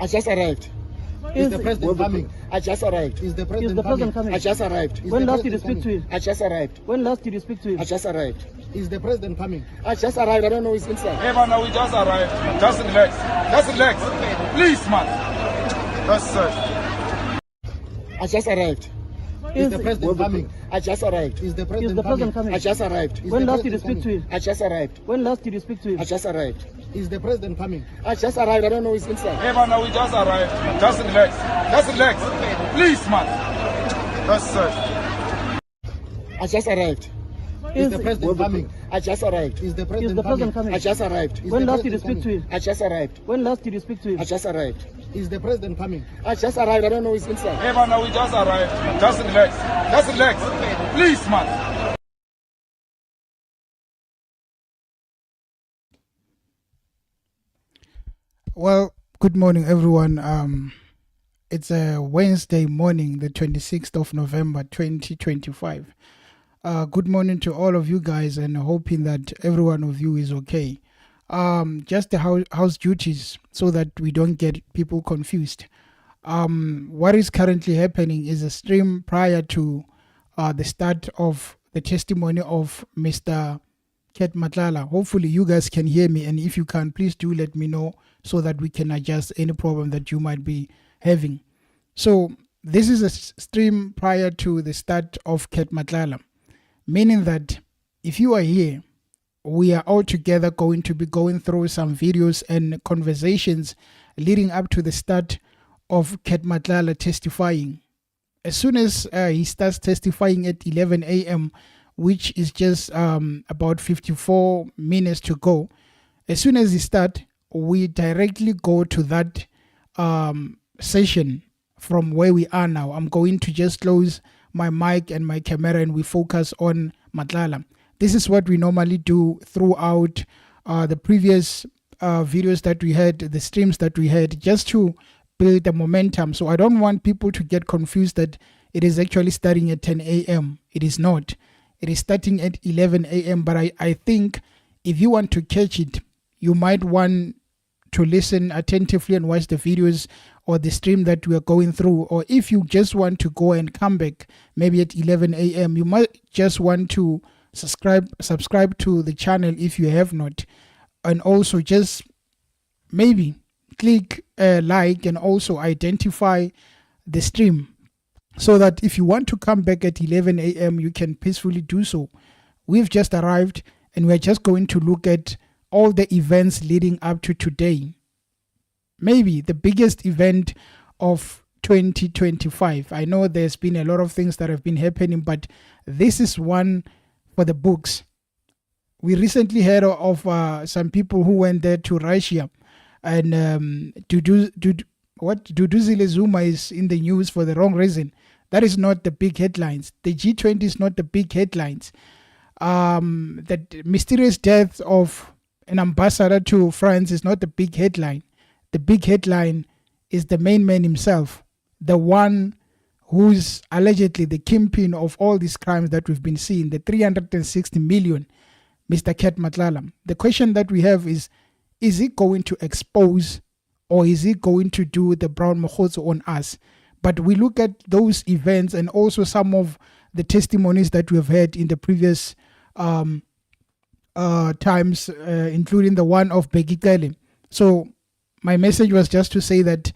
I just arrived. Is the president coming? I just arrived. Is the president coming? I just arrived. When last did you speak to him? I just arrived. When last did you speak to him? I just arrived. Is the president coming? I just arrived. I don't know who's inside. Hey man, we just arrived. Just relax. Just relax. Please man. That's search. I just arrived. Is the president coming? I just arrived. Is the president coming? I just arrived. When last did you speak to him? I just arrived. When last did you speak to him? I just arrived. Is the president coming? I just arrived. I don't know who's inside. Hey man, we just arrived. Just relax. Just relax. Please man. That's search. I just arrived. Is the president coming? I just arrived. Is the president coming? I just arrived. When last did you speak to him? I just arrived. When last did you speak to him? I just arrived. Is the president coming? I just arrived. I don't know who's inside. Hey man, we just arrived. Just relax. Just relax. Please man. Well, good morning, everyone. It's a Wednesday morning, the 26th of November, 2025. Good morning to all of you guys, and hoping that every one of you is okay. Just the house duties so that we don't get people confused. What is currently happening is a stream prior to the start of the testimony of Mr. Matlala. Hopefully you guys can hear me, and if you can, please do let me know so that we can adjust any problem that you might be having. So this is a stream prior to the start of Matlala, meaning that if you are here, we are all together going to be going through some videos and conversations leading up to the start of Matlala testifying. As soon as he starts testifying at 11 a.m., which is just about 54 minutes to go, as soon as he starts, we directly go to that session from where we are now. I'm going to just close my mic and my camera and we focus on Matlala. This is what we normally do throughout the previous videos that we had, the streams that we had, just to build the momentum. So I don't want people to get confused that it is actually starting at 10 a.m. It is not. It is starting at 11 a.m. But I think if you want to catch it, you might want to listen attentively and watch the videos or the stream that we are going through. Or if you just want to go and come back maybe at 11 a.m., you might just want to subscribe to the channel if you have not, and also just maybe click like and also identify the stream so that if you want to come back at 11 a.m. you can peacefully do so. We've just arrived and we're just going to look at all the events leading up to today, maybe the biggest event of 2025. I know there's been a lot of things that have been happening, but this is one for the books. We recently heard of some people who went there to Russia, and Duduzile Zuma is in the news for the wrong reason. That is not the big headlines. The G20 is not the big headlines. The mysterious death of an ambassador to France is not the big headline. The big headline is the main man himself, the one who's allegedly the kingpin of all these crimes that we've been seeing, the 360 million, Mr. Matlala. The question that we have is he going to expose or is he going to do the brown mokotso on us? But we look at those events and also some of the testimonies that we've had in the previous times, including the one of Begikele. So my message was just to say that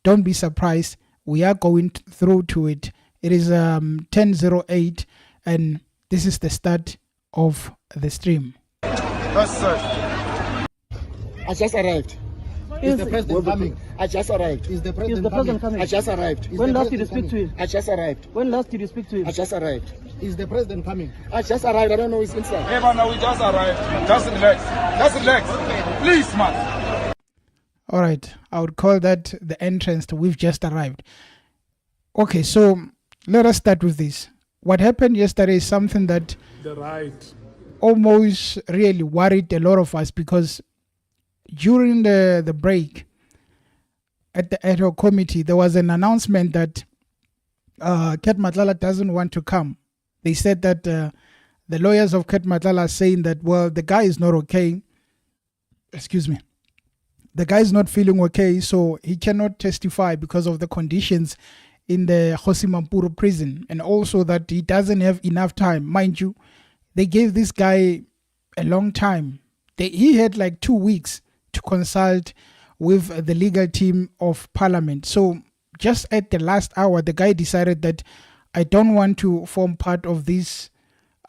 don't be surprised. We are going through to it. It is 10:08 and this is the start of the stream. That's search. I just arrived. Is the president coming? I just arrived. Is the president coming? I just arrived. When last did you speak to him? I just arrived. When last did you speak to him? I just arrived. Is the president coming? I just arrived. I don't know who's inside. Hey man, we just arrived. Just relax. Just relax. Please man. All right, I would call that the entrance to we've just arrived. Okay, so let us start with this. What happened yesterday is something that almost really worried a lot of us, because during the break at the ad hoc committee, there was an announcement that Matlala doesn't want to come. They said that the lawyers of Matlala are saying that, well, the guy is not okay. Excuse me. the guy's not feeling okay, so he cannot testify because of the conditions in the Kgosi Mampuru prison, and also that he doesn't have enough time. Mind you, they gave this guy a long time. He had like 2 weeks to consult with the legal team of parliament. So just at the last hour, the guy decided that I don't want to form part of this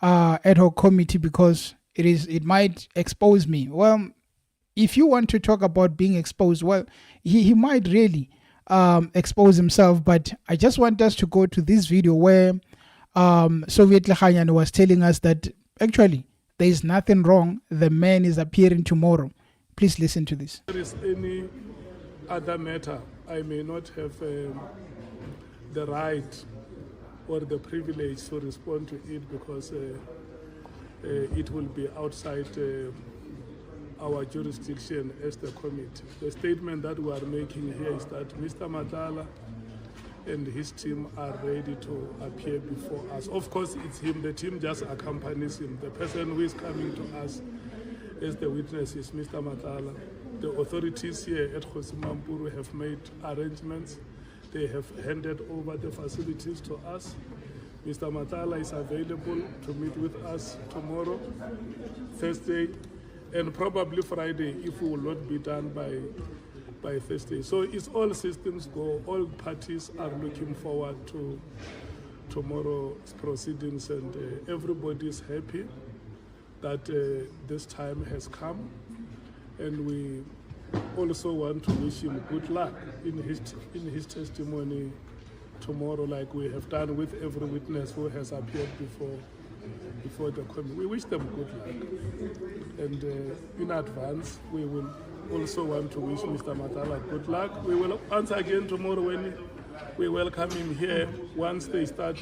ad hoc committee because it might expose me. Well, if you want to talk about being exposed, well, he might really expose himself. But I just want us to go to this video where Soviet Lekhanyan was telling us that actually there is nothing wrong. The man is appearing tomorrow. Please listen to this. If there is any other matter, I may not have the right or the privilege to respond to it because it will be outside our jurisdiction as the committee. The statement that we are making here is that Mr. Matlala and his team are ready to appear before us. Of course, it's him. The team just accompanies him. The person who is coming to us as the witness is Mr. Matlala. The authorities here at Kgosi Mampuru have made arrangements. They have handed over the facilities to us. Mr. Matlala is available to meet with us tomorrow, Thursday, and probably Friday if we will not be done by Thursday. So it's all systems go. All parties are looking forward to tomorrow's proceedings, and everybody is happy that this time has come. And we also want to wish him good luck in his testimony tomorrow, like we have done with every witness who has appeared before the committee. We wish them good luck. And in advance, we will also want to wish Mr. Matlala good luck. We will once again tomorrow when we welcome him here. Once they start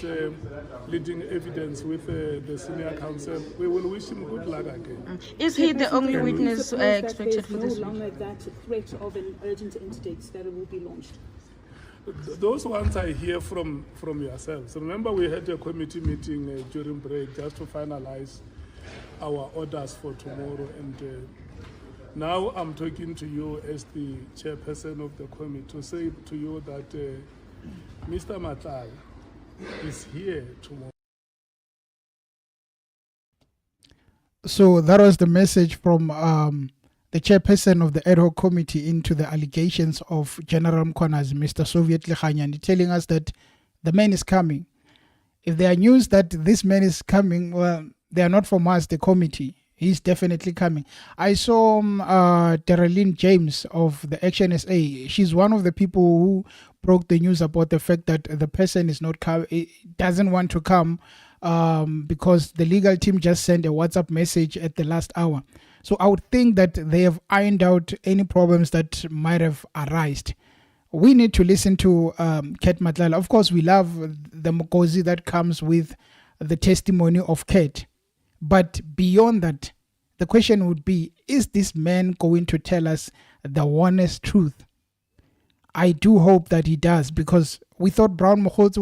leading evidence with the senior counsel, we will wish him good luck again. Is he the only witness expected for this no week? longer that threat of an urgent interdict that it will be launched? Those ones I hear from yourselves. Remember, we had a committee meeting during break just to finalize our orders for tomorrow, and now I'm talking to you as the chairperson of the committee to say to you that Mr. Matlala is here tomorrow. So that was the message from the chairperson of the ad hoc committee into the allegations of General Mkhonazi, Mr. Soviet Lekhanyan, telling us that the man is coming. If there are news that this man is coming, well, they are not from us, the committee. He's definitely coming. I saw Darlene James of the Action SA. She's one of the people who broke the news about the fact that the person is not doesn't want to come because the legal team just sent a WhatsApp message at the last hour. So I would think that they have ironed out any problems that might have arisen. We need to listen to Kat Matlala. Of course, we love the Kgosi that comes with the testimony of Kat. But beyond that, the question would be, is this man going to tell us the honest truth? I do hope that he does, because we thought Brown Mokgotsi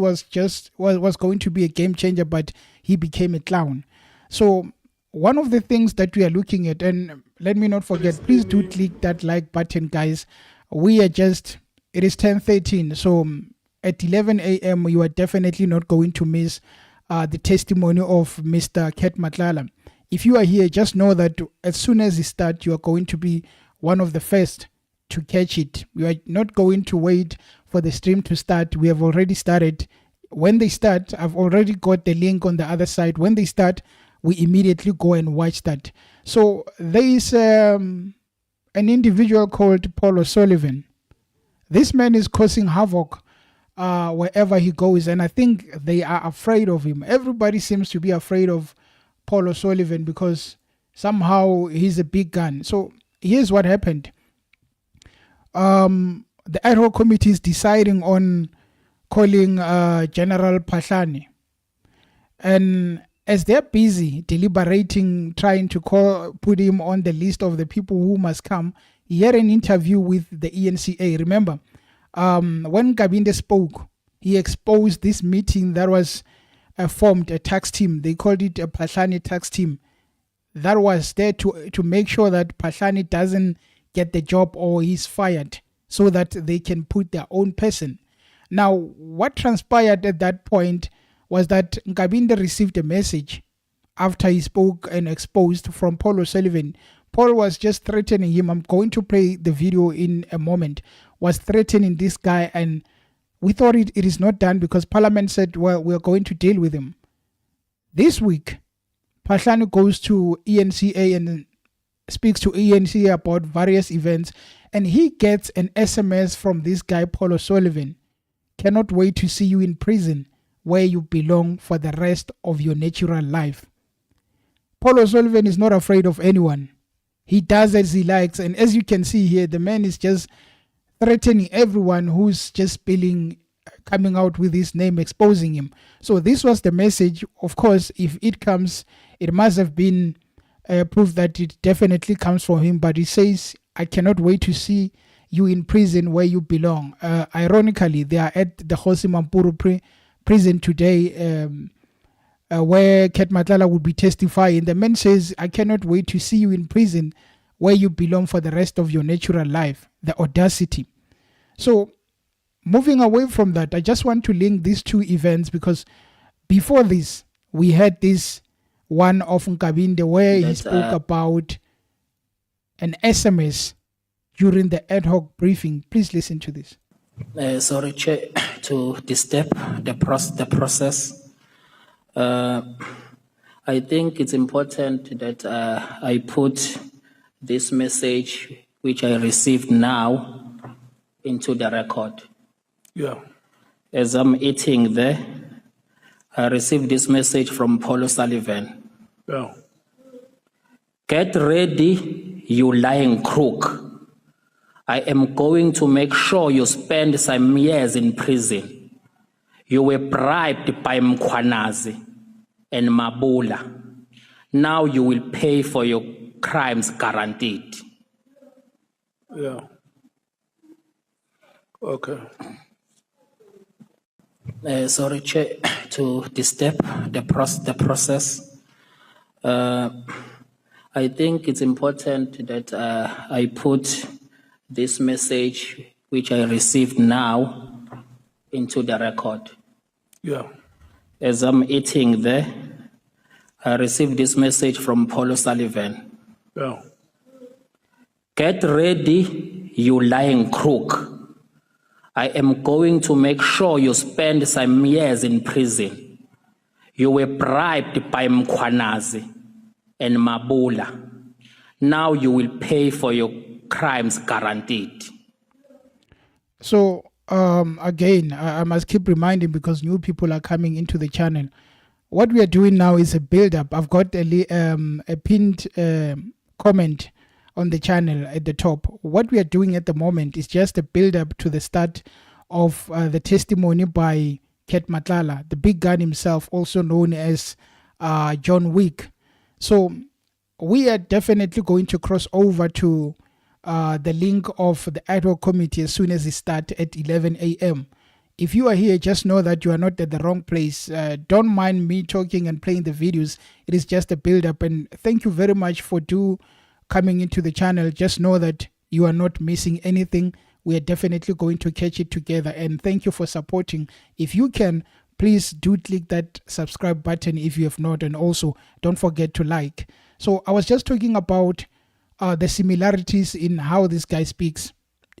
was going to be a game changer, but he became a clown. So one of the things that we are looking at, and let me not forget, please do click that like button, guys. It is 10:13, so at 11 a.m. you are definitely not going to miss the testimony of Mr. Kat Matlala. If you are here, just know that as soon as it starts, you are going to be one of the first to catch it. We are not going to wait for the stream to start. We have already started. When they start, I've already got the link on the other side. When they start, we immediately go and watch that. So there is an individual called Paul O'Sullivan. This man is causing havoc wherever he goes, and I think they are afraid of him. Everybody seems to be afraid of Paul O'Sullivan because somehow he's a big gun. So here's what happened. The ad hoc committee is deciding on calling General Phahlane, and as they're busy deliberating, trying to put him on the list of the people who must come, he had an interview with the ENCA. Remember, when Kabinde spoke, he exposed this meeting that was formed, a tax team. They called it a Phahlane tax team that was there to make sure that Phahlane doesn't get the job or he's fired so that they can put their own person. Now, what transpired at that point was that Nkabinde received a message after he spoke and exposed from Paul O'Sullivan. Paul was just threatening him. I'm going to play the video in a moment. Was threatening this guy, and we thought it is not done because Parliament said, well, we're going to deal with him. This week, Phahlane goes to ENCA and speaks to ENCA about various events, and he gets an SMS from this guy, Paul O'Sullivan. Cannot wait to see you in prison where you belong for the rest of your natural life. Paul O'Sullivan is not afraid of anyone. He does as he likes, and as you can see here, the man is just threatening everyone who's just coming out with his name, exposing him. So this was the message. Of course, if it comes, it must have been proof that it definitely comes from him. But he says, I cannot wait to see you in prison where you belong. Ironically, they are at the Kgosi Mampuru prison today, where Matlala would be testifying. The man says, I cannot wait to see you in prison where you belong for the rest of your natural life. The audacity. So, moving away from that, I just want to link these two events because before this, we had this one of Nkabinde where he spoke about an SMS during the ad hoc briefing. Please listen to this. Sorry, Chair, to disturb the process. I think it's important that I put this message, which I received now, into the record. Yeah. As I'm eating there, I received this message from Paul O'Sullivan. Yeah. Get ready, you lying crook. I am going to make sure you spend some years in prison. You were bribed by Mkhwanazi and Mabula. Now you will pay for your crimes, guaranteed. Yeah. Okay. Sorry, Chair, to disturb the process. I think it's important that I put this message, which I received now, into the record. Yeah. As I'm eating there, I received this message from Paul O'Sullivan. Yeah. Get ready, you lying crook. I am going to make sure you spend some years in prison. You were bribed by Mkhwanazi and Mabula. Now you will pay for your crimes, guaranteed. So, again, I must keep reminding because new people are coming into the channel. What we are doing now is a build-up. I've got a pinned comment on the channel at the top. What we are doing at the moment is just a build-up to the start of the testimony by Matlala, the big gun himself, also known as John Wick. So we are definitely going to cross over to the link of the ad hoc committee as soon as it starts at 11 a.m. If you are here, just know that you are not at the wrong place. Don't mind me talking and playing the videos. It is just a build-up. And thank you very much for coming into the channel. Just know that you are not missing anything. We are definitely going to catch it together. And thank you for supporting. If you can, please do click that subscribe button if you have not. And also, don't forget to like. So I was just talking about the similarities in how this guy speaks.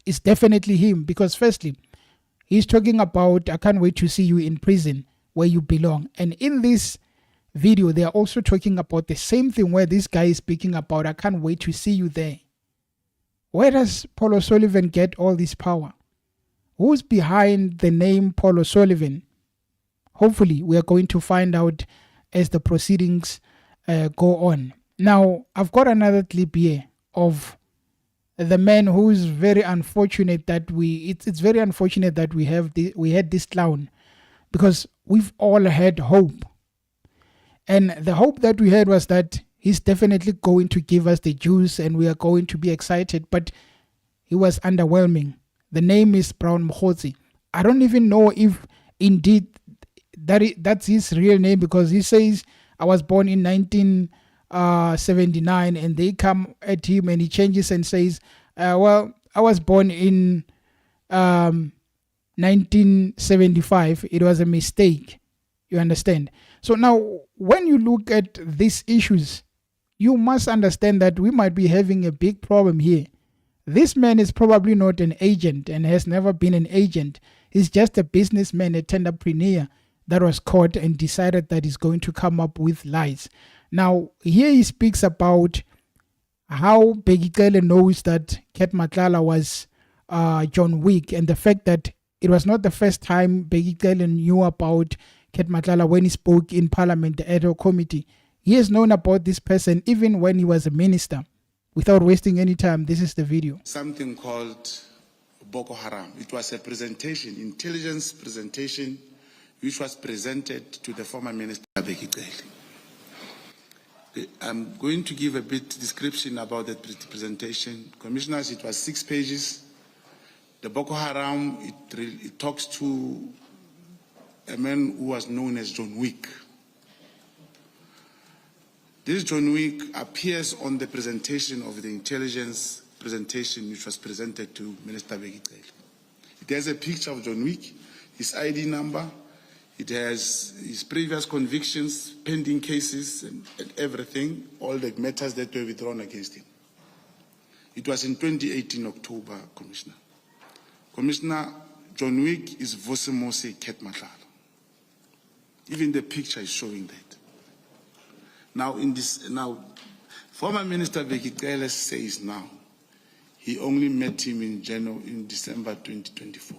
It's definitely him because firstly, he's talking about, I can't wait to see you in prison where you belong. And in this video, they are also talking about the same thing where this guy is speaking about, I can't wait to see you there. Where does Paul O'Sullivan get all this power? Who's behind the name Paul O'Sullivan? Hopefully, we are going to find out as the proceedings go on. Now, I've got another clip here of the man who's very unfortunate that it's very unfortunate that we had this clown, because we've all had hope. And the hope that we had was that he's definitely going to give us the juice and we are going to be excited, but he was underwhelming. The name is Brown Kgosi. I don't even know if indeed that's his real name, because he says I was born in 1979 and they come at him and he changes and says Well, I was born in 1975. It was a mistake. You understand? So now, when you look at these issues, you must understand that we might be having a big problem here. This man is probably not an agent and has never been an agent. He's just a businessman, a entrepreneur that was caught and decided that he's going to come up with lies. Now, here he speaks about how Bheki knows that Ket Matlala was John Wick, and the fact that it was not the first time Bheki knew about Ket Matlala when he spoke in Parliament, the ad hoc committee. He has known about this person even when he was a minister. Without wasting any time, this is the video. Something called Boko Haram. It was a presentation, intelligence presentation, which was presented to the former minister Bheki. I'm going to give a bit description about that presentation. Commissioners, it was 6 pages. The Boko Haram, it talks to a man who was known as John Wick. This John Wick appears on the presentation of the intelligence presentation which was presented to Minister Bheki. It has a picture of John Wick, his ID number, it has his previous convictions, pending cases, and everything, all the matters that were withdrawn against him. It was in 2018 October, Commissioner. Commissioner, John Wick is Vosemose Ket Matlala. Even the picture is showing that. Now, former Minister Bheki says now he only met him in December 2024.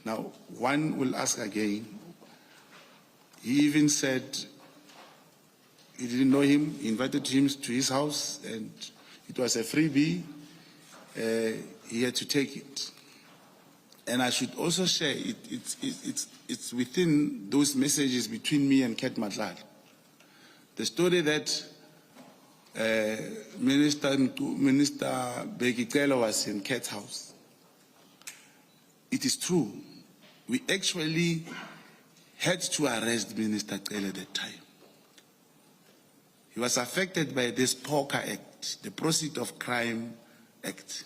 Now, one will ask again. He even said he didn't know him. He invited him to his house, and it was a freebie. He had to take it. And I should also share it's within those messages between me and Ket Matlala. The story that Minister Bheki was in Ket's house. It is true. We actually had to arrest Minister Cele at that time. He was affected by this POCA Act, the Proceeds of Crime Act.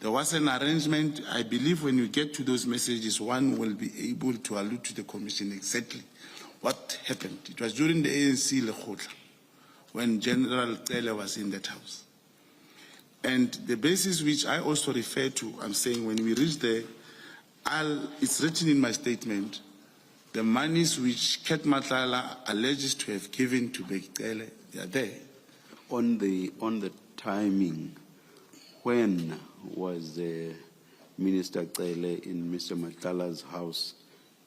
There was an arrangement. I believe when you get to those messages, one will be able to allude to the commission exactly what happened. It was during the ANC Lekgotla, when General Cele was in that house. And the basis which I also refer to, I'm saying when we reach there, it's written in my statement, the monies which Ket Matlala alleges to have given to Bheki Cele, they are there. On the timing, when was Minister Cele in Mr. Matlala's house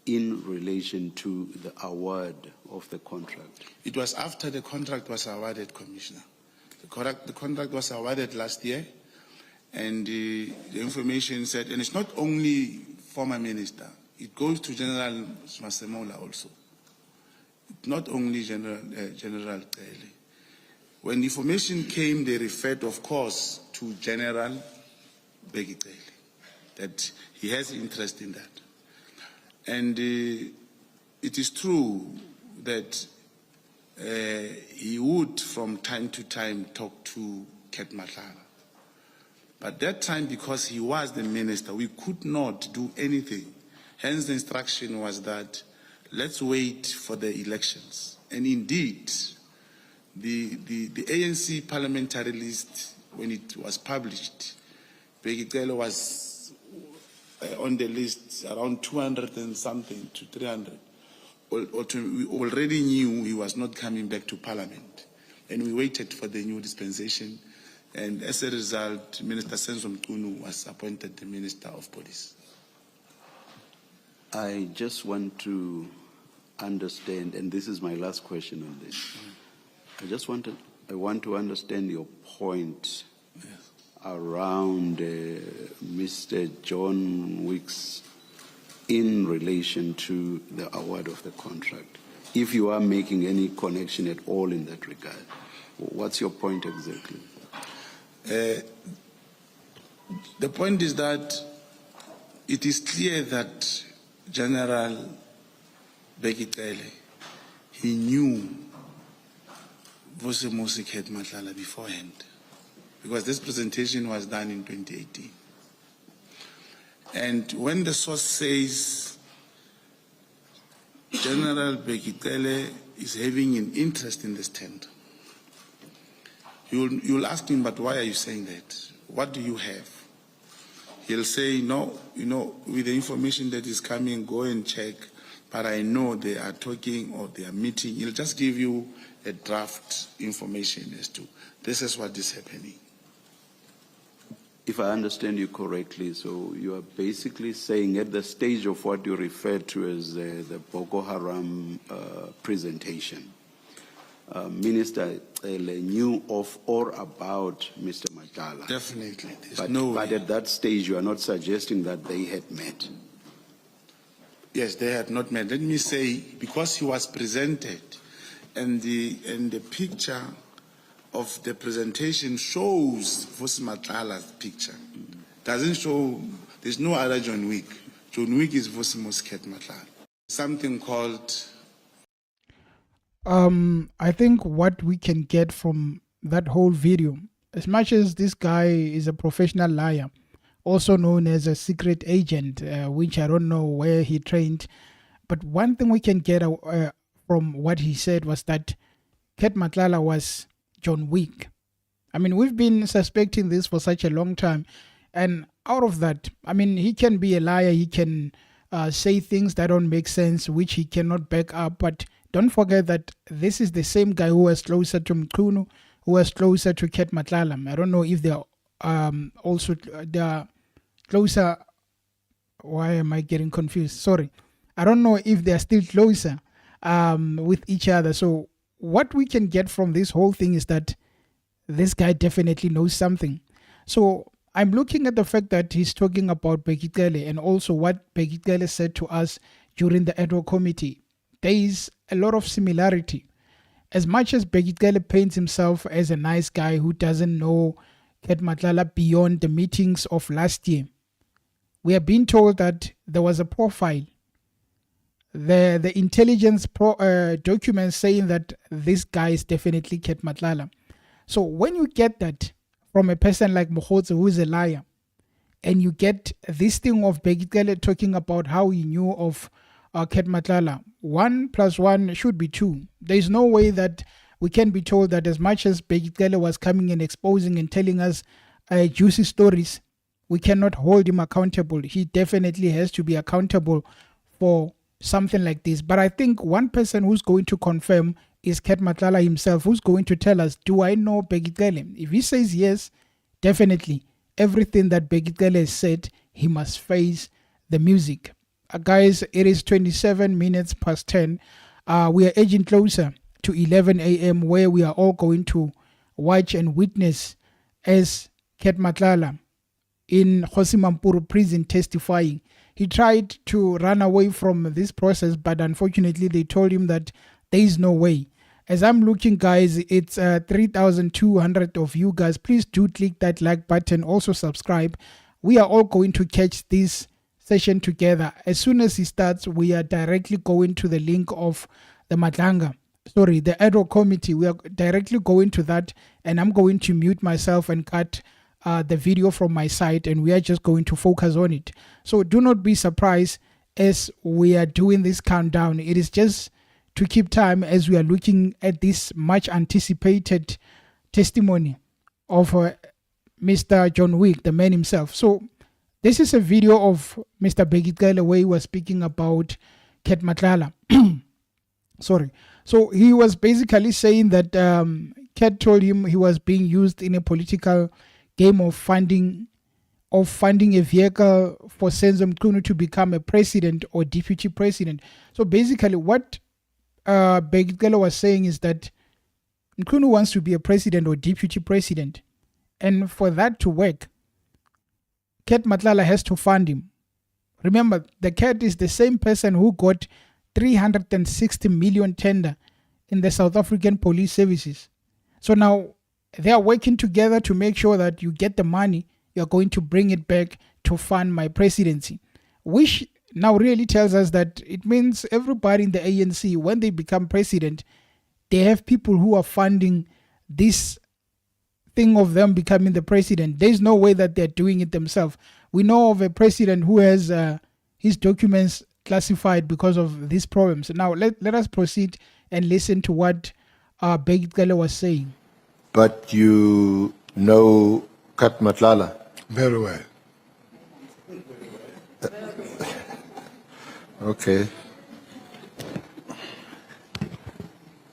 in relation to the award of the contract? It was after the contract was awarded, Commissioner. The contract was awarded last year, and the information said, and it's not only former minister, it goes to General Masemola also. Not only General Cele. When the information came, they referred, of course, to General Bheki Cele, that he has interest in that. And it is true that he would, from time to time, talk to Ket Matlala. But that time, because he was the minister, we could not do anything. Hence, the instruction was that let's wait for the elections. And indeed, the ANC parliamentary list, when it was published, Bheki Cele was on the list around 200 and something to 300. We already knew he was not coming back to Parliament, and we waited for the new dispensation, and as a result, Minister Senzo Mchunu was appointed the Minister of Police. I just want to understand, and this is my last question on this. I want to understand your point around Mr. John Wick's in relation to the award of the contract. If you are making any connection at all in that regard, what's your point exactly? The point is that it is clear that General Bheki Cele, he knew Vusi Ket Matlala beforehand, because this presentation was done in 2018. And when the source says General Bekitele is having an interest in this tender, you'll ask him, but why are you saying that? What do you have? He'll say, no, with the information that is coming, go and check, but I know they are talking or they are meeting. He'll just give you a draft information as to this is what is happening. If I understand you correctly, so you are basically saying at the stage of what you refer to as the Boko Haram presentation, Minister knew of or about Mr. Matlala. Definitely. But at that stage, you are not suggesting that they had met. Yes, they had not met. Let me say, because he was presented, and the picture of the presentation shows Vusi Matlala's picture. Doesn't show, there's no other John Wick. John Wick is Vusi Ket Matlala. Something called... I think what we can get from that whole video, as much as this guy is a professional liar, also known as a secret agent, which I don't know where he trained, but one thing we can get from what he said was that Ket Matlala was John Wick. I mean, we've been suspecting this for such a long time, and out of that, I mean, he can be a liar, he can say things that don't make sense, which he cannot back up, but don't forget that this is the same guy who was closer to Mkhunu, who was closer to Ket Matlala. I don't know if they're closer. Why am I getting confused? Sorry. I don't know if they're still closer with each other. So what we can get from this whole thing is that this guy definitely knows something. So I'm looking at the fact that he's talking about Bekitele and also what Bekitele said to us during the ad hoc committee. There is a lot of similarity. As much as Bekitele paints himself as a nice guy who doesn't know Ket Matlala beyond the meetings of last year, we are being told that there was a profile. The intelligence documents saying that this guy is definitely Ket Matlala. So when you get that from a person like Kgosi, who is a liar, and you get this thing of Bekitele talking about how he knew of Ket Matlala, 1 + 1 should be 2. There is no way that we can be told that as much as Bekitele was coming and exposing and telling us juicy stories, we cannot hold him accountable. He definitely has to be accountable for something like this. But I think one person who's going to confirm is Ket Matlala himself, who's going to tell us, do I know Bekitele? If he says yes, definitely everything that Bekitele has said, he must face the music. Guys, it is 27 minutes past 10. We are edging closer to 11 a.m. where we are all going to watch and witness as Ket Matlala in Kgosi Mampuru prison testifying. He tried to run away from this process, but unfortunately they told him that there is no way. As I'm looking, guys, it's 3,200 of you guys. Please do click that like button. Also subscribe. We are all going to catch this session together. As soon as he starts, we are directly going to the link of the the ad hoc committee. We are directly going to that, and I'm going to mute myself and cut the video from my side, and we are just going to focus on it. So do not be surprised as we are doing this countdown. It is just to keep time as we are looking at this much anticipated testimony of Mr. John Wick, the man himself. So this is a video of Mr. Bekitele where he was speaking about Ket Matlala. Sorry. So he was basically saying that Ket told him he was being used in a political game of funding a vehicle for Senzo Mkhunu to become a president or deputy president. So basically what Bekitele was saying is that Mkhunu wants to be a president or deputy president. And for that to work, Ket Matlala has to fund him. Remember, the Ket is the same person who got 360 million tender in the South African police services. So now they are working together to make sure that you get the money, you're going to bring it back to fund my presidency. Which now really tells us that it means everybody in the ANC, when they become president, they have people who are funding this thing of them becoming the president. There's no way that they're doing it themselves. We know of a president who has his documents classified because of these problems. Now, let us proceed and listen to what Begitgele was saying. But you know Kat Matlala? Very well. Okay.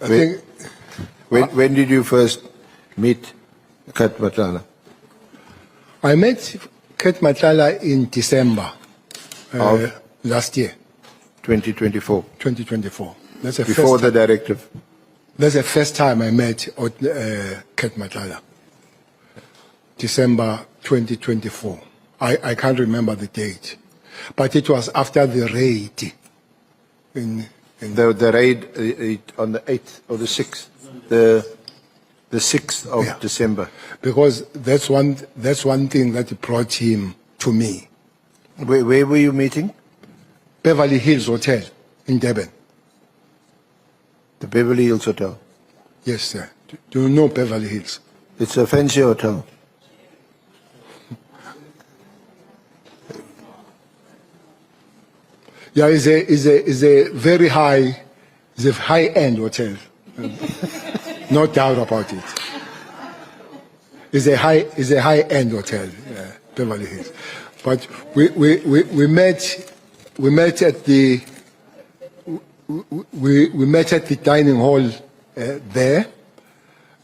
I think. When did you first meet Kat Matlala? I met Kat Matlala in December last year. 2024. 2024. That's the Before first the directive. That's the first time I met Kat Matlala. December 2024. I can't remember the date, but it was after the raid. The raid on the 8th or the 6th, the 6th of December. Because that's one thing that brought him to me. Where were you meeting? Beverly Hills Hotel in Durban. The Beverly Hills Hotel? Yes, sir. Do you know Beverly Hills? It's a fancy hotel. Yeah, it's a very high, it's a high-end hotel. No doubt about it. It's a high-end hotel, Beverly Hills. But we met at the dining hall there,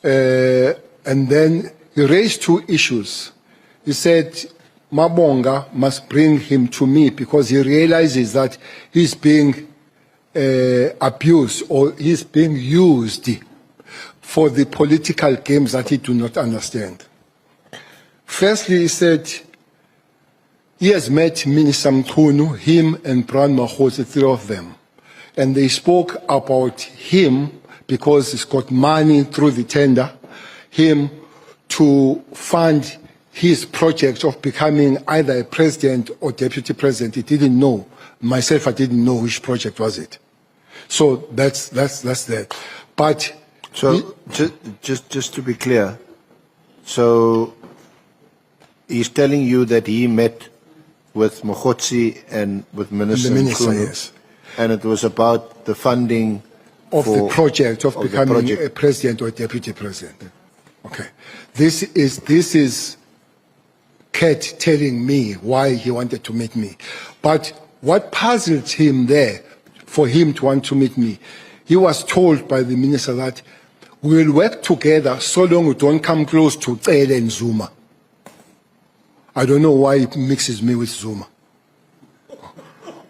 and then he raised two issues. He said Mabonga must bring him to me because he realizes that he's being abused or he's being used for the political games that he do not understand. Firstly, he said he has met Minister Mkhunu, him and Brown Makgosi, three of them. And they spoke about him because he's got money through the tender, him to fund his project of becoming either a president or deputy president. He didn't know. Myself, I didn't know which project was it. So that's that. But so just to be clear, so he's telling you that he met with Makgosi and with Minister Mkhunu, yes. And it was about the funding of the project of becoming a president or deputy president. Okay, this is Kat telling me why he wanted to meet me. But what puzzled him there, for him to want to meet me, he was told by the minister that we will work together so long we don't come close to Cele and Zuma. I don't know why he mixes me with Zuma.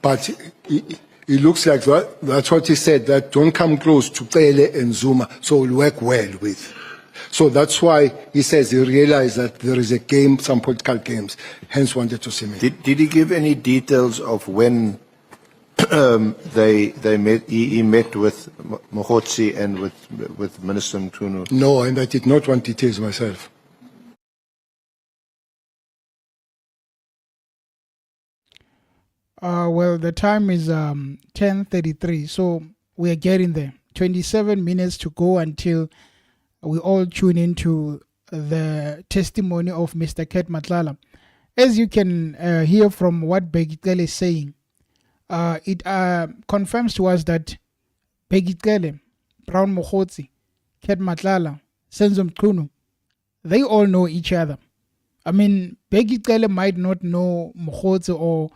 But it looks like that's what he said, that don't come close to Cele and Zuma, so we'll work well with. So that's why he says he realized that there is a game, some political games, hence wanted to see me. Did he give any details of when they met? He met with Makgosi and with Minister Mkhunu? No, and I did not want details myself. Well, the time is 10:33, so we are getting there. 27 minutes to go until we all tune into the testimony of Mr. Kat Matlala. As you can hear from what Begitgele is saying, it confirms to us that Begitgele, Brown Makgosi, Kat Matlala, Senzo Mkhunu, they all know each other. I mean, Begitgele might not know Makgosi or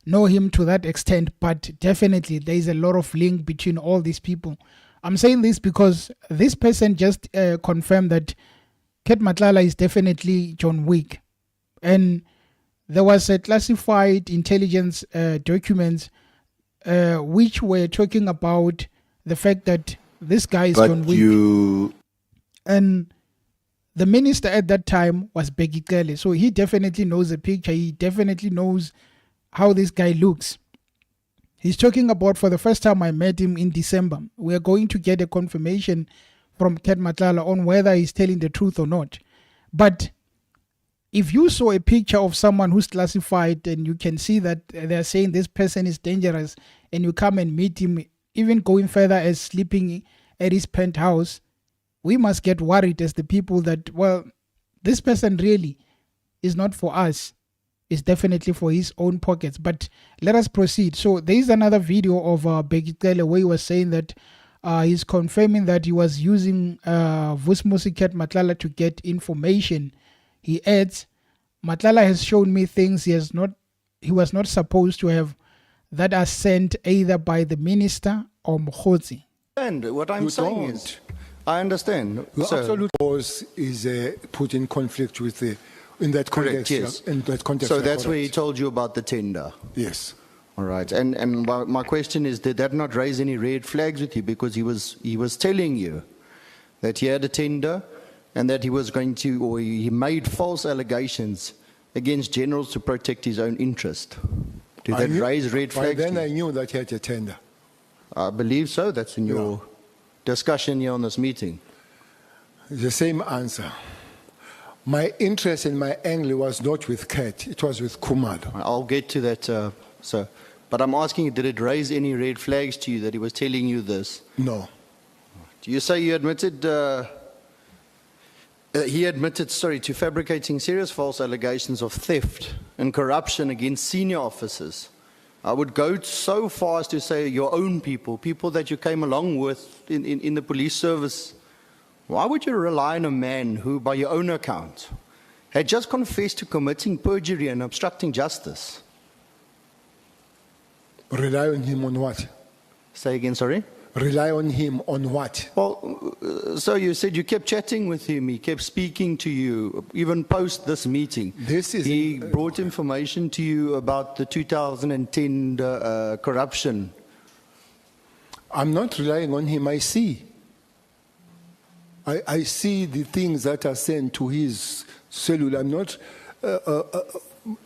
know him to that extent, but definitely there is a lot of link between all these people. I'm saying this because this person just confirmed that Kat Matlala is definitely John Wick. And there was a classified intelligence documents which were talking about the fact that this guy is John Wick. And the minister at that time was Begitgele. So he definitely knows the picture. He definitely knows how this guy looks. He's talking about, for the first time I met him in December. We are going to get a confirmation from Kat Matlala on whether he's telling the truth or not. But if you saw a picture of someone who's classified and you can see that they're saying this person is dangerous and you come and meet him, even going further as sleeping at his penthouse, we must get worried as the people that, well, this person really is not for us. It's definitely for his own pockets. But let us proceed. So there is another video of Bekitele where he was saying that he's confirming that he was using Vusmusi Matlala to get information. He adds, Matlala has shown me things he was not supposed to have that are sent either by the minister or Kgosi. And what I'm saying is, I understand. The absolute cause is put in conflict with the, in that context. Correct, yes. In that context. So that's where he told you about the tender. Yes. All right. And my question is, did that not raise any red flags with you? Because he was telling you that he had a tender and that he was going to, or he made false allegations against generals to protect his own interest. Did that raise red flags? By then I knew that he had a tender. I believe so. That's in your discussion here on this meeting. The same answer. My interest and my angle was not with Kat, it was with Kumalo. I'll get to that, sir. But I'm asking you, did it raise any red flags to you that he was telling you this? No. Do you say you admitted, he admitted, to fabricating serious false allegations of theft and corruption against senior officers? I would go so far as to say your own people that you came along with in the police service. Why would you rely on a man who, by your own account, had just confessed to committing perjury and obstructing justice? Rely on him on what? Say again, sorry? Rely on him on what? Well, so you said you kept chatting with him, he kept speaking to you, even post this meeting. He brought information to you about the 2010 corruption. I'm not relying on him, I see. I see the things that are sent to his cellular. I'm not,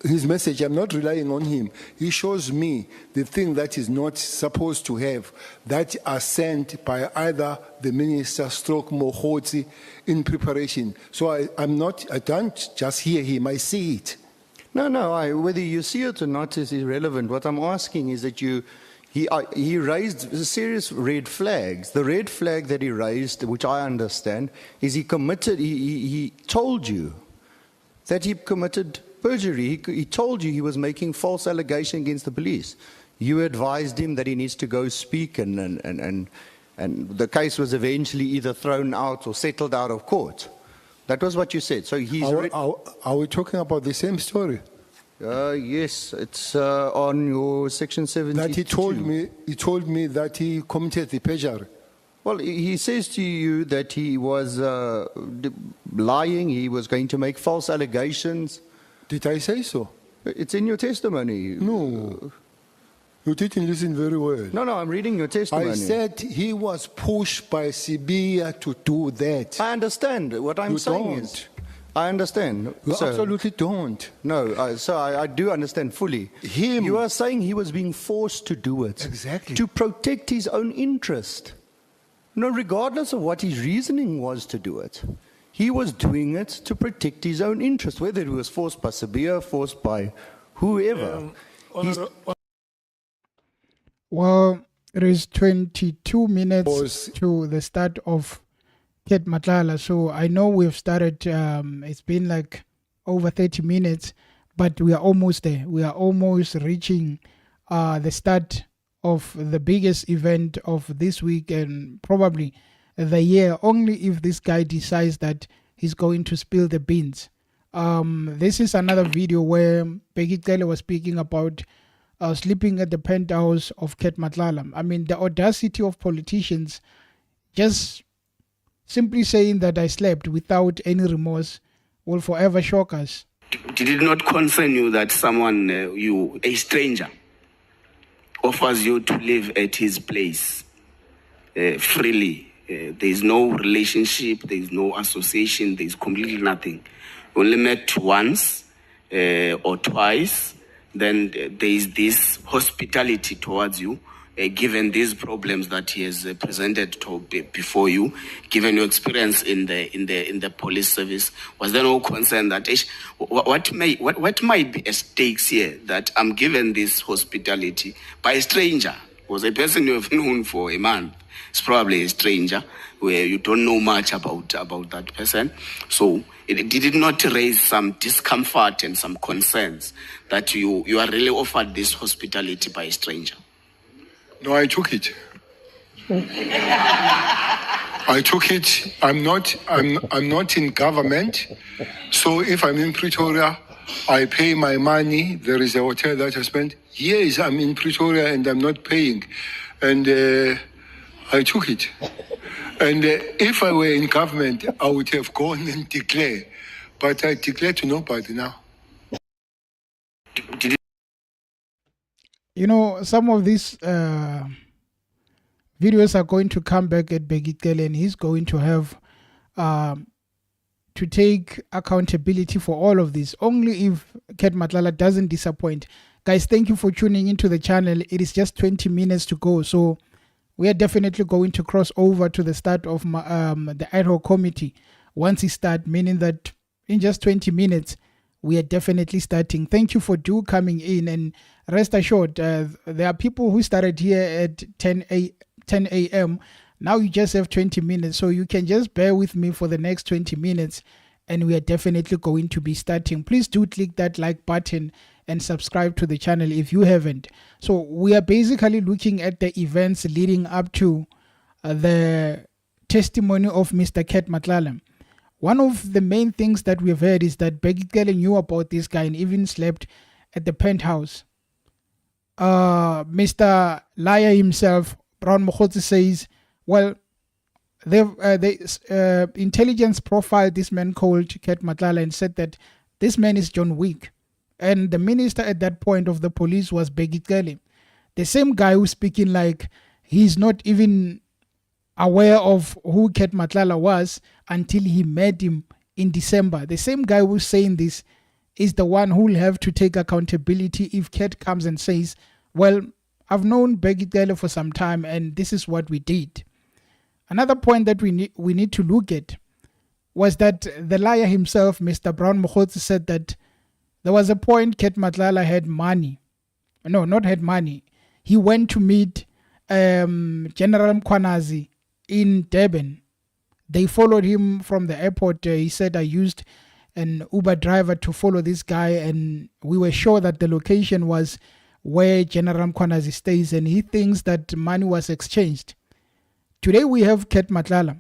his message, I'm not relying on him. He shows me the thing that is not supposed to have, that are sent by either the minister stroke Kgosi in preparation. So I don't just hear him, I see it. No, whether you see it or not is irrelevant. What I'm asking is that he raised serious red flags. The red flag that he raised, which I understand, is he told you that he committed perjury. He told you he was making false allegations against the police. You advised him that he needs to go speak, and the case was eventually either thrown out or settled out of court. That was what you said. So he's... Are we talking about the same story? Yes, it's on your section 72. That he told me that he committed the perjury. Well, he says to you that he was lying, he was going to make false allegations. Did I say so? It's in your testimony. No. You didn't listen very well. No, I'm reading your testimony. I said he was pushed by Sibia to do that. I understand. What I'm saying is... I understand. You absolutely don't. No, so I do understand fully. You are saying he was being forced to do it. Exactly. To protect his own interest. No, regardless of what his reasoning was to do it. He was doing it to protect his own interest, whether it was forced by Sabia, forced by whoever. Well, it is 22 minutes to the start of Matlala. So I know we've started, it's been like over 30 minutes, but we are almost there. We are almost reaching the start of the biggest event of this week and probably the year, only if this guy decides that he's going to spill the beans. This is another video where Bekitele was speaking about sleeping at the penthouse of Matlala. I mean, the audacity of politicians just simply saying that I slept without any remorse will forever shock us. Did it not concern you that someone, a stranger, offers you to live at his place freely? There is no relationship, there is no association, there is completely nothing. You only met once or twice, then there is this hospitality towards you. Given these problems that he has presented before you, given your experience in the police service, was there no concern that what might be at stakes here, that I'm given this hospitality by a stranger Because a person you have known for a month is probably a stranger where you don't know much about that person. So did it not raise some discomfort and some concerns that you are really offered this hospitality by a stranger? No, I took it. I took it. I'm not in government. So if I'm in Pretoria, I pay my money. There is a hotel that I spent. Yes, I'm in Pretoria and I'm not paying. And I took it. And if I were in government, I would have gone and declared. But I declared to nobody now. You know, some of these videos are going to come back at Begitele, and he's going to have to take accountability for all of this. Only if Ket Matlala doesn't disappoint. Guys, thank you for tuning into the channel. It is just 20 minutes to go, so we are definitely going to cross over to the start of the ad hoc committee once it starts, meaning that in just 20 minutes, we are definitely starting. Thank you for coming in, and rest assured, there are people who started here at 10 a.m. Now you just have 20 minutes, so you can just bear with me for the next 20 minutes, and we are definitely going to be starting. Please do click that like button and subscribe to the channel if you haven't. So we are basically looking at the events leading up to the testimony of Mr. Ket Matlala. One of the main things that we've heard is that Begitele knew about this guy and even slept at the penthouse. Mr. Liar himself, Brown Mokgotsi, says, well, the intelligence profiled this man called Ket Matlala and said that this man is John Wick. And the minister at that point of the police was Begitele, the same guy who's speaking like he's not even aware of who Ket Matlala was until he met him in December. The same guy who's saying this is the one who will have to take accountability if Ket comes and says, well, I've known Begitele for some time and this is what we did. Another point that we need to look at was that the liar himself, Mr. Brown Mokgotsi, said that there was a point Ket Matlala had money. No, not had money. He went to meet General Mkhwanazi in Durban. They followed him from the airport. He said, I used an Uber driver to follow this guy, and we were sure that the location was where General Mkhwanazi stays, and he thinks that money was exchanged. Today we have Ket Matlala.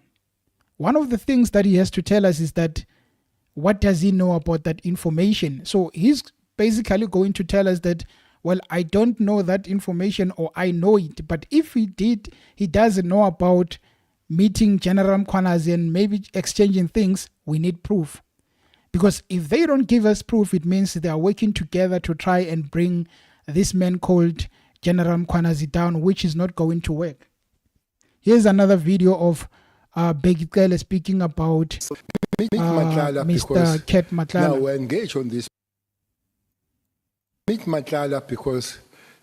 One of the things that he has to tell us is that what does he know about that information? So he's basically going to tell us that, well, I don't know that information, or I know it. But if he doesn't know about meeting General Mkhwanazi and maybe exchanging things, we need proof. Because if they don't give us proof, it means they are working together to try and bring this man called General Mkhwanazi down, which is not going to work. Here's another video of Begitele speaking about Mr. Ket Matlala. Now we're engaged on this. Meet Matlala because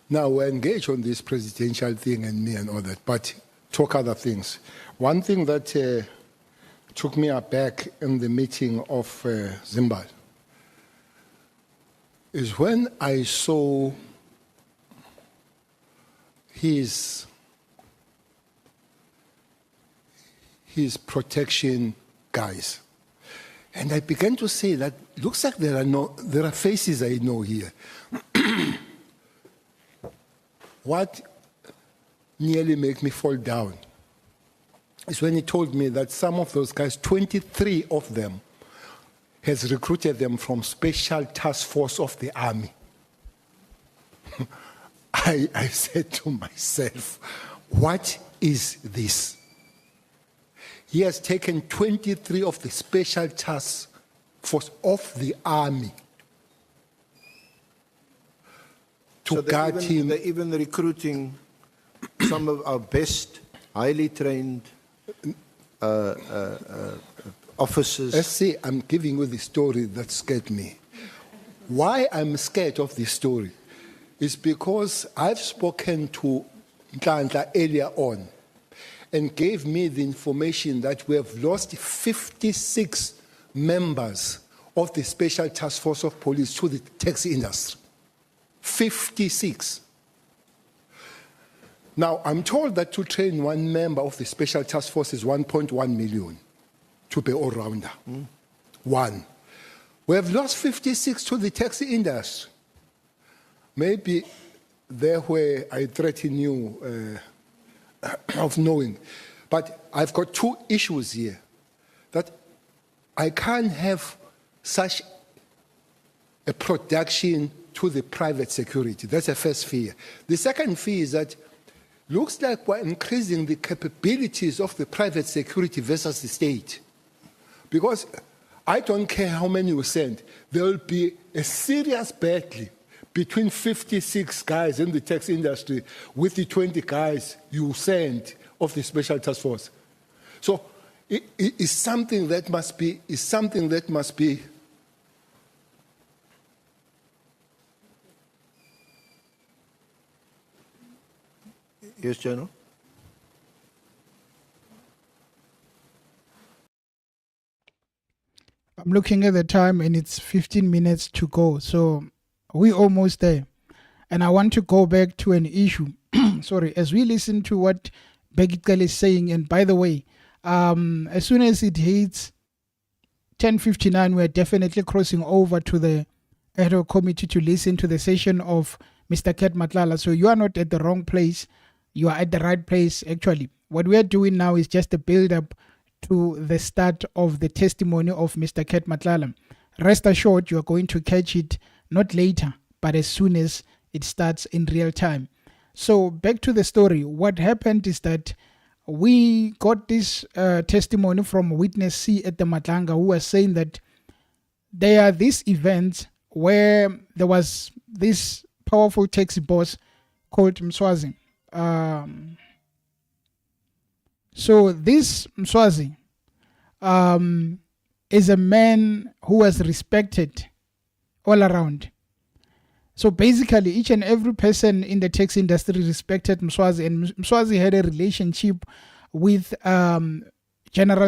now we're engaged on this presidential thing and me and all that, but talk other things. One thing that took me aback in the meeting of Zimbabwe is when I saw his protection guys. And I began to say that looks like there are faces I know here. What nearly made me fall down is when he told me that some of those guys, 23 of them, has recruited them from Special Task Force of the Army. I said to myself, what is this? He has taken 23 of the Special Task Force of the Army to guard him. They're even recruiting some of our best, highly trained officers. Let's see, I'm giving you the story that scared me. Why I'm scared of this story is because I've spoken to Nhlanhla earlier on and gave me the information that we have lost 56 members of the Special Task Force of Police to the taxi industry. 56. Now, I'm told that to train one member of the special task force is 1.1 million to be all-rounder. One. We have lost 56 to the taxi industry. Maybe there where I threaten you of knowing. But I've got two issues here. That I can't have such a production to the private security. That's the first fear. The second fear is that looks like we're increasing the capabilities of the private security versus the state. Because I don't care how many you send, there will be a serious battle between 56 guys in the taxi industry with the 20 guys you send of the special task force. So it is something that must be, Yes, General? I'm looking at the time and it's 15 minutes to go. So we're almost there. And I want to go back to an issue. Sorry, as we listen to what Begitgal is saying. And by the way, as soon as it hits 10:59, we're definitely crossing over to the ad hoc committee to listen to the session of Mr. Ket Matlala. So you are not at the wrong place. You are at the right place, actually. What we are doing now is just a build-up to the start of the testimony of Mr. Ket Matlala. Rest assured, you are going to catch it not later, but as soon as it starts in real time. So back to the story. What happened is that we got this testimony from Witness C at the Matlanga, who was saying that there are these events where there was this powerful taxi boss called Mswazi. So this Mswazi is a man who was respected all around. So basically, each and every person in the taxi industry respected Mswazi, and Mswazi had a relationship with General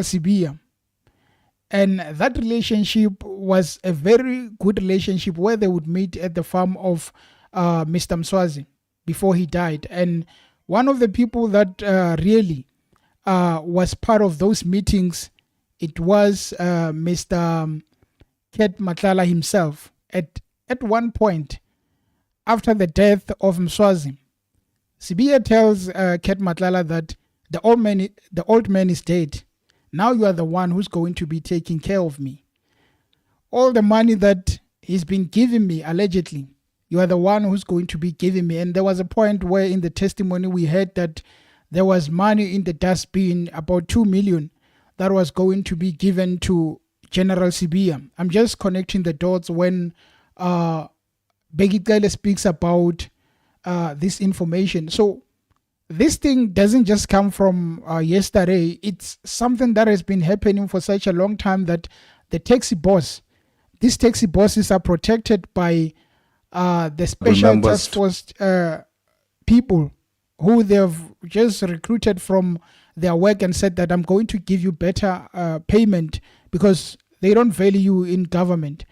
Sibia. And that relationship was a very good relationship where they would meet at the farm of Mr. Mswazi before he died. And one of the people that really was part of those meetings, it was Mr. Ket Matlala himself. At one point, after the death of Mswazi, Sibia tells Ket Matlala that the old man is dead. Now you are the one who's going to be taking care of me. All the money that he's been giving me, allegedly, you are the one who's going to be giving me. And there was a point where in the testimony we heard that there was money in the dustbin, about 2 million, that was going to be given to General Sibia. I'm just connecting the dots when Begitgale speaks about this information. So this thing doesn't just come from yesterday. It's something that has been happening for such a long time that the taxi boss, these taxi bosses are protected by the special task force people who they've just recruited from their work and said that I'm going to give you better payment because they don't value you in government.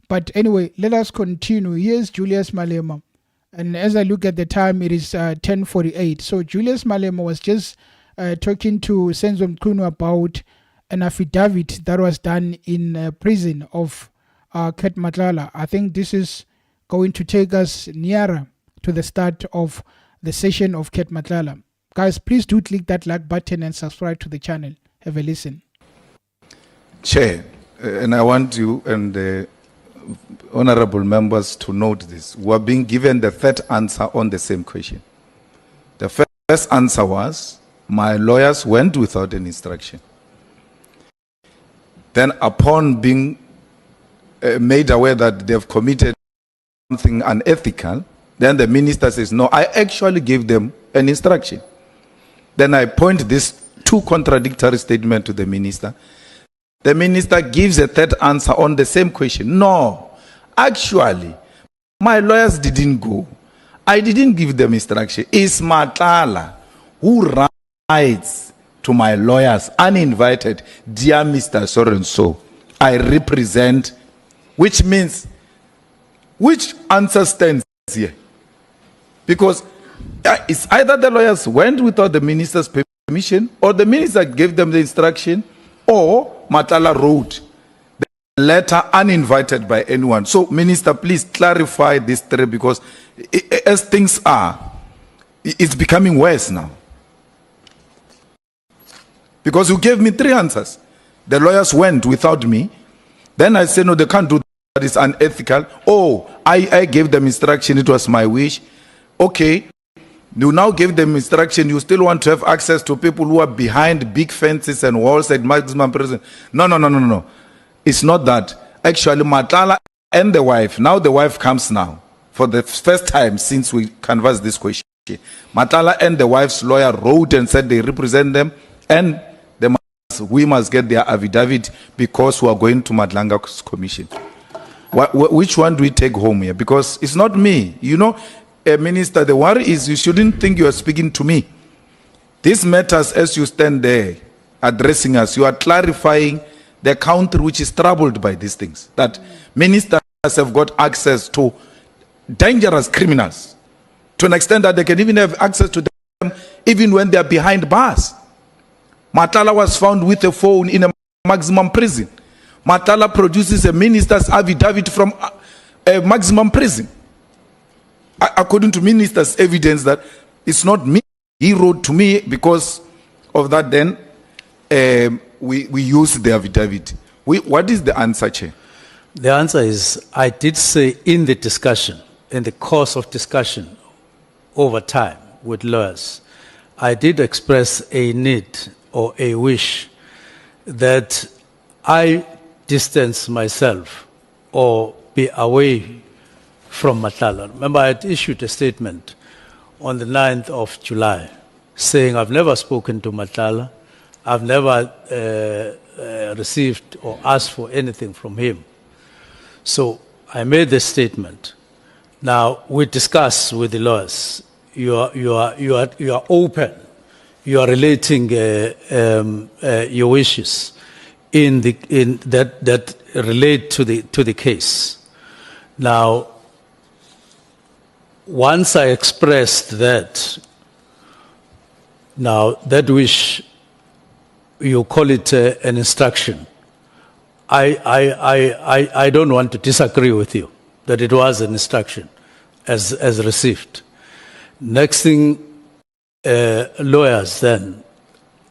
But anyway, let us continue. Here's Julius Malema. And as I look at the time, it is 10:48. So Julius Malema was just talking to Senzo Mkhunu about an affidavit that was done in prison of Ket Matlala. I think this is going to take us nearer to the start of the session of Ket Matlala. Guys, please do click that like button and subscribe to the channel. Have a listen. Chair, and I want you and the honorable members to note this. We are being given the third answer on the same question. The first answer was, my lawyers went without an instruction. Then upon being made aware that they've committed something unethical, then the minister says, no, I actually gave them an instruction. Then I point this two contradictory statements to the minister. The minister gives a third answer on the same question. No, actually, my lawyers didn't go. I didn't give them instruction. It's Matlala who writes to my lawyers uninvited, dear Mr. So-and-so, I represent, which means, which answer stands here? Because It's either the lawyers went without the minister's permission, or the minister gave them the instruction, or Matlala wrote the letter uninvited by anyone. So, Minister, please clarify this three, because as things are, it's becoming worse now. Because you gave me three answers. The lawyers went without me. Then I said, no, they can't do that. It's unethical. Oh, I gave them instruction. It was my wish. Okay. You now give them instruction. You still want to have access to people who are behind big fences and walls at maximum prison. No. It's not that. Actually, Matlala and the wife, now the wife comes now. For the first time since we canvassed this question. Matlala and the wife's lawyer wrote and said they represent them, and we must get their affidavit because we are going to Madlanga's commission. Which one do we take home here? Because it's not me. You know, Minister, the worry is you shouldn't think you are speaking to me. These matters, as you stand there addressing us, you are clarifying the country which is troubled by these things. That ministers have got access to dangerous criminals to an extent that they can even have access to them even when they are behind bars. Matlala was found with a phone in a maximum prison. Matlala produces a minister's affidavit from a maximum prison. According to minister's evidence that it's not me, he wrote to me. Because of that, then we used the affidavit. What is the answer, Chair? The answer is, I did say in the discussion, in the course of discussion over time with lawyers, I did express a need or a wish that I distance myself or be away from Matlala. Remember, I had issued a statement on the 9th of July saying I've never spoken to Matlala, I've never received or asked for anything from him. So I made this statement. Now, we discuss with the lawyers. You are open. You are relating your wishes that relate to the case. Now, once I expressed that, now that wish, you call it an instruction. I don't want to disagree with you that it was an instruction as received. Next thing, lawyers then,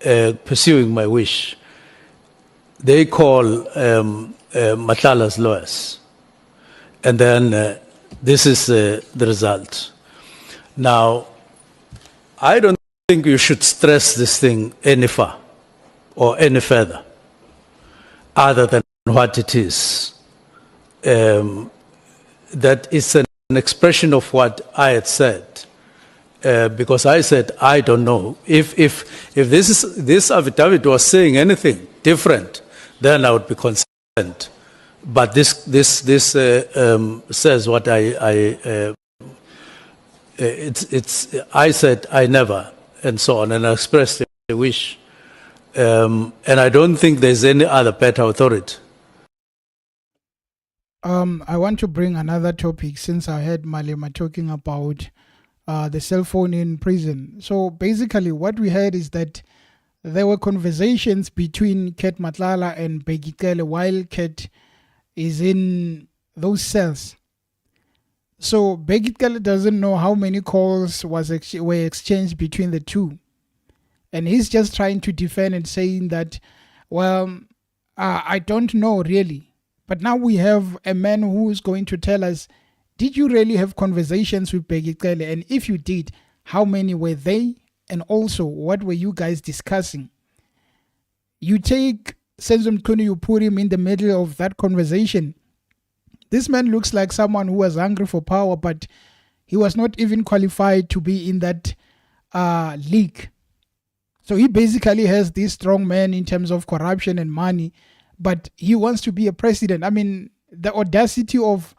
pursuing my wish, they call Matlala's lawyers. And then this is the result. Now, I don't think you should stress this thing any further, other than what it is. That is an expression of what I had said. Because I said, I don't know. If this affidavit was saying anything different, then I would be concerned. But this says what I said I never, and so on, and I expressed a wish. And I don't think there's any other better authority. I want to bring another topic since I heard Malema talking about the cell phone in prison. So basically what we heard is that there were conversations between Ket Matlala and Begikele while Ket is in those cells. So Begikele doesn't know how many calls were exchanged between the two. And he's just trying to defend and saying that, well, I don't know really. But now we have a man who is going to tell us, did you really have conversations with Begikele? And if you did, how many were they? And also, what were you guys discussing? You take Senzo Mchunu, you put him in the middle of that conversation. This man looks like someone who was hungry for power, but he was not even qualified to be in that league. So he basically has this strong man in terms of corruption and money, but he wants to be a president. I mean, the audacity of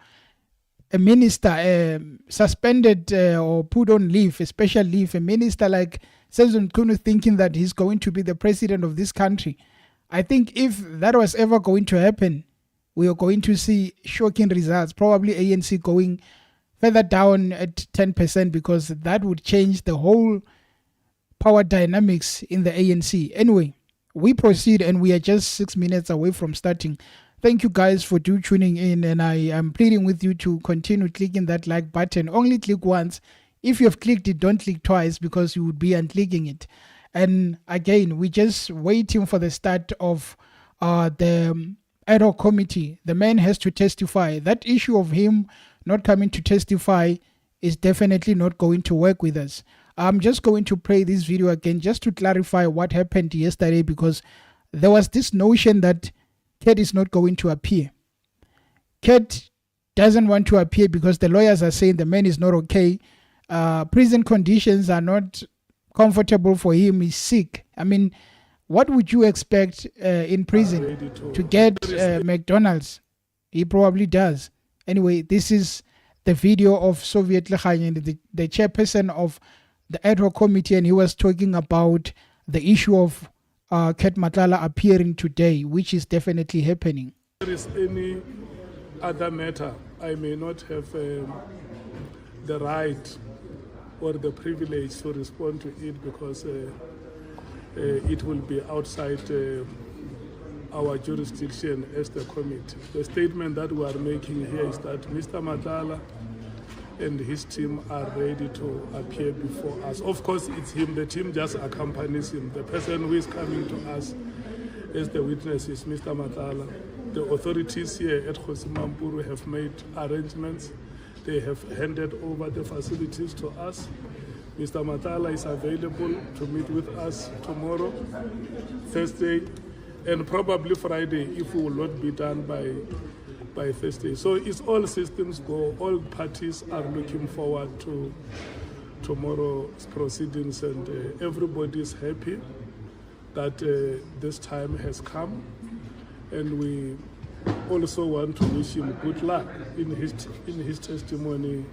a minister suspended or put on leave, a special leave, a minister like Senzo Mchunu thinking that he's going to be the president of this country. I think if that was ever going to happen, we are going to see shocking results, probably ANC going further down at 10% because that would change the whole power dynamics in the ANC. Anyway, we proceed and we are just 6 minutes away from starting. Thank you guys for tuning in, and I am pleading with you to continue clicking that like button. Only click once. If you have clicked it, don't click twice because you would be unclicking it. And again, we're just waiting for the start of the ad hoc committee. The man has to testify. That issue of him not coming to testify is definitely not going to work with us. I'm just going to play this video again just to clarify what happened yesterday, because there was this notion that Kate is not going to appear. Kate doesn't want to appear because the lawyers are saying the man is not okay. Prison conditions are not comfortable for him. He's sick. I mean, what would you expect in prison? To get McDonald's? He probably does. Anyway, this is the video of Soviet Lekhanyan, the chairperson of the ad hoc committee, and he was talking about the issue of Kate Matlala appearing today, which is definitely happening. If there is any other matter, I may not have the right or the privilege to respond to it because it will be outside our jurisdiction as the committee. The statement that we are making here is that Mr. Matlala and his team are ready to appear before us. Of course, it's him. The team just accompanies him. The person who is coming to us as the witness is Mr. Matlala. The authorities here at Kgosi Mampuru have made arrangements. They have handed over the facilities to us. Mr. Matlala is available to meet with us tomorrow, Thursday, and probably Friday if we will not be done by Thursday. So it's all systems go. All parties are looking forward to tomorrow's proceedings, and everybody is happy that this time has come. And we also want to wish him good luck in his testimony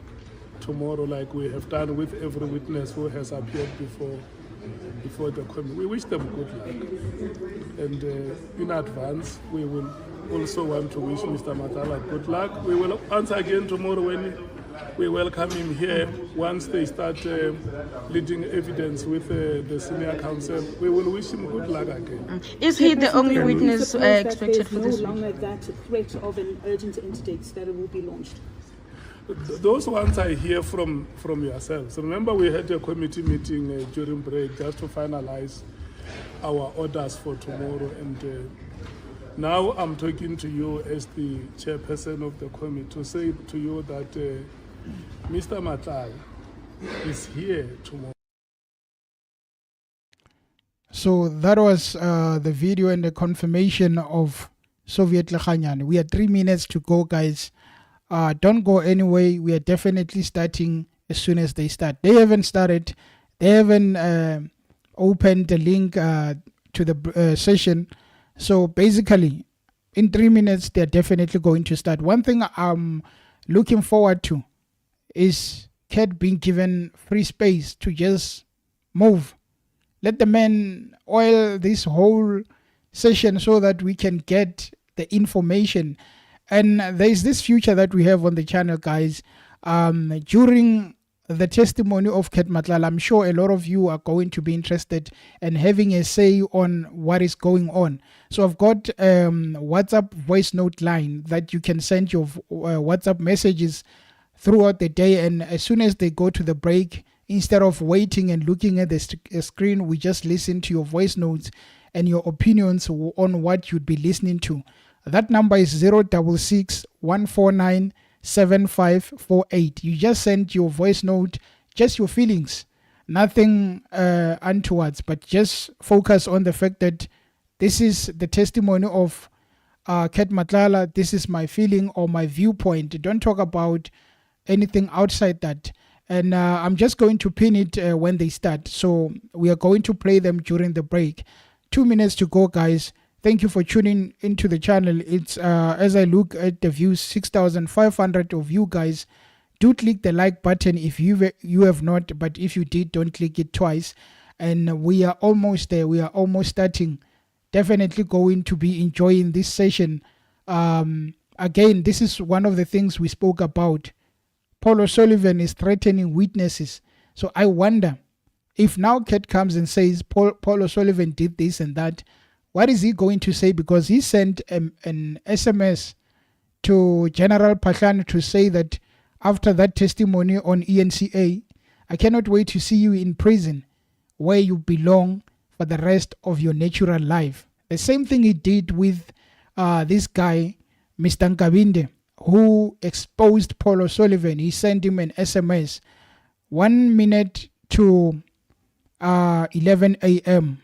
tomorrow, like we have done with every witness who has appeared before the committee. We wish them good luck, and in advance we will also want to wish Mr. Matlala good luck. We will once again tomorrow, when we welcome him here, once they start leading evidence with the senior counsel, we will wish him good luck again. Is he the only witness expected for this no week? longer that threat of an urgent intake that will be launched? Those ones I hear from yourselves. Remember, we had a committee meeting during break just to finalize our orders for tomorrow, and now I'm talking to you as the chairperson of the committee to say to you that Mr. Matlala is here tomorrow. So that was the video and the confirmation of Soviet Lekhanyan. We are 3 minutes to go, guys. Don't go anyway. We are definitely starting as soon as they start. They haven't started. They haven't opened the link to the session. So basically, in 3 minutes, they're definitely going to start. One thing I'm looking forward to is Kate being given free space to just move. Let the man oil this whole session so that we can get the information. And there's this future that we have on the channel, guys. During the testimony of Kate Matlala, I'm sure a lot of you are going to be interested and having a say on what is going on. So I've got WhatsApp voice note line that you can send your WhatsApp messages throughout the day, and as soon as they go to the break, instead of waiting and looking at the screen, we just listen to your voice notes and your opinions on what you'd be listening to. That number is 066 149 7548. You just send your voice note, just your feelings, nothing untowards, but just focus on the fact that this is the testimony of Kate Matlala. This is my feeling or my viewpoint. Don't talk about anything outside that. And I'm just going to pin it when they start. So we are going to play them during the break. 2 minutes to go, guys. Thank you for tuning into the channel. It's as I look at the views, 6,500 of you guys. Do click the like button if you have not, but if you did, don't click it twice. And we are almost there. We are almost starting. Definitely going to be enjoying this session. Again, this is one of the things we spoke about. Paul O'Sullivan is threatening witnesses. So I wonder if now Cat comes and says Paul O'Sullivan did this and that, what is he going to say? Because he sent an SMS to General Pahlani to say that after that testimony on ENCA, I cannot wait to see you in prison where you belong for the rest of your natural life. The same thing he did with this guy, Mr. Nkabinde, who exposed Paul O'Sullivan. He sent him an SMS 1 minute to 11 a.m.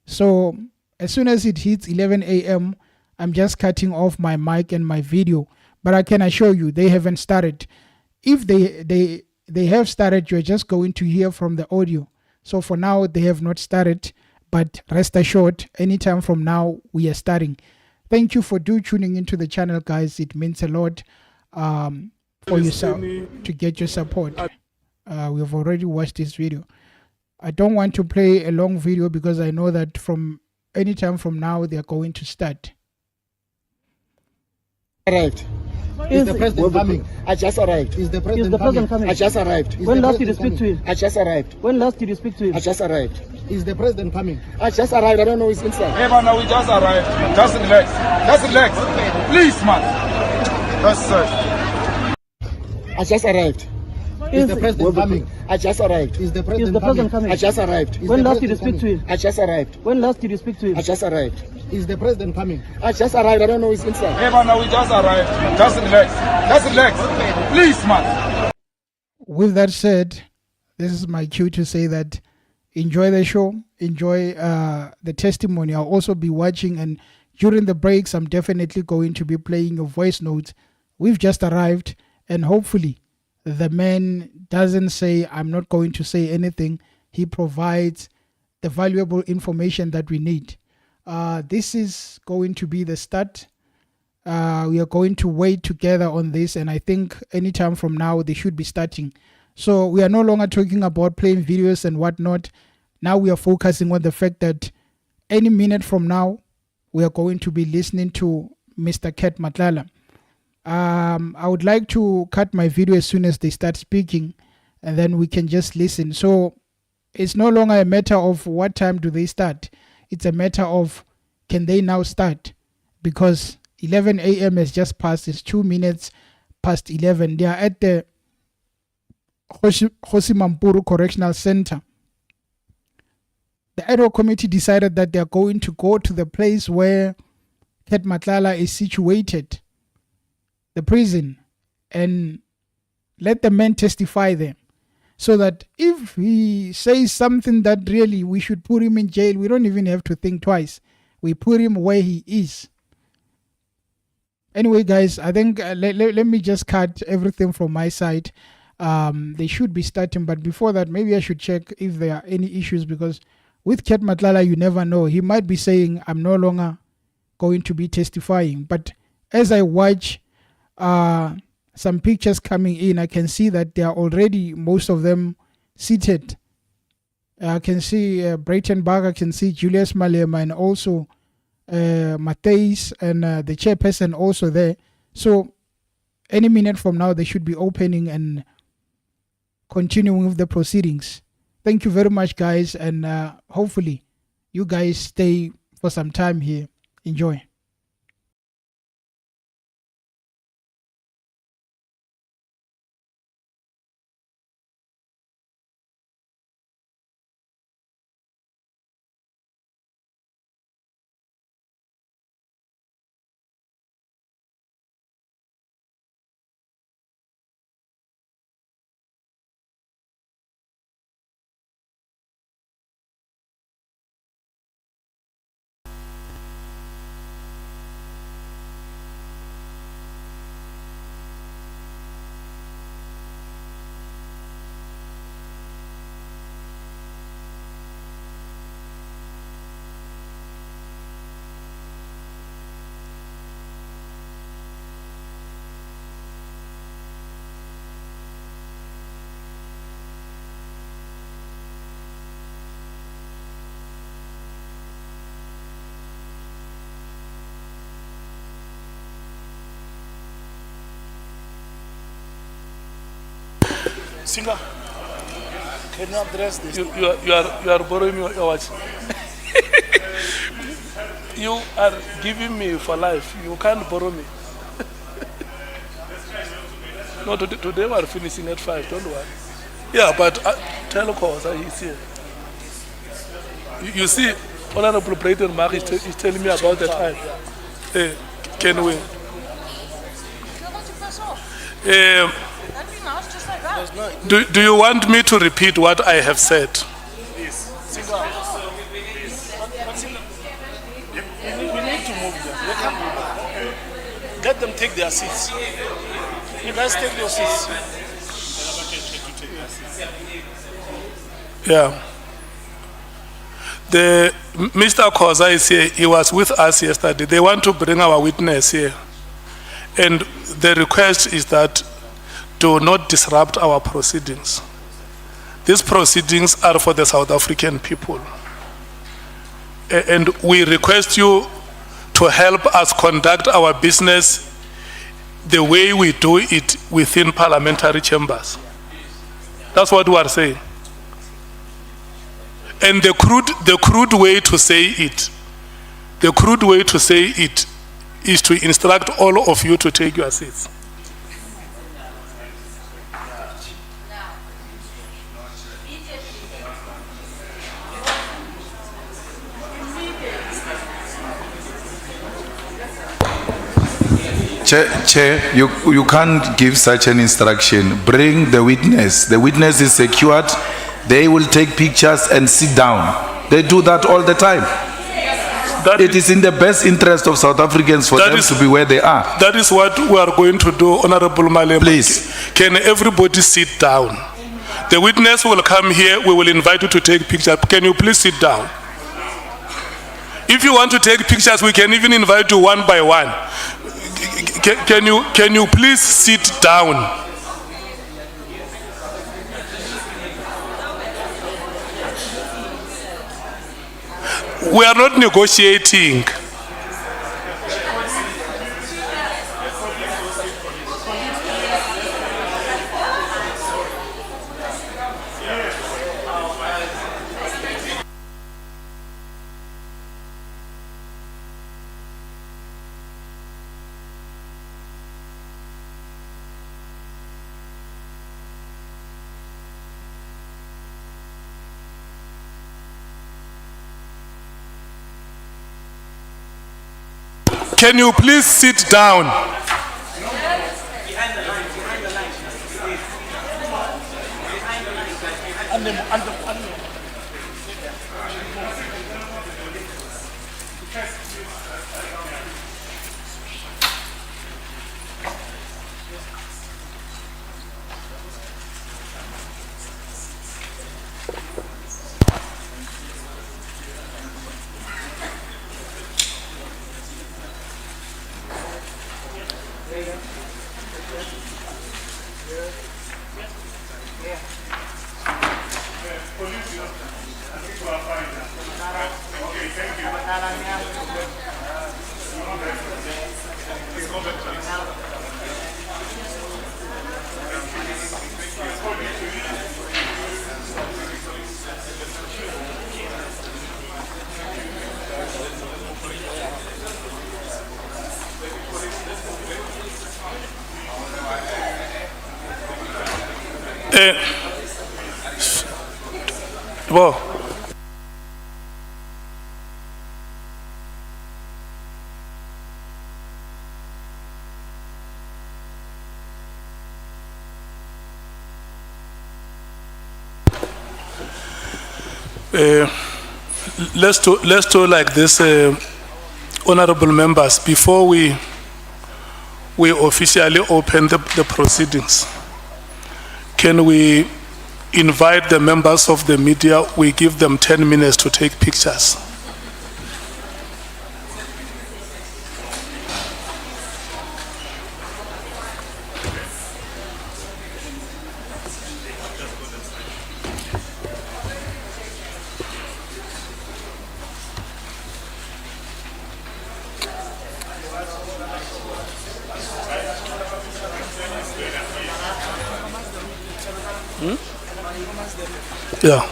So as soon as it hits 11 a.m., I'm just cutting off my mic and my video. But I can assure you, they haven't started. If they have started, you're just going to hear from the audio. So for now, they have not started. But rest assured, anytime from now, we are starting. Thank you for tuning into the channel, guys. It means a lot for yourself to get your support. We have already watched this video. I don't want to play a long video because I know that from anytime from now, they are going to start. Arrived. Is the president coming? I just arrived. Is the president coming? I just arrived. When last did you speak to him? I just arrived. When last did you speak to him? I just arrived. Is the president coming? I just arrived. I don't know who's inside. Hey, man, now we just arrived. Just relax. Just relax. Please, man. Just search. I just arrived. Is the president coming? I just arrived. Is the president coming? I just arrived. When last did you speak to him? I just arrived. When last did you speak to him? I just arrived. Is the president coming? I just arrived. I don't know who's inside. Hey, man, now we just arrived. Just relax. Just relax. Please, man. With that said, this is my cue to say that enjoy the show, enjoy the testimony. I'll also be watching, and during the breaks, I'm definitely going to be playing your voice notes. We've just arrived, and hopefully the man doesn't say, I'm not going to say anything. He provides the valuable information that we need. This is going to be the start. We are going to wait together on this, and I think anytime from now they should be starting. So we are no longer talking about playing videos and whatnot. Now we are focusing on the fact that any minute from now we are going to be listening to Mr. Cat Matlala. I would like to cut my video as soon as they start speaking, and then we can just listen. So it's no longer a matter of what time do they start. It's a matter of can they now start, because 11 a.m. has just passed. It's 2 minutes past 11. They are at the Kgosi Mampuru Correctional Center. The ad hoc committee decided that they are going to go to the place where Cat Matlala is situated, the prison, and let the man testify there. So that if he says something that really we should put him in jail, we don't even have to think twice. We put him where he is. Anyway, guys, I think let me just cut everything from my side. They should be starting, but before that, maybe I should check if there are any issues, because with Cat Matlala, you never know. He might be saying, I'm no longer going to be testifying. But as I watch some pictures coming in, I can see that they are already, most of them, seated. I can see Breitenberg, I can see Julius Malema, and also Matthijs, and the chairperson also there. So any minute from now, they should be opening and continuing with the proceedings. Thank you very much, guys, and hopefully you guys stay for some time here. Enjoy. Singer, can you address this? You are borrowing your watch. You are giving me for life. You can't borrow me. No, today we are finishing at 5. Don't worry. Yeah, but tell Kgosi he's here. You see, Honorable Brayden Mark is telling me about the time. Can we? Do you want me to repeat what I have said? Please. We need to move them. They can't do that. Let them take their seats. You guys take your seats. Yeah. Mr. Kgosi is here. He was with us yesterday. They want to bring our witness here. And the request is that do not disrupt our proceedings. These proceedings are for the South African people. And we request you to help us conduct our business the way we do it within parliamentary chambers. That's what we are saying. And the crude way to say it, is to instruct all of you to take your seats. Chair, you can't give such an instruction. Bring the witness. The witness is secured. They will take pictures and sit down. They do that all the time. It is in the best interest of South Africans for them to be where they are. That is what we are going to do, Honorable Malema. Please. Can everybody sit down? The witness will come here. We will invite you to take pictures. Can you please sit down? If you want to take pictures, we can even invite you one by one. Can you please sit down? We are not negotiating. Can you please sit down? Well, let's do like this, honorable members, before we officially open the proceedings. Can we invite the members of the media? We give them 10 minutes to take pictures. Yeah.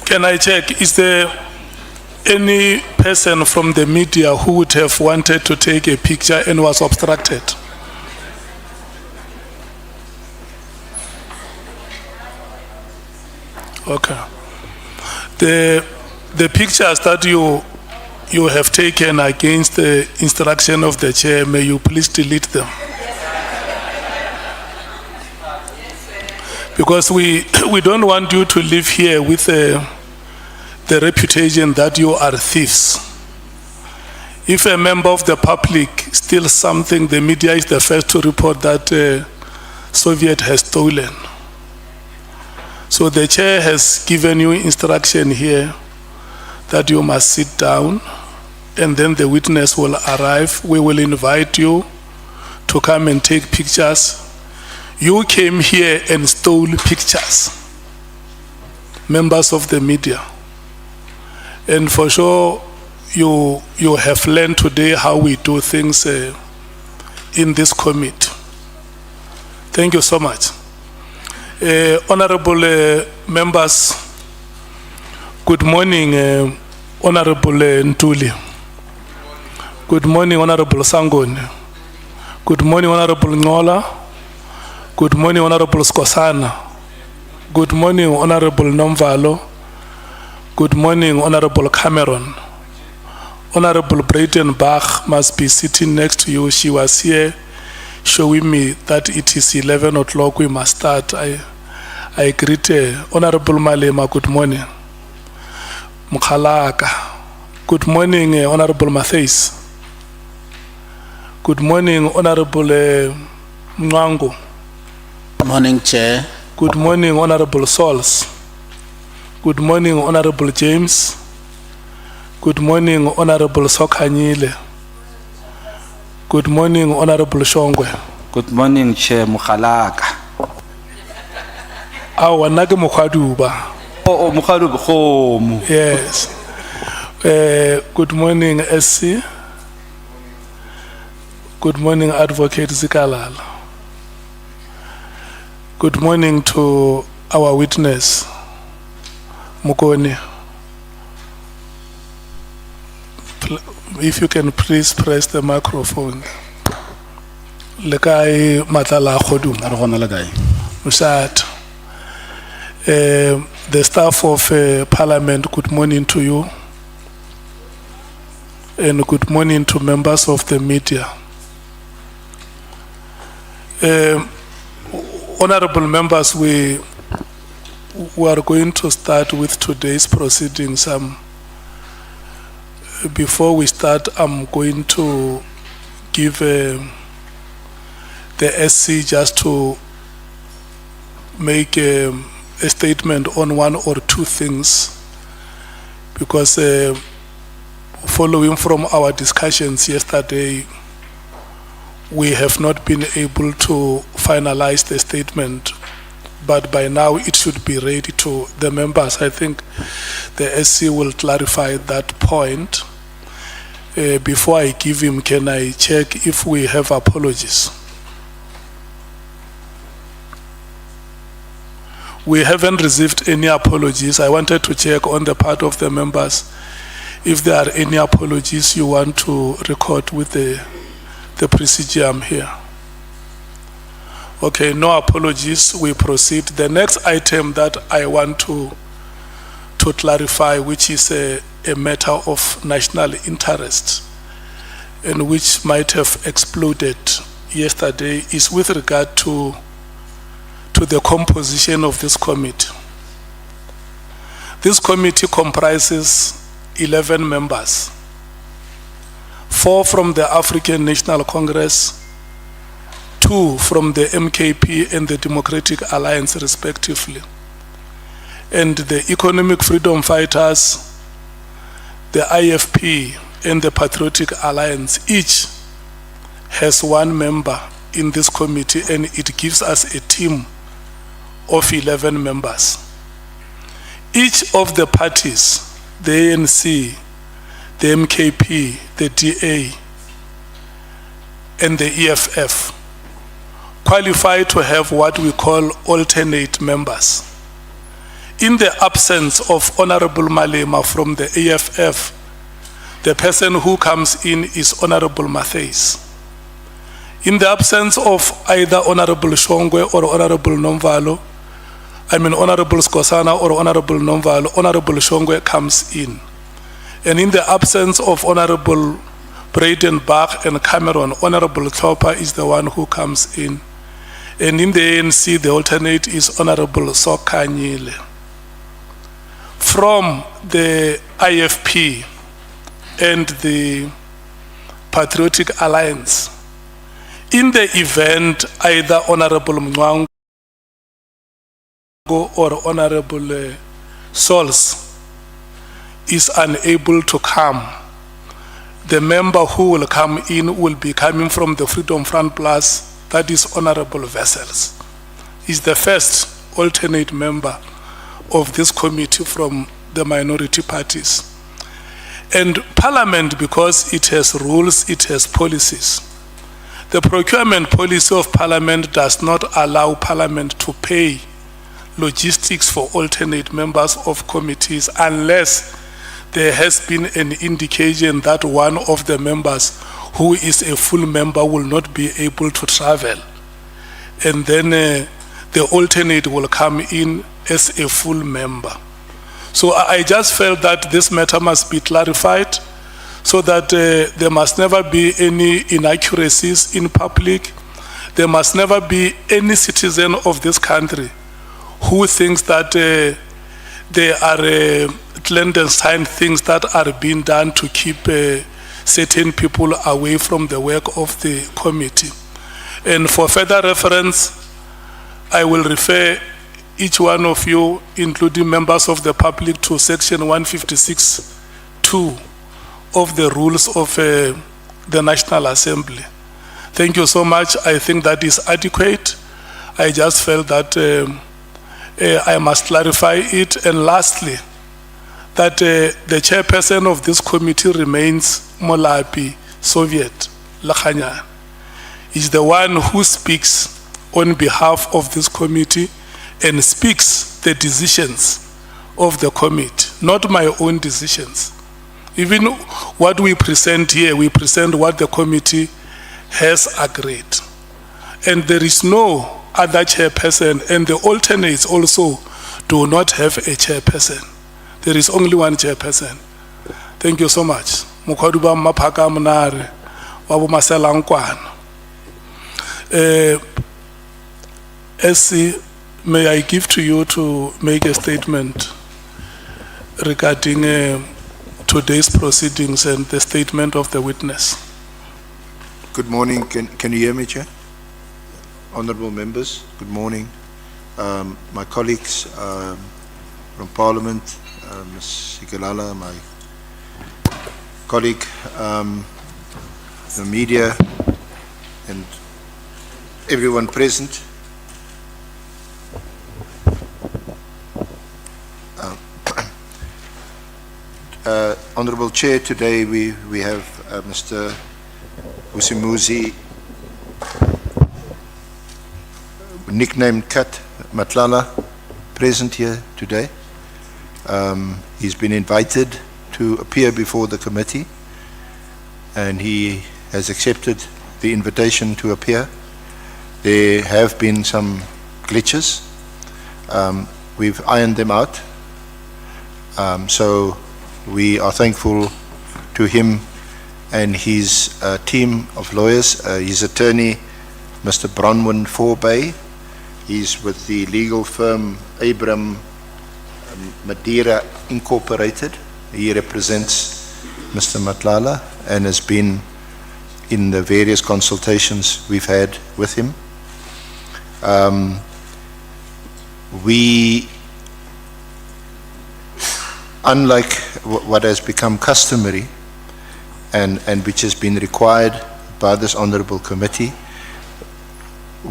Can I check, is there any person from the media who would have wanted to take a picture and was obstructed? Okay. The pictures that you have taken against the instruction of the chair, may you please delete them? Because we don't want you to live here with the reputation that you are thieves. If a member of the public steals something, the media is the first to report that Soviet has stolen. So the chair has given you instruction here that you must sit down, and then the witness will arrive. We will invite you to come and take pictures. You came here and stole pictures, members of the media. And for sure, you have learned today how we do things in this committee. Thank you so much. Honorable members, good morning, Honorable Ntuli. Good morning, Honorable Sangoni. Good morning, Honorable Ngola. Good morning, Honorable Skosana. Good morning, Honorable Nomvalo. Good morning, Honorable Cameron. Honorable Brayden Bach must be sitting next to you. She was here showing me that it is 11 o'clock, we must start. I greet Honorable Malema, good morning. Mukhalaka. Good morning, Honorable Matthews. Good morning, Honorable Mwango. Morning, Chair. Good morning, Honorable Sols. Good morning, Honorable James. Good morning, Honorable Sokanyile. Good morning, Honorable Shongwe. Good morning, Chair Mukhalaka. Awanage Mukhaduba. Oh, Mukhaduba. Yes. Good morning, SC. Good morning, Advocate Zikalala. Good morning to our witness, Mukoni. If you can please press the microphone. Lekai Matlala Khodum. Musat. The staff of Parliament, good morning to you. And good morning to members of the media. Honorable members, we are going to start with today's proceedings. Before we start, I'm going to give the SC just to make a statement on one or two things, because following from our discussions yesterday, we have not been able to finalize the statement, but by now it should be ready to the members. I think the SC will clarify that point. Before I give him, can I check if we have apologies? We haven't received any apologies. I wanted to check on the part of the members if there are any apologies you want to record with the presidium here. Okay, no apologies, we proceed. The next item that I want to clarify, which is a matter of national interest and which might have exploded yesterday, is with regard to the composition of this committee. This committee comprises 11 members, 4 from the African National Congress, 2 from the MKP and the Democratic Alliance respectively, and the Economic Freedom Fighters, the IFP and the Patriotic Alliance. Each has 1 member in this committee, and it gives us a team of 11 members. Each of the parties, the ANC, the MKP, the DA, and the EFF, qualify to have what we call alternate members. In the absence of Honorable Malema from the EFF, the person who comes in is Honorable Mattheys. In the absence of either Honorable Shongwe or Honorable Nomvalo, Honorable Skosana or Honorable Nomvalo, Honorable Shongwe comes in. And in the absence of Honorable Braden Bach and Cameron, Honorable Klopper is the one who comes in. And in the ANC, the alternate is Honorable Sokanyile. From the IFP and the Patriotic Alliance, in the event either Honorable Mwangu or Honorable Sols is unable to come, the member who will come in will be coming from the Freedom Front Plus, that is Honorable Vessels. He's the first alternate member of this committee from the minority parties. And Parliament, because it has rules, it has policies. The procurement policy of Parliament does not allow Parliament to pay logistics for alternate members of committees unless there has been an indication that one of the members who is a full member will not be able to travel. And then the alternate will come in as a full member. So I just felt that this matter must be clarified so that there must never be any inaccuracies in public. There must never be any citizen of this country who thinks that there are clandestine things that are being done to keep certain people away from the work of the committee. And for further reference, I will refer each one of you, including members of the public, to section 156(2) of the rules of the National Assembly. Thank you so much. I think that is adequate. I just felt that I must clarify it. And lastly, that the chairperson of this committee remains Molapi Soviet Lakhanyana. Is the one who speaks on behalf of this committee and speaks the decisions of the committee, not my own decisions. Even what we present here, we present what the committee has agreed. And there is no other chairperson, and the alternates also do not have a chairperson. There is only one chairperson. Thank you so much. Mukhaduba Mapaka Munare, Wabu Maselankwana. SC, may I give to you to make a statement regarding today's proceedings and the statement of the witness. Good morning. Can you hear me, Chair? Honourable members, good morning. My colleagues from Parliament, Ms. Sigalala, my colleague, the media, and everyone present. Honourable Chair, today we have Mr. Usimuzi, nicknamed Kat Matlala, present here today. He's been invited to appear before the committee, and he has accepted the invitation to appear. There have been some glitches. We've ironed them out. So we are thankful to him and his team of lawyers, his attorney, Mr. Bronwyn Forbay. He's with the legal firm Abram Madeira Incorporated. He represents Mr. Matlala and has been in the various consultations we've had with him. We, unlike what has become customary and which has been required by this honourable committee,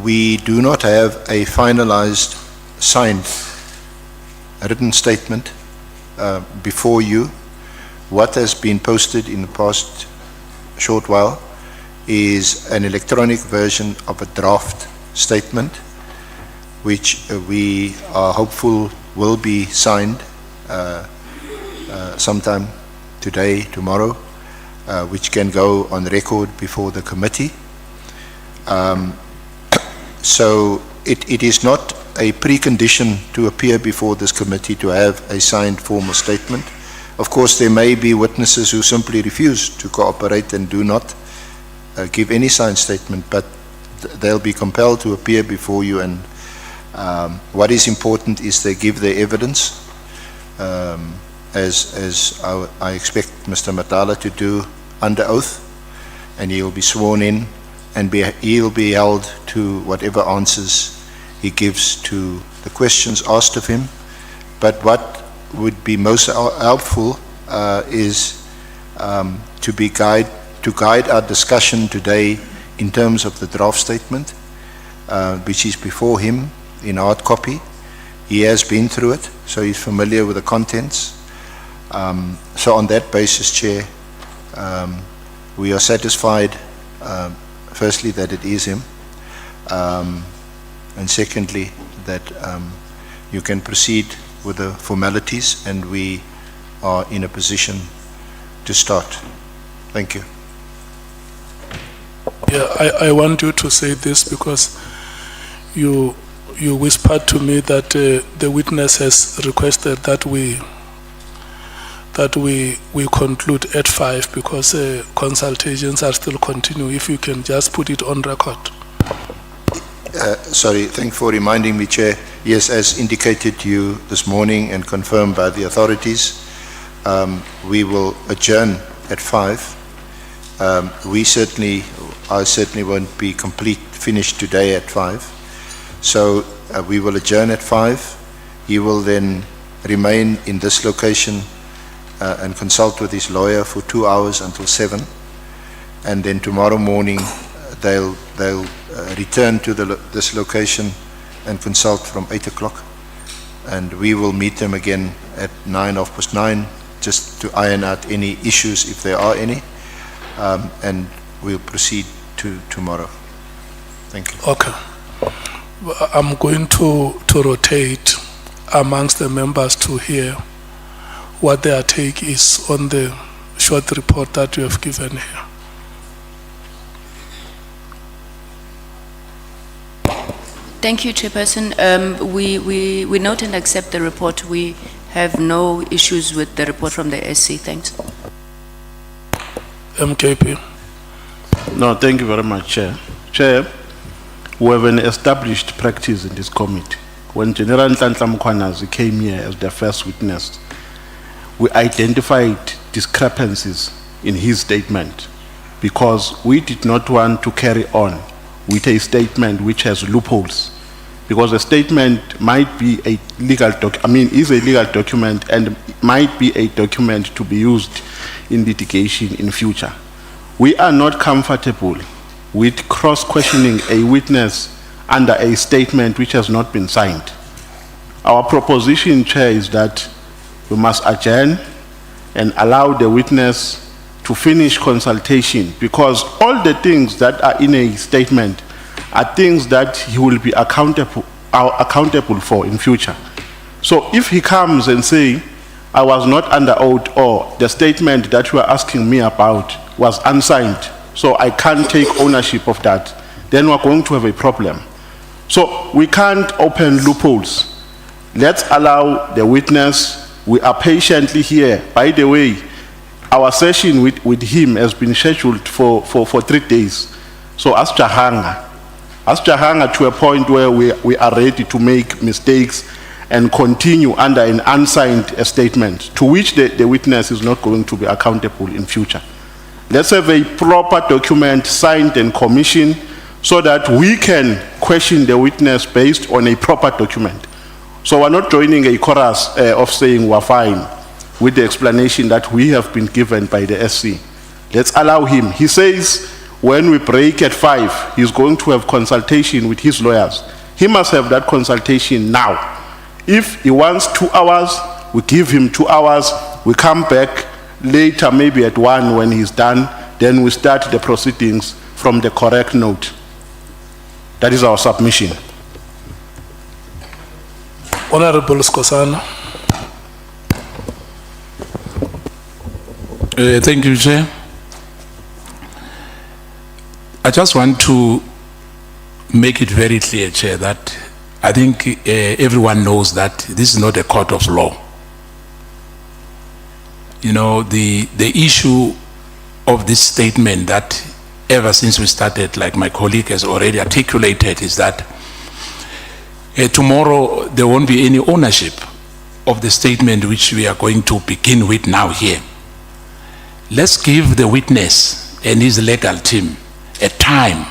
we do not have a finalized signed written statement before you. What has been posted in the past short while is an electronic version of a draft statement, which we are hopeful will be signed sometime today, tomorrow, which can go on record before the committee. So it is not a precondition to appear before this committee to have a signed formal statement. Of course, there may be witnesses who simply refuse to cooperate and do not give any signed statement, but they'll be compelled to appear before you, and what is important is they give their evidence, as I expect Mr. Matlala to do under oath, and he'll be sworn in, and he'll be held to whatever answers he gives to the questions asked of him. But what would be most helpful is to guide our discussion today in terms of the draft statement, which is before him in hard copy. He has been through it, so he's familiar with the contents. So on that basis, Chair, we are satisfied, firstly, that it is him, and secondly, that you can proceed with the formalities, and we are in a position to start. Thank you. Yeah, I want you to say this because you whispered to me that the witness has requested that we conclude at 5 because consultations are still continuing. If you can just put it on record. Sorry, thank you for reminding me, Chair. Yes, as indicated to you this morning and confirmed by the authorities, we will adjourn at 5. I certainly won't be finished today at 5. So we will adjourn at 5. He will then remain in this location and consult with his lawyer for 2 hours until 7. And then tomorrow morning, they'll return to this location and consult from 8 o'clock. And we will meet them again at 9:09, just to iron out any issues if there are any. And we'll proceed to tomorrow. Thank you. Okay. I'm going to rotate amongst the members to hear what their take is on the short report that you have given here. Thank you, Chairperson. We note and accept the report. We have no issues with the report from the SC. Thanks. MKP. No, thank you very much, Chair. Chair, we have an established practice in this committee. When General Nhlanhla Mkhwanazi came here as the first witness, we identified discrepancies in his statement because we did not want to carry on with a statement which has loopholes. Because a statement might be a legal is a legal document and might be a document to be used in litigation in future. We are not comfortable with cross-questioning a witness under a statement which has not been signed. Our proposition, Chair, is that we must adjourn and allow the witness to finish consultation, because all the things that are in a statement are things that he will be accountable for in future. So if he comes and say, I was not under oath, or the statement that you are asking me about was unsigned, so I can't take ownership of that, then we're going to have a problem. So we can't open loopholes. Let's allow the witness. We are patiently here. By the way, our session with him has been scheduled for 3 days. So as Jahanga to a point where we are ready to make mistakes and continue under an unsigned statement to which the witness is not going to be accountable in future. Let's have a proper document signed and commissioned so that we can question the witness based on a proper document. So we're not joining a chorus of saying we're fine with the explanation that we have been given by the SC. Let's allow him. He says when we break at 5, he's going to have consultation with his lawyers. He must have that consultation now. If he wants 2 hours, we give him 2 hours. We come back later, maybe at 1 when he's done. Then we start the proceedings from the correct note. That is our submission. Honorable Skosana. Thank you, Chair. I just want to make it very clear, Chair, that I think everyone knows that this is not a court of law. You know, the issue of this statement that ever since we started, like my colleague has already articulated, is that tomorrow there won't be any ownership of the statement which we are going to begin with now here. Let's give the witness and his legal team a time,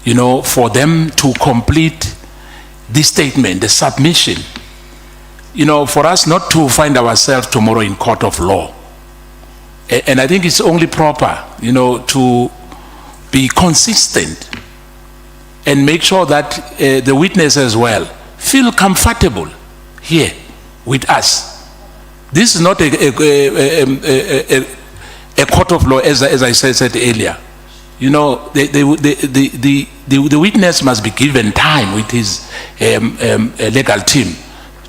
you know, for them to complete this statement, the submission, you know, for us not to find ourselves tomorrow in court of law. And I think it's only proper, you know, to be consistent and make sure that the witness as well feel comfortable here with us. This is not a court of law, as I said earlier. You know, the witness must be given time with his legal team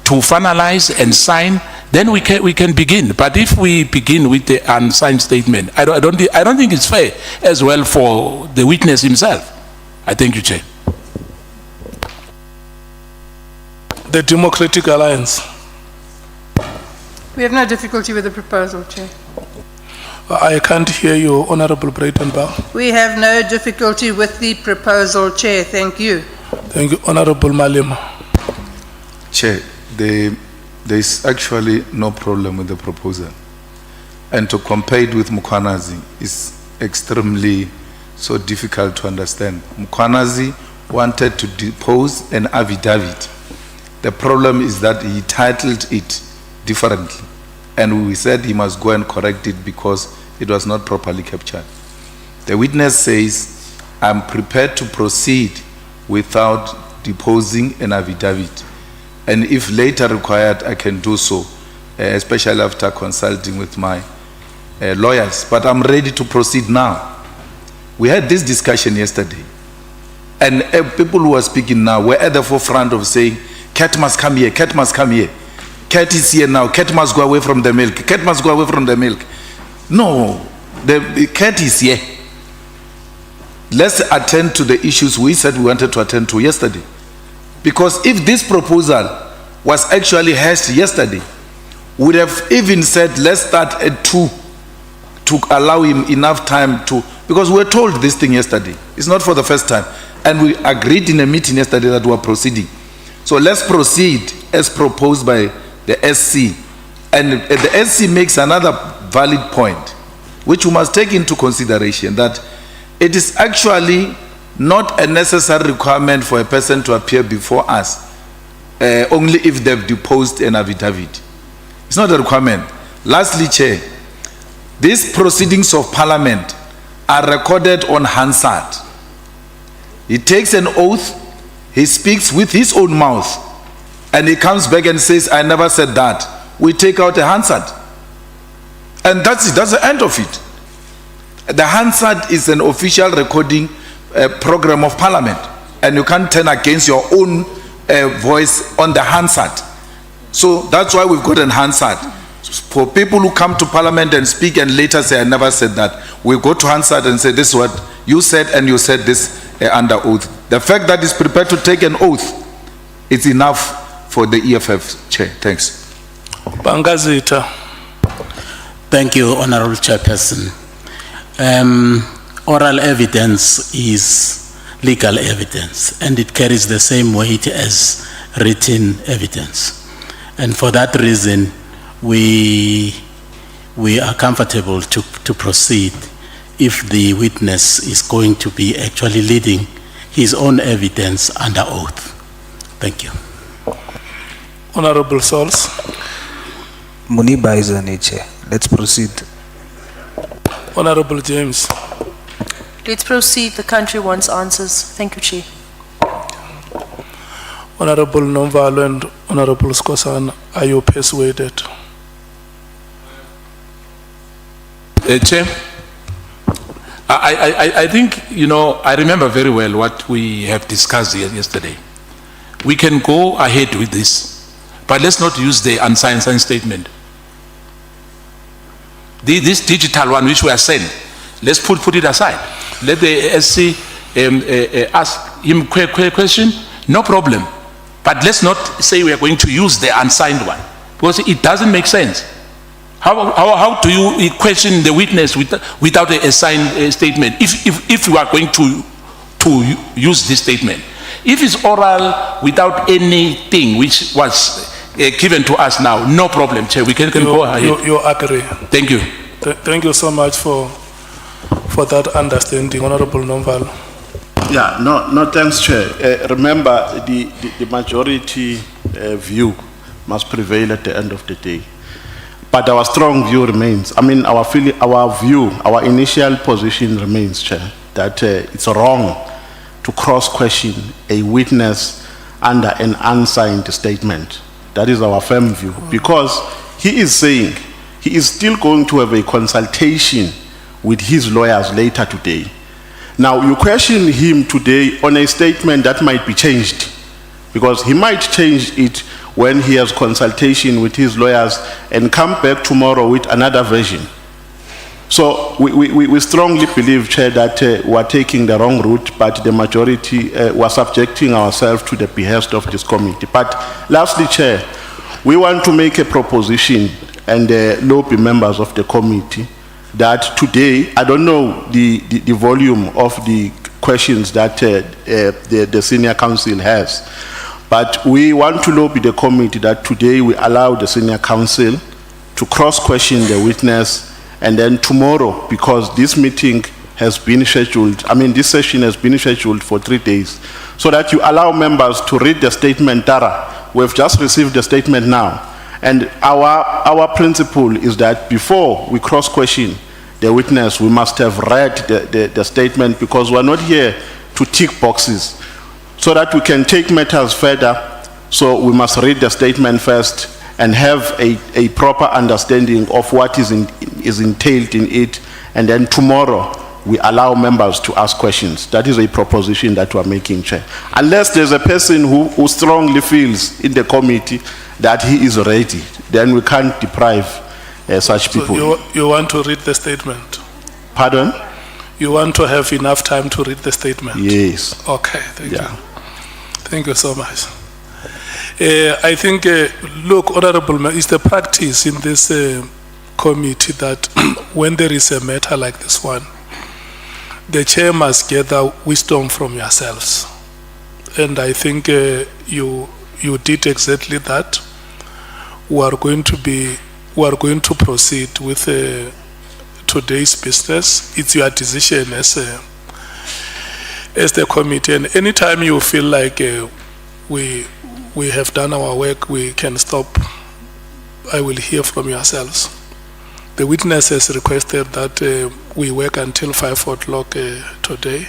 to finalize and sign. Then we can begin. But if we begin with the unsigned statement, I don't think it's fair as well for the witness himself. I thank you, Chair. The Democratic Alliance. We have no difficulty with the proposal, Chair. I can't hear you, Honorable Breitenbach. We have no difficulty with the proposal, Chair. Thank you. Thank you, Honorable Malema. Chair, there is actually no problem with the proposal. And to compare it with Mkhwanazi is extremely so difficult to understand. Mkhwanazi wanted to depose an affidavit. The problem is that he titled it differently. And we said he must go and correct it because it was not properly captured. The witness says, I'm prepared to proceed without deposing an affidavit. And if later required, I can do so, especially after consulting with my lawyers. But I'm ready to proceed now. We had this discussion yesterday. And people who are speaking now were at the forefront of saying, Cat must come here, Cat must come here. Cat is here now, Cat must go away from the milk, Cat must go away from the milk. No, the Cat is here. Let's attend to the issues we said we wanted to attend to yesterday. Because if this proposal was actually hashed yesterday, we would have even said, let's start at 2 to allow him enough time to, because we were told this thing yesterday. It's not for the first time. And we agreed in a meeting yesterday that we are proceeding. So let's proceed as proposed by the SC. And the SC makes another valid point, which we must take into consideration, that it is actually not a necessary requirement for a person to appear before us, only if they've deposed an affidavit. It's not a requirement. Lastly, Chair, these proceedings of Parliament are recorded on Hansard. He takes an oath, he speaks with his own mouth, and he comes back and says, I never said that. We take out a Hansard. And that's it, that's the end of it. The Hansard is an official recording program of Parliament, and you can't turn against your own voice on the Hansard. So that's why we've got an Hansard. For people who come to Parliament and speak and later say, I never said that, we go to Hansard and say, this is what you said, and you said this under oath. The fact that he's prepared to take an oath is enough for the EFF, Chair. Thanks. Bangazita. Thank you, Honorable Chairperson. Oral evidence is legal evidence, and it carries the same weight as written evidence. And for that reason, we are comfortable to proceed if the witness is going to be actually leading his own evidence under oath. Thank you. Honorable Sols. Muniba is an Chair. Let's proceed. Honorable James. Let's proceed. The country wants answers. Thank you, Chair. Honorable Nomvalo and Honorable Skosana, are you persuaded? Chair, I think, I remember very well what we have discussed yesterday. We can go ahead with this, but let's not use the unsigned statement. This digital one which we are sent, let's put it aside. Let the SC ask him question, no problem. But let's not say we are going to use the unsigned one, because it doesn't make sense. How do you question the witness without a signed statement if you are going to use this statement? If it's oral without anything which was given to us now, no problem, Chair. We can go ahead. You agree. Thank you. Thank you so much for that understanding, Honorable Nomvalo. Yeah, no, thanks, Chair. Remember, the majority view must prevail at the end of the day. But our strong view remains. I mean, our view, our initial position remains, Chair, that it's wrong to cross-question a witness under an unsigned statement. That is our firm view, because he is saying he is still going to have a consultation with his lawyers later today. Now, you question him today on a statement that might be changed, because he might change it when he has consultation with his lawyers and come back tomorrow with another version. So we strongly believe, Chair, that we are taking the wrong route, but the majority was subjecting ourselves to the behest of this committee. But lastly, Chair, we want to make a proposition, and lobby members of the committee, that today, I don't know the volume of the questions that the senior counsel has, but we want to lobby the committee that today we allow the senior counsel to cross-question the witness, and then tomorrow, because this meeting has been scheduled, I mean, this session has been scheduled for 3 days, so that you allow members to read the statement thorough. We've just received the statement now. And our principle is that before we cross-question the witness, we must have read the statement, because we're not here to tick boxes. So that we can take matters further, so we must read the statement first and have a proper understanding of what is entailed in it, and then tomorrow we allow members to ask questions. That is a proposition that we're making, Chair. Unless there's a person who strongly feels in the committee that he is ready, then we can't deprive such people. So you want to read the statement? Pardon? You want to have enough time to read the statement? Yes. Okay, thank you. Thank you so much. I think, look, Honorable, it's the practice in this committee that when there is a matter like this one, the chair must gather wisdom from yourselves. And I think you did exactly that. We are going to proceed with today's business. It's your decision as the committee. And anytime you feel like we have done our work, we can stop. I will hear from yourselves. The witness has requested that we work until 5 o'clock today,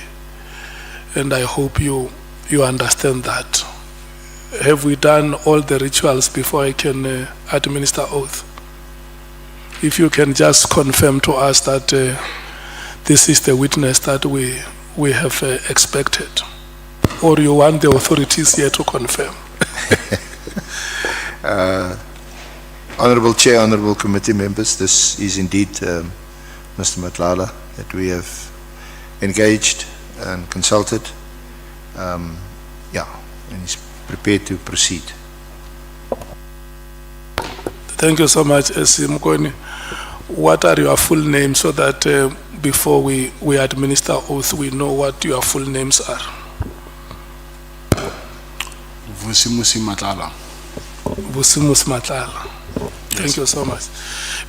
and I hope you understand that. Have we done all the rituals before I can administer oath? If you can just confirm to us that this is the witness that we have expected, or you want the authorities here to confirm? Honorable Chair, Honorable Committee members, this is indeed Mr. Matlala that we have engaged and consulted. And he's prepared to proceed. Thank you so much, Mkoni. What are your full names, so that before we administer oath, we know what your full names are? Vusimusi Matlala. Vusimus Matlala. Thank you so much.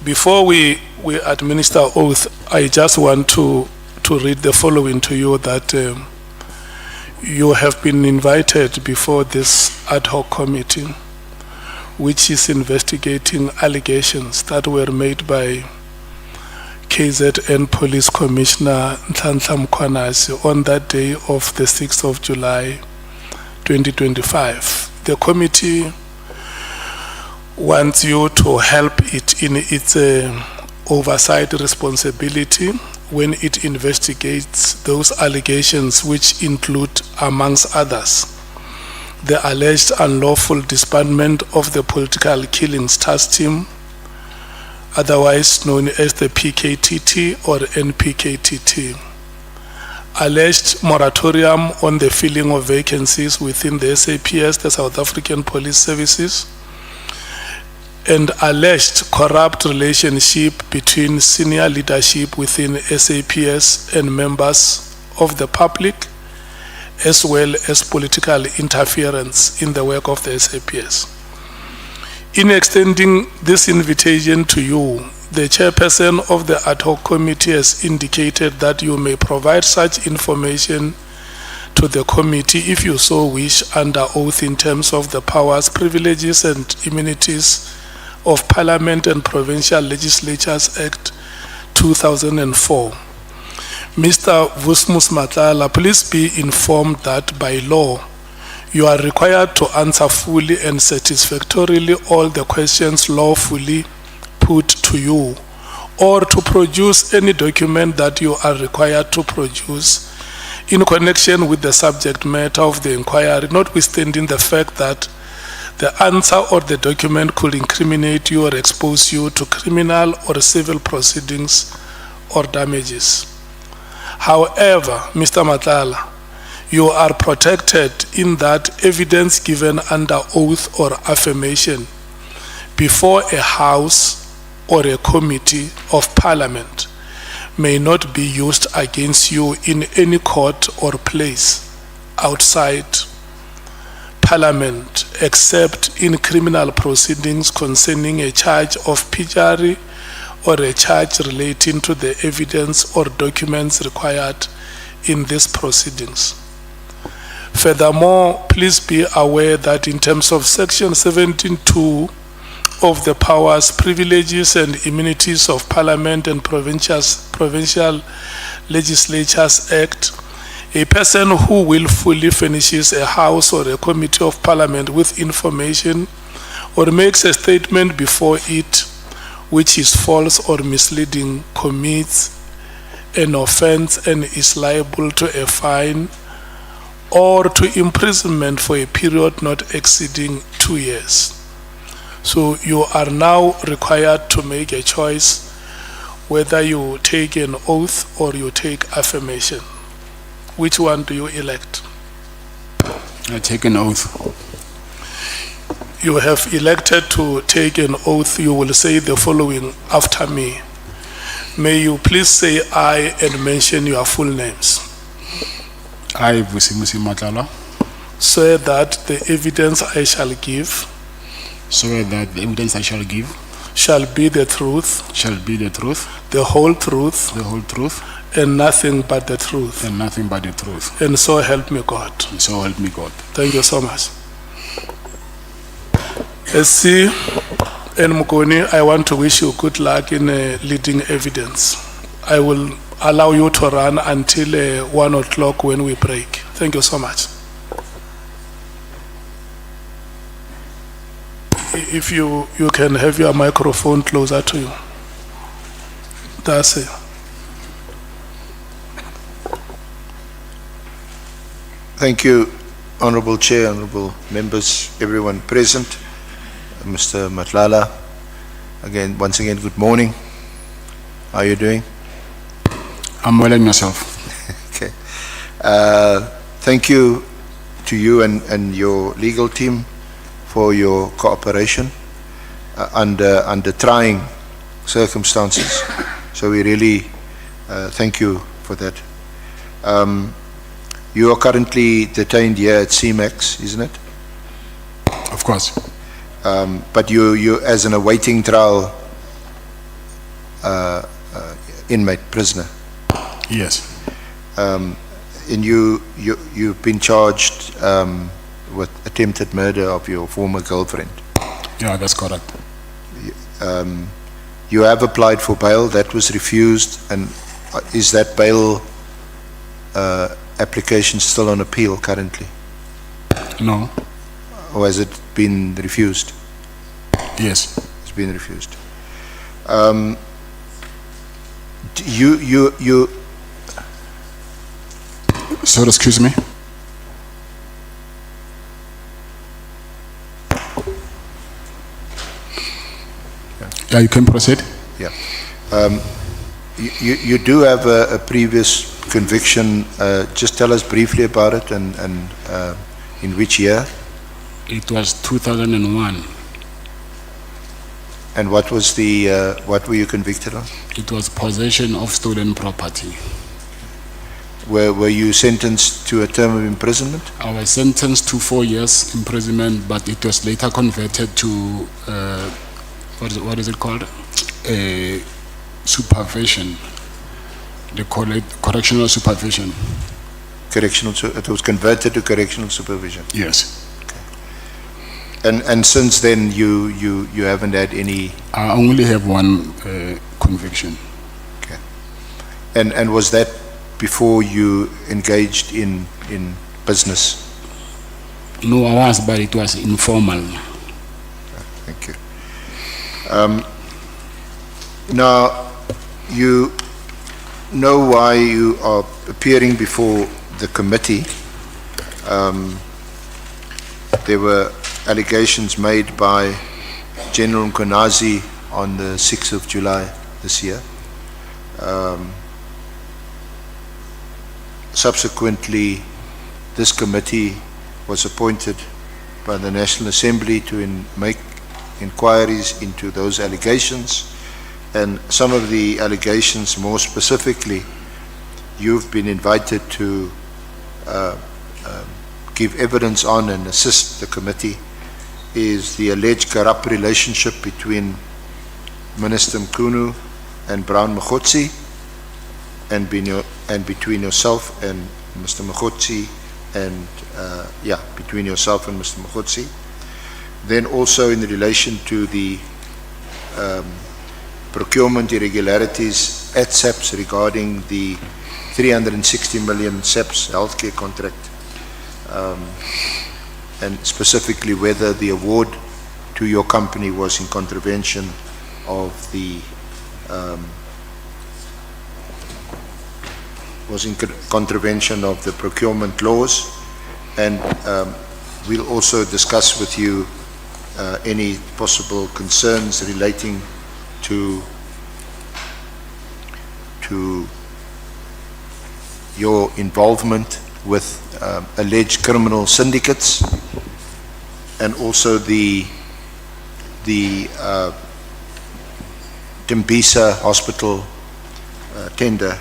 Before we administer oath, I just want to read the following to you, that you have been invited before this ad hoc committee, which is investigating allegations that were made by KZN Police Commissioner Nhlanhla Mkhwanazi on that day of the 6th of July 2025. The committee wants you to help it in its oversight responsibility when it investigates those allegations, which include, amongst others, the alleged unlawful disbandment of the political killings task team, otherwise known as the PKTT or NPKTT, alleged moratorium on the filling of vacancies within the SAPS, the South African Police Services, and alleged corrupt relationship between senior leadership within SAPS and members of the public, as well as political interference in the work of the SAPS. In extending this invitation to you, the chairperson of the ad hoc committee has indicated that you may provide such information to the committee if you so wish under oath in terms of the powers, privileges and immunities of Parliament and Provincial Legislatures Act 2004. Mr. Vusimus Matlala, please be informed that by law, you are required to answer fully and satisfactorily all the questions lawfully put to you, or to produce any document that you are required to produce in connection with the subject matter of the inquiry, notwithstanding the fact that the answer or the document could incriminate you or expose you to criminal or civil proceedings or damages. However, Mr. Matlala, you are protected in that evidence given under oath or affirmation before a house or a committee of Parliament may not be used against you in any court or place outside Parliament, except in criminal proceedings concerning a charge of perjury or a charge relating to the evidence or documents required in these proceedings. Furthermore, please be aware that in terms of Section 17(2) of the Powers, Privileges and Immunities of Parliament and Provincial Legislatures Act, a person who willfully furnishes a House or a Committee of Parliament with information or makes a statement before it which is false or misleading commits an offense and is liable to a fine or to imprisonment for a period not exceeding 2 years. So you are now required to make a choice whether you take an oath or you take affirmation. Which one do you elect? I take an oath. You have elected to take an oath. You will say the following after me. May you please say aye and mention your full names. I, Kgosi Matlala, swear that the evidence I shall give swear that the evidence I shall give shall be the truth, the whole truth, and nothing but the truth. And so help me God. Thank you so much. SC and Mugoni, I want to wish you good luck in leading evidence. I will allow you to run until 1 o'clock when we break. Thank you so much. If you can have your microphone closer to you. That's it. Thank you, Honorable Chair, Honorable members, everyone present. Mr. Matlala, once again, good morning. How are you doing? I'm well and yourself. Okay. Thank you to you and your legal team for your cooperation under trying circumstances. So we really thank you for that. You are currently detained here at CMAX, isn't it? Of course. But you as an awaiting trial inmate, prisoner. Yes. And you've been charged with attempted murder of your former girlfriend. Yeah, that's correct. You have applied for bail, that was refused, and is that bail application still on appeal currently? No. Or has it been refused? Yes. It's been refused. So, excuse me? Yeah, you can proceed. Yeah. You do have a previous conviction. Just tell us briefly about it and in which year? It was 2001. And what was the what were you convicted of? It was possession of stolen property. Were you sentenced to a term of imprisonment? I was sentenced to 4 years imprisonment, but it was later converted to what is it called? Supervision. They call it correctional supervision. It was converted to correctional supervision. Yes. And since then you haven't had any. I only have one conviction. Okay. And was that before you engaged in business? No, I was, but it was informal. Thank you. Now, you know why you are appearing before the committee. There were allegations made by General Kgosi on the 6th of July this year. Subsequently, this committee was appointed by the National Assembly to make inquiries into those allegations, and some of the allegations, more specifically, you've been invited to give evidence on and assist the committee, is the alleged corrupt relationship between Minister Mkhunu and Brown Kgosi, and between yourself and Mr. Kgosi, and between yourself and Mr. Kgosi. Then also in relation to the procurement irregularities at SAPS regarding the 360 million SAPS healthcare contract, and specifically whether the award to your company was in contravention of the procurement laws, and we'll also discuss with you any possible concerns relating to your involvement with alleged criminal syndicates, and also the Tembisa hospital tender,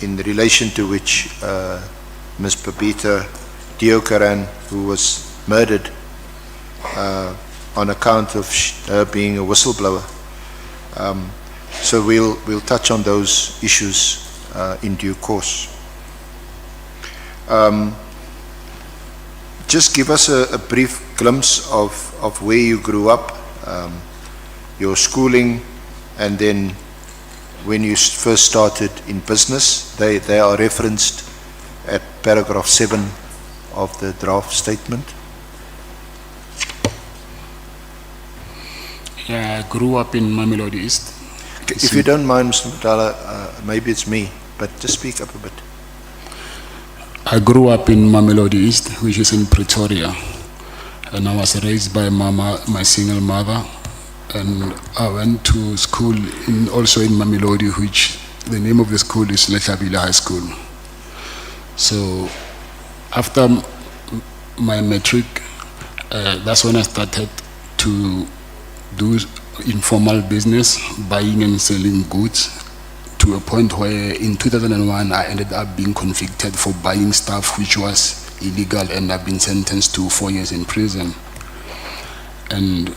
in relation to which Ms. Babita Diokaran, who was murdered on account of her being a whistleblower. So we'll touch on those issues in due course. Just give us a brief glimpse of where you grew up, your schooling, and then when you first started in business. They are referenced at paragraph 7 of the draft statement. Yeah, I grew up in Mamelodi East. If you don't mind, Mr. Matlala, maybe it's me, but just speak up a bit. I grew up in Mamelodi East, which is in Pretoria, and I was raised by my single mother, and I went to school also in Mamelodi, which the name of the school is Letlabile High School. So after my matric, that's when I started to do informal business, buying and selling goods, to a point where in 2001 I ended up being convicted for buying stuff which was illegal, and I've been sentenced to 4 years in prison. And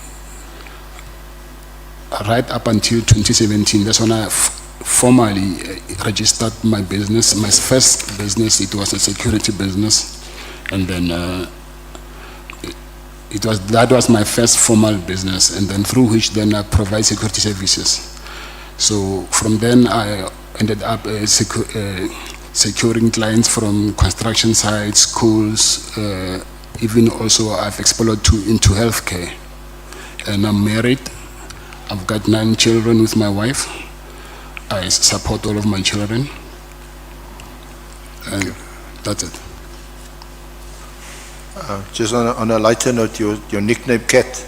right up until 2017, that's when I formally registered my business. My first business, it was a security business, and then that was my first formal business, and then through which then I provide security services. So from then I ended up securing clients from construction sites, schools, even also I've explored into healthcare. And I'm married. I've got 9 children with my wife. I support all of my children. And that's it. Just on a lighter note, your nickname Cat,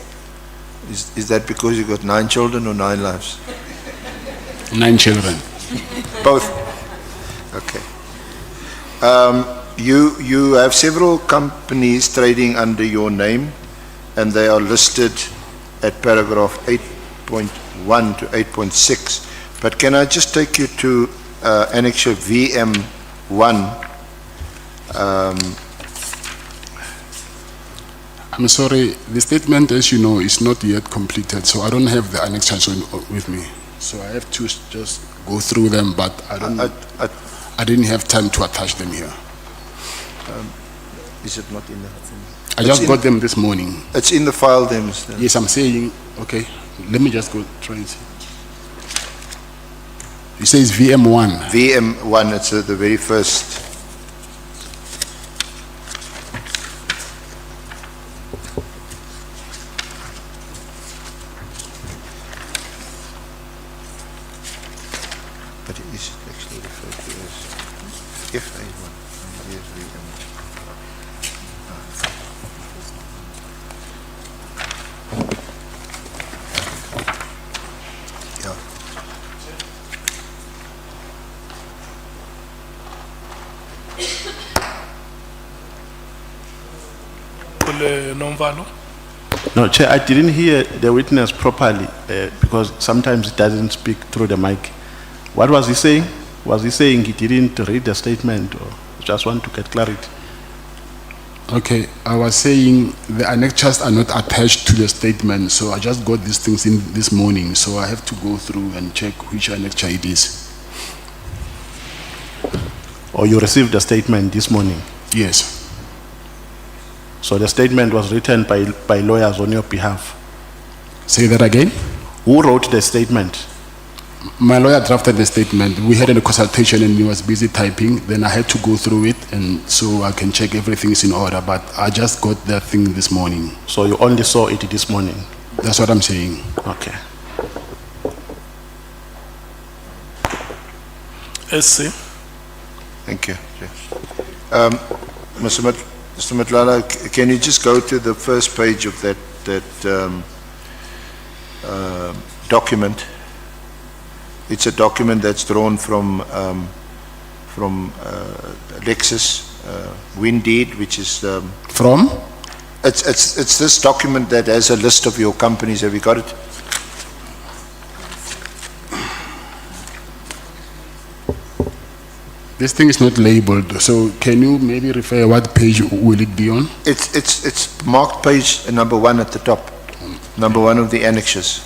is that because you got 9 children or 9 lives? 9 children. Both. Okay. You have several companies trading under your name, and they are listed at paragraph 8.1 to 8.6. But can I just take you to annexure VM1? I'm sorry, the statement, as you know, is not yet completed, so I don't have the annexures with me. So I have to just go through them, but I didn't have time to attach them here. Is it not in the thing? I just got them this morning. It's in the file then, Mr. Yes, I'm saying, okay, let me just go try and see. It says VM1. VM1, it's the very first. But it is actually referred to as FA1. Here's VM. Yeah. No, Chair, I didn't hear the witness properly because sometimes it doesn't speak through the mic. What was he saying? Was he saying he didn't read the statement, or just want to get clarity? Okay, I was saying the annexures are not attached to the statement, so I just got these things in this morning, so I have to go through and check which annexure it is. Or you received the statement this morning? Yes. So the statement was written by lawyers on your behalf? Say that again? Who wrote the statement? My lawyer drafted the statement. We had a consultation and he was busy typing. Then I had to go through it, and so I can check everything is in order. But I just got that thing this morning. So you only saw it this morning? That's what I'm saying. Okay. SC. Thank you. Mr. Matlala, can you just go to the first page of that document? It's a document that's drawn from Lexis Wind Deed, which is from. It's this document that has a list of your companies. Have you got it? This thing is not labeled, so can you maybe refer what page will it be on? It's marked page number 1 at the top, number 1 of the annexures.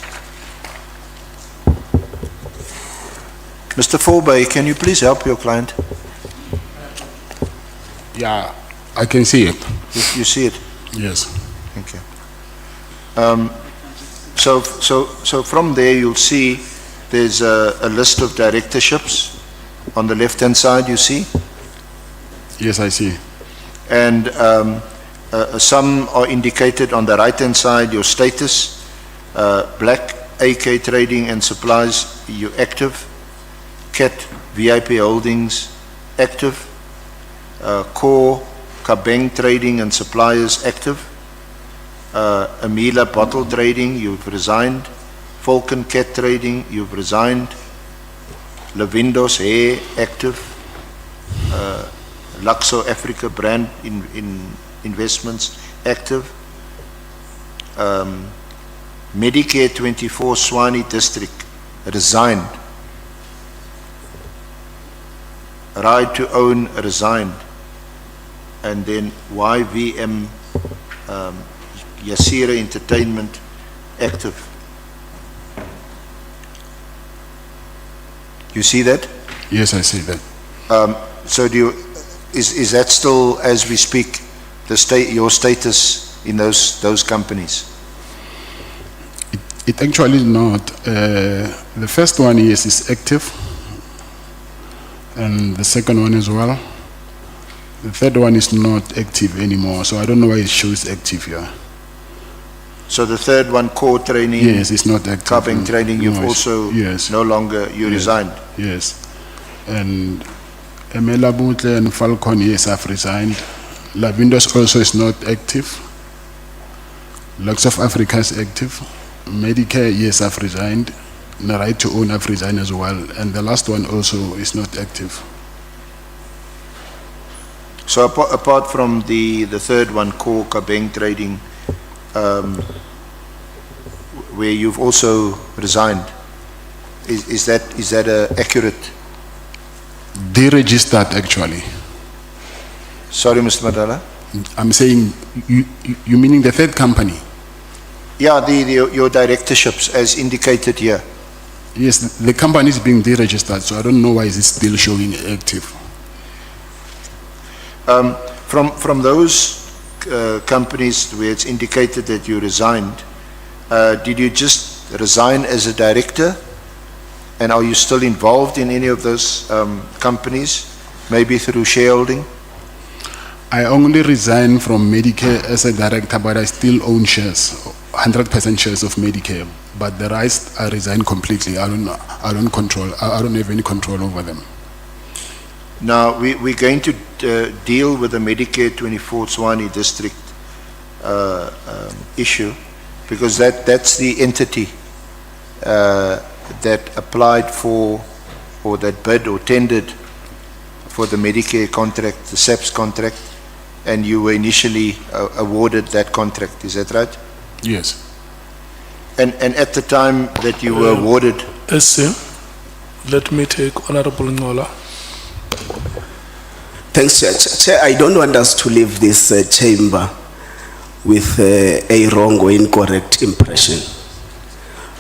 Mr. Forbay, can you please help your client? Yeah, I can see it. You see it? Yes. Thank you. So from there you'll see there's a list of directorships. On the left-hand side, you see? Yes, I see. And some are indicated on the right-hand side, your status. Black AK Trading and Supplies, you're active. CAT VIP Holdings, active. Core Kabeng Trading and Suppliers, active. Amila Bottle Trading, you've resigned. Falcon Cat Trading, you've resigned. Lavindos Hair, active. Luxo Africa Brand Investments, active. Medicare 24 Swani District, resigned. Right to Own, resigned. And then YVM Yasira Entertainment, active. You see that? Yes, I see that. So is that still, as we speak, your status in those companies? It actually is not. The first one is active, and the second one as well. The third one is not active anymore, so I don't know why it shows active here. So the third one, Core Training, yes, it's not active. Kabeng Training, you've No, also yes. no longer, you Yes. resigned. Yes, and Emela Butle and Falcon, yes, I've resigned. Lavindos also is not active. Lux of Africa is active. Medicare, yes, I've resigned. The Right to Own, I've resigned as well. And the last one also is not active. So apart from the third one, Core Kabeng Trading, where you've also resigned, is that accurate? Deregistered, actually. Sorry, Mr. Matlala? I'm saying, you meaning the third company? Yeah, your directorships as indicated here. Yes, the company is being deregistered, so I don't know why is it still showing active. From those companies where it's indicated that you resigned, did you just resign as a director? And are you still involved in any of those companies, maybe through shareholding? I only resigned from Medicare as a director, but I still own shares, 100% shares of Medicare. But the rest, I resigned completely. I don't have any control over them. Now, we're going to deal with the Medicare 24 Swani District issue, because that's the entity that applied for, or that bid or tendered for the Medicare contract, the SAPS contract, and you were initially awarded that contract. Is that right? Yes. And at the time that you were awarded... SC, let me take Honorable Ngola. Thanks, Chair. Chair, I don't want us to leave this chamber with a wrong or incorrect impression,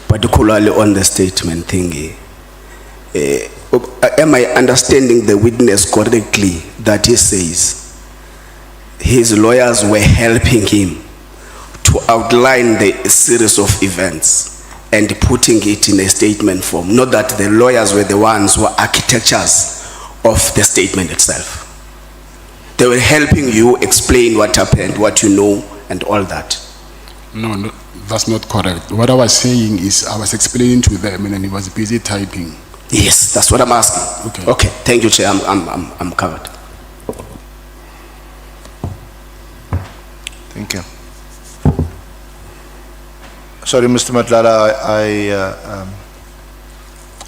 particularly on the statement thingy. Am I understanding the witness correctly that he says his lawyers were helping him to outline the series of events and putting it in a statement form, not that the lawyers were the ones who were architects of the statement itself? They were helping you explain what happened, what you know, and all that. No, that's not correct. What I was saying is I was explaining to them and he was busy typing. Yes, that's what I'm asking. Okay. Okay, thank you, Chair. I'm covered. Thank you. Sorry, Mr. Matlala,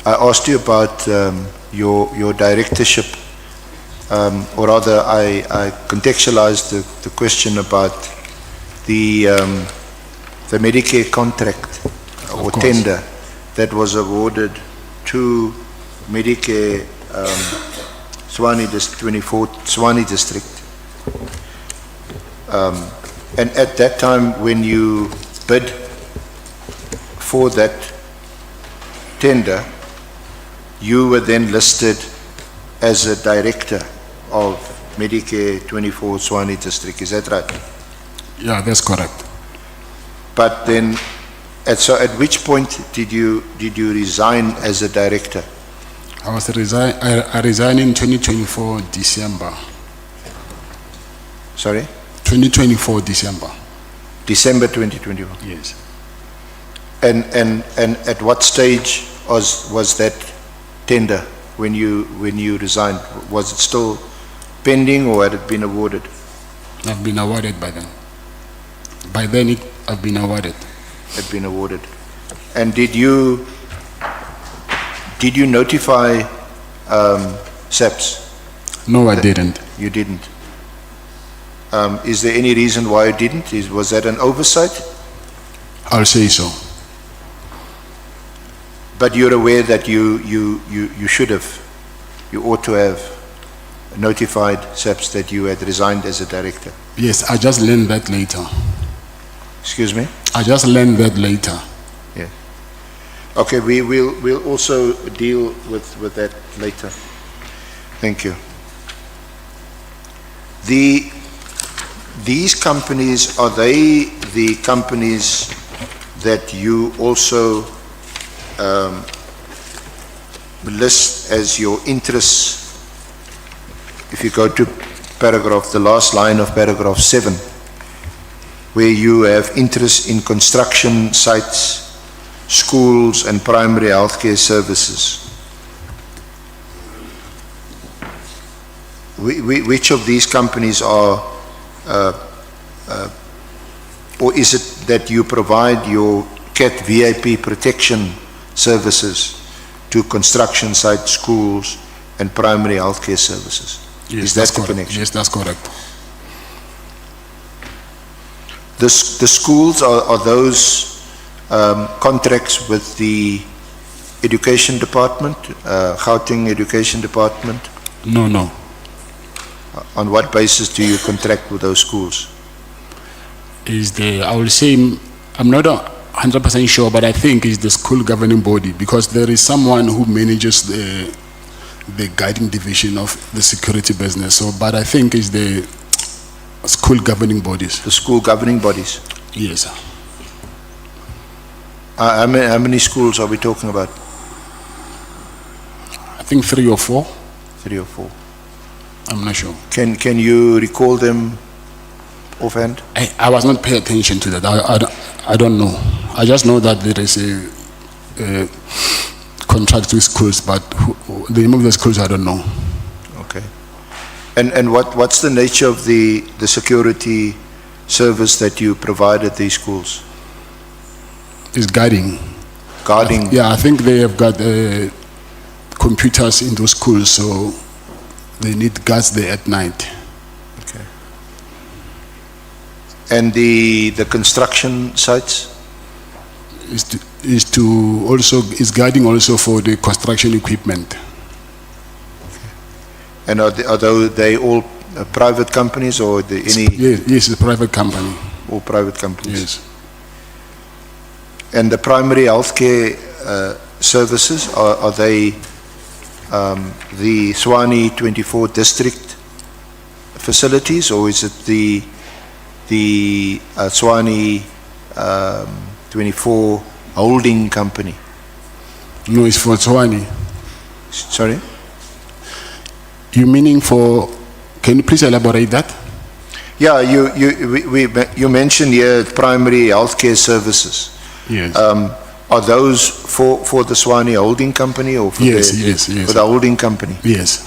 I asked you about your directorship, or rather I contextualized the question about the Medicare contract or tender that was awarded to Medicare Swani District 24 Swani District, and at that time when you bid for that tender, you were then listed as a director of Medicare 24 Swani District. Is that right? Yeah, that's correct. But then, at which point did you resign as a director? I resigned in 2024 December. Sorry? 2024 December. December 2024. Yes. And at what stage was that tender when you resigned? Was it still pending or had it been awarded? I've been awarded by then. By then I've been awarded. Had been awarded. And did you notify SAPS? No, I didn't. You didn't. Is there any reason why you didn't? Was that an oversight? I'll say so. But you're aware that you should have, you ought to have notified SAPS that you had resigned as a director? Yes, I just learned that later. Excuse me? I just learned that later. Yeah. Okay, we'll also deal with that later. Thank you. These companies, are they the companies that you also list as your interests? If you go to the last line of paragraph 7, where you have interest in construction sites, schools and primary healthcare services. Which of these companies are, or is it that you provide your CAT VIP protection services to construction sites, schools and primary healthcare services? Yes, is that the connection? Yes, that's correct. The schools, are those contracts with the education department, Gauteng education department? No. On what basis do you contract with those schools? I will say, I'm not 100% sure, but I think it's the school governing body, because there is someone who manages the guiding division of the security business. So, but I think it's the school governing bodies. The school governing bodies? Yes. How many schools are we talking about? I think 3 or 4. 3 or 4. I'm not sure. Can you recall them offhand? I was not paying attention to that. I don't know. I just know that there is a contract with schools, but the name of the schools I don't know. Okay. And what's the nature of the security service that you provide at these schools? It's guarding. Guarding? Yeah, I think they have got computers in those schools, so they need guards there at night. Okay. And the construction sites? Is guarding also for the construction equipment. Okay. And are they all private companies or any? Yes, it's a private company. All private companies. Yes. And the primary healthcare services, are they the Swani 24 district facilities, or is it the Swani 24 holding company? No, it's for Swani. Sorry? You meaning for, can you please elaborate that? Yeah, you mentioned here primary healthcare services. Yes. Are those for the Swani holding company or for yes, for the holding company? Yes.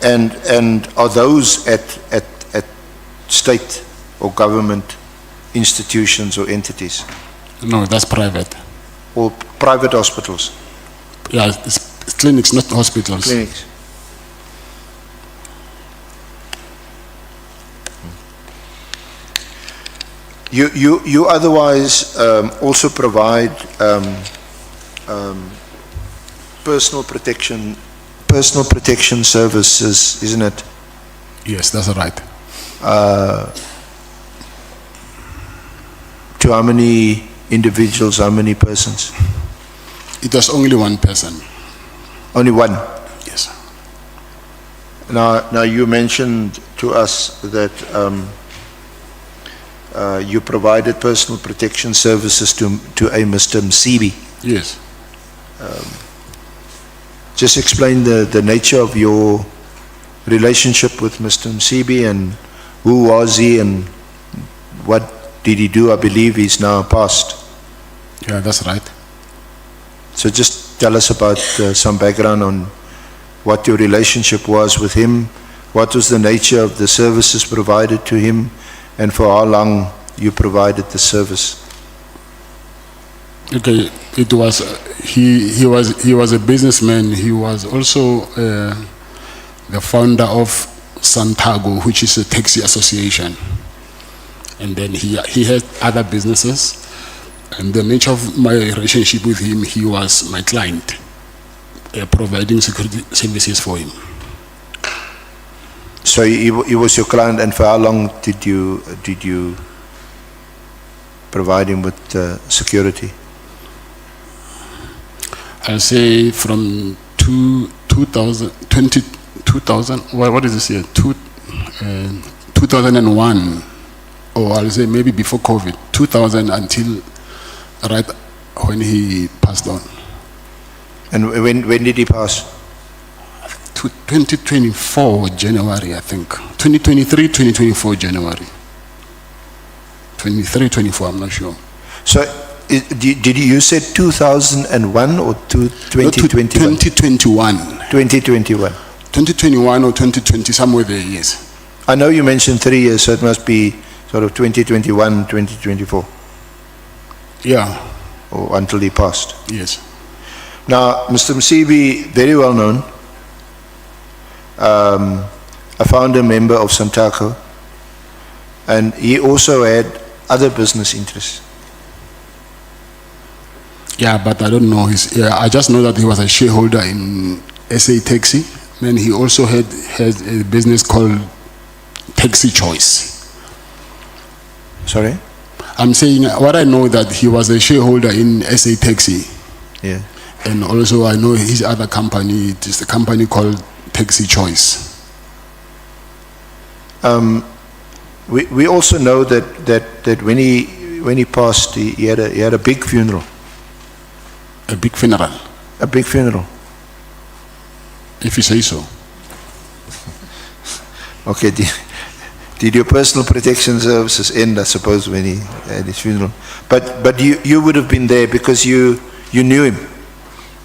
And are those at state or government institutions or entities? No, that's private. Or private hospitals? Yeah, it's clinics, not hospitals. Clinics. You otherwise also provide personal protection services, isn't it? Yes, that's right. To how many individuals, how many persons? It was only one person. Only one? Yes. Now you mentioned to us that you provided personal protection services to a Mr. Msibi. Yes. Just explain the nature of your relationship with Mr. Msibi and who was he and what did he do? I believe he's now passed. Yeah, that's right. So just tell us about some background on what your relationship was with him, what was the nature of the services provided to him, and for how long you provided the service. Okay, it was he was a businessman. He was also the founder of Santago, which is a taxi association, and then he had other businesses. And the nature of my relationship with him, he was my client, providing security services for him. So he was your client, and for how long did you provide him with security? I'll say from 2000, what is this year? 2001, or I'll say maybe before COVID, 2000 until right when he passed on. And when did he pass? 2024 January, I think. 2023, 2024 January. 23, 24, I'm not sure. So did you say 2001 or 2021? 2021. 2021. 2021 or 2020, somewhere there, yes. I know you mentioned 3 years, so it must be sort of 2021, 2024. Yeah. Or until he passed. Yes. Now, Mr. Msibi, very well known, a founder member of Santaco, and he also had other business interests. Yeah, but I don't know his. Yeah, I just know that he was a shareholder in SA Taxi. Then he also had a business called Taxi Choice. Sorry? I'm saying what I know that he was a shareholder in SA Taxi. Yeah. And also I know his other company. It is a company called Taxi Choice. We also know that when he passed, he had a big funeral. A big funeral. A big funeral. If you say so. Okay. Did your personal protection services end, I suppose, when he had his funeral? But you would have been there because you knew him.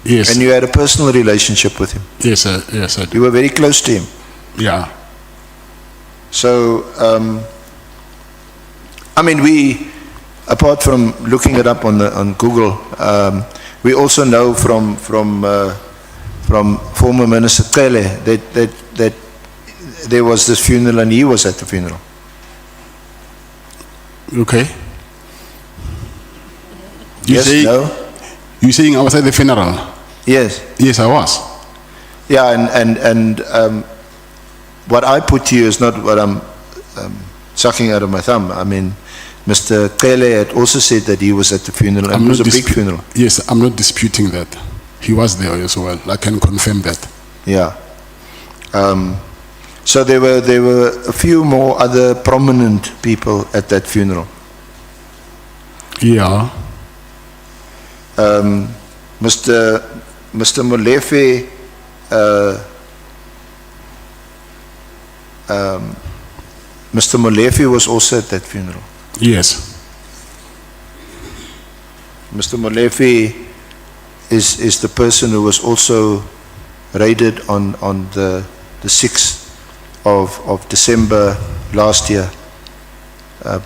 Yes. And you had a personal relationship with him. Yes, sir. Yes, sir. You were very close to him. Yeah. So, I mean, we, apart from looking it up on Google, we also know from former Minister Tele that there was this funeral and he was at the funeral. Okay. Yes, no? You saying I was at the funeral? Yes. Yes, I was. Yeah, and what I put to you is not what I'm sucking out of my thumb. I mean, Mr. Kele had also said that he was at the funeral, and it was a big funeral. Yes, I'm not disputing that. He was there as well. I can confirm that. Yeah. So there were a few more other prominent people at that funeral. Yeah. Mr. Molefe, Mr. Molefe was also at that funeral. Yes. Mr. Molefe is the person who was also raided on the 6th of December last year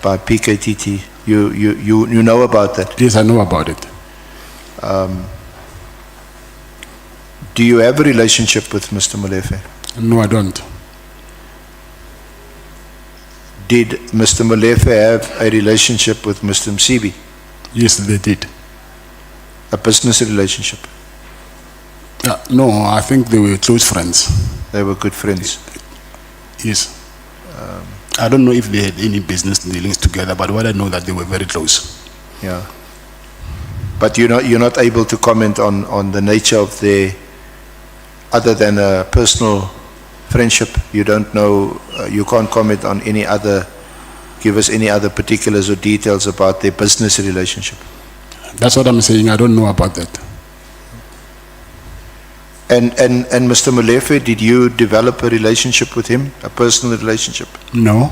by PKTT. You know about that? Yes, I know about it. Do you have a relationship with Mr. Molefe? No, I don't. Did Mr. Molefe have a relationship with Mr. Msibi? Yes, they did. A business relationship? No, I think they were close friends. They were good friends? Yes. I don't know if they had any business dealings together, but what I know that they were very close. Yeah. But you're not able to comment on the nature of their, other than a personal friendship. You don't know, you can't comment on any other, give us any other particulars or details about their business relationship. That's what I'm saying. I don't know about that. And Mr. Molefe, did you develop a relationship with him, a personal relationship? No.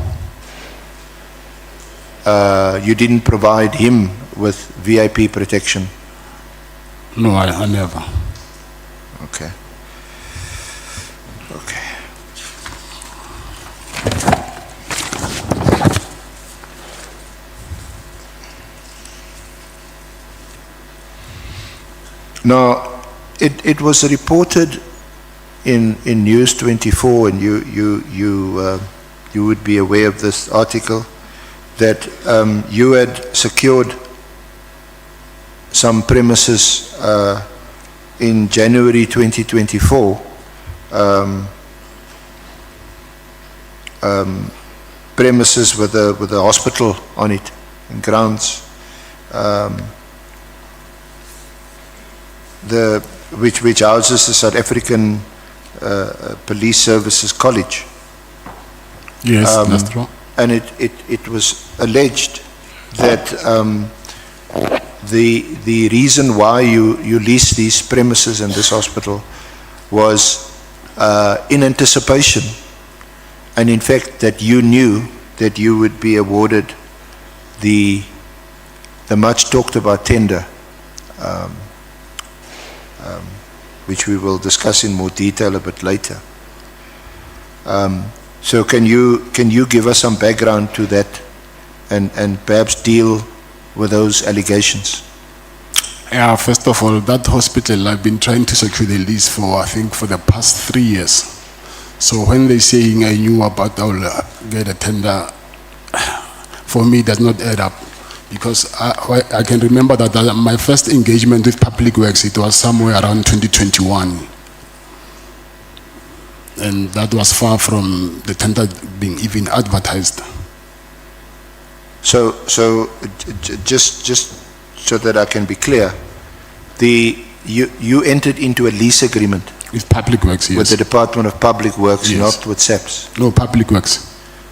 You didn't provide him with VIP protection? No, I never. Okay. Okay. Now, it was reported in News 24, and you would be aware of this article, that you had secured some premises in January 2024, premises with a hospital on it, and grounds, which houses the South African Police Services College. Yes, that's true. And it was alleged that the reason why you leased these premises and this hospital was in anticipation, and in fact that you knew that you would be awarded the much talked about tender, which we will discuss in more detail a bit later. So can you give us some background to that, and perhaps deal with those allegations? Yeah, first of all, that hospital, I've been trying to secure the lease for, I think, for the past 3 years. So when they're saying I knew about I'll get a tender, for me it does not add up. Because I can remember that my first engagement with Public Works, it was somewhere around 2021. And that was far from the tender being even advertised. So just so that I can be clear, you entered into a lease agreement with Public Works, yes. With the Department of Public Works, yes. Not with SAPS. No, Public Works.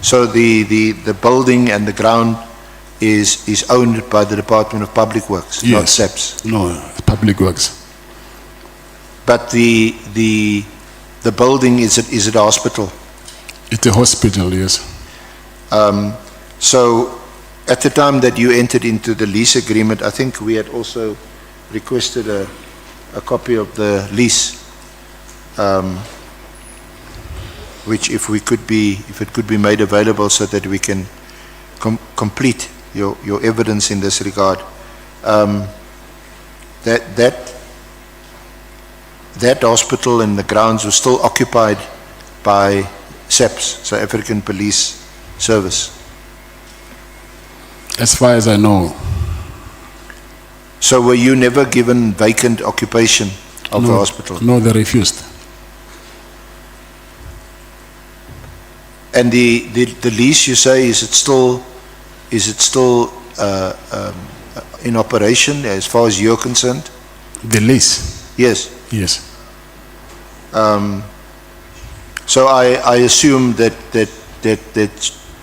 So the building and the ground is owned by the Department of Public Works, yes. Not SAPS. No, Public Works. But the building is it a hospital? It's a hospital, yes. So at the time that you entered into the lease agreement, I think we had also requested a copy of the lease, which if it could be made available so that we can complete your evidence in this regard. That hospital and the grounds were still occupied by SAPS, South African Police Service. As far as I know. So were you never given vacant occupation of the hospital? No, they refused. And the lease, you say, is it still in operation as far as you're concerned? The lease? Yes. Yes. So I assume that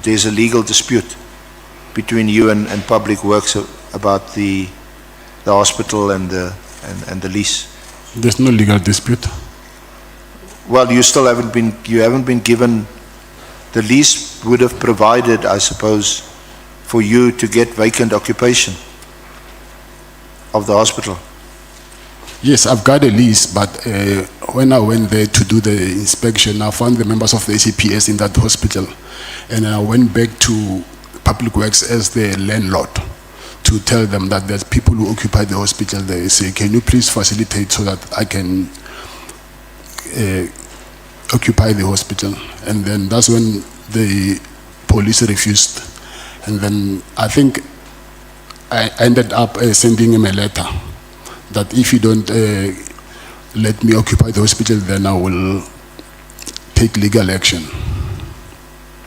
there's a legal dispute between you and Public Works about the hospital and the lease. There's no legal dispute. Well, you haven't been given. The lease would have provided, I suppose, for you to get vacant occupation of the hospital. Yes, I've got a lease, but when I went there to do the inspection, I found the members of the ACPS in that hospital, and I went back to Public Works as the landlord to tell them that there's people who occupy the hospital. They say, can you please facilitate so that I can occupy the hospital? And then that's when the police refused. And then I think I ended up sending him a letter that if you don't let me occupy the hospital, then I will take legal action.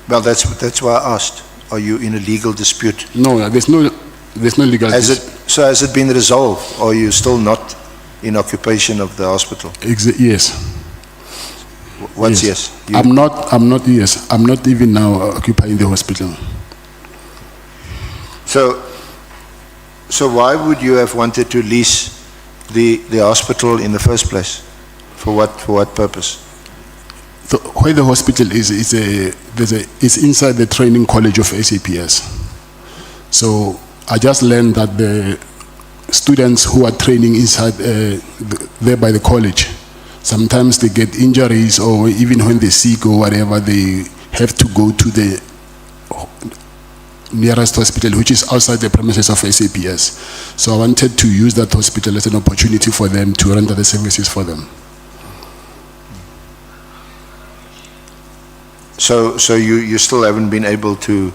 Well, that's why I asked. Are you in a legal dispute? No, there's no legal dispute. So has it been resolved, or are you still not in occupation of the hospital? Yes. What's yes? I'm not even now occupying the hospital. So why would you have wanted to lease the hospital in the first place? For what purpose? So where the hospital is it's inside the training college of ACPS. So I just learned that the students who are training inside there by the college, sometimes they get injuries, or even when they're sick or whatever, they have to go to the nearest hospital, which is outside the premises of SAPS. So I wanted to use that hospital as an opportunity for them to render the services for them. So you still haven't been able to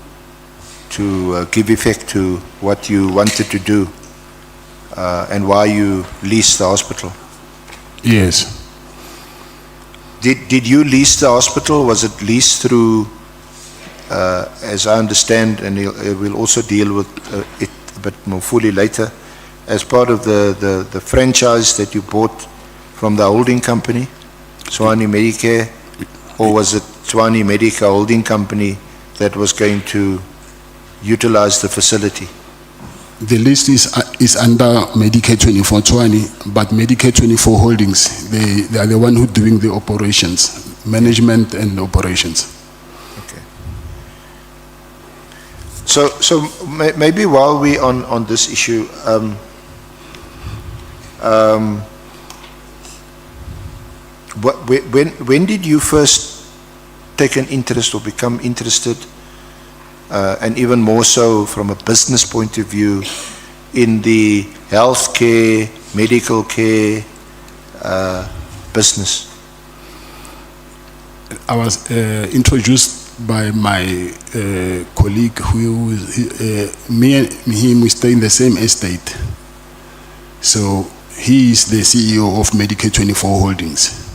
give effect to what you wanted to do and why you leased the hospital? Yes. Did you lease the hospital? Was it leased through, as I understand, and we'll also deal with it a bit more fully later, as part of the franchise that you bought from the holding company, Tshwane Medicare, or was it Tshwane Medica Holding Company that was going to utilize the facility? The list is under Medicare 24 Tshwane, but Medicare 24 Holdings, they are the one who doing the operations, management and operations. Okay. So maybe while we on this issue, when did you first take an interest or become interested, and even more so from a business point of view, in the healthcare, medical care business? I was introduced by my colleague who me and him, we stay in the same estate. So he is the CEO of Medicare 24 Holdings.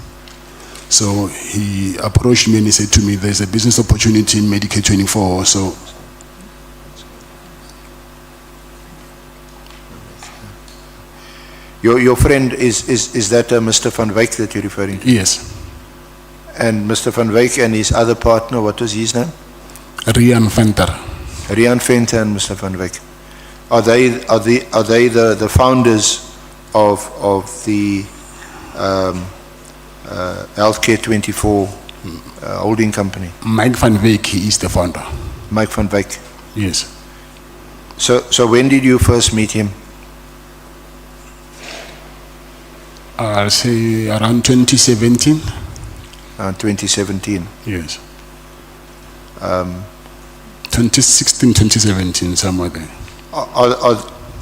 So he approached me and he said to me, there's a business opportunity in Medicare 24. So your friend is that Mr. Van Wyk that you're referring to? Yes. And Mr. Van Wyk and his other partner, what was his name? Rian Venter. Rian Venter and Mr. Van Wyk. Are they the founders of the Healthcare 24 holding company? Mike Van Wyk, he is the founder. Mike Van Wyk. Yes. So when did you first meet him? I'll say around 2017. 2017. Yes. 2016, 2017, somewhere there.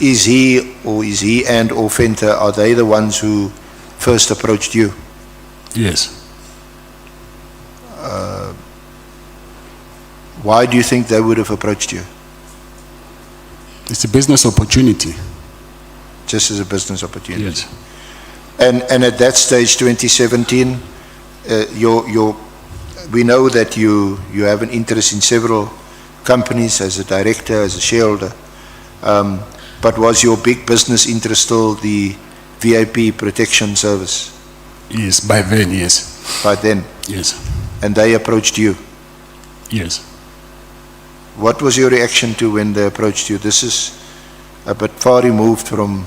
Is he and Fenter, are they the ones who first approached you? Yes. Why do you think they would have approached you? It's a business opportunity. Just as a business opportunity? Yes. And at that stage, 2017, we know that you have an interest in several companies as a director, as a shareholder. But was your big business interest still the VIP protection service? Yes, by then, yes. By then? Yes. And they approached you? Yes. What was your reaction to when they approached you? This is a bit far removed from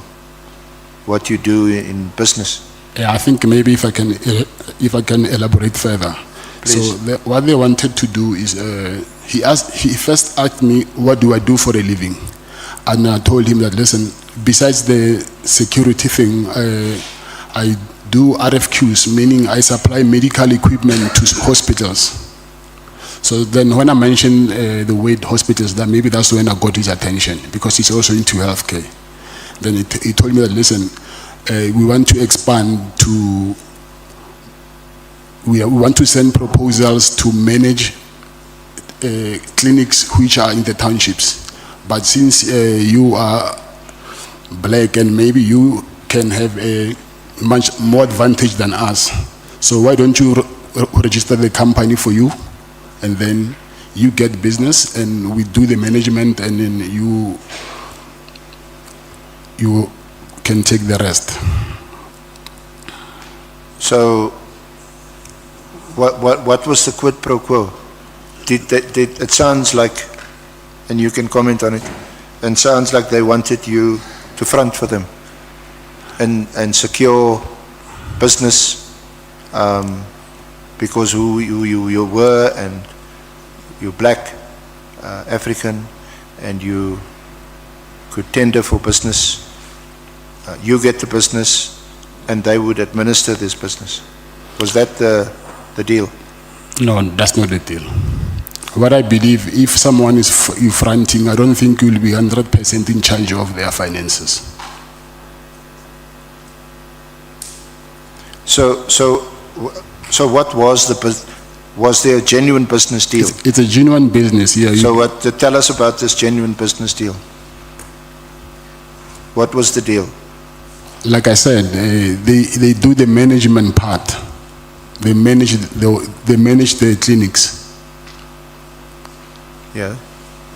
what you do in business. Yeah, I think maybe if I can elaborate further. Please. So what they wanted to do is he first asked me, what do I do for a living? And I told him that, listen, besides the security thing, I do RFQs, meaning I supply medical equipment to hospitals. So then when I mentioned the word hospitals, that maybe that's when I got his attention, because he's also into healthcare. Then he told me that, listen, we want to expand to, we want to send proposals to manage clinics which are in the townships. But since you are black and maybe you can have a much more advantage than us, so why don't you register the company for you, and then you get business and we do the management, and then you can take the rest. So what was the quid pro quo? It sounds like, and you can comment on it, and sounds like they wanted you to front for them and secure business because who you were, and you're black, African, and you could tender for business. You get the business and they would administer this business. Was that the deal? No, that's not the deal. What I believe, if someone is fronting, I don't think you'll be 100% in charge of their finances. So what was was there a genuine business deal? It's a genuine business, yeah. So tell us about this genuine business deal. What was the deal? Like I said, they do the management part. They manage the clinics. Yeah.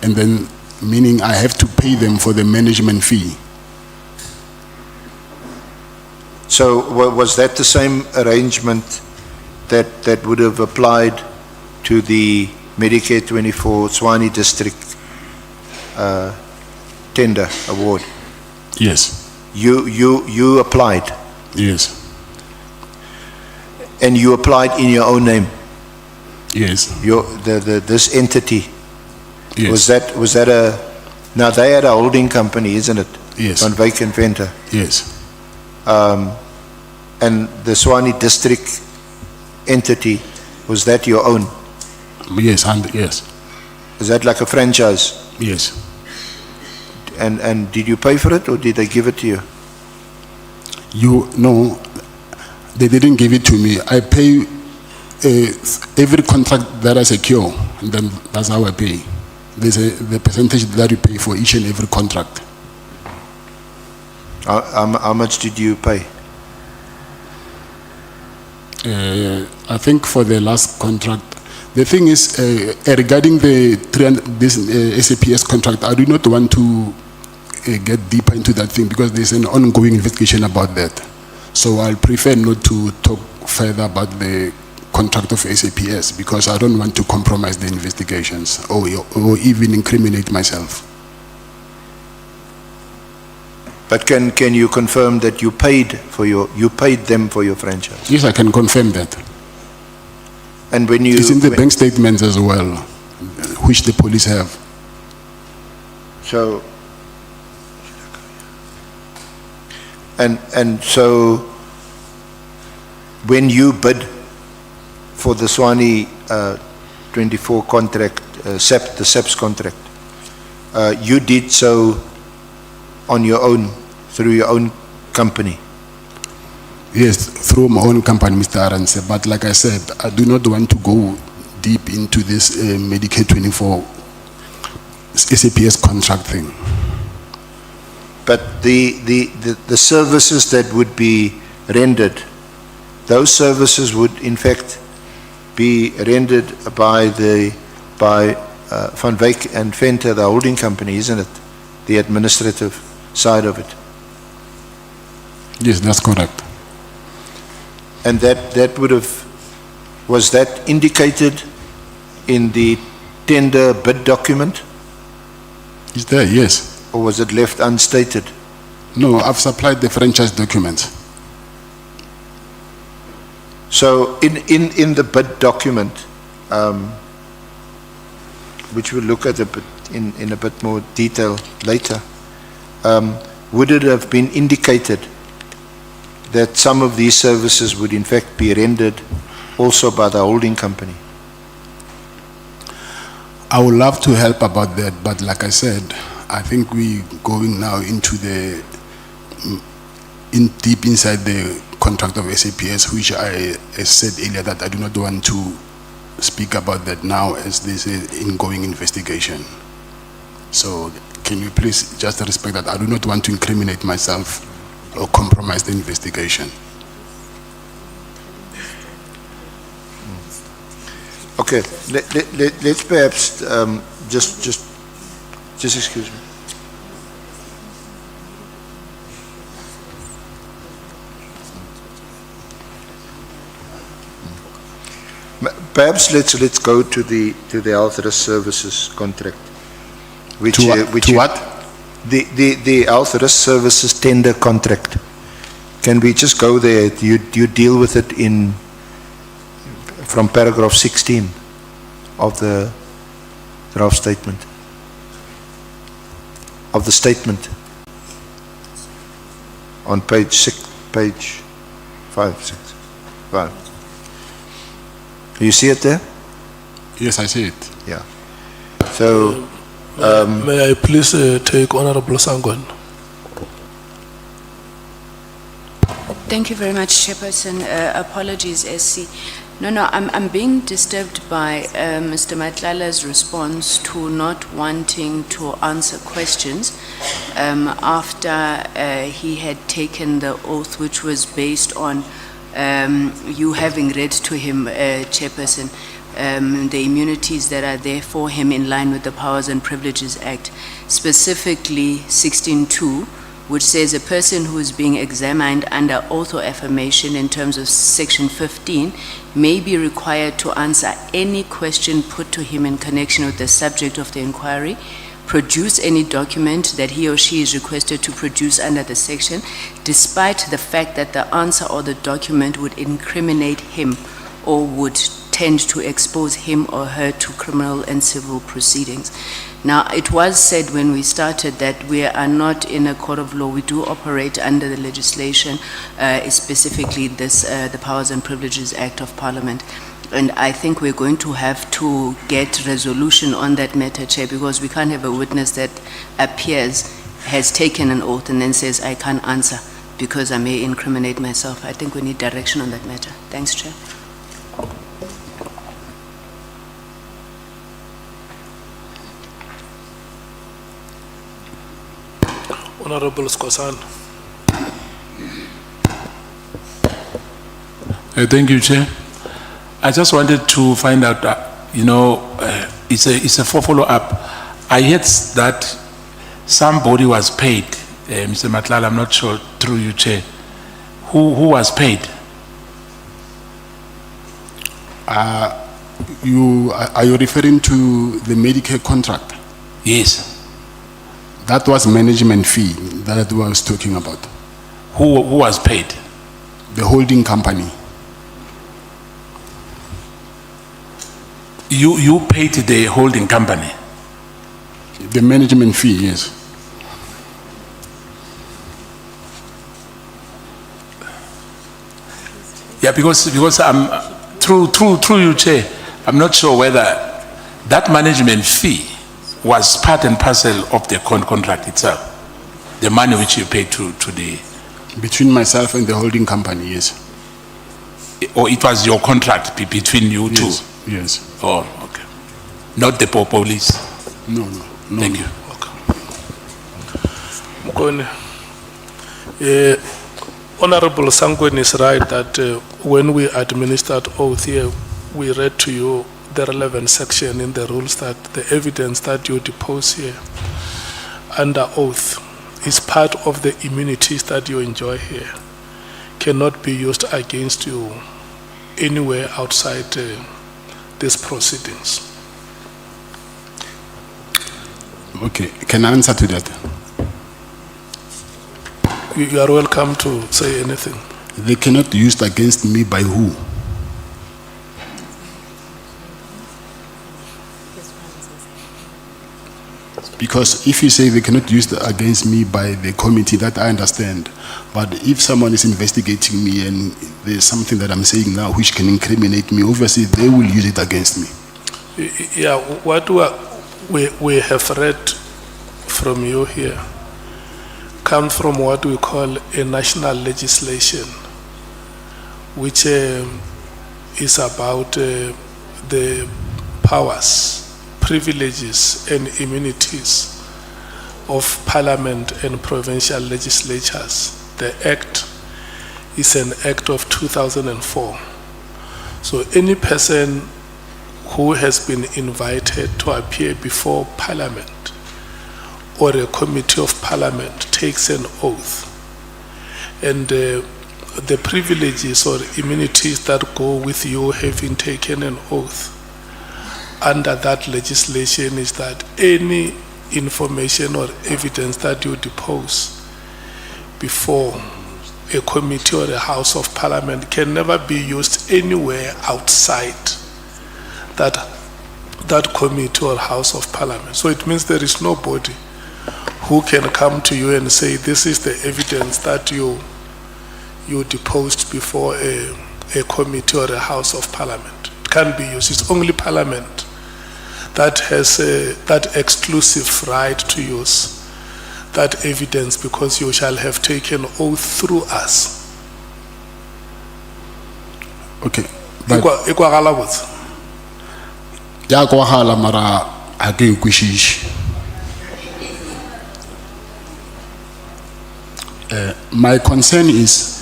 And then, meaning I have to pay them for the management fee. So was that the same arrangement that would have applied to the Medicare 24 Tshwane District tender award? Yes. You applied? Yes. And you applied in your own name? Yes. This entity? Yes. Was that now they had a holding company, isn't it? Yes. Van Wyk and Venter. Yes. And the Tshwane District entity, was that your own? Yes, yes. Is that like a franchise? Yes. And did you pay for it, or did they give it to you? No, they didn't give it to me. I pay every contract that I secure, and then that's how I pay. There's the percentage that you pay for each and every contract. How much did you pay? I think for the last contract, the thing is, regarding this SAPS contract, I do not want to get deeper into that thing because there's an ongoing investigation about that. So I'll prefer not to talk further about the contract of SAPS because I don't want to compromise the investigations or even incriminate myself. But can you confirm that you paid them for your franchise? Yes, I can confirm that. And when you... It's in the bank statements as well, which the police have. So... And so, when you bid for the Tshwane 24 contract, the SAPS contract, you did so on your own, through your own company? Yes, through my own company, Mr. Aranse. But like I said, I do not want to go deep into this Medicare 24 SAPS contract thing. But the services that would be rendered, those services would in fact be rendered by Van Wyk and Venter, the holding company, isn't it? The administrative side of it. Yes, that's correct. And that would have, was that indicated in the tender bid document? Is there? Yes. Or was it left unstated? No, I've supplied the franchise documents. So in the bid document, which we'll look at a bit in a bit more detail later, would it have been indicated that some of these services would in fact be rendered also by the holding company? I would love to help about that, but like I said, I think we're going now into the deep inside the contract of SAPS, which I said earlier that I do not want to speak about that now as this is ongoing investigation. So can you please just respect that? I do not want to incriminate myself or compromise the investigation. Okay, let's perhaps just excuse me. Perhaps let's go to the health risk services contract. Which to what? The health risk services tender contract. Can we just go there? You deal with it from paragraph 16 of the draft statement. Of the statement. On page 5. You see it there? Yes, I see it. Yeah. So, may I please take Honorable Sangwan? Thank you very much, Chairperson. Apologies, SC. No, I'm being disturbed by Mr. Matlala's response to not wanting to answer questions after he had taken the oath, which was based on you having read to him, Chairperson, the immunities that are there for him in line with the Powers and Privileges Act, specifically 16.2, which says a person who is being examined under oath or affirmation in terms of section 15 may be required to answer any question put to him in connection with the subject of the inquiry, produce any document that he or she is requested to produce under the section, despite the fact that the answer or the document would incriminate him or would tend to expose him or her to criminal and civil proceedings. Now, it was said when we started that we are not in a court of law. We do operate under the legislation, specifically this, the Powers and Privileges Act of Parliament. And I think we're going to have to get resolution on that matter, Chair, because we can't have a witness that appears, has taken an oath and then says, I can't answer because I may incriminate myself. I think we need direction on that matter. Thanks, Chair. Honorable Skosan. Thank you, Chair. I just wanted to find out, it's a follow-up. I heard that somebody was paid, Mr. Matlala, I'm not sure, through you, Chair. Who was paid? Are you referring to the Medicare contract? Yes. That was management fee that I was talking about. Who was paid? The holding company. You paid the holding company? The management fee, yes. Yeah, because I'm through you, Chair, I'm not sure whether that management fee was part and parcel of the contract itself, the money which you paid to the... Between myself and the holding company, yes. Or it was your contract between you two? Yes. Oh, okay. Not the police? No. Thank you. Okay. Honorable Sangwen is right that when we administered oath here, we read to you the relevant section in the rules that the evidence that you depose here under oath is part of the immunities that you enjoy here, cannot be used against you anywhere outside these proceedings. Okay, can I answer to that? You are welcome to say anything. They cannot be used against me by who? Because if you say they cannot use it against me by the committee, that I understand. But if someone is investigating me and there's something that I'm saying now which can incriminate me, obviously they will use it against me. Yeah, what we have read from you here comes from what we call a national legislation, which is about the powers, privileges and immunities of Parliament and provincial legislatures. The Act is an Act of 2004. So any person who has been invited to appear before Parliament or a committee of Parliament takes an oath, and the privileges or immunities that go with you having taken an oath under that legislation is that any information or evidence that you depose before a committee or a House of Parliament can never be used anywhere outside that committee or House of Parliament. So it means there is nobody who can come to you and say, this is the evidence that you deposed before a committee or a House of Parliament. It can't be used. It's only Parliament that has that exclusive right to use that evidence, because you shall have taken oath through us. Okay. But mara again kwishish. My concern is,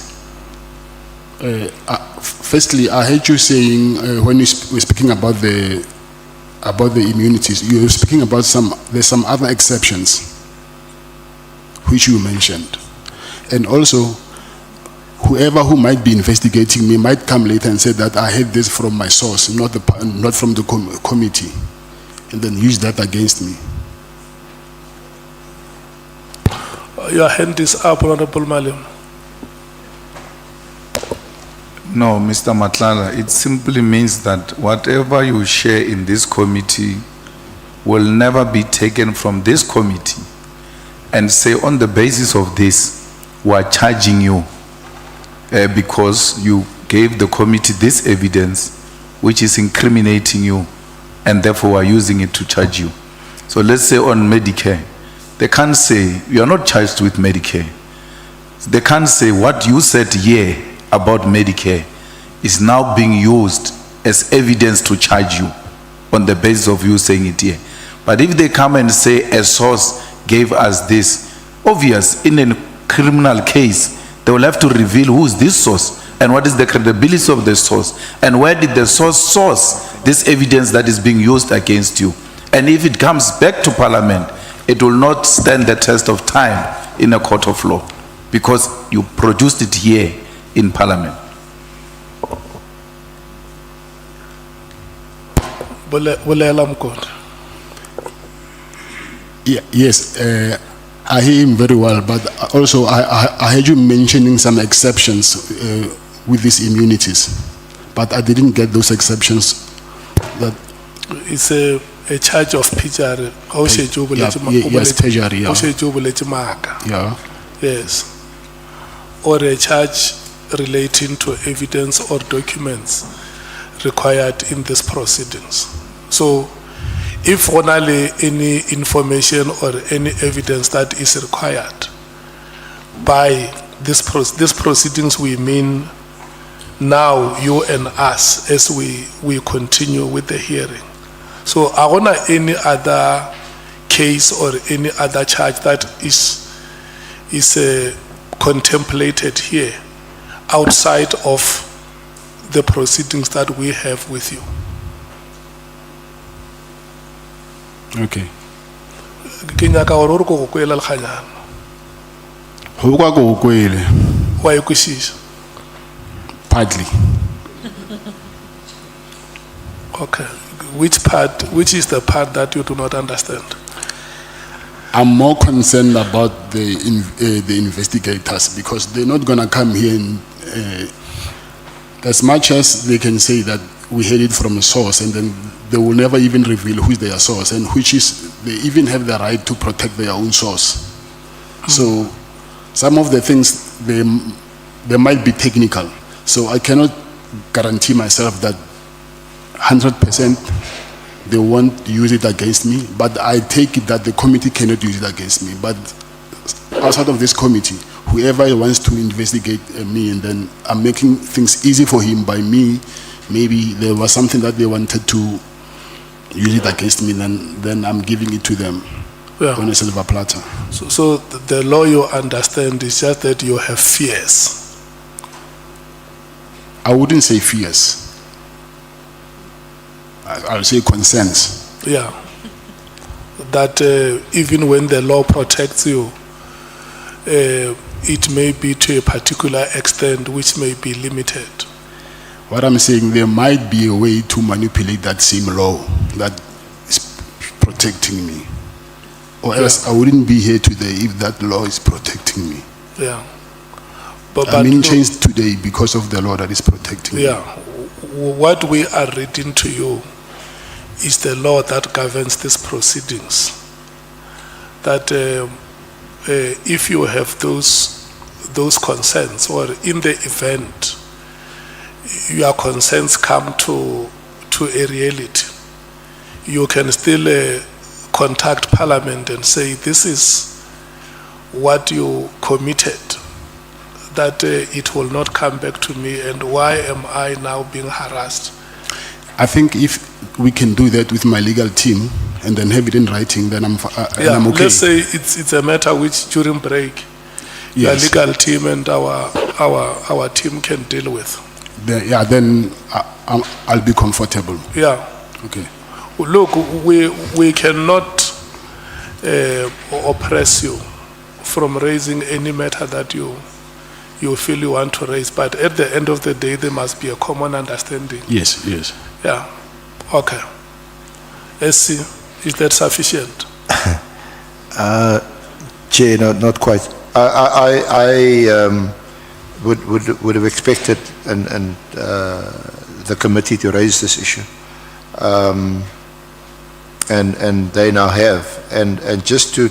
firstly, I heard you saying when we were speaking about the immunities, you were speaking about there's some other exceptions which you mentioned, and also whoever who might be investigating me might come later and say that I had this from my source, not from the committee, and then use that against me. Your hand is up, Honorable Malim. No, Mr. Matlala, it simply means that whatever you share in this committee will never be taken from this committee and say on the basis of this, we are charging you because you gave the committee this evidence which is incriminating you, and therefore we are using it to charge you. So let's say on Medicare, they can't say, you are not charged with Medicare. They can't say what you said here about Medicare is now being used as evidence to charge you on the basis of you saying it here. But if they come and say a source gave us this, obvious, in a criminal case, they will have to reveal who is this source and what is the credibility of the source and where did the source this evidence that is being used against you. And if it comes back to Parliament, it will not stand the test of time in a court of law because you produced it here in Parliament. Yes, I hear him very well, but also I heard you mentioning some exceptions with these immunities, but I didn't get those exceptions. That it's a charge of perjury. Yes, perjury. Yeah. Yes. Or a charge relating to evidence or documents required in these proceedings. So, if only any information or any evidence that is required by this proceedings, we mean now you and us as we continue with the hearing. So I want any other case or any other charge that is contemplated here outside of the proceedings that we have with you. Okay. Ke nyaka gore o re ko go kwela lekganyana. Go kwa go kwele. Wa e kwešiša? Partly. Okay. Which is the part that you do not understand? I'm more concerned about the investigators because they're not going to come here and as much as they can say that we heard it from a source and then they will never even reveal who is their source and which is, they even have the right to protect their own source. So some of the things, they might be technical. So I cannot guarantee myself that 100% they won't use it against me, but I take it that the committee cannot use it against me. But outside of this committee, whoever wants to investigate me and then I'm making things easy for him by me, maybe there was something that they wanted to use it against me, then I'm giving it to them on a silver platter. So the law you understand is just that you have fears. I wouldn't say fears. I'll say concerns. Yeah. That even when the law protects you, it may be to a particular extent which may be limited. What I'm saying, there might be a way to manipulate that same law that is protecting me. Or else I wouldn't be here today if that law is protecting me. Yeah. I'm in chains today because of the law that is protecting me. Yeah. What we are reading to you is the law that governs these proceedings. That if you have those concerns, or in the event your concerns come to a reality, you can still contact Parliament and say, this is what you committed, that it will not come back to me, and why am I now being harassed? I think if we can do that with my legal team and then have it in writing, then I'm okay. Let's say it's a matter which during break, your legal team and our team can deal with. Then I'll be comfortable. Yeah. Okay. Look, we cannot oppress you from raising any matter that you feel you want to raise, but at the end of the day, there must be a common understanding. Yes, yes. Yeah. Okay. SC, is that sufficient? Chair, not quite. I would have expected and the committee to raise this issue, and they now have, and just to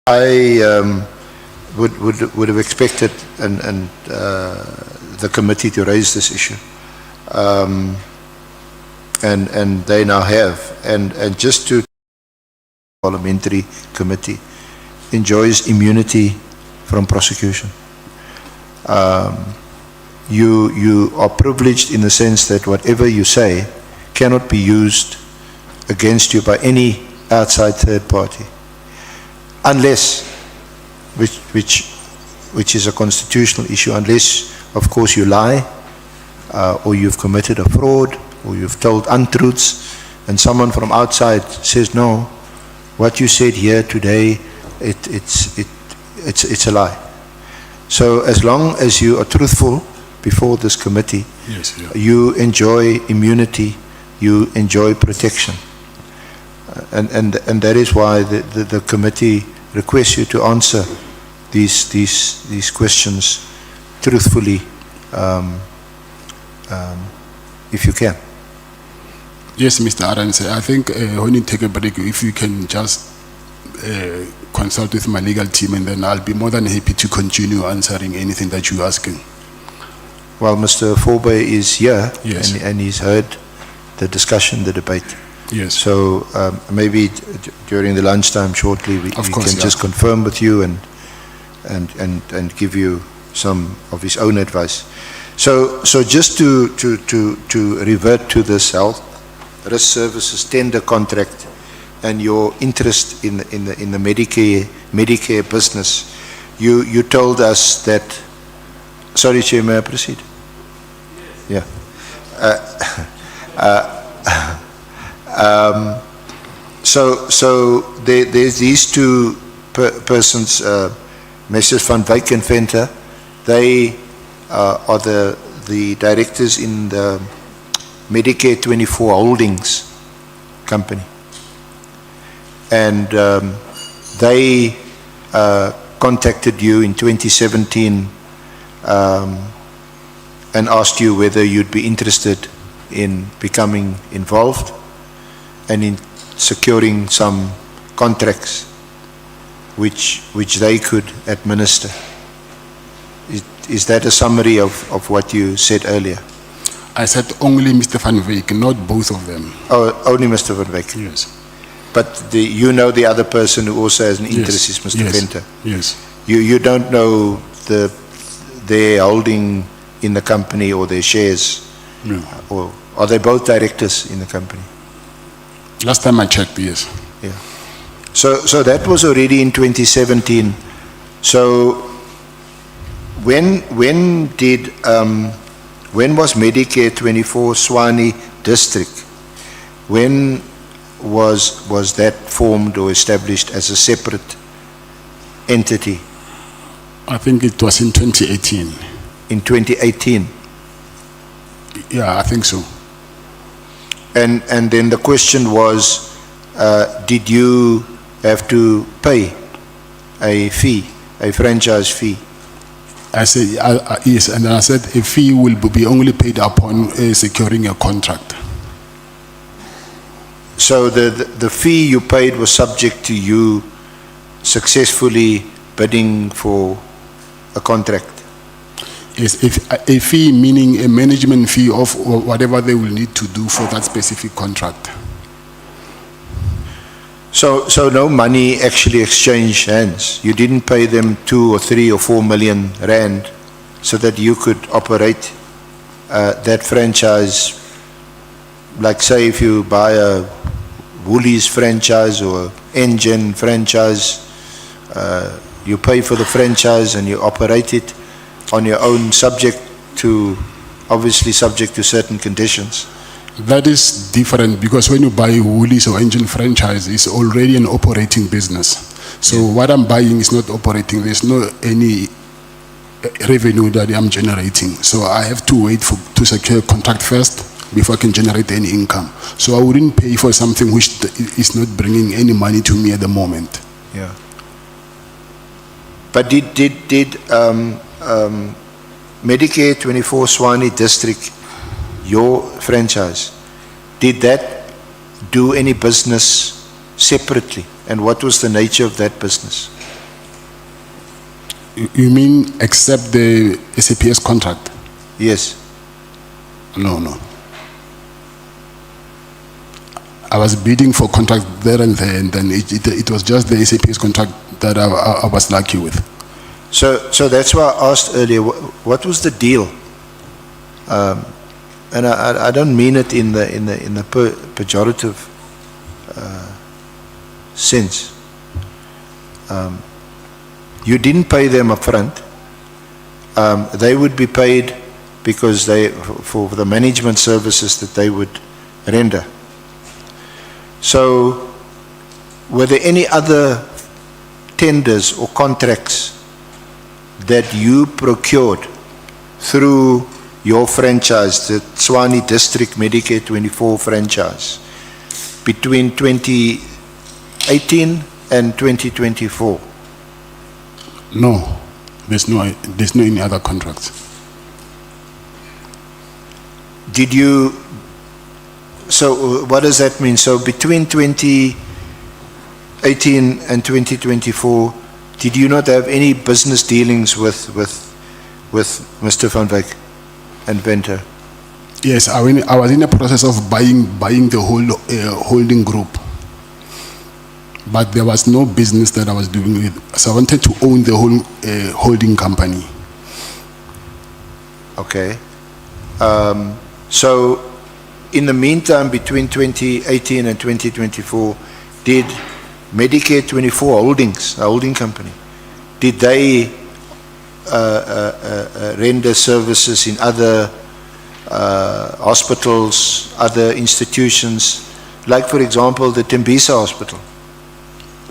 I would have expected and the committee to raise this issue, and they now have, and just to parliamentary committee enjoys immunity from prosecution. You are privileged in the sense that whatever you say cannot be used against you by any outside third party, unless, which is a constitutional issue, unless, of course, you lie, or you've committed a fraud, or you've told untruths, and someone from outside says, no, what you said here today, it's a lie. So as long as you are truthful before this committee, yes, yeah, you enjoy immunity, you enjoy protection. And that is why the committee requests you to answer these questions truthfully, if you can. Yes, Mr. Arance, I think when you take a break, if you can just consult with my legal team, and then I'll be more than happy to continue answering anything that you're asking. Well, Mr. Forbe is here, yes, and he's heard the discussion, the debate. Yes. So maybe during the lunchtime shortly, we can just confirm with you and give you some of his own advice. So just to revert to this health risk services tender contract and your interest in the Medicare business, you told us that. Sorry, Chair, may I proceed? Yeah. So there's these two persons, Messrs. Van Wyk and Venter. They are the directors in the Medicare 24 Holdings company. And they contacted you in 2017 and asked you whether you'd be interested in becoming involved and in securing some contracts which they could administer. Is that a summary of what you said earlier? I said only Mr. Van Wyk, not both of them. Oh, only Mr. Van Wyk? Yes. But you know the other person who also has an interest is Mr. Venter? Yes. You don't know their holding in the company or their shares? No. Or are they both directors in the company? Last time I checked, yes. Yeah. So that was already in 2017. So when was Medicare 24 Swani District? When was that formed or established as a separate entity? I think it was in 2018. In 2018? Yeah, I think so. And then the question was, did you have to pay a fee, a franchise fee? I said, yes, and I said a fee will be only paid upon securing a contract. So the fee you paid was subject to you successfully bidding for a contract? Yes, if a fee meaning a management fee of whatever they will need to do for that specific contract. So no money actually exchanged hands. You didn't pay them 2 or 3 or 4 million rand so that you could operate that franchise. Like say if you buy a Woolies franchise or Engine franchise, you pay for the franchise and you operate it on your own, obviously subject to certain conditions. That is different because when you buy Woolies or Engine franchise, it's already an operating business. So what I'm buying is not operating. There's no any revenue that I'm generating. So I have to wait to secure a contract first before I can generate any income. So I wouldn't pay for something which is not bringing any money to me at the moment. Yeah. But did Medicare 24 Swani District, your franchise, did that do any business separately? And what was the nature of that business? You mean except the SAPS contract? Yes. No. I was bidding for contract there and there, and then it was just the SAPS contract that I was lucky with. So that's why I asked earlier, what was the deal? And I don't mean it in the pejorative sense. You didn't pay them up front. They would be paid because for the management services that they would render. So were there any other tenders or contracts that you procured through your franchise, the Swani District Medicare 24 franchise, between 2018 and 2024? No, there's no any other contracts. Did you? So what does that mean? So between 2018 and 2024, did you not have any business dealings with Mr. Van Wyk and Venter? Yes, I was in the process of buying the whole holding group, but there was no business that I was doing with. So I wanted to own the whole holding company. Okay. So in the meantime, between 2018 and 2024, did Medicare 24 Holdings, a holding company, did they render services in other hospitals, other institutions, like for example the Tembisa Hospital?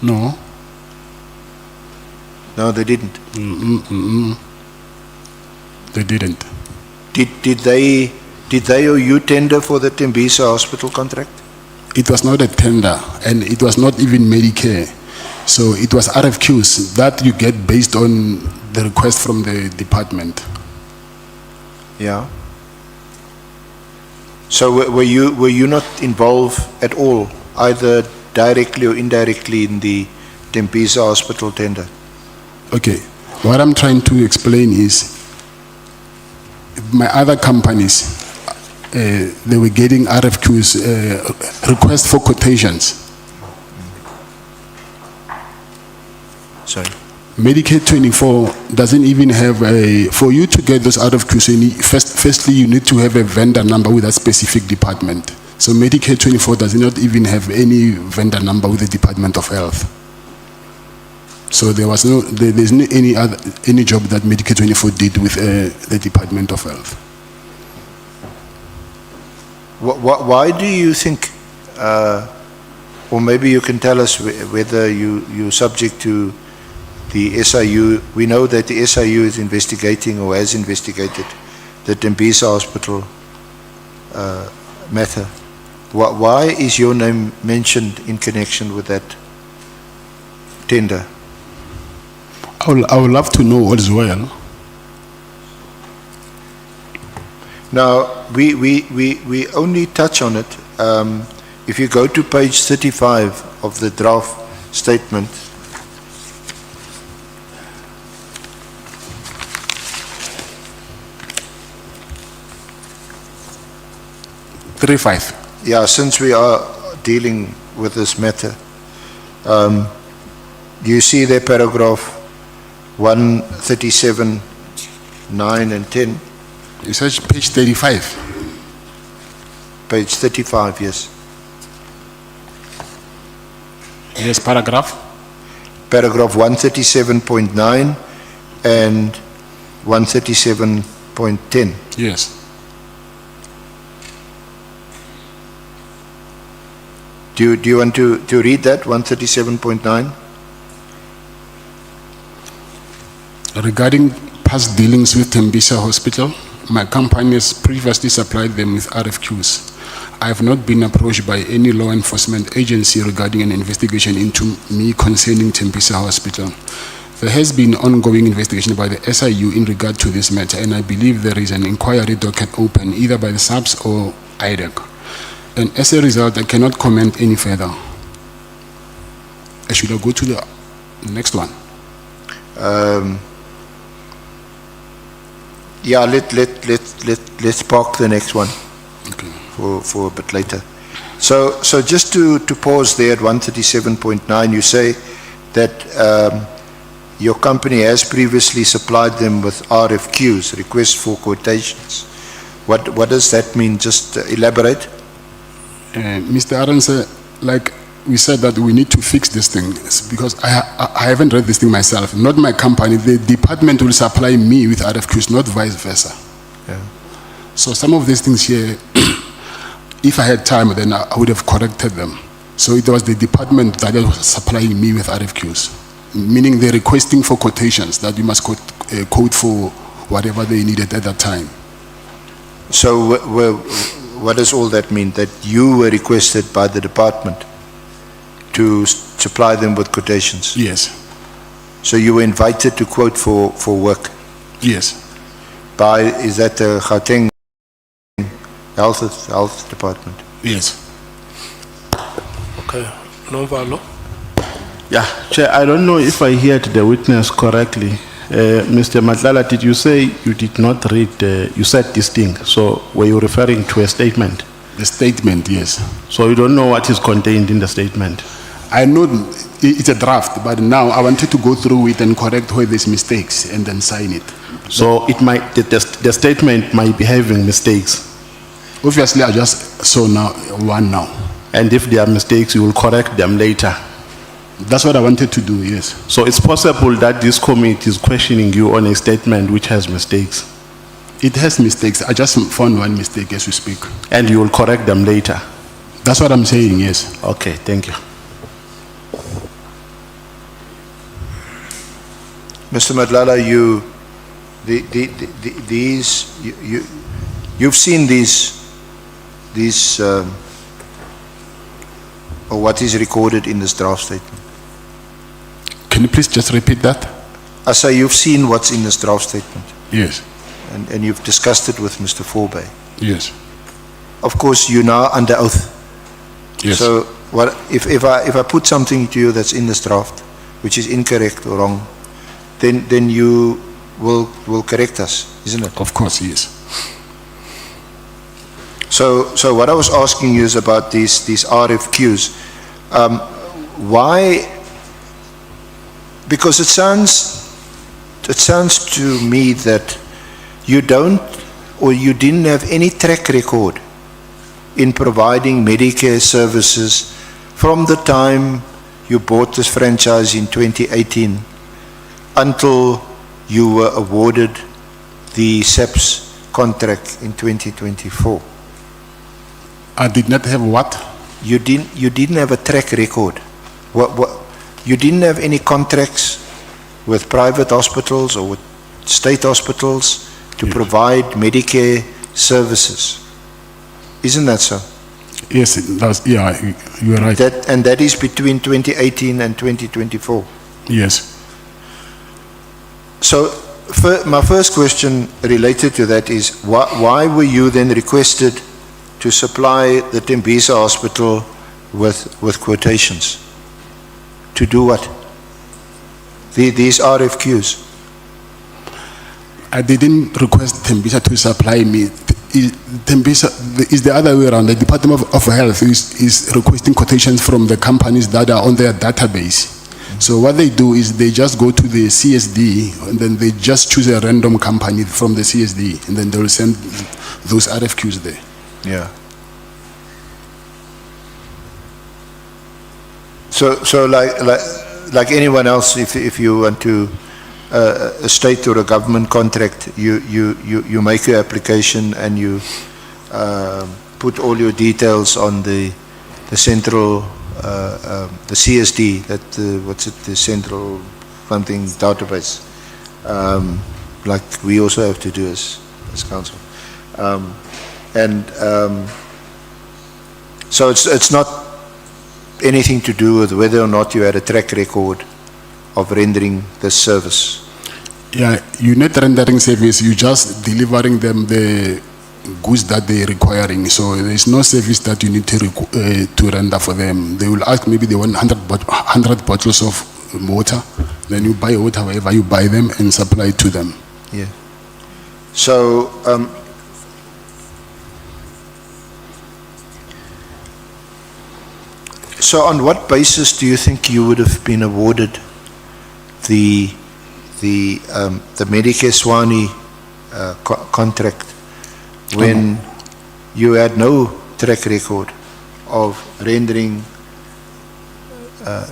No. No, they didn't. They didn't. Did they or you tender for the Tembisa Hospital contract? It was not a tender, and it was not even Medicare. So it was RFQs that you get based on the request from the department. Yeah. So were you not involved at all, either directly or indirectly, in the Tembisa Hospital tender? Okay, what I'm trying to explain is my other companies, they were getting RFQs, requests for quotations. Sorry. Medicare 24 doesn't even have a, for you to get those RFQs, firstly you need to have a vendor number with a specific department. So Medicare 24 does not even have any vendor number with the Department of Health. So there's no any job that Medicare 24 did with the Department of Health. Why do you think, or maybe you can tell us whether you're subject to the SIU? We know that the SIU is investigating or has investigated the Tembisa Hospital matter. Why is your name mentioned in connection with that tender? I would love to know as well. Now, we only touch on it. If you go to page 35 of the draft statement, yeah, since we are dealing with this matter, you see there paragraph 137, 9 and 10. You said page 35. Page 35, yes. Yes, paragraph? Paragraph 137.9 and 137.10. Yes. Do you want to read that, 137.9? Regarding past dealings with Tembisa Hospital, my company has previously supplied them with RFQs. I have not been approached by any law enforcement agency regarding an investigation into me concerning Tembisa Hospital. There has been ongoing investigation by the SIU in regard to this matter, and I believe there is an inquiry docket open either by the SAPS or IDEC. And as a result, I cannot comment any further. I should go to the next one. Yeah, let's park the next one for a bit later. So just to pause there at 137.9, you say that your company has previously supplied them with RFQs, requests for quotations. What does that mean? Just elaborate. Mr. Arons, like we said that we need to fix this thing because I haven't read this thing myself. Not my company. The department will supply me with RFQs, not vice versa. Yeah. So some of these things here, if I had time, then I would have corrected them. So it was the department that was supplying me with RFQs, meaning they're requesting for quotations that we must quote for whatever they needed at that time. So what does all that mean? That you were requested by the department to supply them with quotations? Yes. So you were invited to quote for work? Yes. By, is that the Gauteng Health Department? Yes. Okay. Novalo. Yeah, Chair, I don't know if I heard the witness correctly. Mr. Matlala, did you say you did not read, you said this thing, so were you referring to a statement? The statement, yes. So you don't know what is contained in the statement? I know it's a draft, but now I wanted to go through it and correct where there's mistakes and then sign it. So it might, the statement might be having mistakes? Obviously, I just saw now one now. And if there are mistakes, you will correct them later. That's what I wanted to do, yes. So it's possible that this committee is questioning you on a statement which has mistakes. It has mistakes. I just found one mistake as we speak. And you will correct them later. That's what I'm saying, yes. Okay, thank you. Mr. Matlala, you've seen these or what is recorded in this draft statement. Can you please just repeat that? I say you've seen what's in this draft statement. Yes. And you've discussed it with Mr. Forbay. Yes. Of course, you're now under oath. Yes. So what if I put something to you that's in this draft, which is incorrect or wrong, then you will correct us, isn't it? Of course, yes. So what I was asking you is about these RFQs. Why? Because it sounds to me that you don't, or you didn't have any track record in providing Medicare services from the time you bought this franchise in 2018 until you were awarded the SAPS contract in 2024. I did not have what? You didn't have a track record. What you didn't have any contracts with private hospitals or with state hospitals to provide Medicare services. Isn't that so? Yes, that's, yeah, you are right. And that is between 2018 and 2024. Yes. So my first question related to that is, why were you then requested to supply the Tembisa Hospital with quotations? To do what? These RFQs. I didn't request Tembisa to supply me. Tembisa is the other way around. The Department of Health is requesting quotations from the companies that are on their database. So what they do is they just go to the CSD and then they just choose a random company from the CSD and then they will send those RFQs there. Yeah. So like anyone else, if you want to a state or a government contract, you make your application and you put all your details on the central the CSD, the central something database, like we also have to do as council, so it's not anything to do with whether or not you had a track record of rendering this service. Yeah, you're not rendering service, you're just delivering them the goods that they're requiring. So there's no service that you need to render for them. They will ask, maybe they want 100 bottles of water, then you buy water wherever you buy them and supply it to them. Yeah. So so on what basis do you think you would have been awarded the Medicare Swani contract when you had no track record of rendering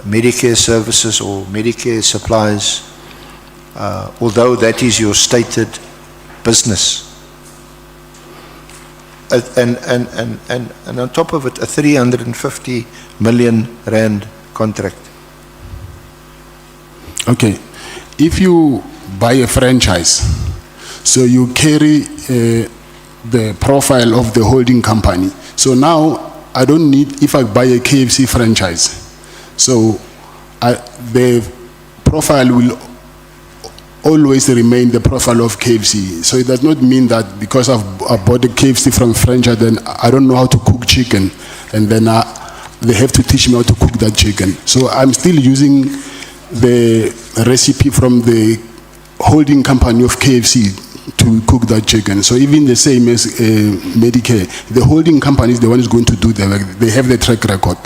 Medicare services or Medicare supplies, although that is your stated business? And on top of it, a 350 million rand contract. Okay, if you buy a franchise, so you carry the profile of the holding company. So now I don't need, if I buy a KFC franchise, so the profile will always remain the profile of KFC. So it does not mean that because I bought the KFC from franchise, then I don't know how to cook chicken, and then they have to teach me how to cook that chicken. So I'm still using the recipe from the holding company of KFC to cook that chicken. So even the same as Medicare, the holding company is the one who's going to do the work. They have the track record.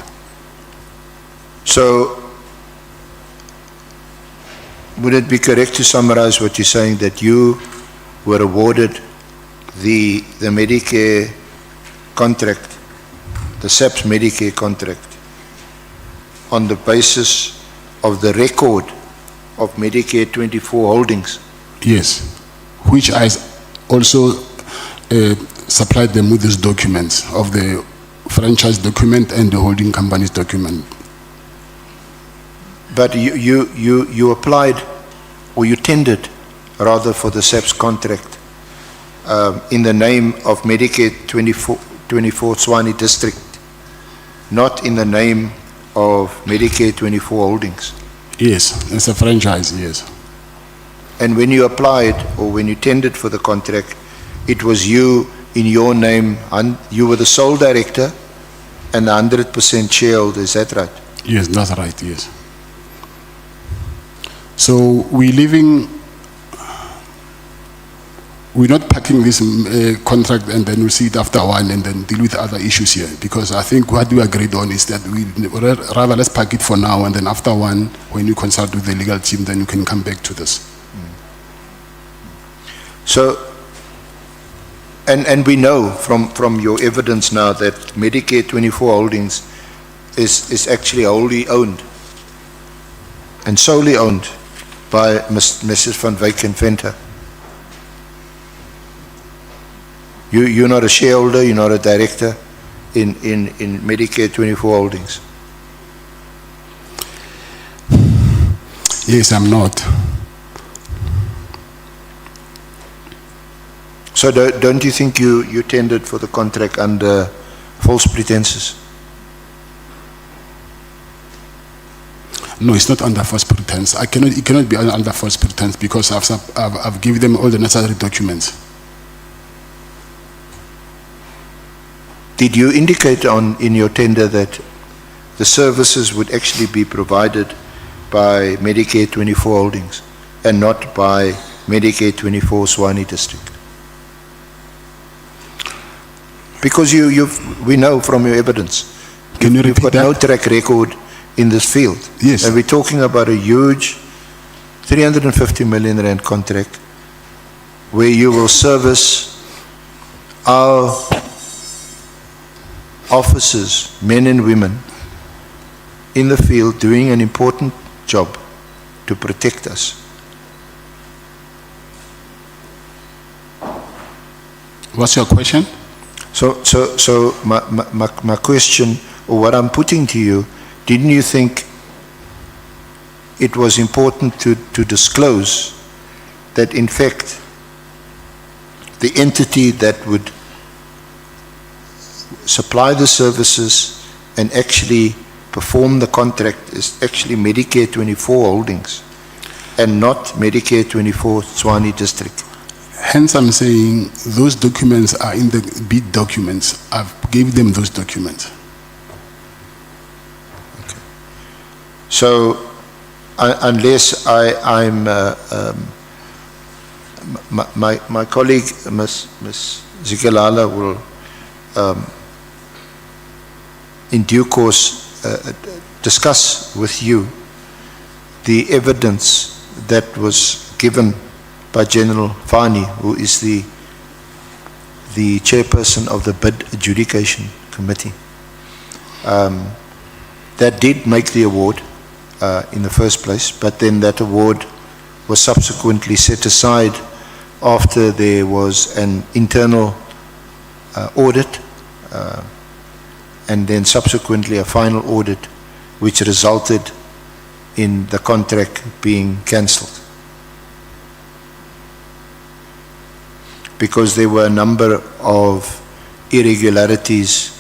So would it be correct to summarize what you're saying, that you were awarded the Medicare contract, the SAPS Medicare contract on the basis of the record of Medicare 24 holdings? Yes, which I also supplied them with these documents of the franchise document and the holding company's document. But you applied, or you tendered rather, for the SAPS contract in the name of Medicare 24 Tshwane District, not in the name of Medicare 24 holdings. Yes, it's a franchise, yes. And when you applied, or when you tendered for the contract, it was you in your name, and you were the sole director and the 100% shareholder, is that right? Yes, that's right, yes. So we're not packing this contract and then we'll see it after one and then deal with other issues here, because I think what we agreed on is that we rather let's pack it for now, and then after one, when you consult with the legal team, then you can come back to this. So, and we know from your evidence now that Medicare 24 holdings is actually wholly owned and solely owned by Mrs. van Wyk and Venter. You're not a shareholder, you're not a director in Medicare 24 holdings. Yes, I'm not. So don't you think you tendered for the contract under false pretenses? No, it's not under false pretense. It cannot be under false pretense, because I've given them all the necessary documents. Did you indicate in your tender that the services would actually be provided by Medicare 24 holdings and not by Medicare 24 Tshwane District? Because we know from your evidence, you've got no track record in this field. Yes. And we're talking about a huge 350 million rand contract where you will service our officers, men and women, in the field doing an important job to protect us. What's your question? So my question, or what I'm putting to you, didn't you think it was important to disclose that in fact the entity that would supply the services and actually perform the contract is actually Medicare 24 holdings and not Medicare 24 Tshwane District? Hence I'm saying those documents are in the bid documents. I've gave them those documents. Okay. So unless my colleague Ms. Zikalala will in due course discuss with you the evidence that was given by General Fani, who is the chairperson of the bid adjudication committee, that did make the award in the first place, but then that award was subsequently set aside after there was an internal audit and then subsequently a final audit which resulted in the contract being cancelled, because there were a number of irregularities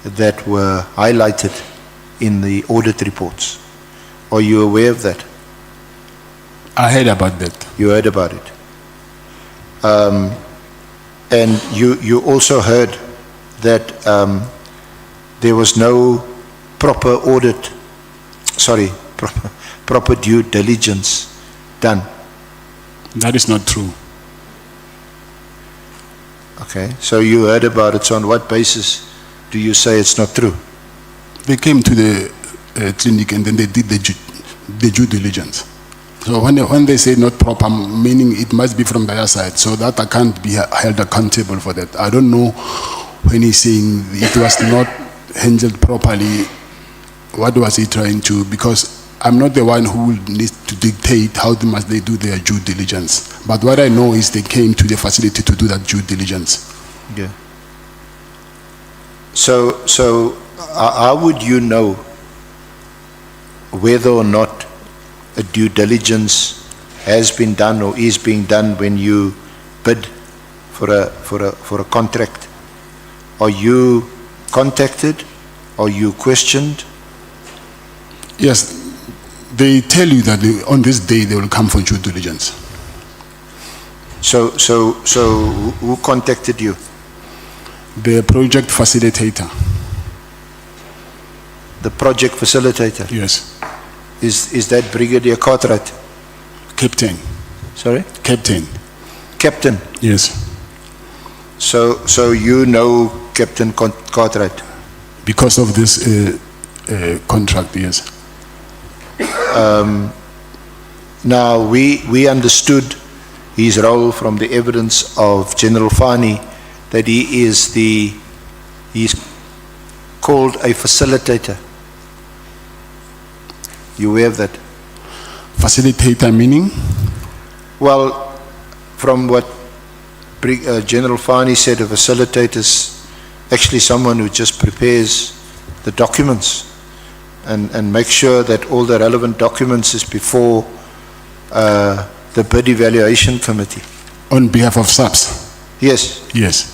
that were highlighted in the audit reports. Are you aware of that? I heard about that. You heard about it. And you also heard that there was no proper proper due diligence done. That is not true. Okay, so you heard about it. So on what basis do you say it's not true? They came to the clinic and then they did the due diligence. So when they say not proper, meaning it must be from their side, so that I can't be held accountable for that. I don't know when he's saying it was not handled properly. What was he trying to? Because I'm not the one who needs to dictate how must they do their due diligence. But what I know is they came to the facility to do that due diligence. Yeah. So how would you know whether or not a due diligence has been done or is being done when you bid for a contract? Are you contacted? Are you questioned? Yes, they tell you that on this day they will come for due diligence. So who contacted you? The project facilitator. The project facilitator? Yes. Is that Brigadier Cartwright? Captain. Sorry? Captain. Captain? Yes. So you know Captain Cartwright? Because of this contract, yes. Now, we understood his role from the evidence of General Fani that he's called a facilitator. You aware of that? Facilitator meaning? Well, from what General Fani said, a facilitator is actually someone who just prepares the documents and makes sure that all the relevant documents is before the bid evaluation committee. On behalf of SAPS? Yes. Yes.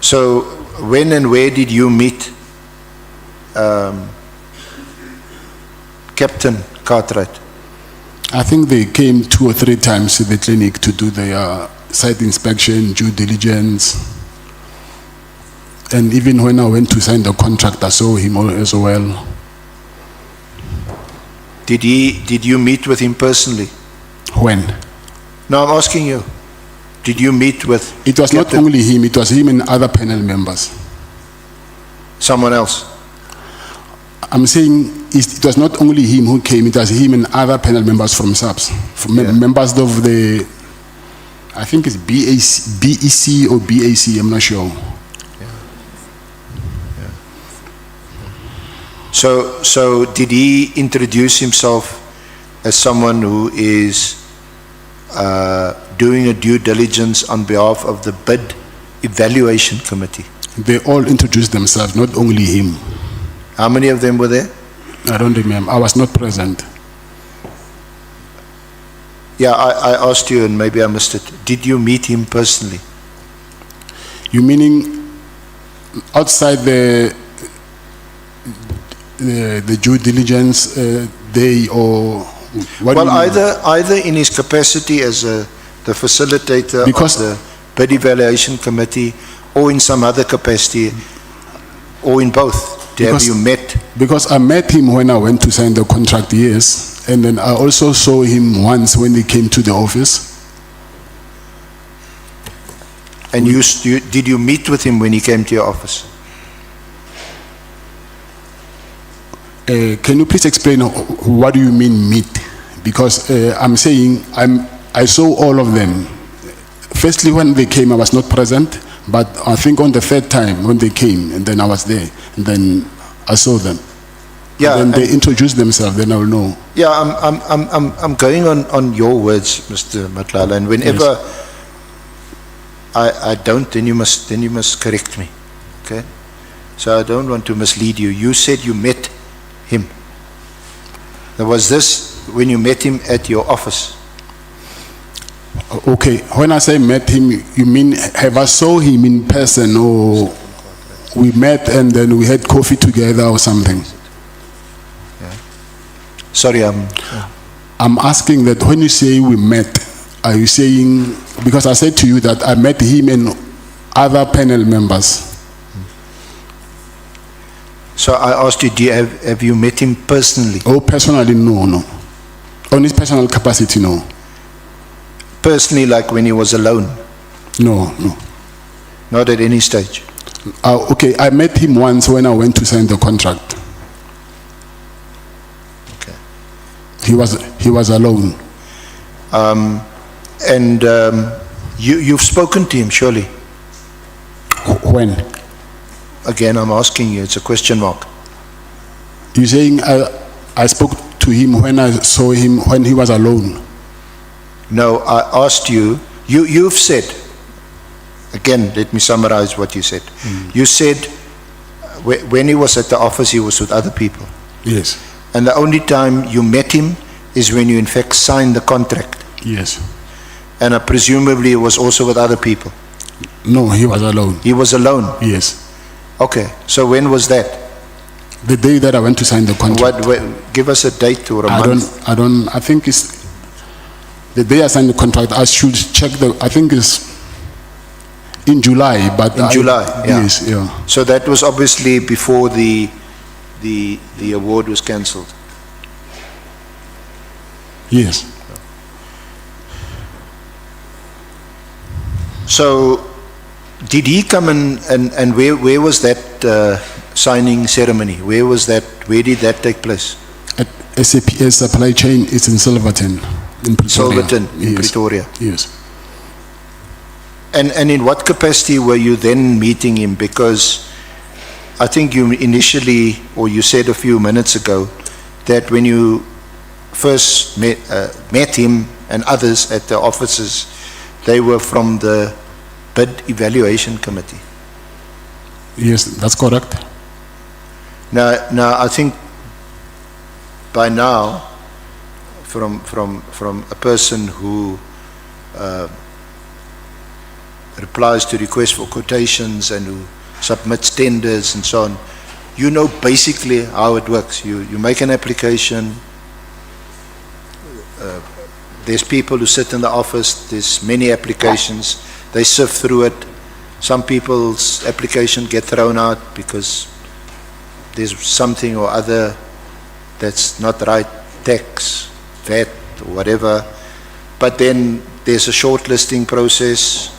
So when and where did you meet Captain Cartwright? I think they came 2 or 3 times to the clinic to do their site inspection, due diligence. And even when I went to sign the contract, I saw him as well. Did you meet with him personally? When? No, I'm asking you. Did you meet with It was Captain? not only him, it was him and other panel members. Someone else? I'm saying it was not only him who came, it was him and other panel members from SAPS. Members of the, I think it's BEC or BAC, I'm not sure. So did he introduce himself as someone who is doing a due diligence on behalf of the bid evaluation committee? They all introduced themselves, not only him. How many of them were there? I don't remember. I was not present. Yeah, I asked you and maybe I missed it. Did you meet him personally? You meaning outside the due diligence day or what? Well, either in his capacity as the facilitator of the bid evaluation committee or in some other capacity or in both. Have you met? Because I met him when I went to sign the contract, yes. And then I also saw him once when he came to the office. And did you meet with him when he came to your office? Can you please explain what do you mean meet? Because I'm saying I saw all of them. Firstly, when they came, I was not present. But I think on the 3rd time when they came, and then I was there, and then I saw them. Yeah, and then they introduced themselves. Then I will know. Yeah, I'm going on your words, Mr. Matlala, and whenever Yes. I don't, then you must correct me. Okay, so I don't want to mislead you. You said you met him. There was this when you met him at your office. Okay, when I say met him, you mean have I saw him in person or we met and then we had coffee together or something? Yeah. Sorry, I'm asking that when you say we met, are you saying, because I said to you that I met him and other panel members. So I asked you, have you met him personally? Oh, personally, no. On his personal capacity, no. Personally, like when he was alone? No. Not at any stage? Okay, I met him once when I went to sign the contract. Okay. He was alone. You've spoken to him, surely? When? Again, I'm asking you, it's a question mark. You're saying I spoke to him when I saw him when he was alone. No, I asked you, you've said, again, let me summarize what you said. You said when he was at the office, he was with other people. Yes. And the only time you met him is when you in fact signed the contract. Yes. And presumably it was also with other people. No, he was alone. He was alone? Yes. Okay, so when was that? The day that I went to sign the contract. Give us a date or a month. I think it's the day I signed the contract. I should check I think it's in July, but in July, yeah. Yes, yeah. So that was obviously before the award was cancelled. Yes. So did he come and where was that signing ceremony? Where did that take place? At SAPS supply chain, it's in Silverton, in Pretoria. Silverton, in Pretoria. Yes. And in what capacity were you then meeting him? Because I think you initially, or you said a few minutes ago, that when you first met him and others at the offices, they were from the bid evaluation committee. Yes, that's correct. Now I think by now, from a person who replies to requests for quotations and who submits tenders and so on, you know basically how it works. You make an application, there's people who sit in the office, there's many applications, they sift through it. Some people's application get thrown out because there's something or other that's not right, tax, VAT, or whatever. But then there's a shortlisting process,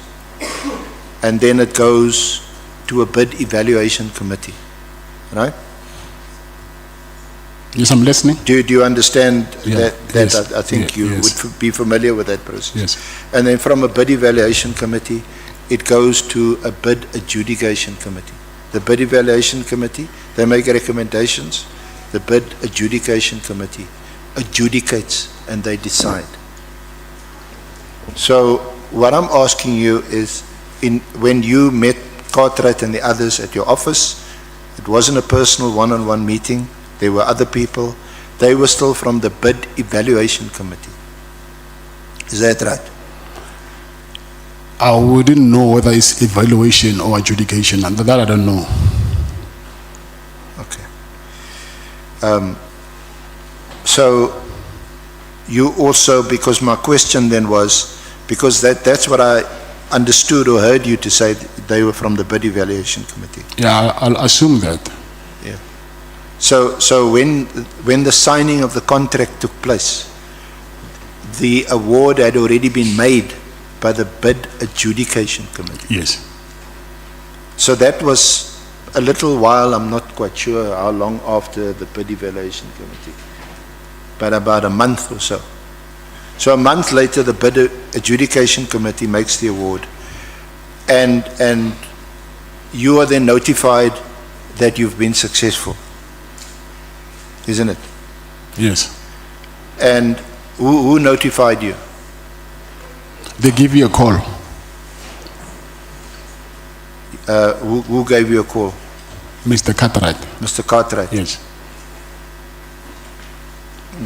and then it goes to a bid evaluation committee, right? Yes, I'm listening. Do you understand that? Yes. I think you would be familiar with that process. Yes. And then from a bid evaluation committee, it goes to a bid adjudication committee. The bid evaluation committee, they make recommendations. The bid adjudication committee adjudicates and they decide. So what I'm asking you is, when you met Cartwright and the others at your office, it wasn't a personal one-on-one meeting. There were other people. They were still from the bid evaluation committee. Is that right? I wouldn't know whether it's evaluation or adjudication, and that I don't know. Okay. So you also, because my question then was, because that's what I understood or heard you to say, they were from the bid evaluation committee. Yeah, I'll assume that. Yeah. So when the signing of the contract took place, the award had already been made by the bid adjudication committee. Yes. So that was a little while, I'm not quite sure how long after the bid evaluation committee, but about a month or so. So a month later, the bid adjudication committee makes the award, and you are then notified that you've been successful, isn't it? Yes. And who notified you? They give you a call. Who gave you a call? Mr. Cartwright. Mr. Cartwright. Yes.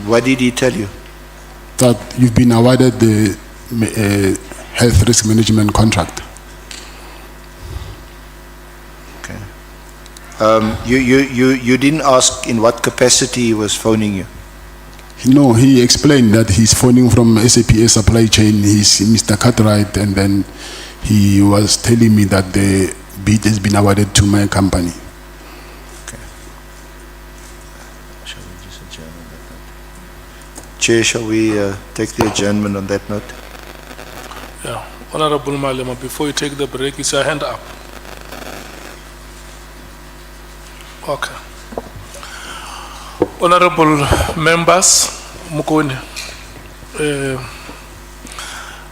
What did he tell you? That you've been awarded the health risk management contract. Okay. You didn't ask in what capacity he was phoning you? No, he explained that he's phoning from SAPS supply chain. He's Mr. Cartwright, and then he was telling me that the bid has been awarded to my company. Okay. Shall we just adjourn on that note? Chair, shall we take the adjournment on that note? Yeah. Honorable Malema, before you take the break, is your hand up? Okay. Honorable members, Mukone,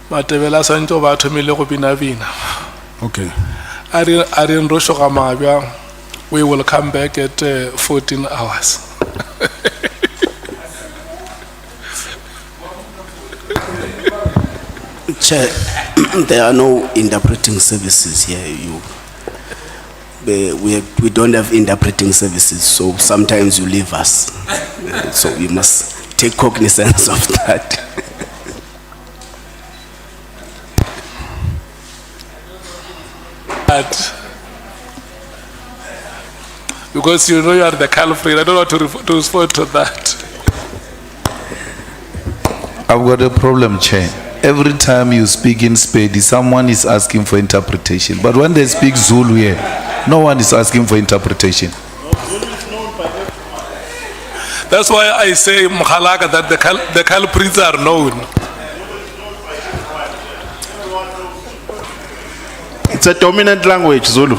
Matebela Santo Batomile Bina. Okay. Arin Rosho Gamabia, we will come back at 14 hours. Chair, there are no interpreting services here. We don't have interpreting services, so sometimes you leave us. So we must take cognizance of that. But because you know you are the culprit, I don't know how to respond to that. I've got a problem, Chair. Every time you speak in Spedi, someone is asking for interpretation. But when they speak Zulu here, no one is asking for interpretation. That's why I say, Mkhalaka, that the culprits are known. It's a dominant language, Zulu.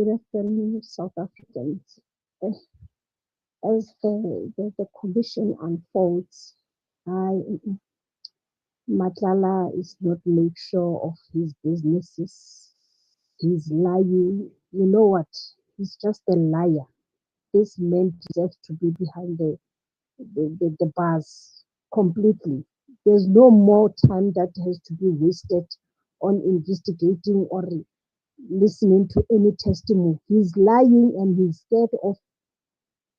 to the fellow South Africans. Eh, As the commission unfolds, Matlala is not make sure of his businesses. He's lying. You know what? He's just a liar. This man deserves to be behind the bars completely. There's no more time that has to be wasted on investigating or listening to any testimony. He's lying and he's scared of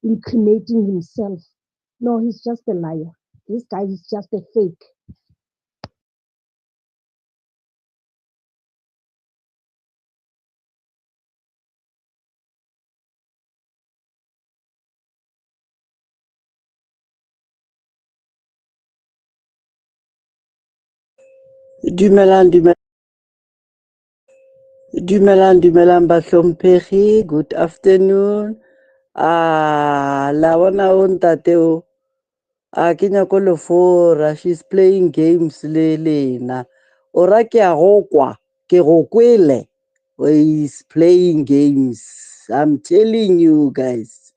incriminating himself. No, he's just a liar. This guy is just a fake. Dumelang bahlomphehi. Good afternoon. La bona o ntate o. Ke nyako le fora. She's playing games le lena. Ora ke a go kwa. Ke go kwele. He's playing games. I'm telling you guys.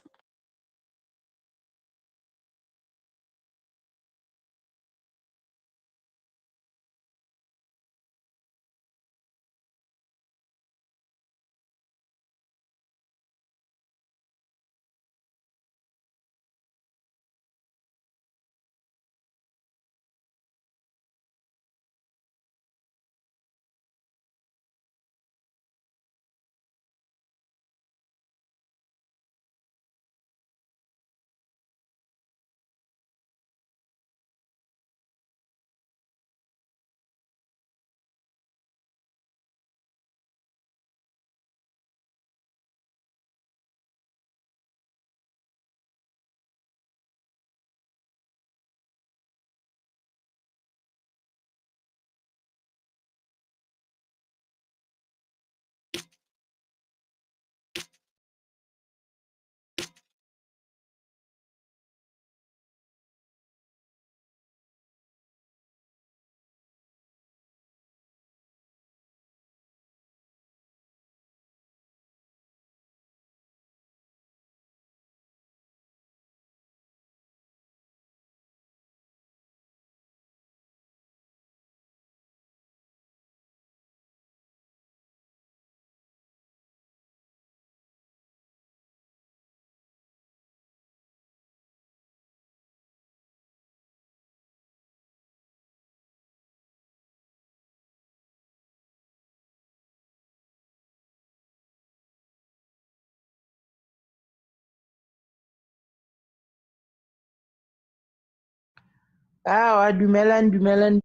Dumelang.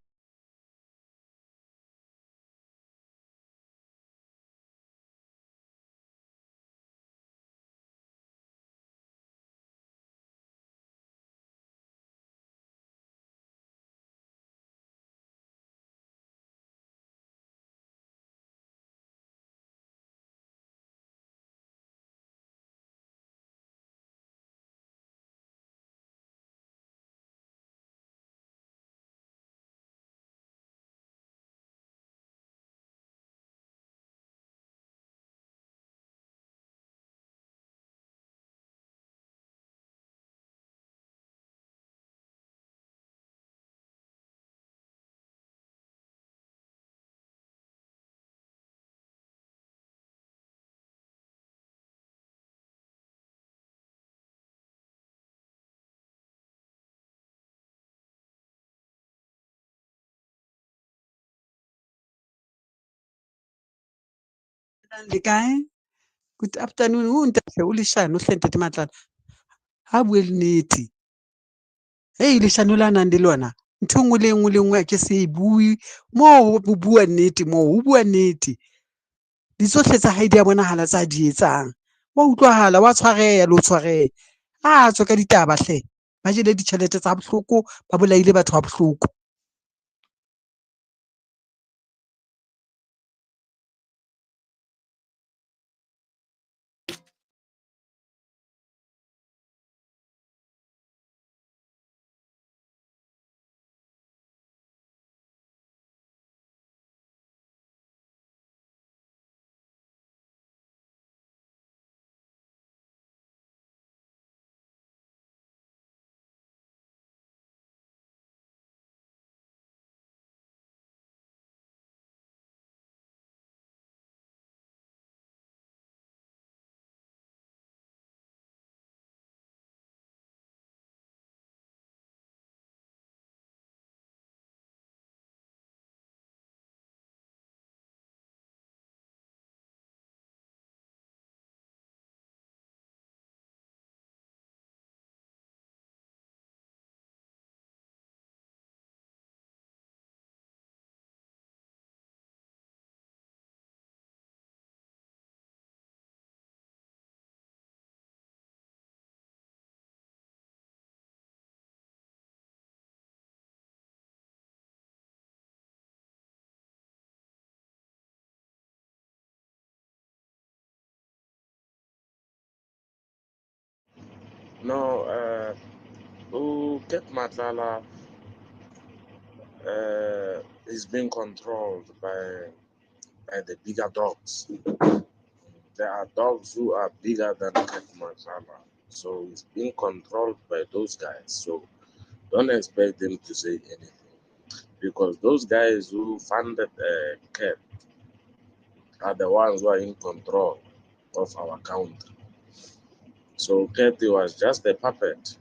Le kae? Good afternoon. O ntate o leshano hle ntate Matlala. Ha bue nnete. Leshano la nang le lona. Ntho enngwe le enngwe le enngwe ke se bue mo ho bua nnete mo ho bua nnete. Di tsohle tsa hae di a bonahala tsa di etsang. Wa utlwahala wa tshwareha le ho tshwareha. Tswe ka ditaba hle. Ba jele ditjhelete tsa bohloko, ba bolaile batho ba bohloko. No, who get Matlala is being controlled by the bigger dogs. There are dogs who are bigger than Cat Matlala. So it's being controlled by those guys. So don't expect them to say anything. Because those guys who funded Cat are the ones who are in control of our country. So Cat was just a puppet.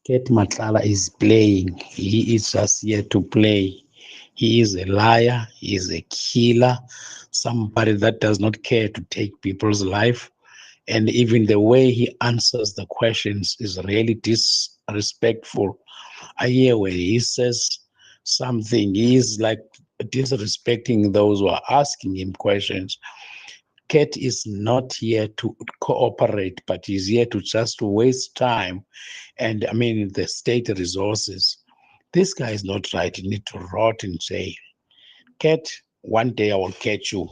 Ket Matlala is playing. He is just here to play. He is a liar. He is a killer. Somebody that does not care to take people's life. And even the way he answers the questions is really disrespectful. I hear when he says something, he is like disrespecting those who are asking him questions. Ket is not here to cooperate, but he's here to just waste time and I mean the state resources. This guy is not right. You need to rot in jail. Ket, one day I will catch you.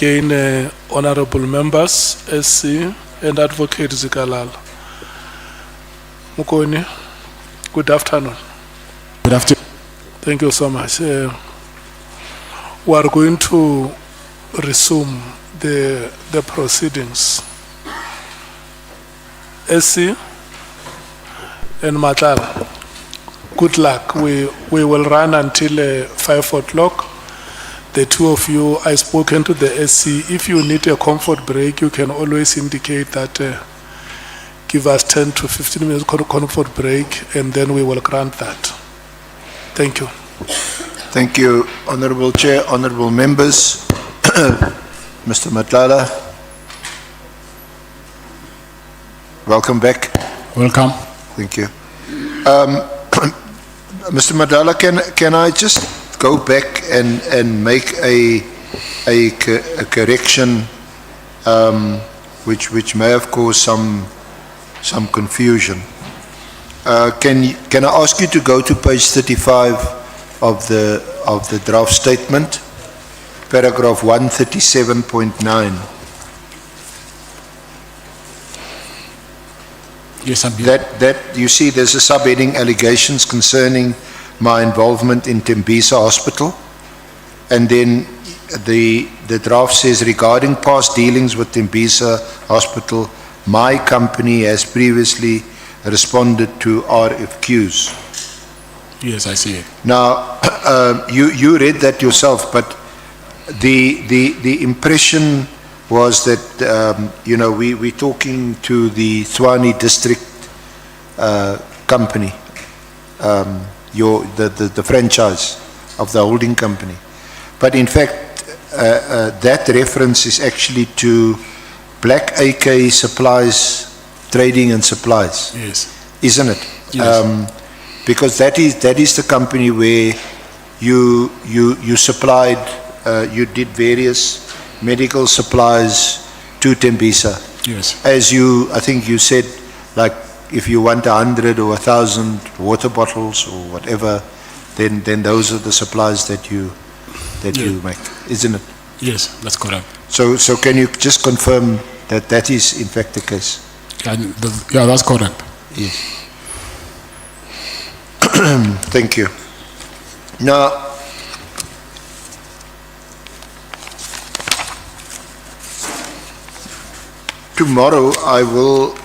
again, honorable members, SC and Advocate Zikalala. Mukoni, good afternoon. Good afternoon. Thank you so much. We are going to resume the proceedings. SC and Matlala, good luck. We will run until 5 o'clock. The two of you, I spoken to the SC. If you need a comfort break, you can always indicate that. Give us 10 to 15 minutes comfort break, and then we will grant that. Thank you. Thank you, Honorable Chair, honorable members. Mr. Matlala, welcome back. Welcome. Thank you. Mr. Matlala, can I just go back and make a correction which may have caused some confusion. Can I ask you to go to page 35 of the draft statement, paragraph 137.9. Yes, that you see there's a subheading, allegations concerning my involvement in Tembisa Hospital, and then the draft says, regarding past dealings with Tembisa Hospital, my company has previously responded to RFQs. Yes, I see it. Now, you read that yourself, but the impression was that we're talking to the Tshwane district company, the franchise of the holding company, but in fact that reference is actually to Black AK Supplies Trading and Supplies. Yes. Isn't it? Yes. Because that is the company where you supplied, you did various medical supplies to Tembisa. Yes. As I think you said, like if you want 100 or 1,000 water bottles or whatever, then those are the supplies that you make, isn't it? Yes, that's correct. So can you just confirm that is in fact the case? Yeah, that's correct. Yes. Thank you. Now, tomorrow I will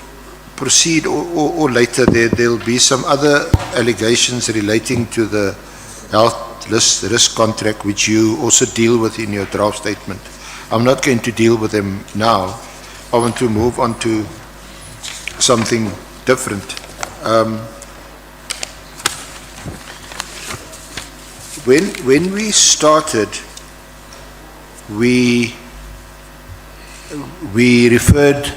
proceed, or later there'll be some other allegations relating to the health risk contract, which you also deal with in your draft statement. I'm not going to deal with them now. I want to move on to something different. When we started, we referred,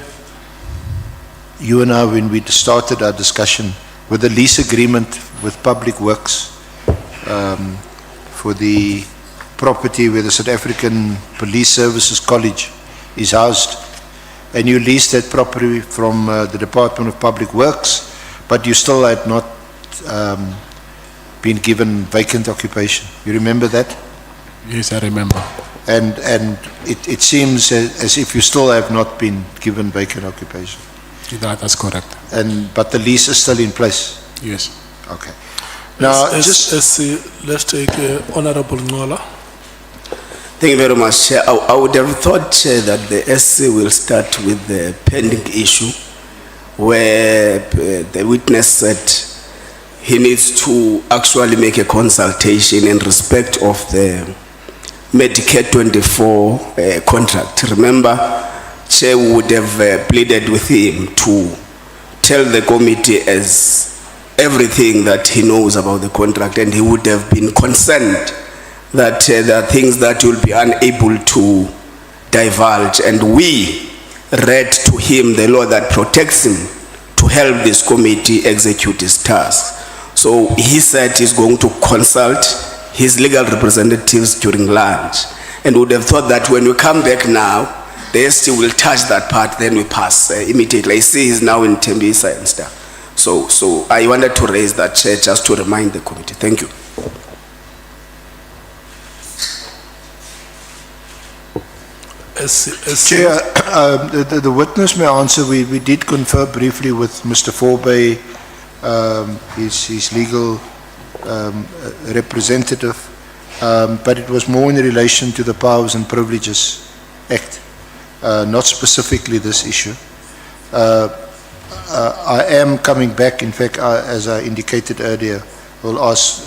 you and I, when we started our discussion, with the lease agreement with Public Works for the property where the South African Police Services College is housed, and you leased that property from the Department of Public Works, but you still had not been given vacant occupation. You remember that? Yes, I remember. And it seems as if you still have not been given vacant occupation. That's correct. But the lease is still in place? Yes. Okay. Now, let's take Honorable Ngola. Thank you very much, Chair. I would have thought, Chair, that the SC will start with the pending issue where the witness said he needs to actually make a consultation in respect of the Medicare 24 contract. Remember, Chair would have pleaded with him to tell the committee as everything that he knows about the contract, and he would have been concerned that there are things that he will be unable to divulge, and we read to him the law that protects him to help this committee execute his tasks. So he said he's going to consult his legal representatives during lunch, and would have thought that when we come back now, the ST will touch that part, then we pass immediately. I see he's now in Tembisa and stuff. So I wanted to raise that, Chair, just to remind the committee. Thank you. Chair, the witness may answer. We did confer briefly with Mr. Forbey, his legal representative, but it was more in relation to the Powers and Privileges Act, not specifically this issue. I am coming back. In fact, as I indicated earlier, we'll ask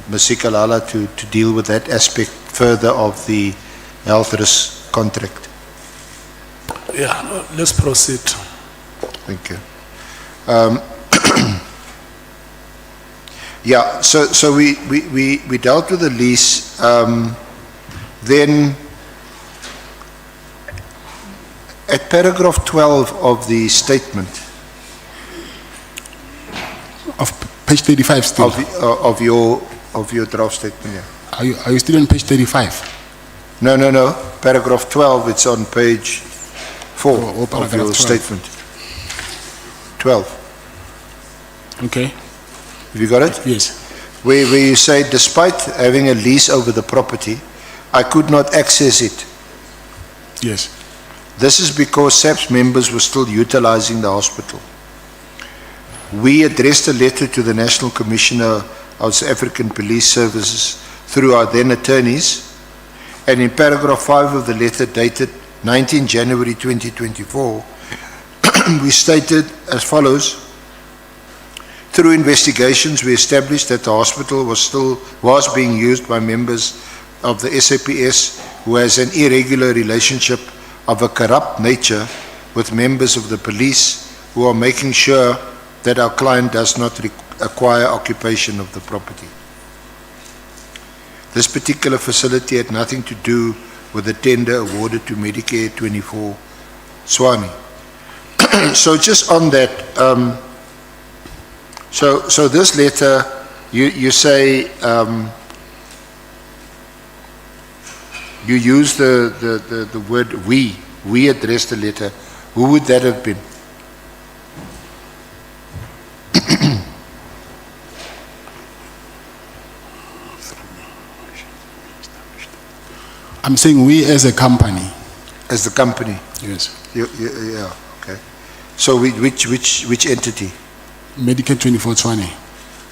Ms. Matlala to deal with that aspect further of the health risk contract. Yeah, let's proceed. Thank you. Yeah, so we dealt with the lease. Then at paragraph 12 of the statement Of page 35 still. of your draft statement, yeah. Are you still on page 35? No. Paragraph 12, it's on page 4 of paragraph your 12. statement. 12. Okay. Have you got it? Yes. Where you say, despite having a lease over the property, I could not access it. Yes. This is because SAPS members were still utilizing the hospital. We addressed a letter to the National Commissioner of South African Police Services through our then attorneys, and in paragraph 5 of the letter dated 19 January 2024, we stated as follows: through investigations, we established that the hospital was being used by members of the SAPS who has an irregular relationship of a corrupt nature with members of the police who are making sure that our client does not acquire occupation of the property. This particular facility had nothing to do with the tender awarded to Medicare 24 Swami. So just on that, so this letter, you say you use the word we addressed the letter. Who would that have been? I'm saying we as a company. As the company? Yes. Yeah, okay. So which entity? Medicare 2420.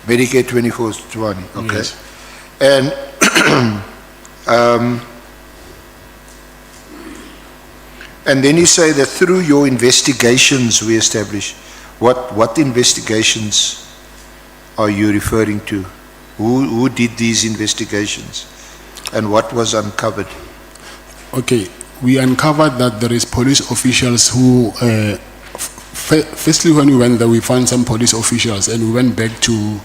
Medicare 2420, okay. Yes. And then you say that through your investigations we established. What investigations are you referring to? Who did these investigations? And what was uncovered? Okay, we uncovered that there is police officials who, firstly when we went there, we found some police officials and we went back to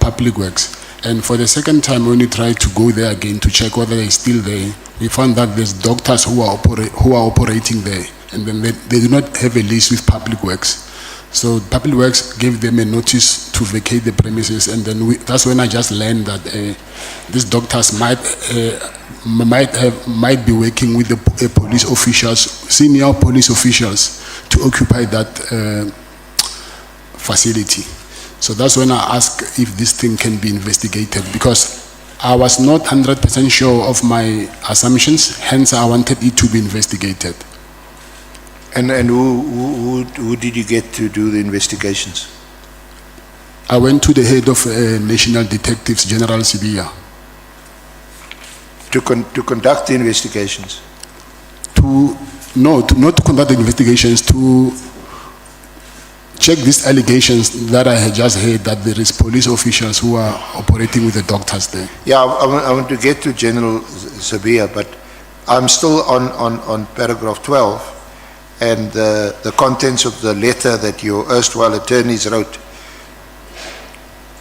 Public Works. And for the second time, when we tried to go there again to check whether they're still there, we found that there's doctors who are operating there, and then they do not have a lease with Public Works. So Public Works gave them a notice to vacate the premises, and then that's when I just learned that these doctors might be working with the police officials, senior police officials, to occupy that facility. So that's when I asked if this thing can be investigated, because I was not 100% sure of my assumptions, hence I wanted it to be investigated. And who did you get to do the investigations? I went to the head of National Detectives, General Sibia. To conduct the investigations? Not to conduct the investigations, to check these allegations that I had just heard that there is police officials who are operating with the doctors there. Yeah, I want to get to General Sibia, but I'm still on paragraph 12. And the contents of the letter that your erstwhile attorneys wrote,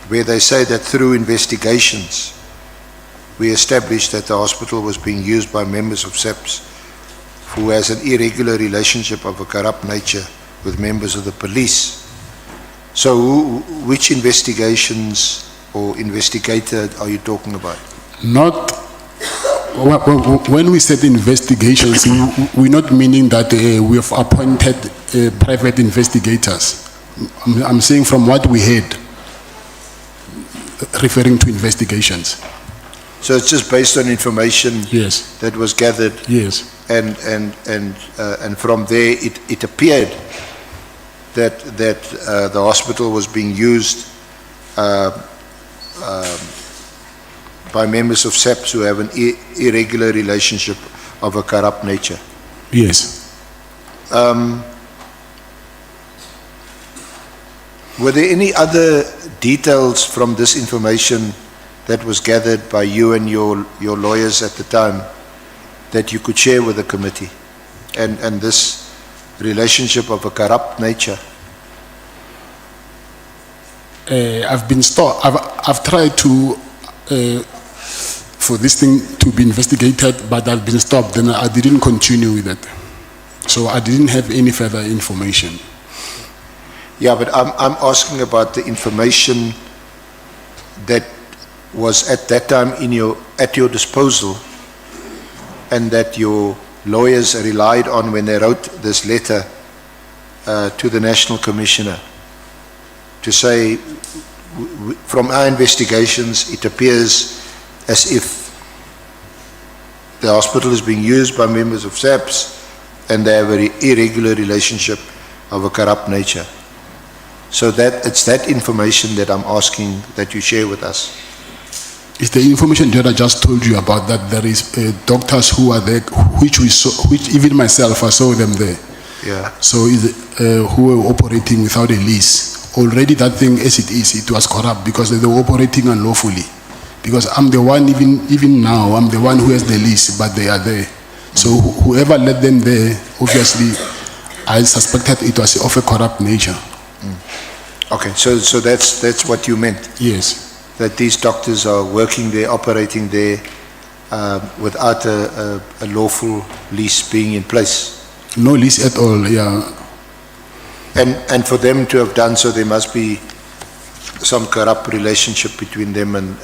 where they say that through investigations we established that the hospital was being used by members of SAPS who has an irregular relationship of a corrupt nature with members of the police. So which investigations or investigator are you talking about? Not when we said investigations, we're not meaning that we have appointed private investigators. I'm saying from what we heard, referring to investigations. So it's just based on information Yes. that was gathered, Yes. and from there it appeared that the hospital was being used by members of SAPS who have an irregular relationship of a corrupt nature. Yes. Were there any other details from this information that was gathered by you and your lawyers at the time that you could share with the committee, and this relationship of a corrupt nature? I've tried to for this thing to be investigated, but I've been stopped. Then I didn't continue with it, so I didn't have any further information. Yeah, but I'm asking about the information that was at that time at your disposal, and that your lawyers relied on when they wrote this letter to the National Commissioner to say, from our investigations, it appears as if the hospital is being used by members of SAPS and they have an irregular relationship of a corrupt nature. So it's that information that I'm asking that you share with us. It's the information that I just told you about, that there is doctors who are there, which even myself, I saw them there. Yeah. So who were operating without a lease. Already that thing, as it was corrupt because they were operating unlawfully. Because I'm the one, even now, I'm the one who has the lease, but they are there. So whoever let them there, obviously, I suspected it was of a corrupt nature. Okay, so that's what you meant? Yes. That these doctors are working there, operating there, without a lawful lease being in place? No lease at all, yeah. And for them to have done so, there must be some corrupt relationship between them and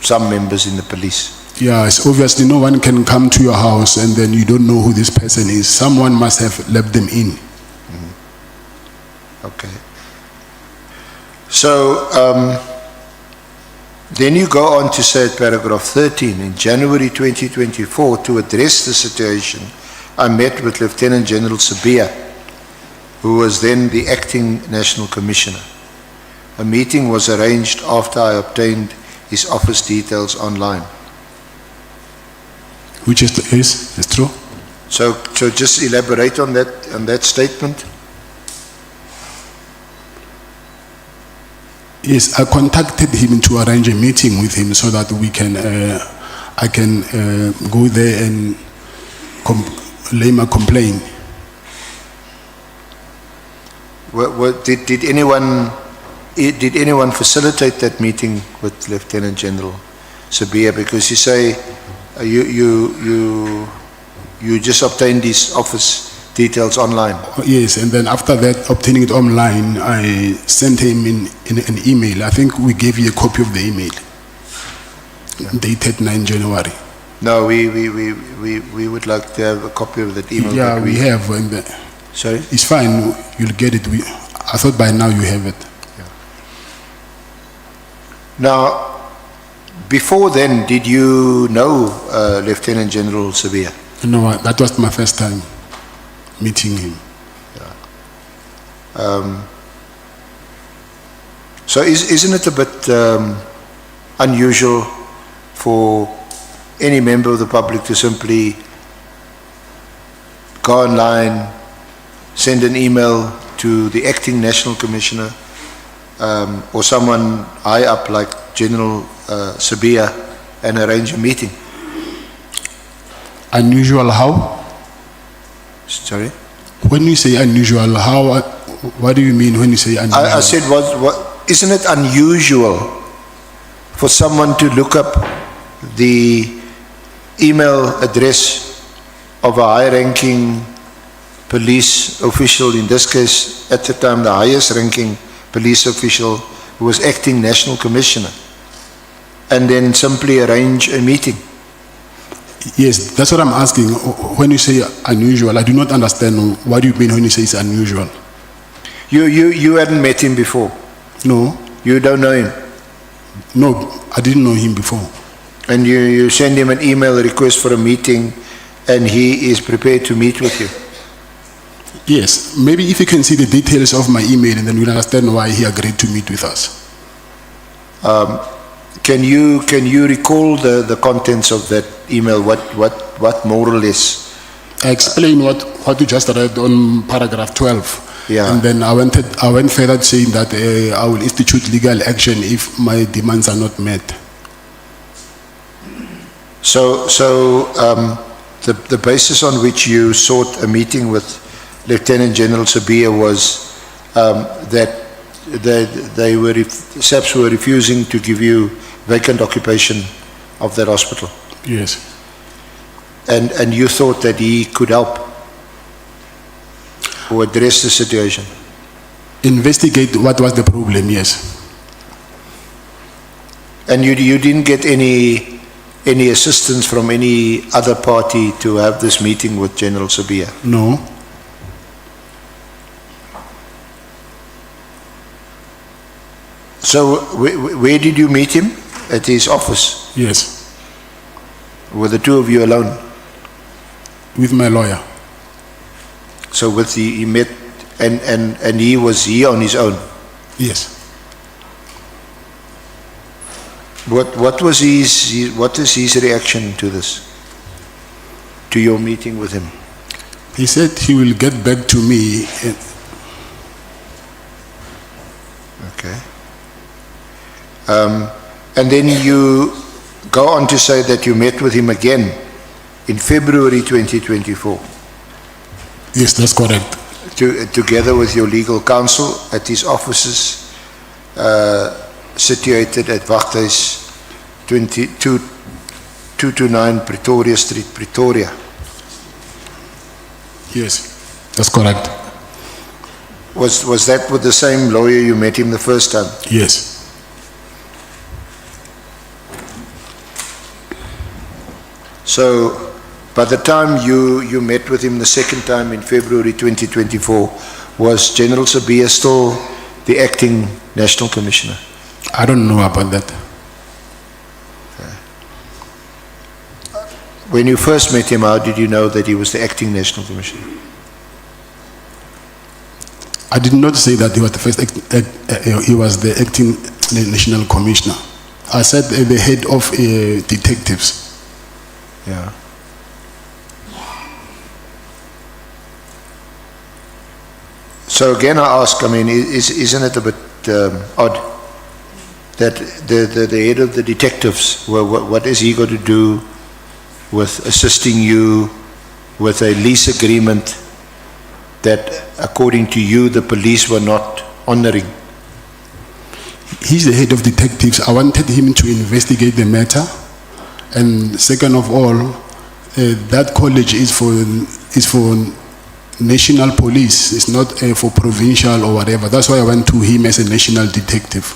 some members in the police. Yeah, it's obviously no one can come to your house and then you don't know who this person is. Someone must have let them in. Okay. So, then you go on to say at paragraph 13, in January 2024, to address the situation, I met with Lieutenant General Sabia, who was then the acting National Commissioner. A meeting was arranged after I obtained his office details online. Which is true. So just elaborate on that statement. Yes, I contacted him to arrange a meeting with him so that we can, I can go there and lay my complaint. Did anyone facilitate that meeting with Lieutenant General Sabia? Because you say you just obtained his office details online. Yes, and then after that, obtaining it online, I sent him in an email. I think we gave you a copy of the email, dated 9 January. No, we would like to have a copy of that email. Yeah, we have. Sorry? It's fine, you'll get it. I thought by now you have it. Yeah. Now, before then, did you know Lieutenant General Sabia? No, that was my first time meeting him. Yeah. So isn't it a bit unusual for any member of the public to simply go online, send an email to the acting National Commissioner or someone high up like General Sabia and arrange a meeting? Unusual how? Sorry? When you say unusual, how? What do you mean when you say unusual? I said, isn't it unusual for someone to look up the email address of a high-ranking police official, in this case, at the time, the highest-ranking police official who was acting National Commissioner, and then simply arrange a meeting? Yes, that's what I'm asking. When you say unusual, I do not understand. What do you mean when you say it's unusual? You hadn't met him before? No. You don't know him? No, I didn't know him before. And you send him an email request for a meeting and he is prepared to meet with you? Yes, maybe if you can see the details of my email, and then you'll understand why he agreed to meet with us. Can you recall the contents of that email? What more or less? I explained what you just read on paragraph 12. Yeah. And then I went further saying that I will institute legal action if my demands are not met. So the basis on which you sought a meeting with Lieutenant General Sabia was that SAPS were refusing to give you vacant occupation of that hospital. Yes. And you thought that he could help or address the situation? Investigate what was the problem, yes. And you didn't get any assistance from any other party to have this meeting with General Sabia? No. So where did you meet him? At his office? Yes. Were the two of you alone? With my lawyer. So he met and he was here on his own? Yes. What is his reaction to this? To your meeting with him? He said he will get back to me. Okay. And then you go on to say that you met with him again in February 2024. Yes, that's correct. Together with your legal counsel at his offices situated at Wachthuis 229 Pretoria Street, Pretoria. Yes, that's correct. Was that with the same lawyer you met him the first time? Yes. So, by the time you met with him the second time in February 2024, was General Sabia still the acting National Commissioner? I don't know about that. Okay. When you first met him, how did you know that he was the acting National Commissioner? I did not say that he was the first he was the acting National Commissioner. I said the head of detectives. Yeah. So again, I ask, isn't it a bit odd that the head of the detectives, what is he going to do with assisting you with a lease agreement that, according to you, the police were not honoring? He's the head of detectives. I wanted him to investigate the matter. And second of all, that college is for national police. It's not for provincial or whatever. That's why I went to him as a national detective.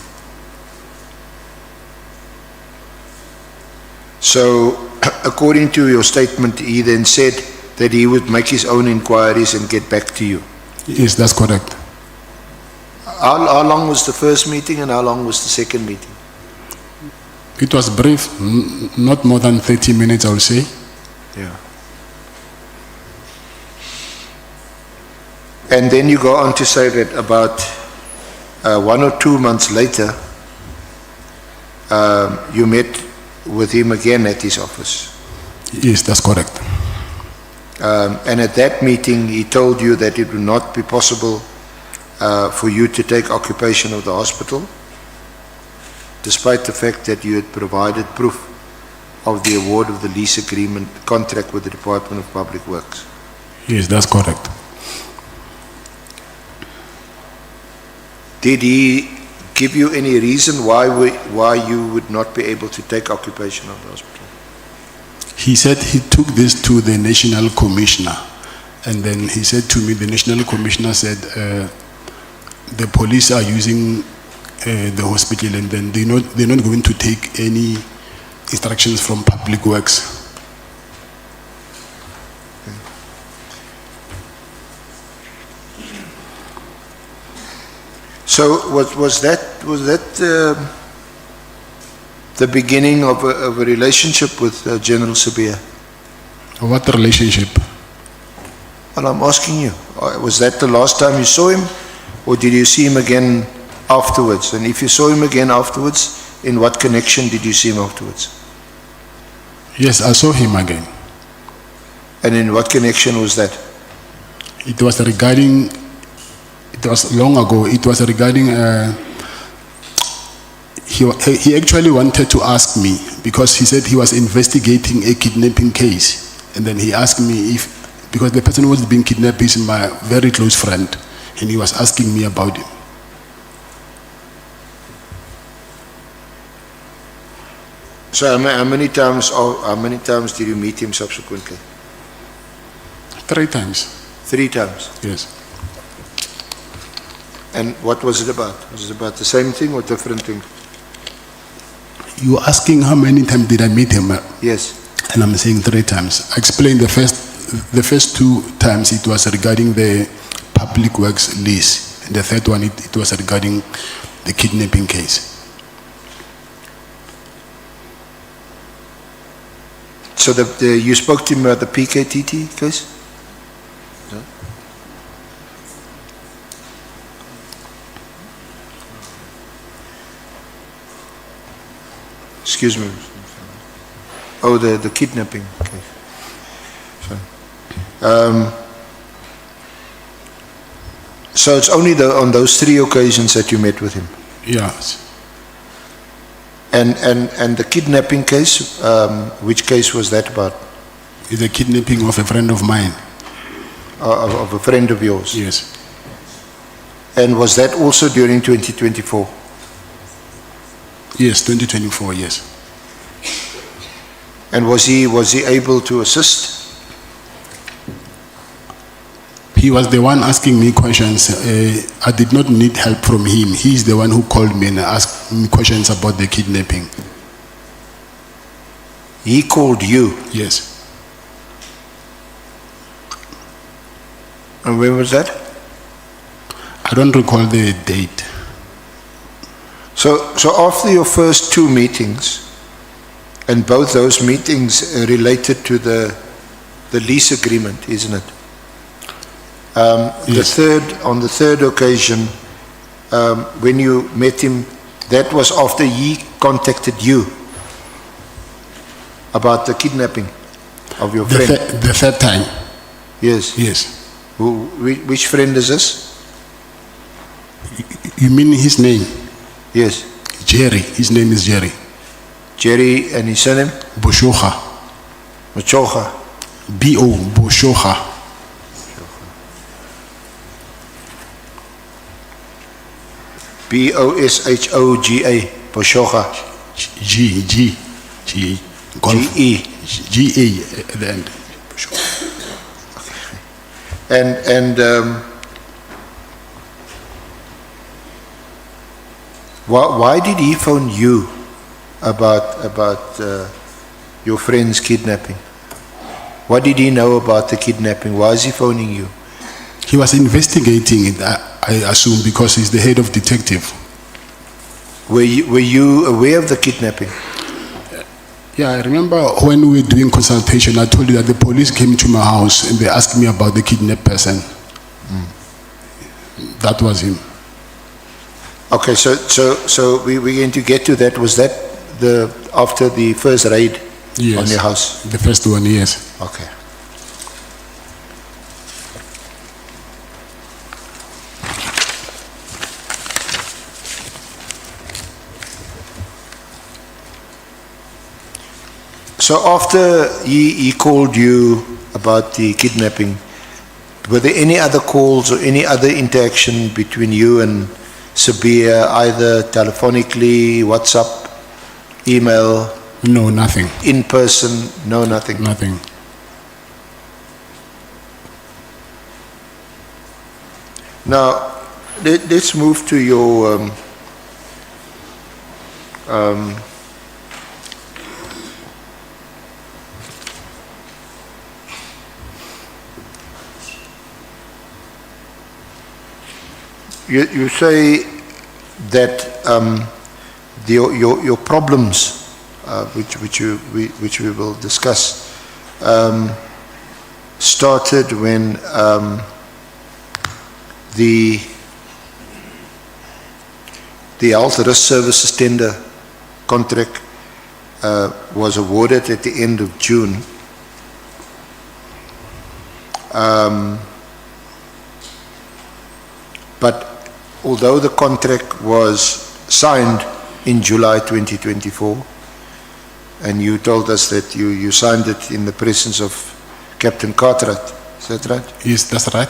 So, according to your statement, he then said that he would make his own inquiries and get back to you. Yes, that's correct. How long was the first meeting and how long was the second meeting? It was brief, not more than 30 minutes, I would say. Yeah. And then you go on to say that about 1 or 2 months later, you met with him again at his office. Yes, that's correct. And at that meeting, he told you that it would not be possible for you to take occupation of the hospital, despite the fact that you had provided proof of the award of the lease agreement contract with the Department of Public Works. Yes, that's correct. Did he give you any reason why you would not be able to take occupation of the hospital? He said he took this to the National Commissioner, and then he said to me, the National Commissioner said, the police are using the hospital, and then they're not going to take any instructions from Public Works. So was that the beginning of a relationship with General Sabia? What relationship? Well, I'm asking you, was that the last time you saw him, or did you see him again afterwards? And if you saw him again afterwards, in what connection did you see him afterwards? Yes, I saw him again. And in what connection was that? It was regarding, it was long ago, it was regarding, he actually wanted to ask me, because he said he was investigating a kidnapping case. And then he asked me if, because the person who was being kidnapped is my very close friend, and he was asking me about him. So how many times did you meet him subsequently? 3 times. 3 times? Yes. And what was it about? Was it about the same thing or different thing? You were asking how many times did I meet him? Yes. And I'm saying 3 times. I explained the first 2 times it was regarding the public works lease. And the third one, it was regarding the kidnapping case. So you spoke to him about the PKTT case? No? Excuse me. Oh, the kidnapping case. So it's only on those 3 occasions that you met with him? Yes. And the kidnapping case, which case was that about? The kidnapping of a friend of mine. Of a friend of yours? Yes. And was that also during 2024? Yes, 2024, yes. And was he able to assist? He was the one asking me questions. I did not need help from him. He's the one who called me and asked me questions about the kidnapping. He called you? Yes. And when was that? I don't recall the date. So after your first 2 meetings, and both those meetings related to the lease agreement, isn't it? Yes. On the third occasion, when you met him, that was after he contacted you about the kidnapping of your friend. The third time. Yes. Yes. Which friend is this? You mean his name? Yes. Jerry. His name is Jerry. Jerry, and his surname? Boshoga. Machoga. B-O, Boshoga. B-O-S-H-O-G-A, Boshoga. G-E. G-A at the end. And why did he phone you about your friend's kidnapping? What did he know about the kidnapping? Why is he phoning you? He was investigating it, I assume, because he's the head of detective. Were you aware of the kidnapping? Yeah, I remember when we were doing consultation, I told you that the police came to my house and they asked me about the kidnapped person. That was him. Okay, so we're going to get to that. Was that after the first raid on your house? The first one, yes. Okay. So after he called you about the kidnapping, were there any other calls or any other interaction between you and Sabia, either telephonically, WhatsApp, email? No, nothing. In person? No, nothing? Nothing. Now, let's move to your you say that your problems which we will discuss, started when the health risk services tender contract was awarded at the end of June. But although the contract was signed in July 2024, and you told us that you signed it in the presence of Captain Cartwright, is that right? Yes, that's right.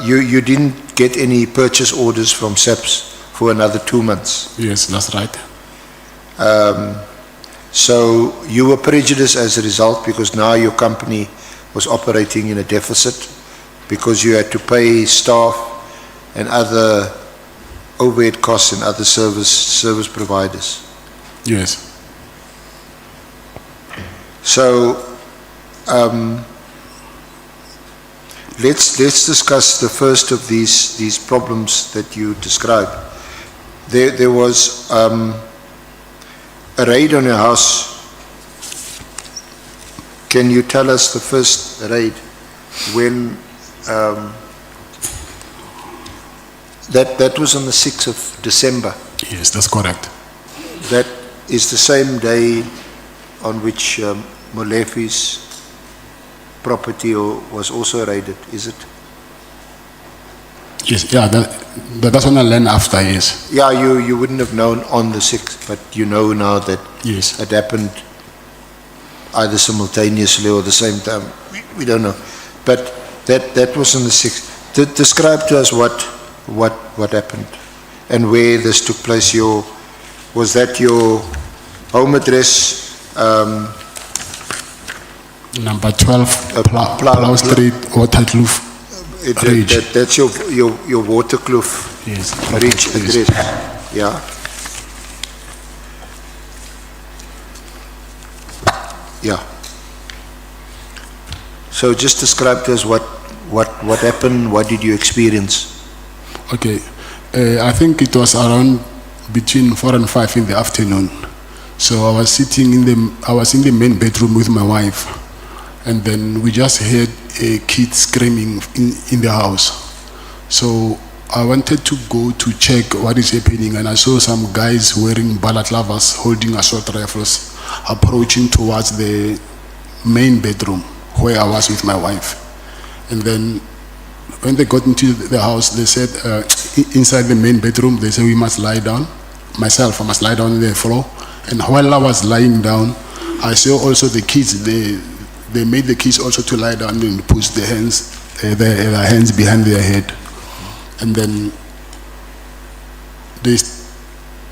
You didn't get any purchase orders from SAPS for another 2 months. Yes, that's right. So you were prejudiced as a result because now your company was operating in a deficit because you had to pay staff and other overhead costs and other service providers. Yes. So let's discuss the first of these problems that you described. There was a raid on your house. Can you tell us the first raid when that was on the 6th of December? Yes, that's correct. That is the same day on which Molefi's property was also raided, is it? Yes, yeah, that's when I learned after, yes. Yeah, you wouldn't have known on the 6th, but you know now that yes, it happened either simultaneously or the same time. We don't know. But that was on the 6th. Describe to us what happened and where this took place. Was that your home address? Number 12, Plow Street, Waterkloof. That's your Waterkloof Ridge address. Yeah. Yeah. So just describe to us what happened. What did you experience? Okay, I think it was around between 4 and 5 in the afternoon. So I was in the main bedroom with my wife, and then we just heard a kid screaming in the house. So I wanted to go to check what is happening, and I saw some guys wearing balaclavas holding assault rifles approaching towards the main bedroom where I was with my wife. And then when they got into the house, they said inside the main bedroom, they said we must lie down. Myself, I must lie down on the floor. And while I was lying down, I saw also the kids. They made the kids also to lie down and push their hands behind their head. And then they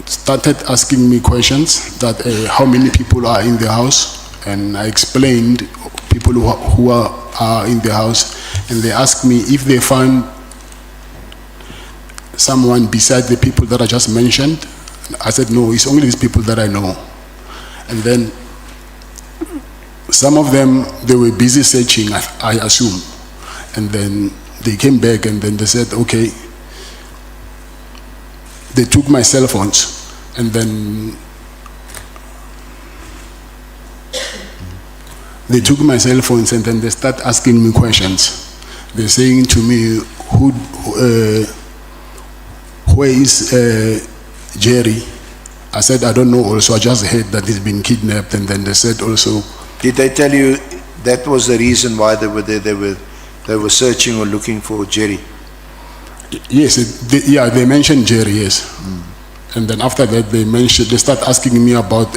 started asking me questions that how many people are in the house, and I explained people who are in the house, and they asked me if they found someone beside the people that I just mentioned. I said no, it's only these people that I know. And then some of them, they were busy searching, I assume, and then they came back and then they said okay. They took my cell phones, and then they start asking me questions. They're saying to me, where is Jerry? I said, I don't know also, I just heard that he's been kidnapped. And then they said also... Did they tell you that was the reason why they were there? They were searching or looking for Jerry? Yes, they mentioned Jerry, yes. And then after that, they start asking me about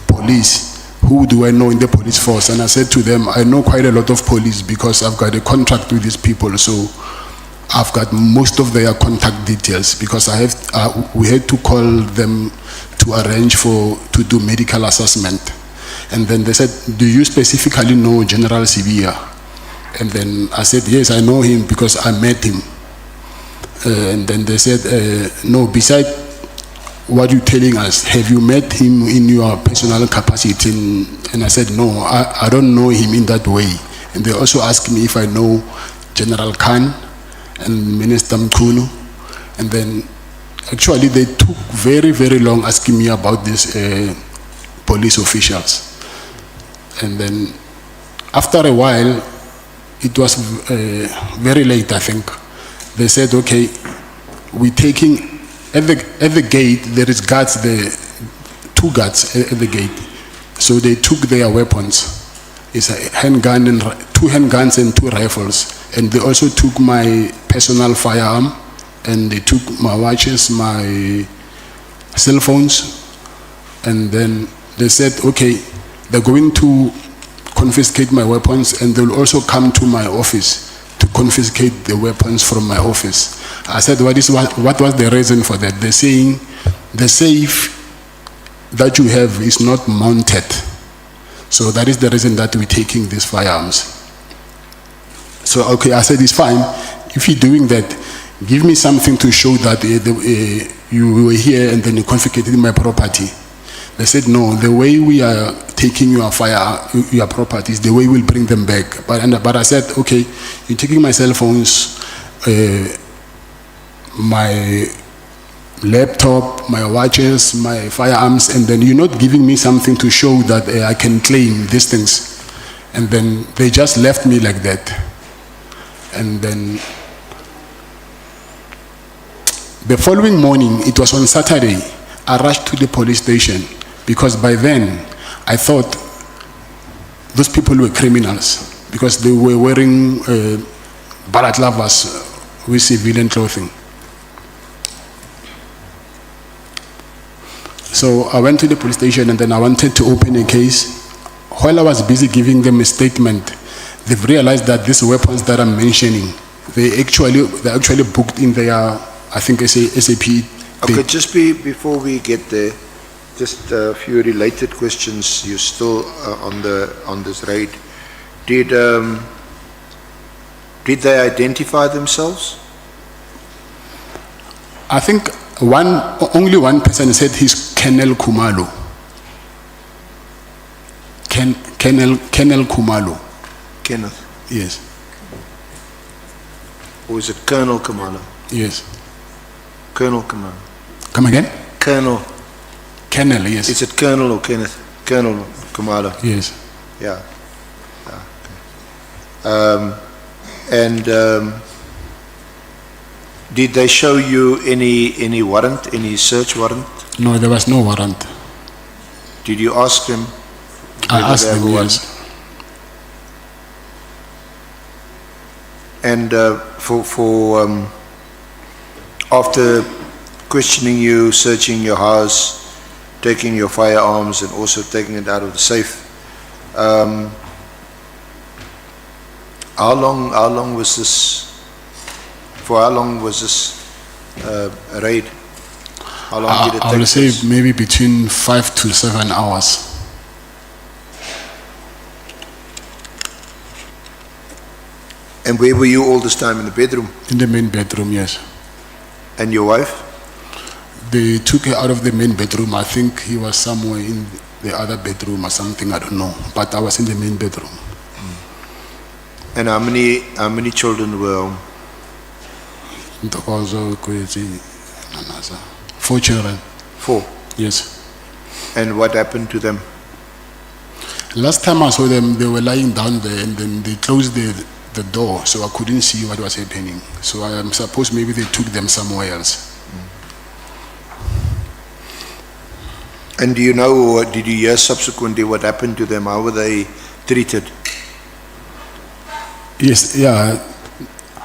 police. Who do I know in the police force? And I said to them, I know quite a lot of police because I've got a contract with these people. So I've got most of their contact details because we had to call them to arrange to do medical assessment. And then they said, do you specifically know General Sibia? And then I said, yes, I know him because I met him. And then they said, no, besides what you're telling us, have you met him in your personal capacity? And I said, no, I don't know him in that way. And they also asked me if I know General Khan and Minister Mkhulu. And then actually they took very, very long asking me about this police officials. And then after a while, it was very late, I think. They said, okay, we're taking, at the gate, there is guards, two guards at the gate. So they took their weapons. It's a handgun and two handguns and 2 rifles. And they also took my personal firearm, and they took my watches, my cell phones, and then they said, okay, they're going to confiscate my weapons, and they'll also come to my office to confiscate the weapons from my office. I said, what was the reason for that? They're saying the safe that you have is not mounted. So that is the reason that we're taking these firearms. So, okay, I said, it's fine. If you're doing that, give me something to show that you were here and then you confiscated my property. They said, no, the way we are taking your properties, the way we'll bring them back. But I said, okay, you're taking my cell phones, my laptop, my watches, my firearms, and then you're not giving me something to show that I can claim these things. And then they just left me like that. And then the following morning, it was on Saturday, I rushed to the police station because by then I thought those people were criminals because they were wearing balaclavas with civilian clothing. So I went to the police station and then I wanted to open a case. While I was busy giving them a statement, they've realized that these weapons that I'm mentioning, they're actually booked in their, I think, SAP. Okay, just before we get there, just a few related questions. You're still on this raid. Did they identify themselves? I think only one person said he's Colonel Khumalo. Colonel Khumalo. Kenneth? Yes. Or is it Colonel Khumalo? Yes. Colonel Khumalo. Come again? Colonel. Colonel, yes. Is it Colonel or Kenneth? Colonel Khumalo. Yes. Yeah. Okay. Did they show you any warrant, any search warrant? No, there was no warrant. Did you ask them? I asked them, yes. And after questioning you, searching your house, taking your firearms and also taking it out of the safe, how long was this? For how long was this raid? How long did it take? I would say maybe between 5 to 7 hours. And where were you all this time? In the bedroom? In the main bedroom, yes. And your wife? They took her out of the main bedroom. I think he was somewhere in the other bedroom or something, I don't know. But I was in the main bedroom. And how many children were home? 4 children. 4? Yes. And what happened to them? Last time I saw them, they were lying down there and then they closed the door, so I couldn't see what was happening. So I am supposed maybe they took them somewhere else. And do you know, or did you hear subsequently what happened to them? How were they treated? Yes, yeah.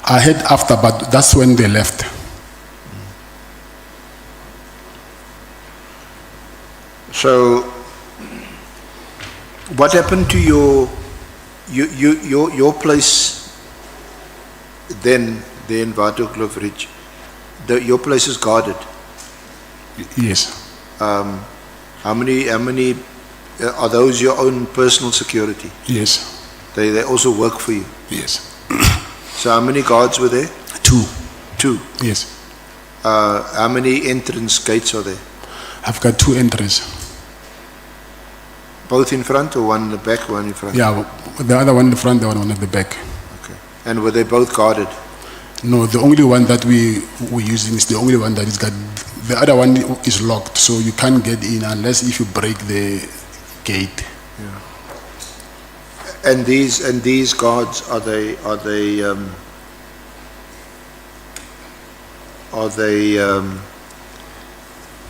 I heard after, but that's when they left. So, what happened to your place then, there in Waterkloof Ridge? Your place is guarded? Yes. How many, are those your own personal security? Yes. They also work for you? Yes. So how many guards were there? 2. 2? Yes. How many entrance gates are there? I've got 2 entries. Both in front or one in the back, one in front? Yeah, the other one in the front, the other one at the back. Okay. And were they both guarded? No, the only one that we're using is the only one that is got, the other one is locked, so you can't get in unless if you break the gate. And these guards, are they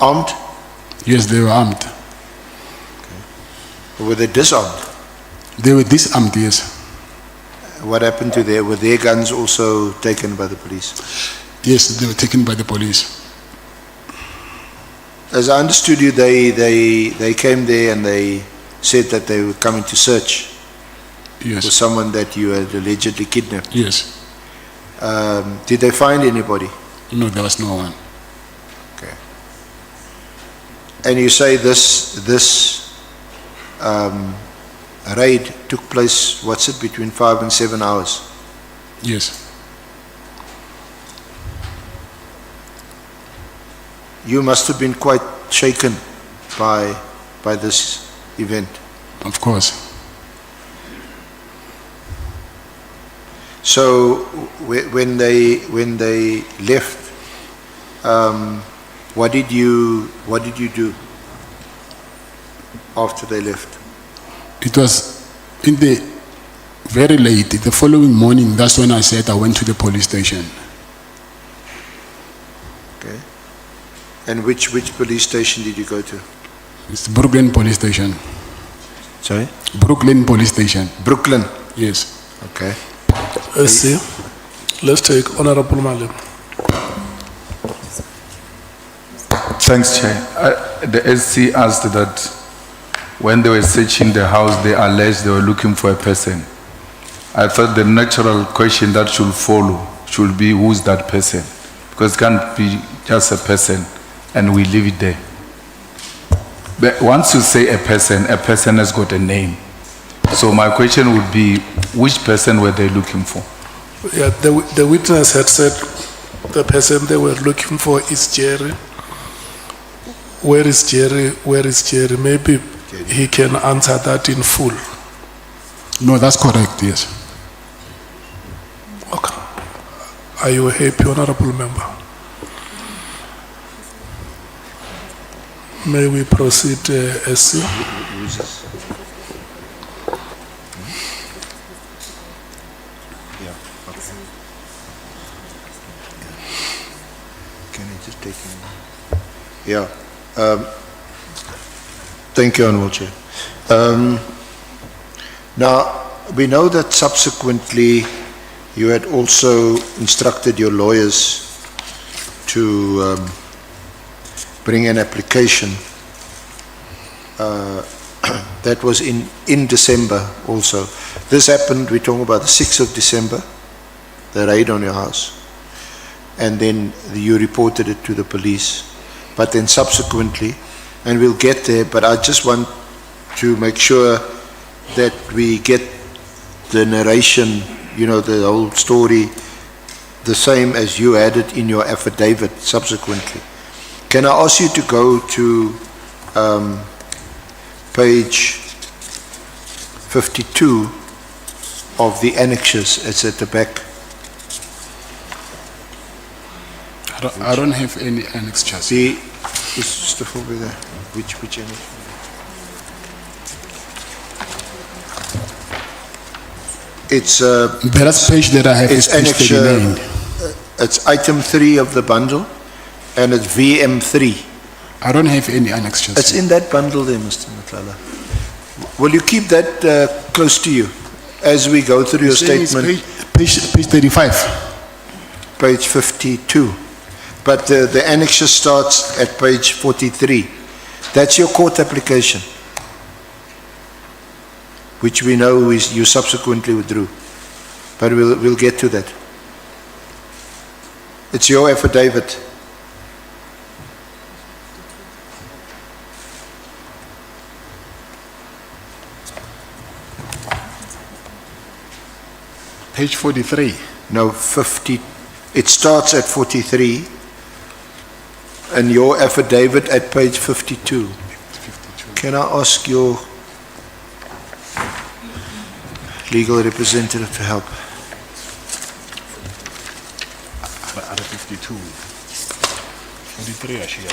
armed? Yes, they were armed. Or were they disarmed? They were disarmed, yes. What happened to were their guns also taken by the police? Yes, they were taken by the police. As I understood you, they came there and they said that they were coming to search for someone that you had allegedly kidnapped. Yes. Did they find anybody? No, there was no one. Okay. And you say this raid took place, what's it, between 5 and 7 hours? Yes. You must have been quite shaken by this event. Of course. So when they left, what did you do after they left? It was in the very late, the following morning, that's when I said I went to the police station. Okay. And which police station did you go to? It's Brooklyn Police Station. Sorry? Brooklyn Police Station. Brooklyn? Yes. Okay. Let's see. Let's take Honorable Malim. Thanks, Chair. The SC asked that when they were searching the house, they alleged they were looking for a person. I thought the natural question that should follow should be, who's that person? Because it can't be just a person and we leave it there. But once you say a person has got a name. So my question would be, which person were they looking for? Yeah, the witness had said the person they were looking for is Jerry. Where is Jerry? Where is Jerry? Maybe he can answer that in full. No, that's correct, yes. Okay. Are you happy, Honorable Member? May we proceed, SC? Yeah, okay. Can I just take him? Yeah. Thank you, Honorable Chair. Now, we know that subsequently you had also instructed your lawyers to bring an application that was in December also. This happened, we're talking about the 6th of December, the raid on your house, and then you reported it to the police. But then subsequently, and we'll get there, but I just want to make sure that we get the narration, you know, the whole story, the same as you had it in your affidavit subsequently. Can I ask you to go to page 52 of the annexes? It's at the back. I don't have any annexures. It's just over there. Which annex? It's the last page that I have is page 39. It's item 3 of the bundle, and it's VM3. I don't have any annexures. It's in that bundle there, Mr. Matlala. Will you keep that close to you as we go through your statement? Page 35. Page 52. But the annexure starts at page 43. That's your court application, which we know you subsequently withdrew. But we'll get to that. It's your affidavit. Page 43. No, 50. It starts at 43. And your affidavit at page 52. Can I ask your legal representative to help? 52. 43 actually.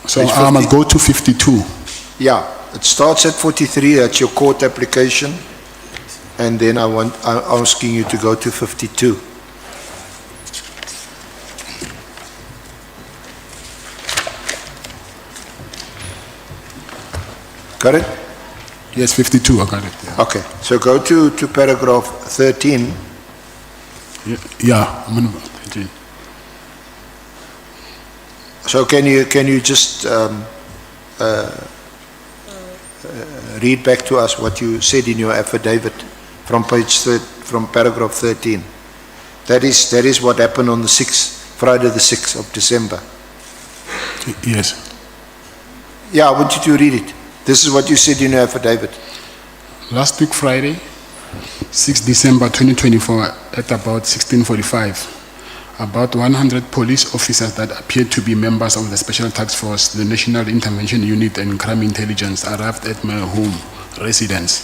So I must go to 52. Yeah, it starts at 43, that's your court application, and then I'm asking you to go to 52. Got it? Yes, 52, I got it. Yeah. Okay, so go to paragraph 13. Yeah, I'm on 13. So can you just read back to us what you said in your affidavit from from paragraph 13? That is what happened on the 6th, Friday the 6th of December. Yes. Yeah, I want you to read it. This is what you said in your affidavit. Last week Friday, 6 December 2024 at about 16:45. About 100 police officers that appeared to be members of the Special Task Force, the National Intervention Unit and Crime Intelligence arrived at my home residence.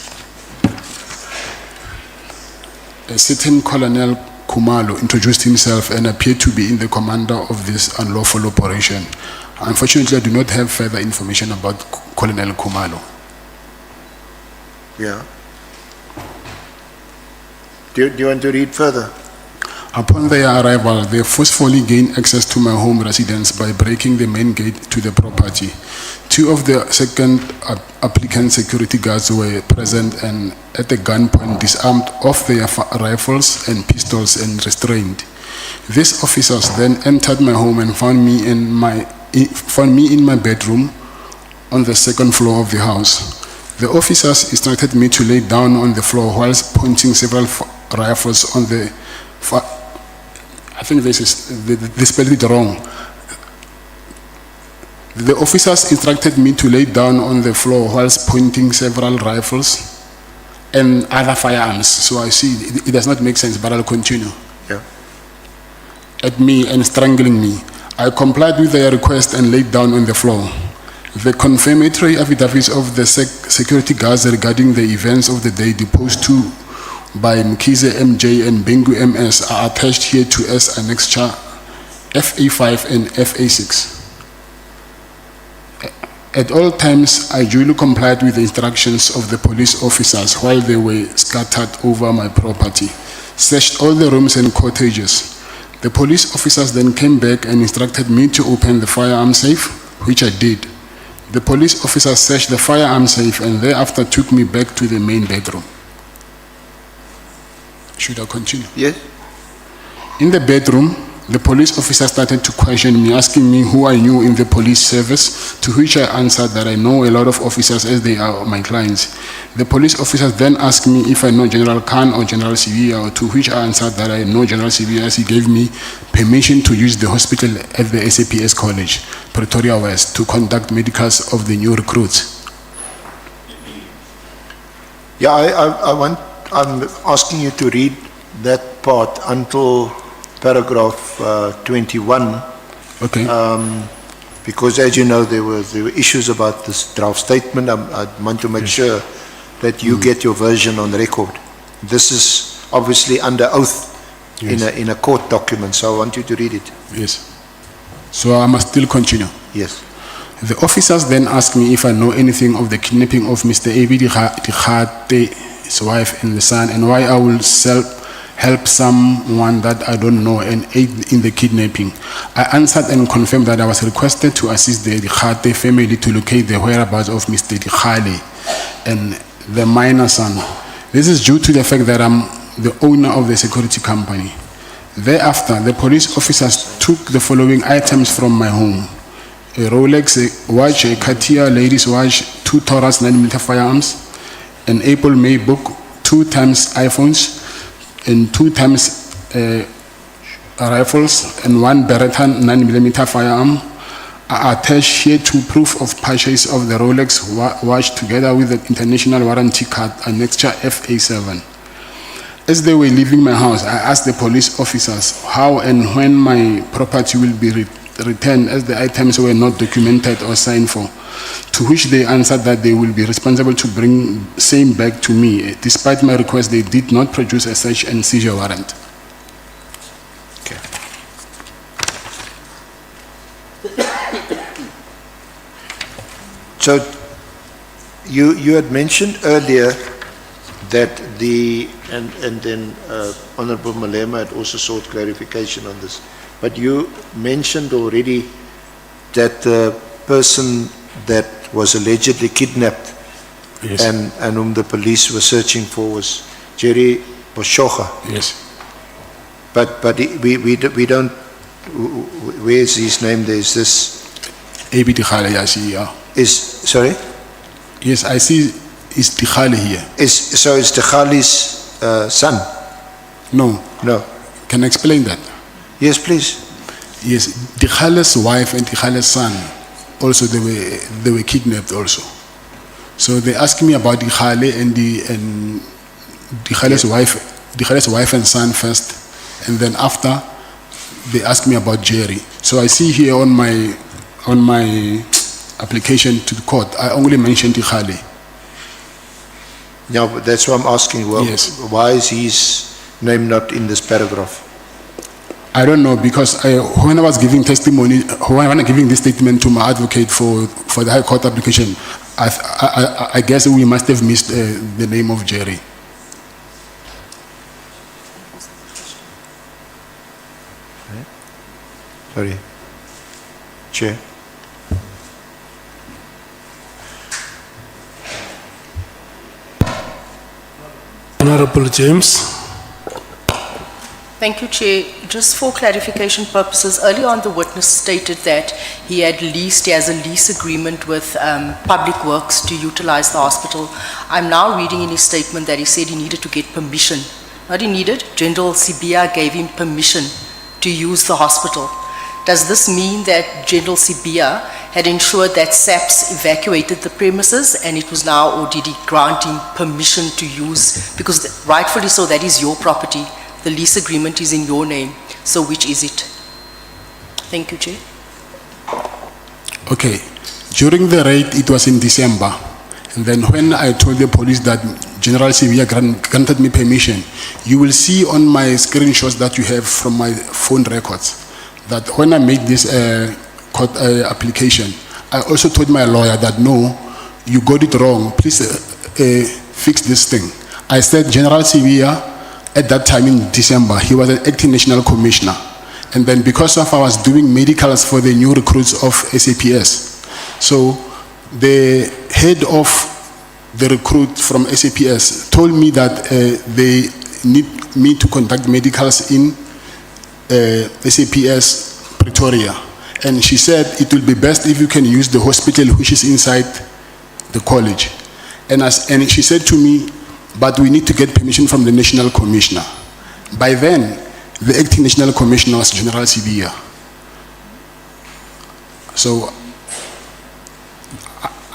A certain Colonel Khumalo introduced himself and appeared to be the commander of this unlawful operation. Unfortunately, I do not have further information about Colonel Khumalo. Yeah. Do you want to read further? Upon their arrival, they forcefully gained access to my home residence by breaking the main gate to the property. Two of the second applicant security guards were present and at a gunpoint disarmed of their rifles and pistols and restrained. These officers then entered my home and found me in my bedroom on the second floor of the house. The officers instructed me to lay down on the floor whilst pointing several rifles on the I think they spelled it wrong. The officers instructed me to lay down on the floor whilst pointing several rifles and other firearms. So I see it does not make sense, but I'll continue. Yeah. At me and strangling me. I complied with their request and laid down on the floor. The confirmatory affidavits of the security guards regarding the events of the day deposed to by Mkhize MJ and Bengu MS are attached here to as annexure FA5 and FA6. At all times, I duly complied with the instructions of the police officers while they were scattered over my property, searched all the rooms and cottages. The police officers then came back and instructed me to open the firearm safe, which I did. The police officers searched the firearm safe and thereafter took me back to the main bedroom. Should I continue? Yes. In the bedroom, the police officer started to question me, asking me who I knew in the police service, to which I answered that I know a lot of officers as they are my clients. The police officers then asked me if I know General Khan or General Sivia, to which I answered that I know General Sivia as he gave me permission to use the hospital at the SAPS College, Pretoria West, to conduct medicals of the new recruits. Yeah, I'm asking you to read that part until paragraph 21. Okay. Because as you know, there were issues about this draft statement. I want to make sure that you get your version on record. This is obviously under oath in a court document, so I want you to read it. Yes. So I must still continue. Yes. The officers then asked me if I know anything of the kidnapping of Mr. Ebi Dikgate, his wife and the son, and why I will help someone that I don't know and aid in the kidnapping. I answered and confirmed that I was requested to assist the Dikgate family to locate the whereabouts of Mr. Dikgale and the minor son. This is due to the fact that I'm the owner of the security company. Thereafter, the police officers took the following items from my home: a Rolex watch, a Cartier ladies watch, 2 Taurus 9mm firearms, an Apple May book, 2 times iPhones, and 2 times rifles, and 1 Beretta 9mm firearm. I attached here to proof of purchase of the Rolex watch together with the international warranty card, annexure FA7. As they were leaving my house, I asked the police officers how and when my property will be returned, as the items were not documented or signed for, to which they answered that they will be responsible to bring same back to me. Despite my request, they did not produce a search and seizure warrant. Okay. So you had mentioned earlier that and then Honorable Malema had also sought clarification on this, but you mentioned already that the person that was allegedly kidnapped, yes, and whom the police were searching for was Jerry Boshoga. Yes. But we don't, where is his name? There's this A.B. Tikhale, I see, yeah. Sorry? Yes, I see it's Tikhale here. So it's Tikhale's son? No. No. Can I explain that? Yes, please. Yes, Tikhale's wife and Tikhale's son, also they were kidnapped also. So they asked me about Tikhale and Tikhale's wife and son first, and then after they asked me about Jerry. So I see here on my application to the court, I only mentioned Tikhale. Yeah, but that's why I'm asking. Well, yes. Why is his name not in this paragraph? I don't know, because when I was giving testimony, when I was giving this statement to my advocate for the High Court application, I guess we must have missed the name of Jerry. Sorry. Chair. Honorable James. Thank you, Chair. Just for clarification purposes, earlier on the witness stated that he has a lease agreement with Public Works to utilize the hospital. I'm now reading in his statement that he said he needed to get permission. Not he needed, General Sibia gave him permission to use the hospital. Does this mean that General Sibia had ensured that SAPS evacuated the premises and it was now, or did he grant him permission to use? Because rightfully so, that is your property. The lease agreement is in your name. So which is it? Thank you, Chair. Okay. During the raid, it was in December. And then when I told the police that General Sibia granted me permission, you will see on my screenshots that you have from my phone records that when I made this court application, I also told my lawyer that no, you got it wrong. Please fix this thing. I said General Sibia, at that time in December, he was an acting national commissioner. And then because of I was doing medicals for the new recruits of SAPS, so the head of the recruit from SAPS told me that they need me to conduct medicals in SAPS Pretoria. And she said it will be best if you can use the hospital which is inside the college. And she said to me, but we need to get permission from the national commissioner. By then, the acting national commissioner was General Sibia. So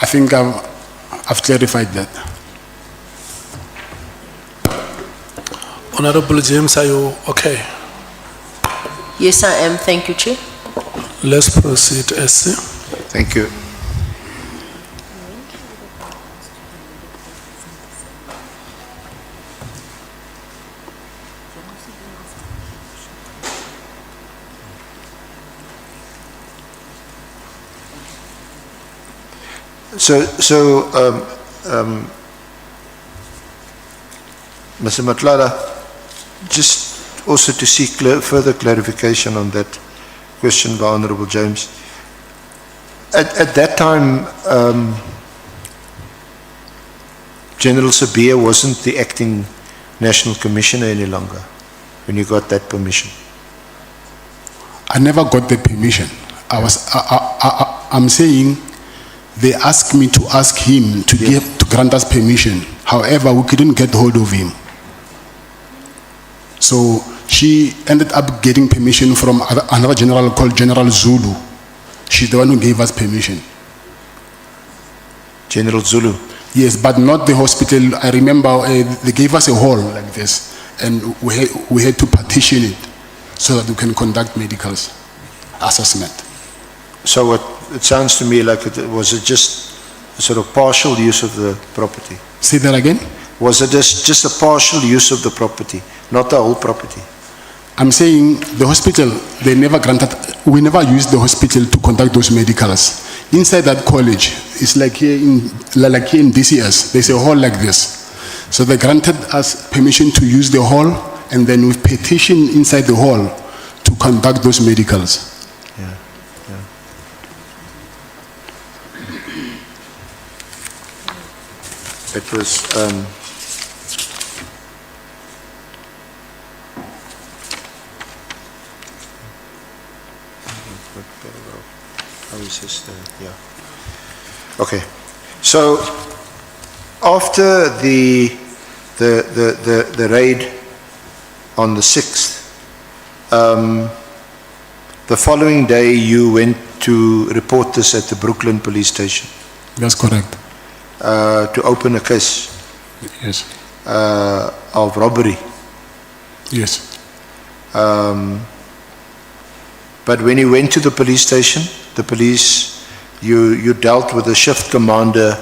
I think I've clarified that. Honorable James, are you okay? Yes, I am. Thank you, Chair. Let's proceed, SC. Thank you. Mr. Matlala, just also to seek further clarification on that question by Honorable James. At that time, General Sibia wasn't the acting national commissioner any longer when you got that permission. I never got the permission. I'm saying they asked me to ask him to grant us permission. However, we couldn't get hold of him. So she ended up getting permission from another general called General Zulu. She's the one who gave us permission. General Zulu? Yes, but not the hospital. I remember they gave us a hall like this. and we had to partition it so that we can conduct medical assessment. So it sounds to me like was it just a sort of partial use of the property? Say that again? Was it just a partial use of the property, not the whole property? I'm saying the hospital, we never used the hospital to conduct those medicals. Inside that college, it's like here in DCS, there's a hall like this. So they granted us permission to use the hall, and then we petitioned inside the hall to conduct those medicals. Yeah, yeah. It was, how is this, yeah. Okay, so after the raid on the 6th, the following day you went to report this at the Brooklyn police station. That's correct. To open a case. Yes. Of robbery. Yes. But when you went to the police station, the police, you dealt with the shift commander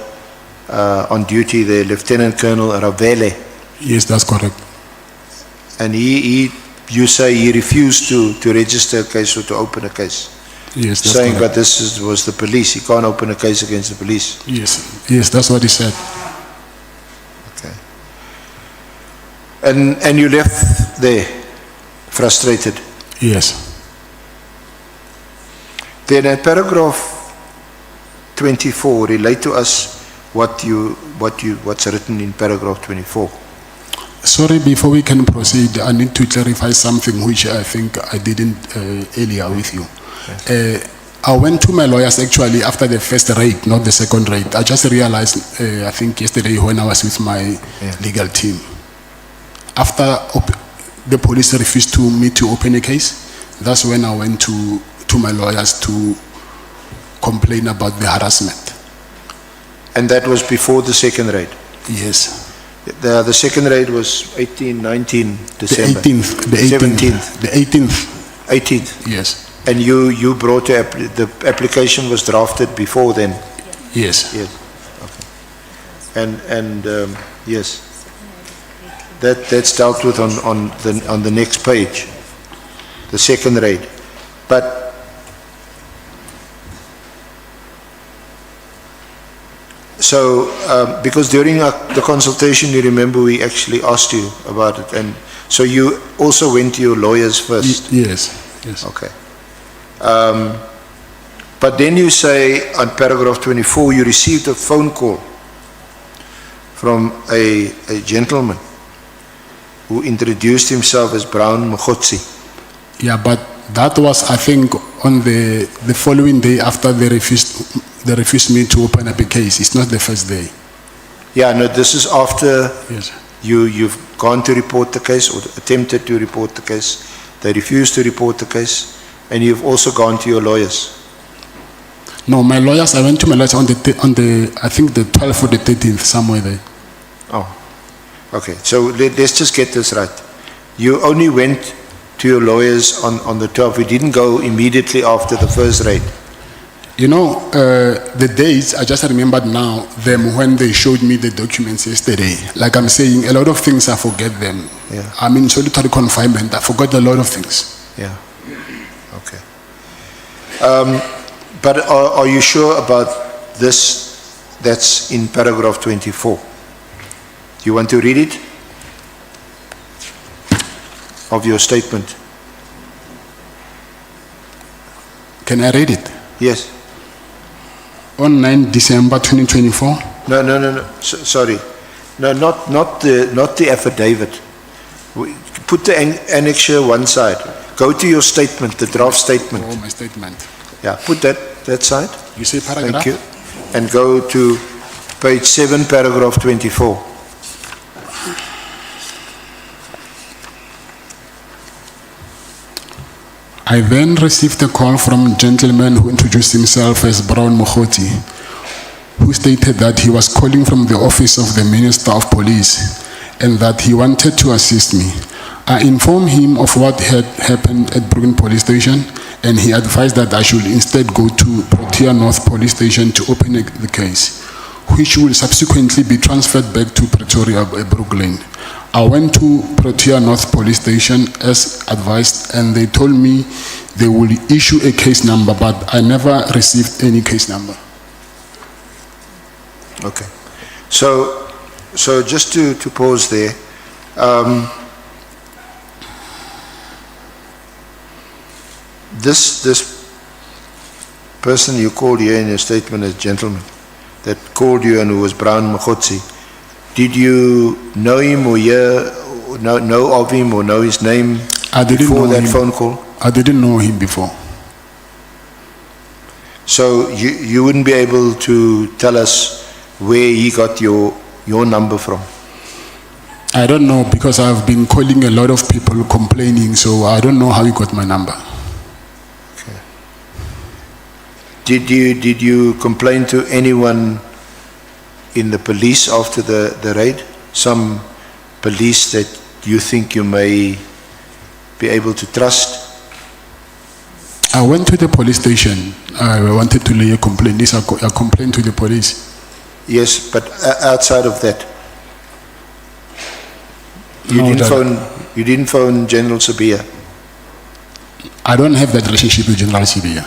on duty there, Lieutenant Colonel Ravele. Yes, that's correct. And you say he refused to register a case or to open a case. Yes, that's saying correct. that this was the police. He can't open a case against the police. Yes, that's what he said. Okay. And you left there, frustrated. Yes. Then at paragraph 24, relate to us what's written in paragraph 24. Sorry, before we can proceed, I need to clarify something which I think I didn't earlier with you. I went to my lawyers actually after the first raid, not the second raid. I just realized, I think yesterday when I was with my legal team. After the police refused me to open a case, that's when I went to my lawyers to complain about the harassment. And that was before the second raid? Yes. The second raid was 19 December. The 18th. The 18th. 18th? Yes. And you brought the application was drafted before then? Yes. Yes. Okay. And yes. That's dealt with on the next page, the second raid. But so, because during the consultation, you remember we actually asked you about it, and so you also went to your lawyers first? Yes, yes. Okay. But then you say on paragraph 24, you received a phone call from a gentleman who introduced himself as Brown Kgosi. Yeah, but that was, I think, on the following day after they refused me to open up a case. It's not the first day. Yeah, no, this is after yes. You've gone to report the case or attempted to report the case. They refused to report the case, and you've also gone to your lawyers. No, my lawyers, I went to my lawyers on the I think the 12th or the 13th, somewhere there. Oh, okay. So let's just get this right. You only went to your lawyers on the 12th. You didn't go immediately after the first raid. You know, the dates, I just remembered now them when they showed me the documents yesterday. Like I'm saying, a lot of things I forget them. Yeah. I'm in solitary confinement. I forgot a lot of things. Yeah. Okay. But are you sure about this that's in paragraph 24? Do you want to read it? Of your statement. Can I read it? Yes. On 9 December 2024? No. Sorry. No, not the affidavit. Put the annexure one side. Go to your statement, the draft statement. Oh, my statement. Yeah, put that side. You say paragraph? Thank you. And go to page 7, paragraph 24. I then received a call from a gentleman who introduced himself as Brown Kgosi, who stated that he was calling from the office of the Minister of Police and that he wanted to assist me. I informed him of what had happened at Brooklyn Police Station, and he advised that I should instead go to Protea North Police Station to open the case, which will subsequently be transferred back to Pretoria, Brooklyn. I went to Protea North Police Station as advised, and they told me they will issue a case number, but I never received any case number. Okay. So just to pause there, this person you called here in your statement as gentleman, that called you and who was Brown Kgosi, did you know him or know of him or know his name before that phone call? I didn't know him before. So you wouldn't be able to tell us where he got your number from? I don't know, because I've been calling a lot of people complaining, so I don't know how he got my number. Okay. Did you complain to anyone in the police after the raid? Some police that you think you may be able to trust? I went to the police station. I wanted to lay a complaint. This I complained to the police. Yes, but outside of that, you didn't phone General Sabia? I don't have that relationship with General Sabia.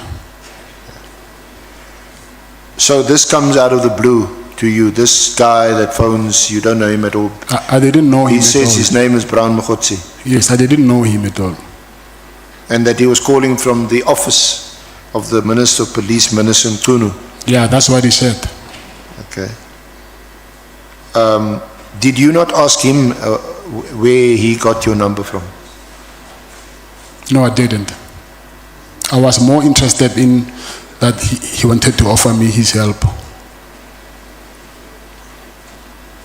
So this comes out of the blue to you, this guy that phones, you don't know him at all? I didn't know him at all. He says his name is Brown Kgosi? Yes, I didn't know him at all. And that he was calling from the office of the Minister of Police, Minister Nkunu? Yeah, that's what he said. Okay. Did you not ask him where he got your number from? No, I didn't. I was more interested in that he wanted to offer me his help.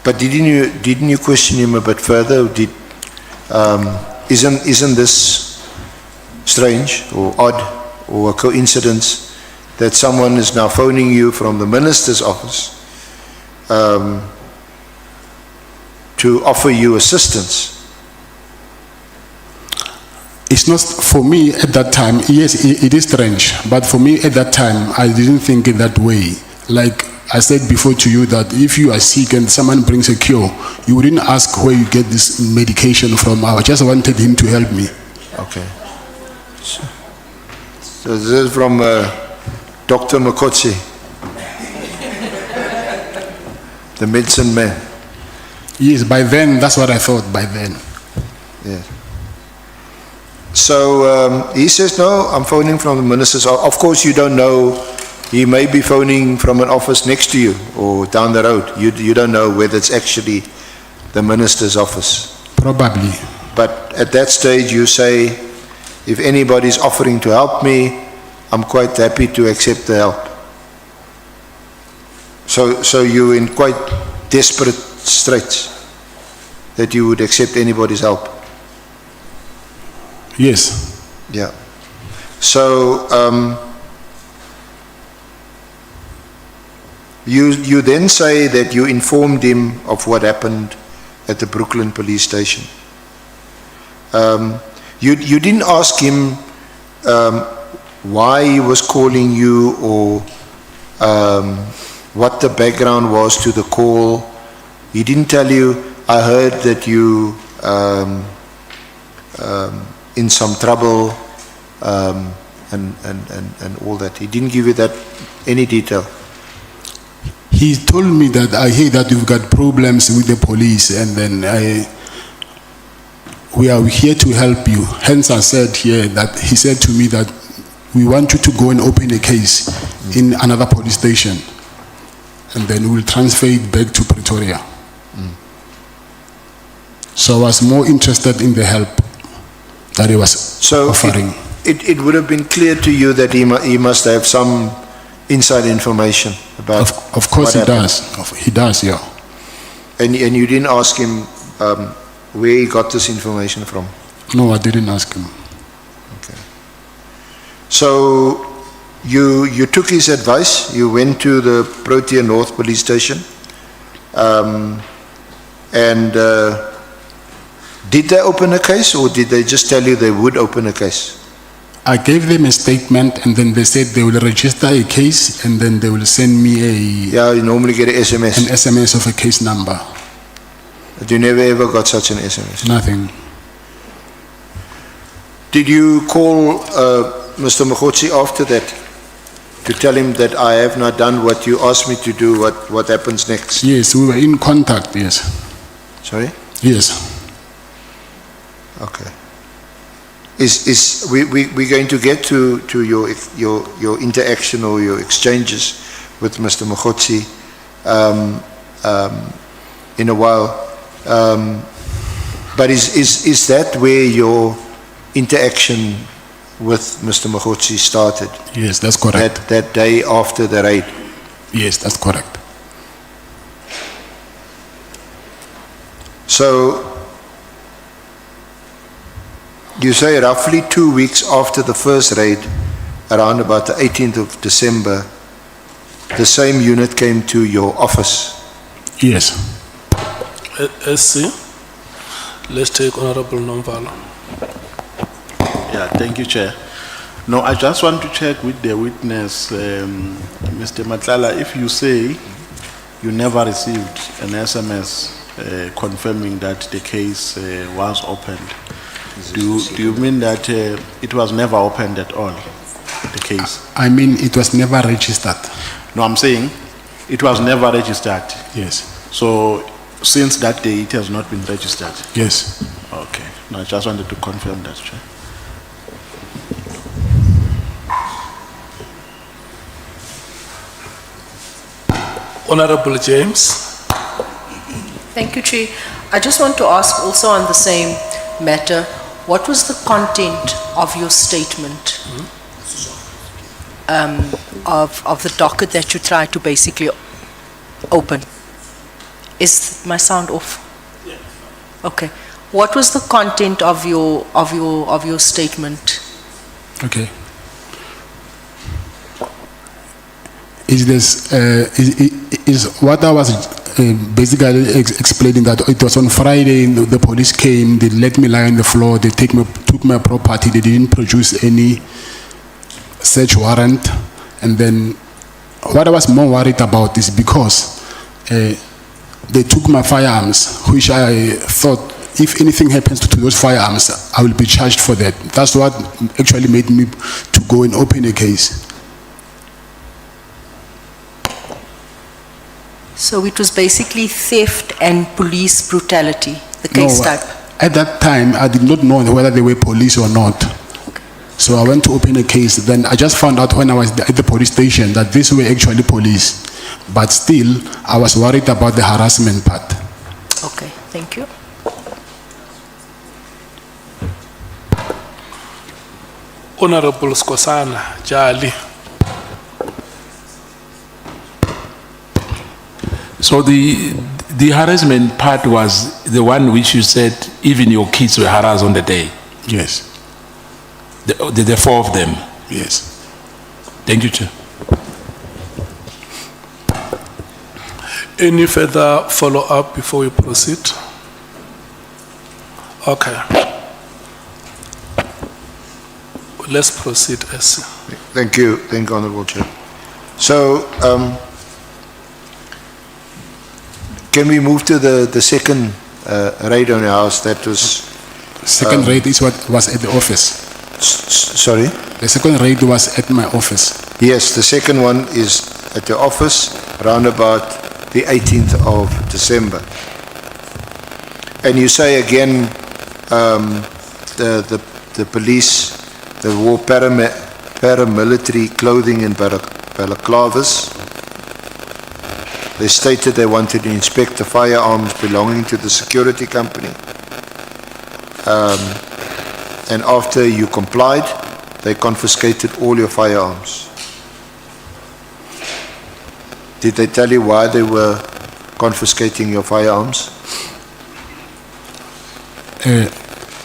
But didn't you question him a bit further? Isn't this strange or odd or a coincidence that someone is now phoning you from the minister's office to offer you assistance? It's not for me at that time. Yes, it is strange, but for me at that time, I didn't think it that way. Like I said before to you, that if you are sick and someone brings a cure, you wouldn't ask where you get this medication from. I just wanted him to help me. Okay. So this is from Dr. Kgosi, the medicine man. Yes, by then, that's what I thought, by then. Yeah. So he says, no, I'm phoning from the minister's office. Of course, you don't know. He may be phoning from an office next to you or down the road. You don't know whether it's actually the minister's office. Probably. But at that stage, you say, if anybody's offering to help me, I'm quite happy to accept the help. So you're in quite desperate straits that you would accept anybody's help. Yes. Yeah. So you then say that you informed him of what happened at the Brooklyn police station. You didn't ask him why he was calling you or what the background was to the call. He didn't tell you, I heard that you in some trouble and all that. He didn't give you that any detail. He told me that I hear that you've got problems with the police, and then we are here to help you. Hence I said here that he said to me that we want you to go and open a case in another police station, and then we'll transfer it back to Pretoria. So I was more interested in the help that he was offering. It would have been clear to you that he must have some inside information about. Of course he does. He does, yeah. And you didn't ask him where he got this information from? No, I didn't ask him. Okay. So you took his advice. You went to the Protea North police station, and Did they open a case or did they just tell you they would open a case? I gave them a statement and then they said they will register a case and then they will send me Yeah, you normally get an SMS. an SMS of a case number. But you never ever got such an SMS? Nothing. Did you call Mr. Kgosi after that to tell him that I have not done what you asked me to do, what happens next? Yes, we were in contact, yes. Sorry? Yes. Okay. We're going to get to your interaction or your exchanges with Mr. Kgosi in a while. But is that where your interaction with Mr. Kgosi started? Yes, that's correct. That day after the raid? Yes, that's correct. So, you say roughly 2 weeks after the first raid, around about the 18th of December, the same unit came to your office? Yes. SC, let's take Honorable Nomvalo. Yeah, thank you, Chair. No, I just want to check with the witness, Mr. Matlala, if you say you never received an SMS confirming that the case was opened, do you mean that it was never opened at all, the case? I mean, it was never registered. No, I'm saying it was never registered. Yes. So, since that day, it has not been registered? Yes. Okay. No, I just wanted to confirm that, Chair. Honorable James. Thank you, Chair. I just want to ask also on the same matter, what was the content of your statement of the docket that you tried to basically open? Is my sound off? Yes. Okay. What was the content of your statement? Okay. Is this is what I was basically explaining, that it was on Friday, the police came, they let me lie on the floor, they took my property, they didn't produce any search warrant, and then what I was more worried about is because they took my firearms, which I thought if anything happens to those firearms, I will be charged for that. That's what actually made me to go and open a case. So it was basically theft and police brutality, the case type? At that time, I did not know whether they were police or not. So I went to open a case. Then I just found out when I was at the police station that these were actually police. But still, I was worried about the harassment part. Okay, thank you. Honorable Skosana Jali. So the harassment part was the one which you said even your kids were harassed on the day? Yes. The four of them? Yes. Thank you, Chair. Any further follow-up before we proceed? Okay. Let's proceed, SC. Thank you, Honorable Chair. So, can we move to the second raid on your house? That was... Second raid is what was at the office. Sorry? The second raid was at my office. Yes, the second one is at the office around about the 18th of December. And you say again, the police, they wore paramilitary clothing and balaclavas. They stated they wanted to inspect the firearms belonging to the security company. And after you complied, they confiscated all your firearms. Did they tell you why they were confiscating your firearms?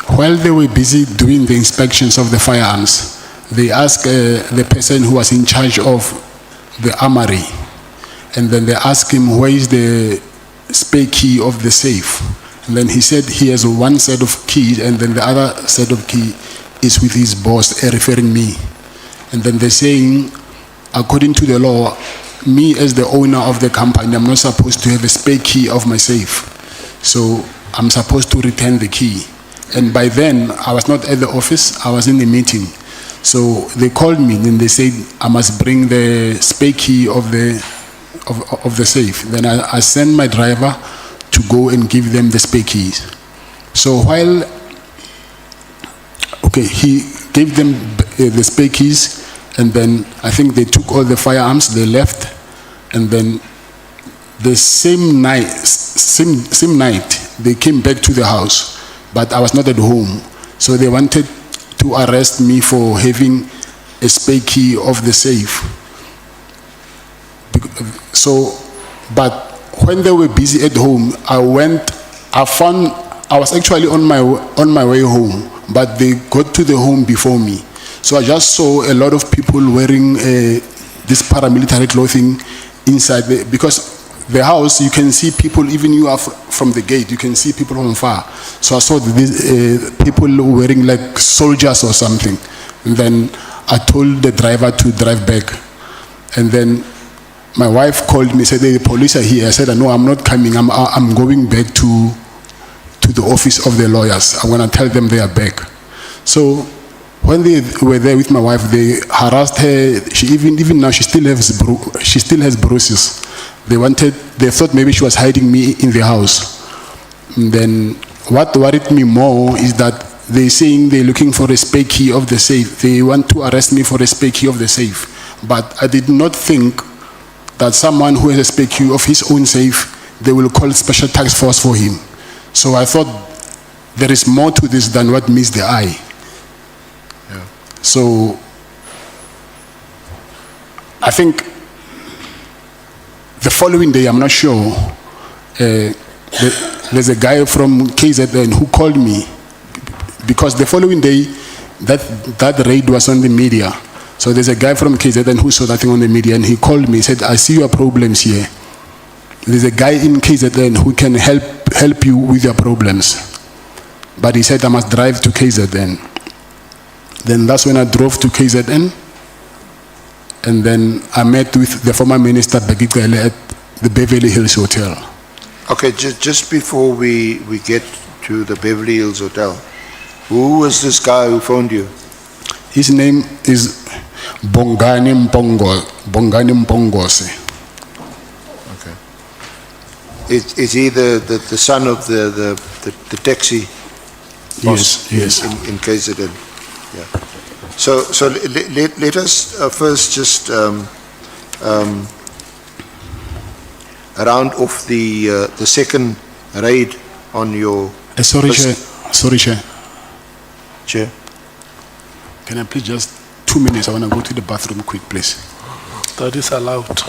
While they were busy doing the inspections of the firearms, they asked the person who was in charge of the armory, and then they asked him where is the spare key of the safe, And then he said he has one set of keys, and then the other set of key is with his boss, referring me. And then they're saying, according to the law, me as the owner of the company, I'm not supposed to have a spare key of my safe. So I'm supposed to return the key. And by then, I was not at the office, I was in the meeting. So they called me and they said I must bring the spare key of the safe. Then I sent my driver to go and give them the spare keys. So while, okay, he gave them the spare keys, and then I think they took all the firearms, they left, and then the same night, they came back to the house, but I was not at home. So they wanted to arrest me for having a spare key of the safe. So, but when they were busy at home, I was actually on my way home, but they got to the home before me. So I just saw a lot of people wearing this paramilitary clothing inside, because the house, you can see people, even you are from the gate, you can see people from far. So I saw these people wearing like soldiers or something. And then I told the driver to drive back. And then my wife called me, said, the police are here. I said, no, I'm not coming. I'm going back to the office of the lawyers. I'm going to tell them they are back. So when they were there with my wife, they harassed her. She even now, she still has bruises. They thought maybe she was hiding me in the house. And then what worried me more is that they're saying they're looking for a spare key of the safe. They want to arrest me for a spare key of the safe. But I did not think that someone who has a spare key of his own safe, they will call special task force for him. So I thought there is more to this than what meets the eye. Yeah. So I think the following day, I'm not sure, there's a guy from KZN who called me, because the following day, that raid was on the media. So there's a guy from KZN who saw that thing on the media, and he called me, he said, I see your problems here. There's a guy in KZN who can help you with your problems. But he said I must drive to KZN. Then that's when I drove to KZN, and then I met with the former minister Begigele at the Beverly Hills Hotel. Okay, just before we get to the Beverly Hills Hotel, who was this guy who phoned you? His name is Bongani Mpongose. Okay. Is he the son of the taxi boss? Yes. In KZN? Yeah. So let us first just round off the second raid on your... Sorry, Chair. Chair. Can I please just 2 minutes? I want to go to the bathroom quick, please. That is allowed.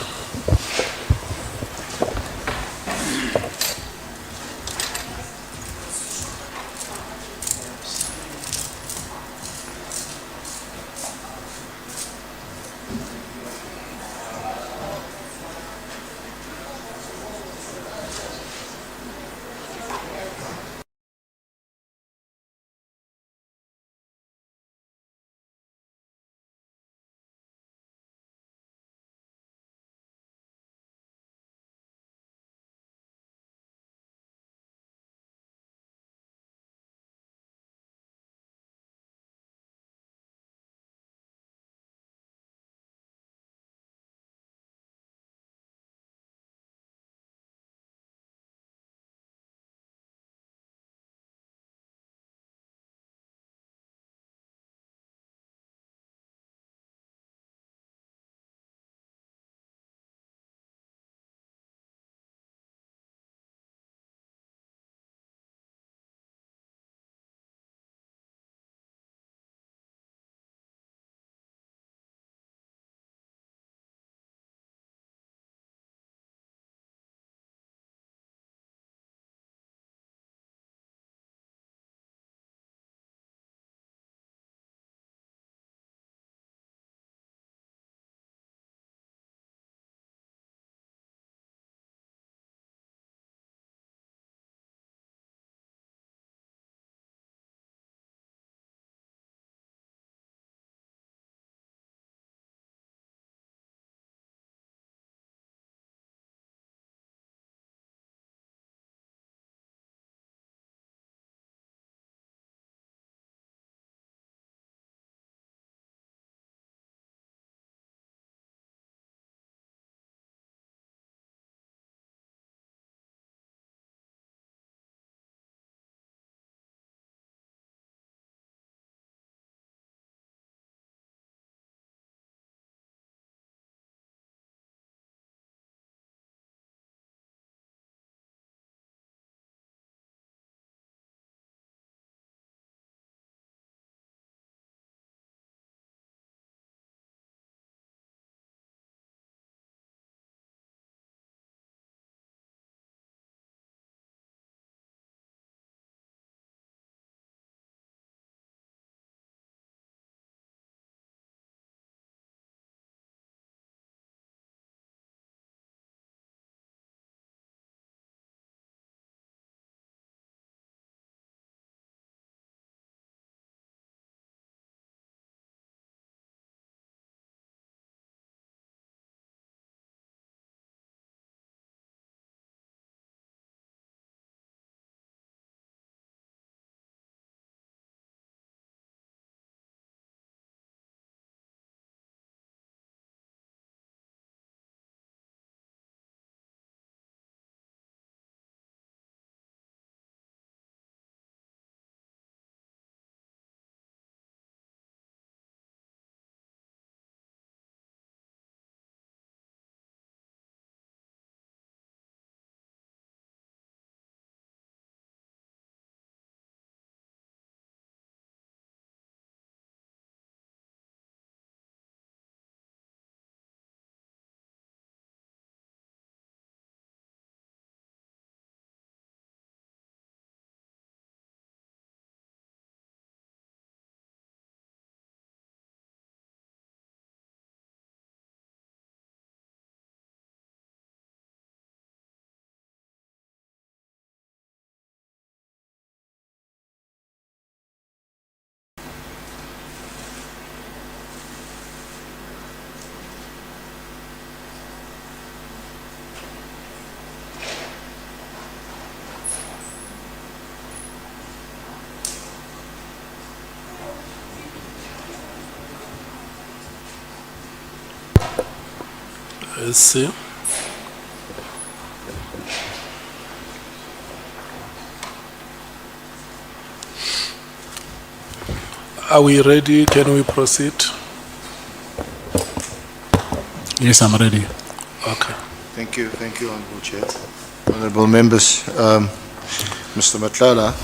SC. Are we ready? Can we proceed? Yes, I'm ready. Okay. Thank you, Honorable Chair. Honorable members, Mr. Matlala.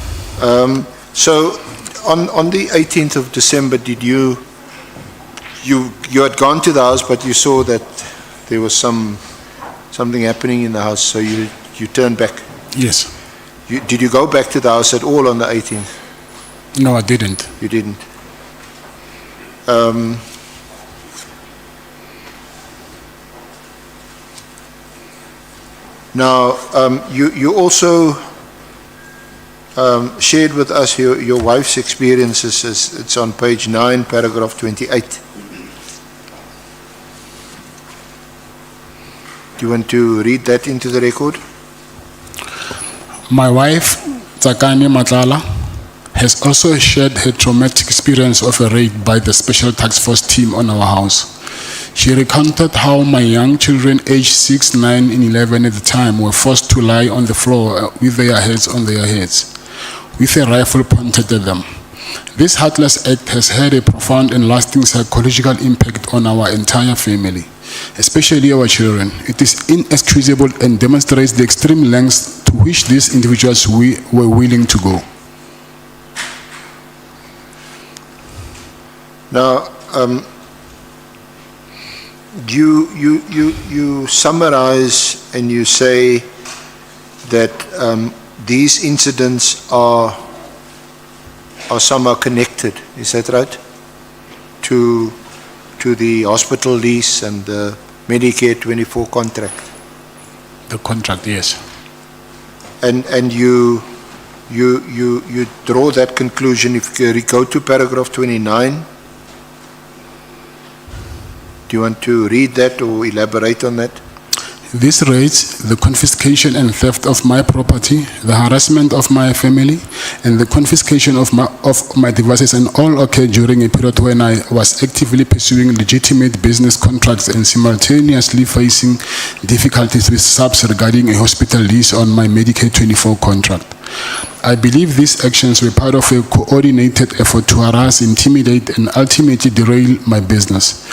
So, on the 18th of December, did you had gone to the house, but you saw that there was something happening in the house, so you turned back? Yes. Did you go back to the house at all on the 18th? No, I didn't. You didn't? Now, you also shared with us your wife's experiences. It's on page 9, paragraph 28. Do you want to read that into the record? My wife, Tsakani Matlala, has also shared her traumatic experience of a raid by the Special Task Force team on our house. She recounted how my young children aged 6, 9, and 11 at the time were forced to lie on the floor with their heads on their heads, with a rifle pointed at them. This heartless act has had a profound and lasting psychological impact on our entire family, especially our children. It is inexcusable and demonstrates the extreme lengths to which these individuals were willing to go. Now, you summarize and you say that these incidents are somehow connected. Is that right? To the hospital lease and the Medicare 24 contract. The contract, yes. And you draw that conclusion if you go to paragraph 29. Do you want to read that or elaborate on that? This raids the confiscation and theft of my property, the harassment of my family, and the confiscation of my devices, and all occurred during a period when I was actively pursuing legitimate business contracts and simultaneously facing difficulties with SAPS regarding a hospital lease on my Medicare 24 contract. I believe these actions were part of a coordinated effort to harass, intimidate, and ultimately derail my business,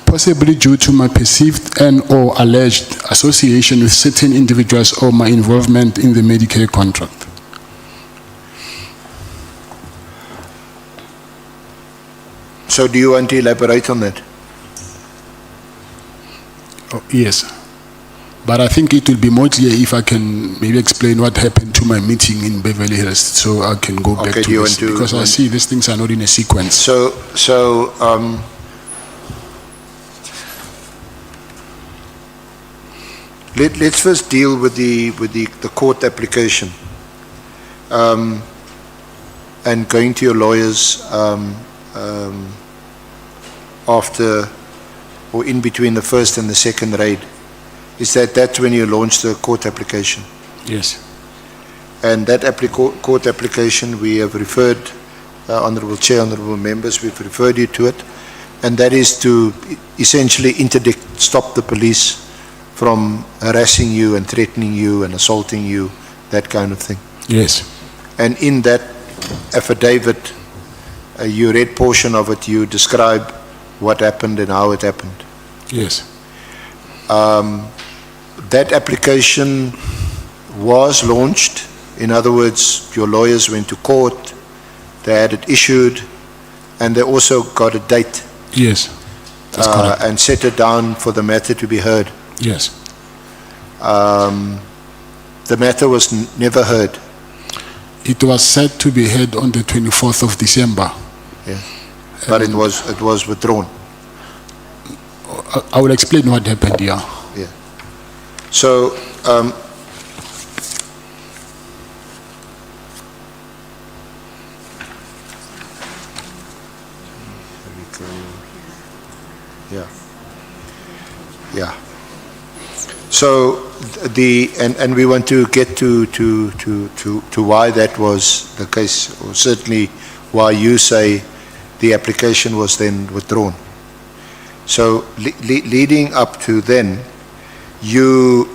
possibly due to my perceived and/or alleged association with certain individuals or my involvement in the Medicare contract. So do you want to elaborate on that? Oh, yes. But I think it will be more clear if I can maybe explain what happened to my meeting in Beverly Hills, so I can go back to this, because I see these things are not in a sequence. Let's first deal with the court application and going to your lawyers after or in between the first and the second raid. Is that's when you launched the court application? Yes. And that court application, we have referred, Honourable Chair, Honourable Members, we've referred you to it, and that is to essentially interdict, stop the police from harassing you and threatening you and assaulting you, that kind of thing. Yes. And in that affidavit, you read portion of it, you describe what happened and how it happened. Yes. That application was launched. In other words, your lawyers went to court, they had it issued, and they also got a date. Yes. That's correct. And set it down for the matter to be heard. Yes. The matter was never heard. It was set to be heard on the 24th of December. Yeah. But it was withdrawn. I will explain what happened here. Yeah. So, yeah. So and we want to get to why that was the case, or certainly why you say the application was then withdrawn. So leading up to then, You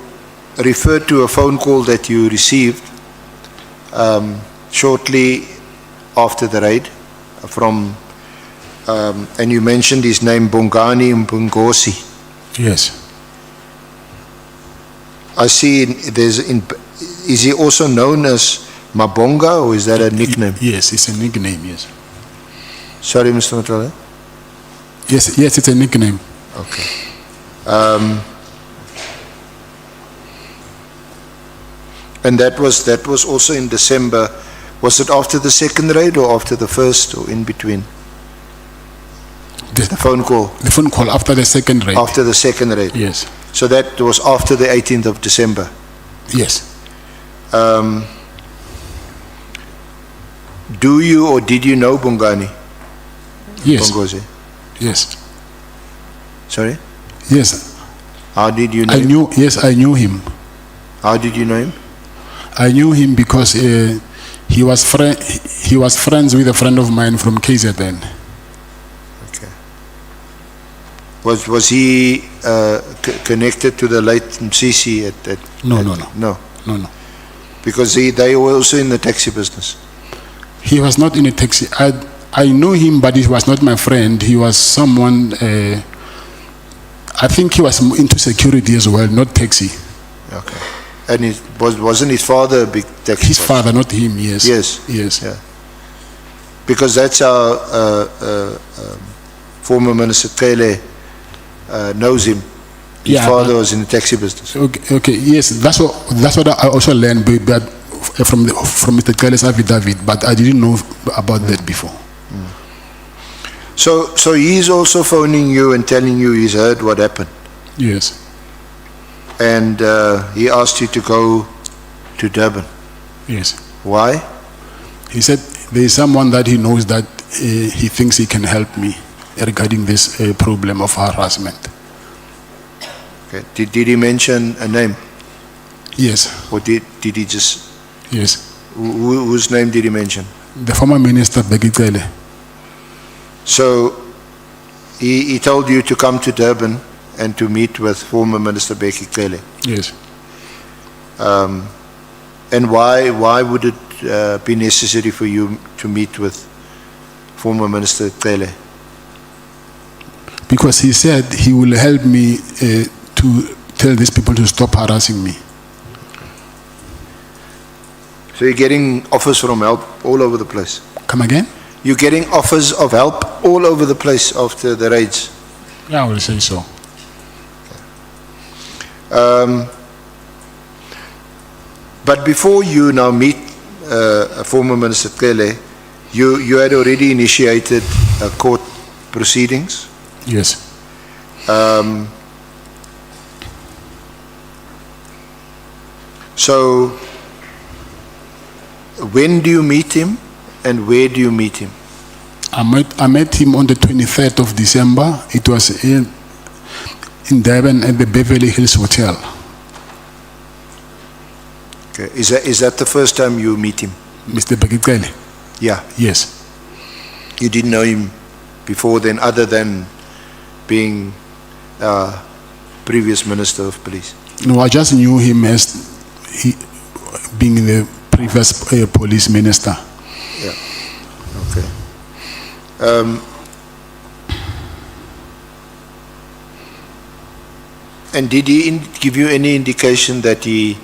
referred to a phone call that you received shortly after the raid from, and you mentioned his name, Bongani Kgosi. Yes. I see is he also known as Mabonga, or is that a nickname? Yes, it's a nickname, yes. Sorry, Mr. Matlala? Yes, it's a nickname. Okay. And that was also in December. Was it after the second raid or after the first, or in between? The phone call. The phone call after the second raid. After the second raid. Yes. So that was after the 18th of December. Yes. Do you or did you know Bongani? Yes. Bongozi? Yes. Sorry? Yes. How did you know him? Yes, I knew him. How did you know him? I knew him because he was friends with a friend of mine from KZN. Okay. Was he connected to the late Msisi at No. Because they were also in the taxi business. He was not in a taxi. I knew him, but he was not my friend. He was someone, I think he was into security as well, not taxi. Okay. And wasn't his father a big taxi His boss? father, not him, yes. Yes. Yeah. Because that's how former Minister Kele knows him. His father was in the taxi business. Okay, yes, that's what I also learned but from Mr. Kele's affidavit, but I didn't know about that before. So he's also phoning you and telling you he's heard what happened. Yes. And he asked you to go to Durban. Yes. Why? He said there is someone that he knows that he thinks he can help me regarding this problem of harassment. Okay. Did he mention a name? Yes. Or did he just... Yes. Whose name did he mention? The former minister, Begitele. So he told you to come to Durban and to meet with former Minister Bheki Cele. Yes. And why would it be necessary for you to meet with former Minister Cele? Because he said he will help me to tell these people to stop harassing me. So you're getting offers from help all over the place? Come again? You're getting offers of help all over the place after the raids? Yeah, I will say so. But before you now meet former Minister Kele, you had already initiated court proceedings? Yes. So when do you meet him and where do you meet him? I met him on the 23rd of December. It was in Durban at the Beverly Hills Hotel. Okay. Is that the first time you meet him? Mr. Begitele? Yeah. Yes. You didn't know him before then, other than being previous Minister of Police? No, I just knew him as being the previous police minister. Yeah. Okay. And did he give you any indication that he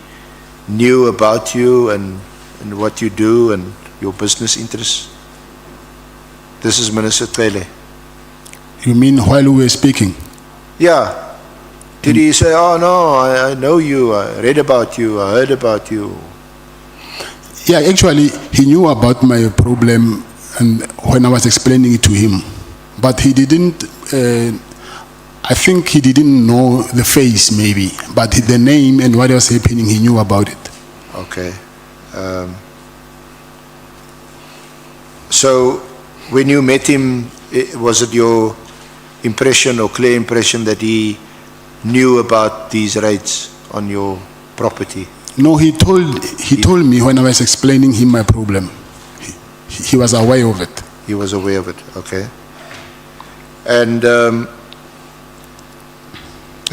knew about you and what you do and your business interests? This is Minister Cele. You mean while we were speaking? Yeah. Did he say, oh no, I know you, I read about you, I heard about you? Yeah, actually, he knew about my problem and when I was explaining it to him. But he didn't, I think he didn't know the face maybe, but the name and what was happening, he knew about it. Okay. So when you met him, was it your impression or clear impression that he knew about these raids on your property? No, he told me when I was explaining him my problem. He was aware of it. He was aware of it, okay. And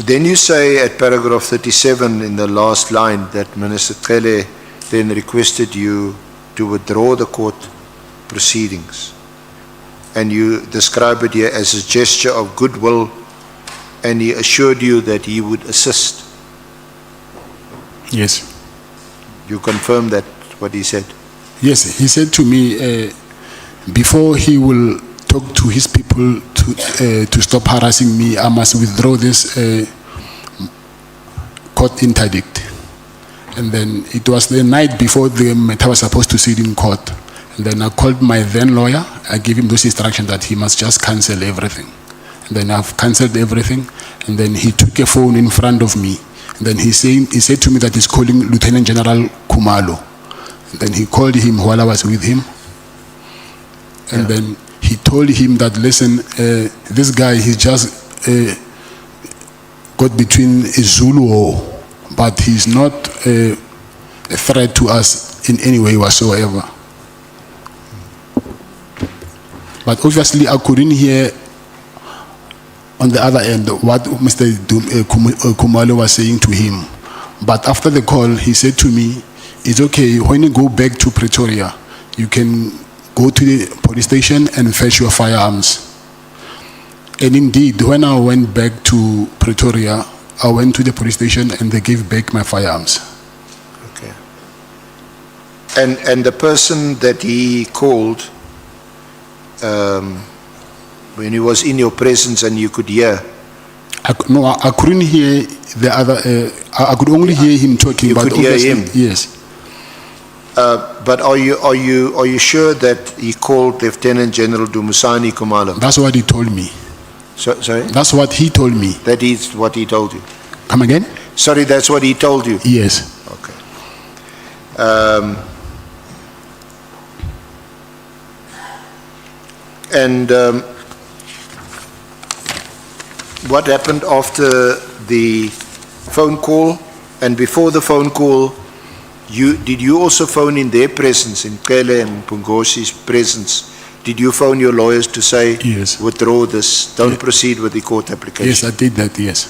Then you say at paragraph 37 in the last line that Minister Cele then requested you to withdraw the court proceedings. And you describe it here as a gesture of goodwill, and he assured you that he would assist. Yes. You confirm that, what he said? Yes, he said to me, before he will talk to his people to stop harassing me, I must withdraw this court interdict. And then it was the night before the matter was supposed to sit in court. And then I called my then lawyer. I gave him those instructions that he must just cancel everything. And then I've cancelled everything. And then he took a phone in front of me. And then he said to me that he's calling Lieutenant General Kumalo. And then he called him while I was with him. And then he told him that, listen, this guy, he just got between a Zulu, but he's not a threat to us in any way whatsoever. But obviously I couldn't hear on the other end what Mr. Kumalo was saying to him. But after the call, he said to me, it's okay, when you go back to Pretoria, you can go to the police station and fetch your firearms. And indeed, when I went back to Pretoria, I went to the police station and they gave back my firearms. Okay. And the person that he called, when he was in your presence and you could hear? I couldn't hear the other, I could only hear him talking. You could hear him? Yes. But are you sure that he called Lieutenant General Dumisani Kumalo? That's what he told me. Sorry? That's what he told me. That is what he told you? Come again? Sorry, that's what he told you? Yes. Okay. What happened after the phone call and before the phone call? Did you also phone in their presence, in Kele and Kgosi's presence? Did you phone your lawyers to say, yes, withdraw this, don't proceed with the court application? Yes, I did that, yes.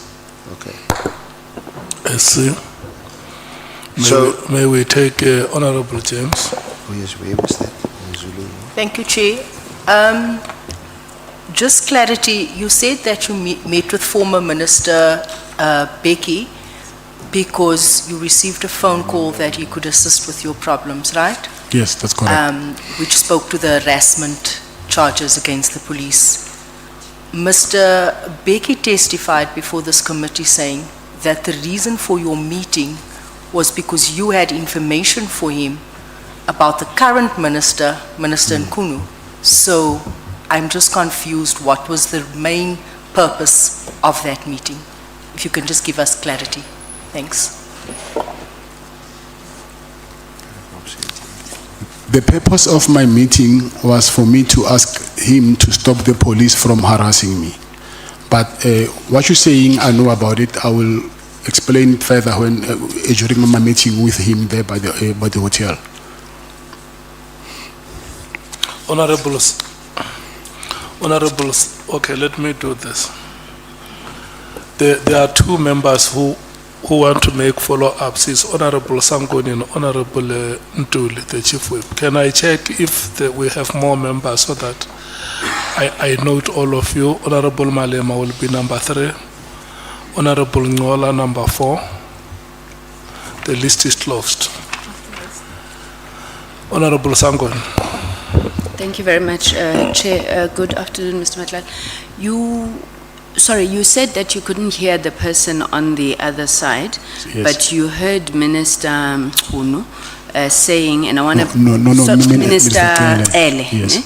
Okay. I see. May we take Honorable James? Oh yes, where was that? Zulu. Thank you, Chair. Just clarity, you said that you met with former Minister Becky because you received a phone call that he could assist with your problems, right? Yes, that's correct. Which spoke to the harassment charges against the police. Mr. Becky testified before this committee saying that the reason for your meeting was because you had information for him about the current minister, Minister Nkunu. So I'm just confused, what was the main purpose of that meeting? If you can just give us clarity. Thanks. The purpose of my meeting was for me to ask him to stop the police from harassing me. But what you're saying, I know about it. I will explain it further when during my meeting with him there by the hotel. Honorables, okay, let me do this. There are two members who want to make follow-ups. Is Honorable Sangoni and Honorable Ntuli, the Chief Whip. Can I check if we have more members so that I note all of you? Honorable Malema will be number 3. Honorable Ngola number 4. The list is closed. Honorable Sangoni. Thank you very much, Chair. Good afternoon, Mr. Matlala. You said that you couldn't hear the person on the other side, yes, but you heard Minister Nkunu saying, and I want to... No, Minister Ele. Yes.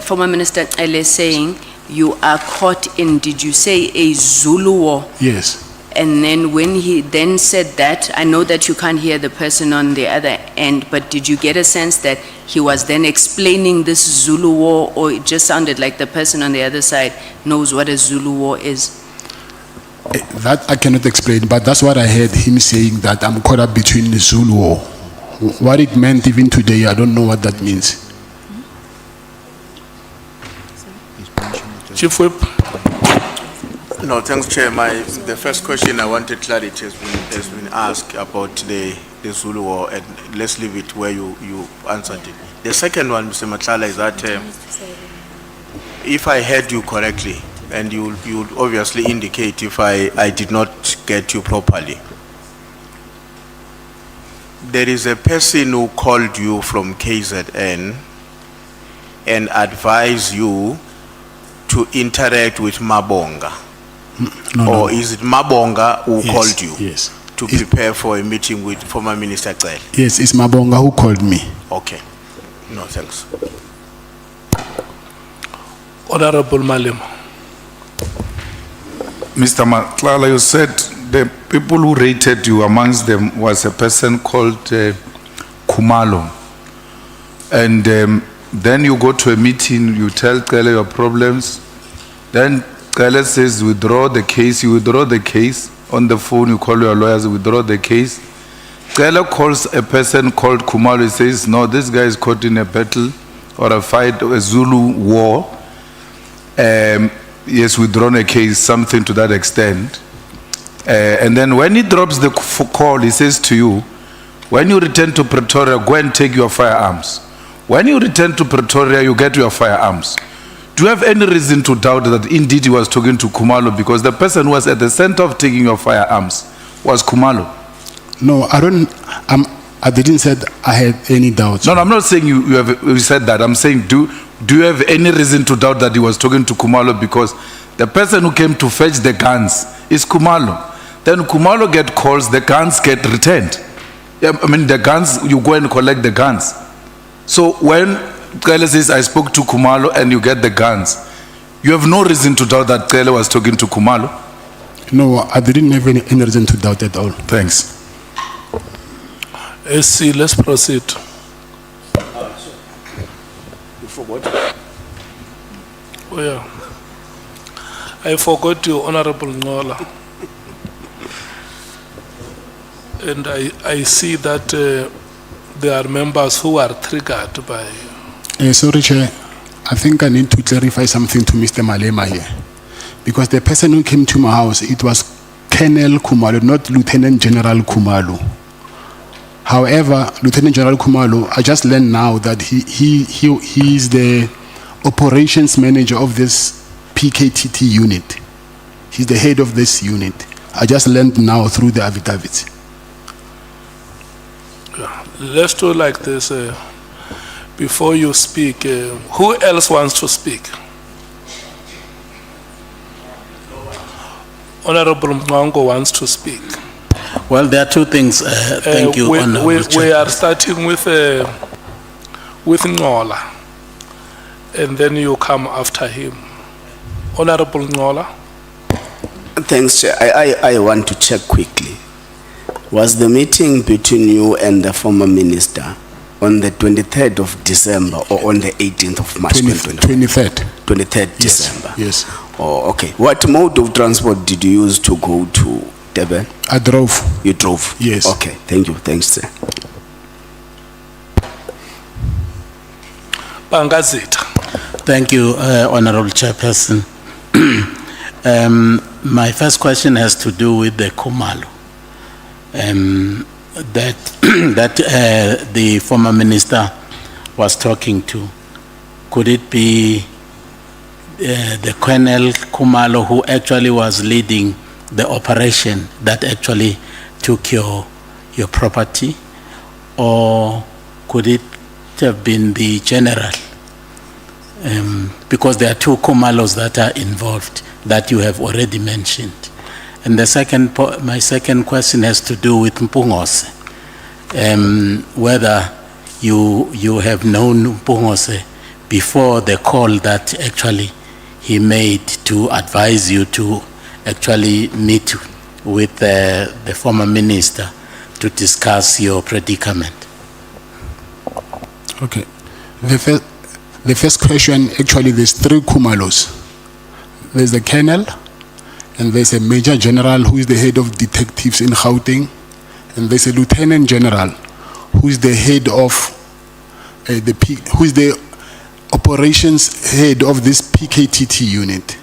Former Minister Ele saying, you are caught in, did you say, a Zulu war? Yes. And then when he then said that, I know that you can't hear the person on the other end, but did you get a sense that he was then explaining this Zulu war, or it just sounded like the person on the other side knows what a Zulu war is? That I cannot explain, but that's what I heard him saying, that I'm caught up between the Zulu war. What it meant even today, I don't know what that means. Chief Whip. No, thanks, Chair. The first question I wanted clarity has been asked about the Zulu war, and let's leave it where you answered it. The second one, Mr. Matlala, is that if I heard you correctly, and you obviously indicate if I did not get you properly, there is a person who called you from KZN and advised you to interact with Mabonga. Or is it Mabonga who called you to prepare for a meeting with former Minister Cel? Yes, it's Mabonga who called me. Okay. No, thanks. Honorable Malim. Mr. Matlala, you said the people who rated you, amongst them was a person called Kumalo. And then you go to a meeting, you tell Kele your problems. Then Kele says, withdraw the case. You withdraw the case. On the phone, you call your lawyers, withdraw the case. Kele calls a person called Kumalo. He says, no, this guy is caught in a battle or a fight, a Zulu war. Yes, withdrawn a case, something to that extent. And then when he drops the call, he says to you, when you return to Pretoria, go and take your firearms. When you return to Pretoria, you get your firearms. Do you have any reason to doubt that indeed he was talking to Kumalo, because the person who was at the center of taking your firearms was Kumalo? No, I didn't say I had any doubts. No, I'm not saying you said that. I'm saying, do you have any reason to doubt that he was talking to Kumalo, because the person who came to fetch the guns is Kumalo. Then Kumalo get calls, the guns get returned. Yeah, I mean, the guns, you go and collect the guns. So when Kele says, I spoke to Kumalo and you get the guns, you have no reason to doubt that Kele was talking to Kumalo? No, I didn't have any reason to doubt at all. Thanks. SC, let's proceed. You forgot? Oh, yeah. I forgot you, Honorable Ngola. And I see that there are members who are triggered by... Sorry, Chair. I think I need to clarify something to Mr. Malema here. Because the person who came to my house, it was Colonel Kumalo, not Lieutenant General Kumalo. However, Lieutenant General Kumalo, I just learned now that he is the operations manager of this PKTT unit. He's the head of this unit. I just learned now through the affidavits. Let's do like this. Before you speak, who else wants to speak? Honorable Mwango wants to speak. Well, there are two things. Thank you, Honorable we Chair. are starting with Ngola, and then you come after him. Honorable Ngola. Thanks, Chair. I want to check quickly. Was the meeting between you and the former minister on the 23rd of December or on the 18th of March? 23rd. 23rd December. Yes. Oh, okay. What mode of transport did you use to go to Durban? I drove. You drove? Yes. Okay, thank you. Thanks, sir. Bangazita. Thank you, Honorable Chairperson. My first question has to do with the Kumalo. That the former minister was talking to. Could it be the Colonel Kumalo who actually was leading the operation that actually took your property, or could it have been the general? Because there are two Kumalos that are involved that you have already mentioned. And the my second question has to do with Mpungose, whether you have known Mpungose before the call that actually he made to advise you to actually meet with the former minister to discuss your predicament. Okay. The first question, actually there's three Kumalos. There's the colonel, and there's a major general who is the head of detectives in Gauteng, and there's a lieutenant general who is the head of who is the operations head of this PKTT unit.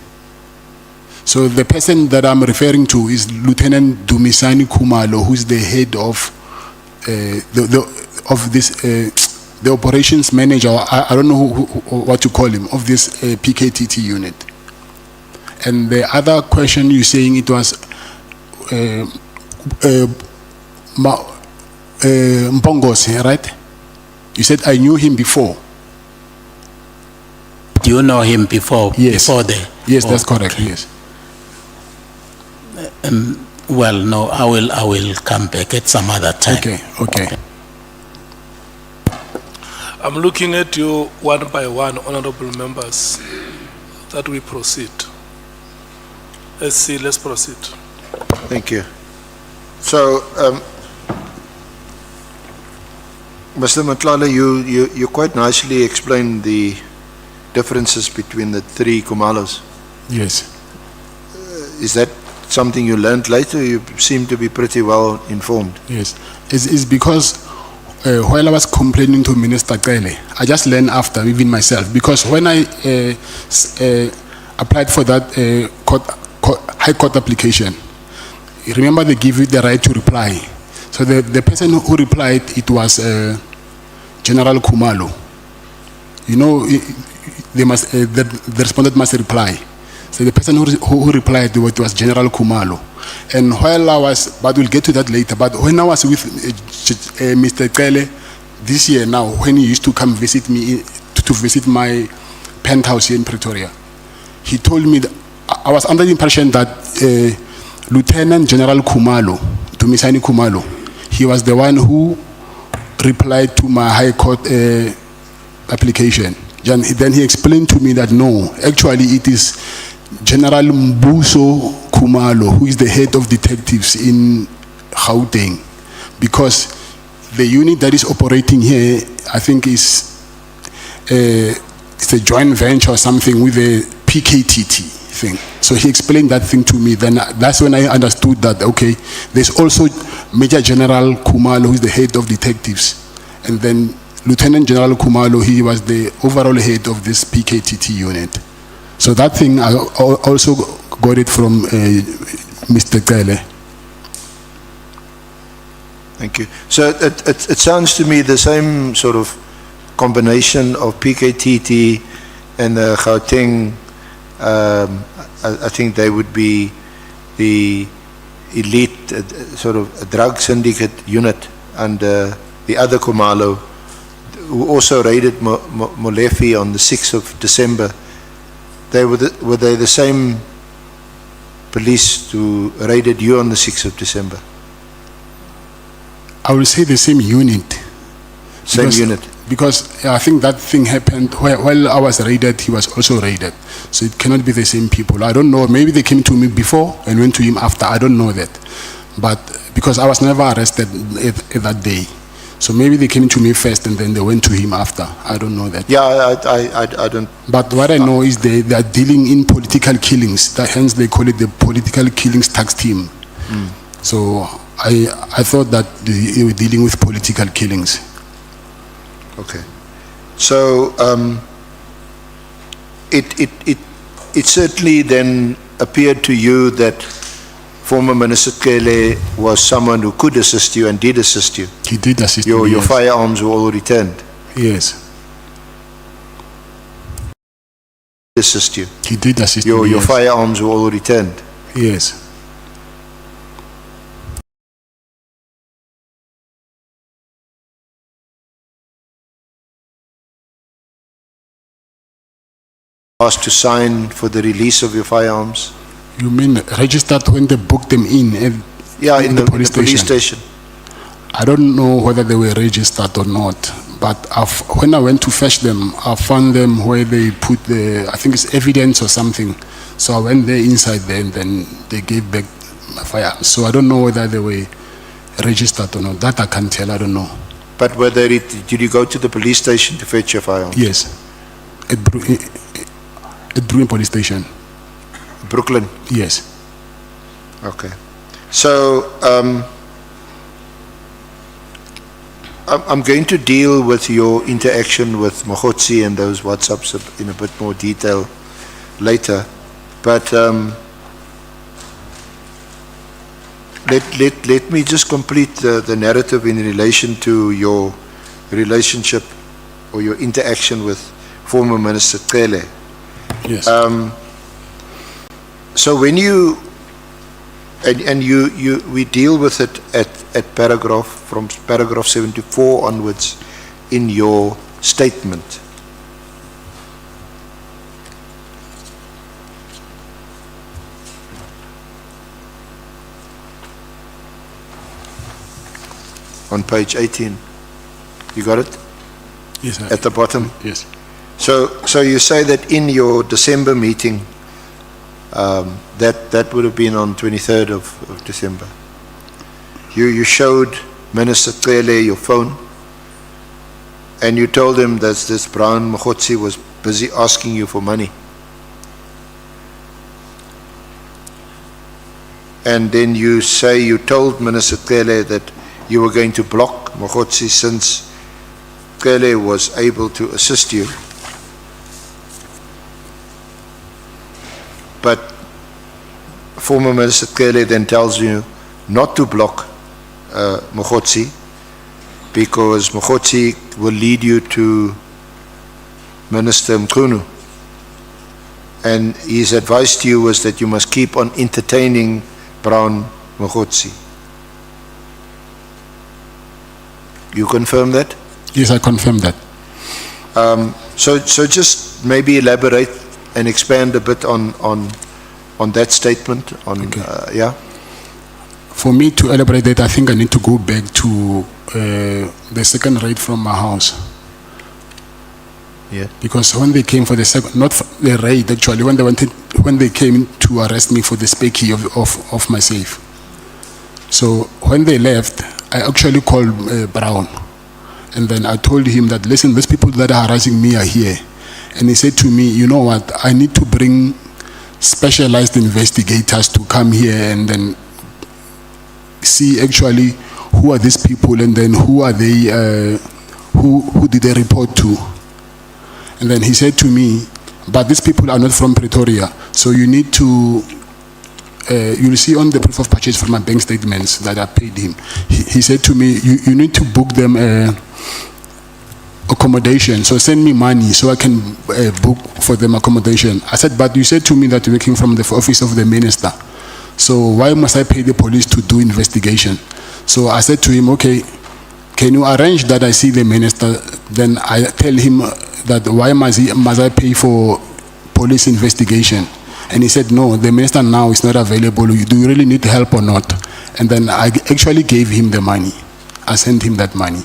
So the person that I'm referring to is Lieutenant Dumisani Kumalo, who's the head of the operations manager. I don't know what to call him, of this PKTT unit. And the other question you're saying it was Mpongosi, right? You said I knew him before. Do you know him before? Yes. Before the? Yes, that's correct. Yes. Well, no, I will come back at some other time. Okay. I'm looking at you one by one, honorable members, that we proceed. Let's proceed. Thank you. So, Mr. Matlala, you quite nicely explained the differences between the three Kumalos. Yes. Is that something you learned later? You seem to be pretty well informed. Yes. It's because while I was complaining to Minister Kele, I just learned after, even myself, because when I applied for that High Court application, remember they give you the right to reply. So the person who replied, it was General Kumalo. You know, the respondent must reply. So the person who replied, it was General Kumalo. And while I was, but we'll get to that later, but when I was with Mr. Kele this year now, when he used to come visit me, to visit my penthouse here in Pretoria, he told me that I was under the impression that Lieutenant General Kumalo, Dumisani Kumalo, he was the one who replied to my High Court application. Then he explained to me that no, actually it is General Mbuso Kumalo, who is the head of detectives in Gauteng, because the unit that is operating here, I think it's a joint venture or something with the PKTT thing. So he explained that thing to me. Then that's when I understood that, okay, there's also Major General Kumalo, who is the head of detectives, and then Lieutenant General Kumalo, he was the overall head of this PKTT unit. So that thing, I also got it from Mr. Kele. Thank you. So it sounds to me the same sort of combination of PKTT and the Gauteng. I think they would be the elite sort of drug syndicate unit, and the other Kumalo, who also raided Molefe on the 6th of December. Were they the same police who raided you on the 6th of December? I will say the same unit. Same unit? Because I think that thing happened while I was raided, he was also raided. So it cannot be the same people. I don't know, maybe they came to me before and went to him after, I don't know that. But because I was never arrested that day. So maybe they came to me first and then they went to him after. I don't know that. Yeah, I don't. But what I know is they are dealing in political killings. Hence they call it the political killings tax team. So I thought that they were dealing with political killings. Okay. So it certainly then appeared to you that former Minister Kele was someone who could assist you and did assist you. He did assist me, Your yes. firearms were all returned. Yes. Assist you. He did assist me, Your yes. firearms were all returned. Yes. Asked to sign for the release of your firearms. You mean registered when they booked them in? Yeah, in the police station. I don't know whether they were registered or not, but when I went to fetch them, I found them where they put I think it's evidence or something. So I went there inside there and then they gave back my firearms. So I don't know whether they were registered or not. That I can't tell, I don't know. But did you go to the police station to fetch your firearms? Yes, at Brooklyn Police Station. Brooklyn? Yes. Okay. So, I'm going to deal with your interaction with Kgosi and those WhatsApps in a bit more detail later. But let me just complete the narrative in relation to your relationship or your interaction with former Minister Cele. Yes. So when you, and we deal with it at from paragraph 74 onwards in your statement. On page 18. You got it? Yes, sir. At the bottom? Yes. So you say that in your December meeting, that would have been on 23rd of December. You showed Minister Cele your phone, and you told him that this Brown Kgosi was busy asking you for money. And then you say you told Minister Cele that you were going to block Kgosi since Cele was able to assist you. But former Minister Cele then tells you not to block Kgosi because Kgosi will lead you to Minister Mkhunu. And his advice to you was that you must keep on entertaining Brown Kgosi. You confirm that? Yes, I confirm that. So just maybe elaborate and expand a bit on that statement. Yeah. For me to elaborate that, I think I need to go back to the second raid from my house. Yeah. Because when they came for the second, not the raid actually, when they came to arrest me for the spare key of my safe. So when they left, I actually called Brown, and then I told him that, listen, these people that are harassing me are here. And he said to me, you know what, I need to bring specialized investigators to come here and then see actually who are these people and then who are they, who did they report to. And then he said to me, but these people are not from Pretoria, so you need to, you'll see on the proof of purchase from my bank statements that I paid him. He said to me, you need to book them accommodation, so send me money so I can book for them accommodation. I said, but you said to me that you're working from the office of the minister, so why must I pay the police to do investigation? So I said to him, okay, can you arrange that I see the minister? Then I tell him that why must I pay for police investigation? And he said, no, the minister now is not available. Do you really need help or not? And then I actually gave him the money. I sent him that money.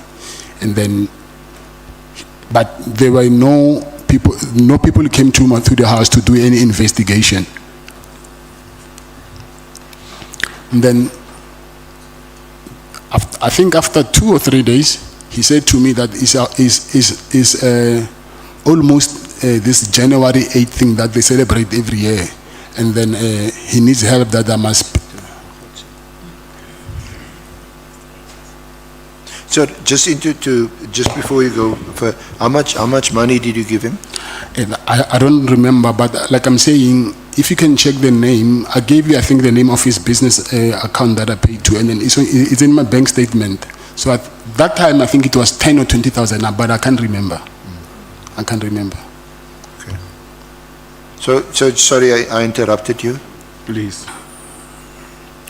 And then, but there were no people came to the house to do any investigation. And then, I think after 2 or 3 days, he said to me that is almost this January 8th thing that they celebrate every year, and then he needs help that I must. So just just before you go, how much money did you give him? And I don't remember, but like I'm saying, if you can check the name, I gave you, I think, the name of his business account that I paid to, and then it's in my bank statement. So at that time, I think it was 10 or 20,000, but I can't remember. I can't remember. Okay. So sorry, I interrupted you. Please.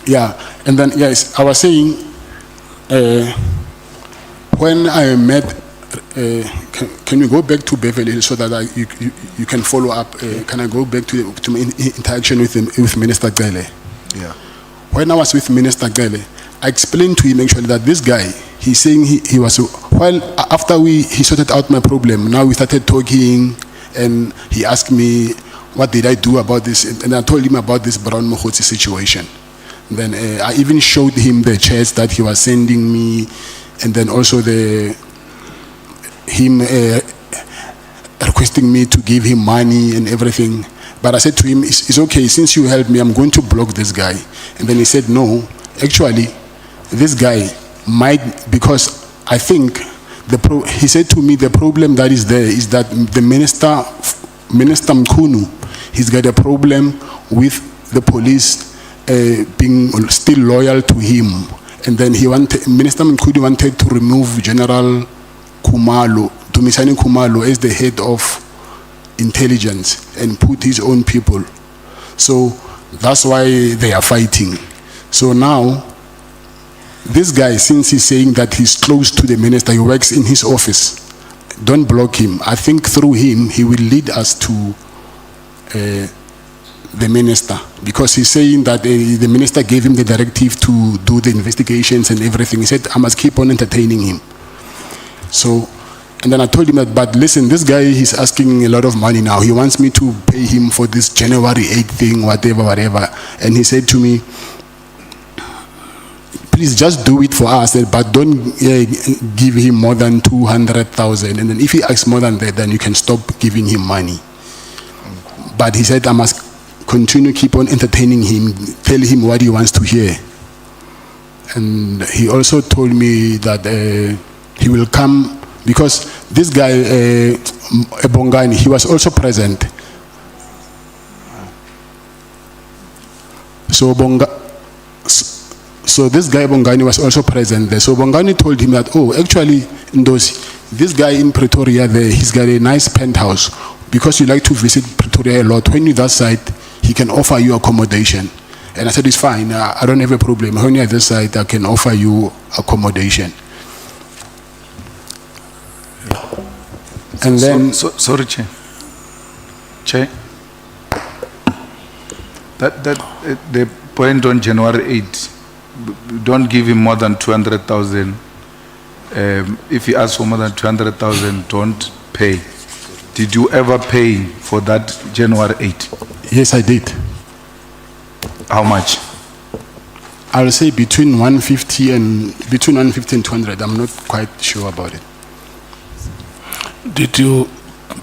Yeah, and then yes, I was saying, when I met, can you go back to Beverly Hills so that you can follow up? Can I go back to my interaction with Minister Cele? Yeah. When I was with Minister Cele, I explained to him actually that this guy, he's saying he was, well, after he sorted out my problem, now we started talking, and he asked me, what did I do about this? And I told him about this Brown Kgosi situation. And then I even showed him the chats that he was sending me, and then also him requesting me to give him money and everything. But I said to him, it's okay, since you helped me, I'm going to block this guy. And then he said, no, actually, this guy might, because I think, he said to me, the problem that is there is that the Minister Mkhunu, he's got a problem with the police being still loyal to him. And then Minister Mkhudi wanted to remove General Kumalo, Dumisani Kumalo, as the head of intelligence and put his own people. So that's why they are fighting. So now, this guy, since he's saying that he's close to the minister, he works in his office, don't block him. I think through him, he will lead us to the minister, because he's saying that the minister gave him the directive to do the investigations and everything. He said, I must keep on entertaining him. So, and then I told him that, but listen, this guy, he's asking a lot of money now. He wants me to pay him for this January 8th thing, whatever. And he said to me, please just do it for us, but don't give him more than 200,000. And then if he asks more than that, then you can stop giving him money. But he said, I must continue, keep on entertaining him, tell him what he wants to hear. And he also told me that he will come, because this guy, Bongani, he was also present. So this guy Bongani was also present there. So Bongani told him that, oh, actually, Ndosi, this guy in Pretoria there, he's got a nice penthouse. Because you like to visit Pretoria a lot, when you're that side, he can offer you accommodation. And I said, it's fine, I don't have a problem. When you're at this side, I can offer you accommodation. And then... Sorry, Chair. Chair, the point on January 8th, don't give him more than 200,000. If he asks for more than 200,000, don't pay. Did you ever pay for that January 8th? Yes, I did. How much? I'll say between 150 and 200. I'm not quite sure about it. Did you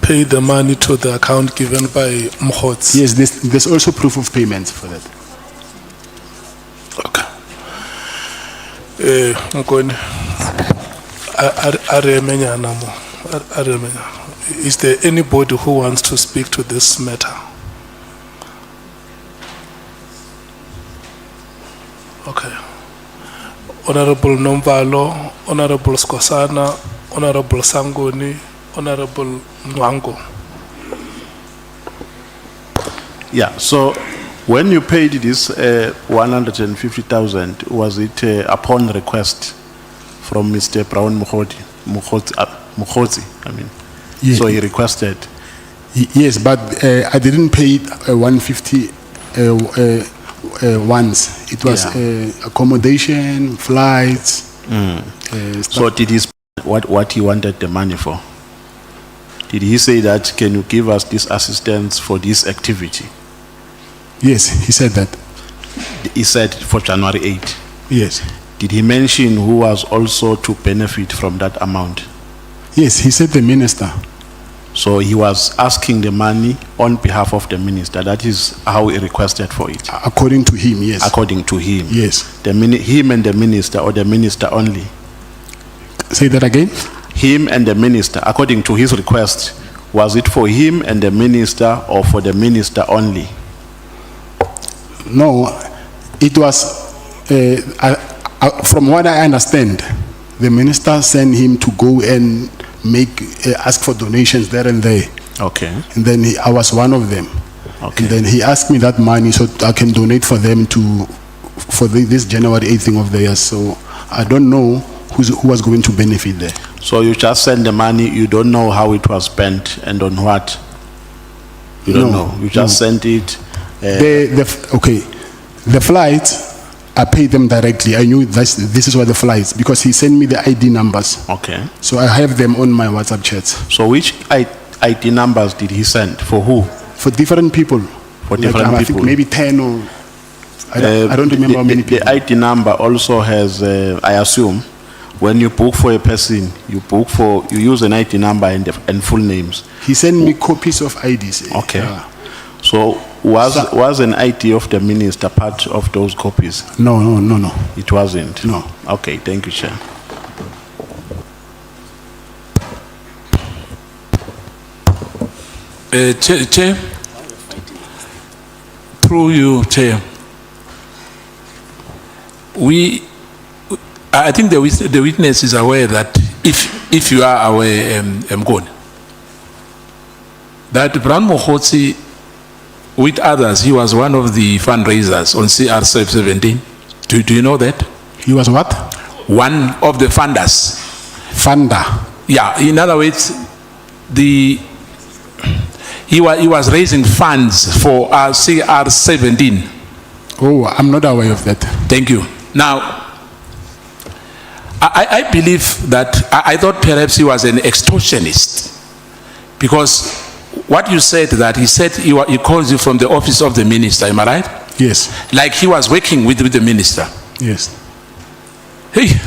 pay the money to the account given by Mkhozi? Yes, there's also proof of payment for that. Okay. Mkhozi, is there anybody who wants to speak to this matter? Okay. Honorable Nomvalo, Honorable Skosana, Honorable Sangoni, Honorable Nwango. Yeah, so when you paid this 150,000, was it upon request from Mr. Brown Mkhozi? I mean, yeah. So he requested. Yes, but I didn't pay 150 once. It was accommodation, flights. So did he what he wanted the money for? Did he say that, can you give us this assistance for this activity? Yes, he said that. He said for January 8th? Yes. Did he mention who was also to benefit from that amount? Yes, he said the minister. So he was asking the money on behalf of the minister. That is how he requested for it. According to him, yes. According to him. Yes. Him and the minister, or the minister only? Say that again? Him and the minister, according to his request, was it for him and the minister or for the minister only? No, it was, from what I understand, the minister sent him to go and ask for donations there and there. Okay. And then I was one of them. Okay. And then he asked me that money so I can donate for them for this January 8th thing of theirs. So I don't know who was going to benefit there. So you just send the money, you don't know how it was spent and on what? You don't know. You just sent it. The flights, I paid them directly. I knew this is what the flights, because he sent me the ID numbers. Okay. So I have them on my WhatsApp chats. So which ID numbers did he send? For who? For different people. For different people? I think maybe 10 or... I don't remember how many people. The ID number also has, I assume, when you book for a person, you use an ID number and full names. He sent me copies of IDs. Okay. So was an ID of the minister part of those copies? No. It wasn't? No. Okay, thank you, Chair. Chair, through you, Chair, I think the witness is aware that if you are aware, Mkoni, that Bran Mokgotsi, with others, he was one of the fundraisers on CR17. Do you know that? He was what? One of the funders. Funder. Yeah, in other words, he was raising funds for CR17. Oh, I'm not aware of that. Thank you. Now, I believe that, I thought perhaps he was an extortionist, because what you said, that he said he calls you from the office of the minister, am I right? Yes. Like he was working with the minister. Yes. Hey.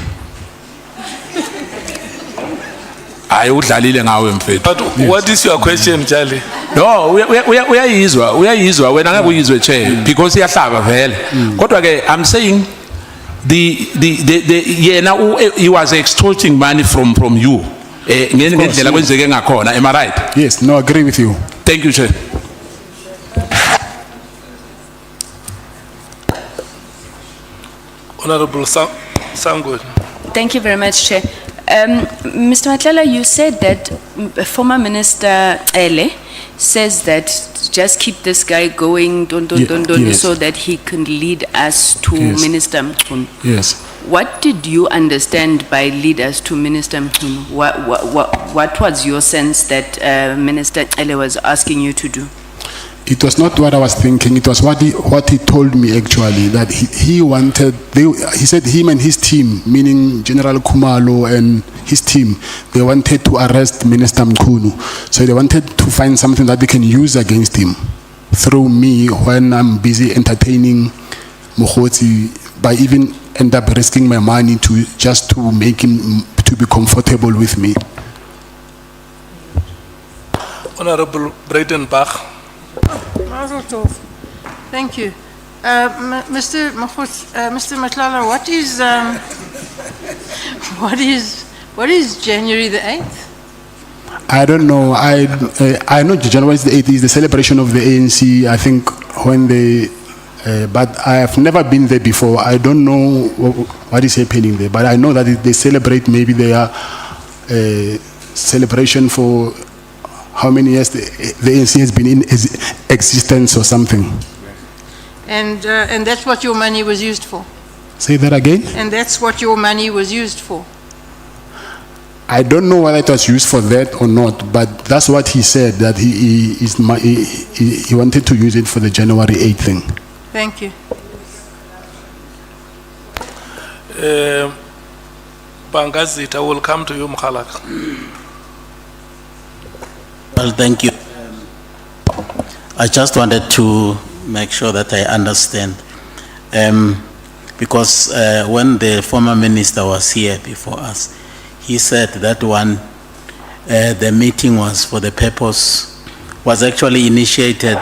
But what is your question, Charlie? No, we are Israel. When I was Israel chair, because he has I'm saying he was extorting money from you. Am I right? Yes, no, I agree with you. Thank you, Chair. Honorable Sangud. Thank you very much, Chair. Mr. Matlala, you said that former Minister Ele says that just keep this guy going, Yes. so that he can lead us to Yes. Minister Mkhunu. Yes. What did you understand by lead us to Minister Mkhunu? What was your sense that Minister Ele was asking you to do? It was not what I was thinking. It was what he told me actually, that he wanted. He said him and his team, meaning General Kumalo and his team, they wanted to arrest Minister Mkhunu. So they wanted to find something that they can use against him through me when I'm busy entertaining Mokgotsi, by even end up risking my money just to make him to be comfortable with me. Honorable Breitenbach. Mazel tov. Thank you. Mr. Matlala, what is January the 8th? I don't know. I know January the 8th is the celebration of the ANC. I think when they, but I have never been there before. I don't know what is happening there. But I know that they celebrate maybe their celebration for how many years the ANC has been in existence or something. And that's what your money was used for? Say that again? And that's what your money was used for? I don't know whether it was used for that or not, but that's what he said, that he wanted to use it for the January 8th thing. Thank you. Bangazit, I will come to you, Mkhalaka. Well, thank you. I just wanted to make sure that I understand. Because when the former minister was here before us, he said that the meeting was for the purpose, was actually initiated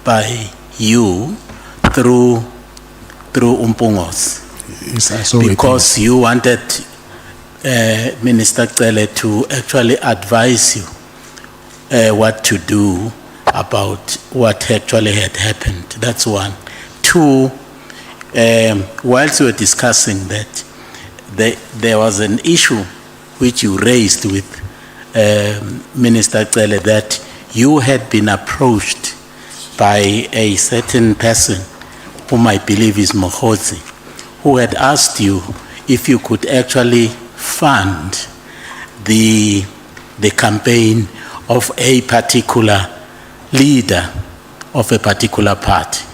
by you through Umpungos. Yes, I saw because you wanted Minister Cele to actually advise you what to do about what actually had happened. That's one. Two, whilst we were discussing that, there was an issue which you raised with Minister Cele, that you had been approached by a certain person whom I believe is Mokgotsi, who had asked you if you could actually fund the campaign of a particular leader of a particular party.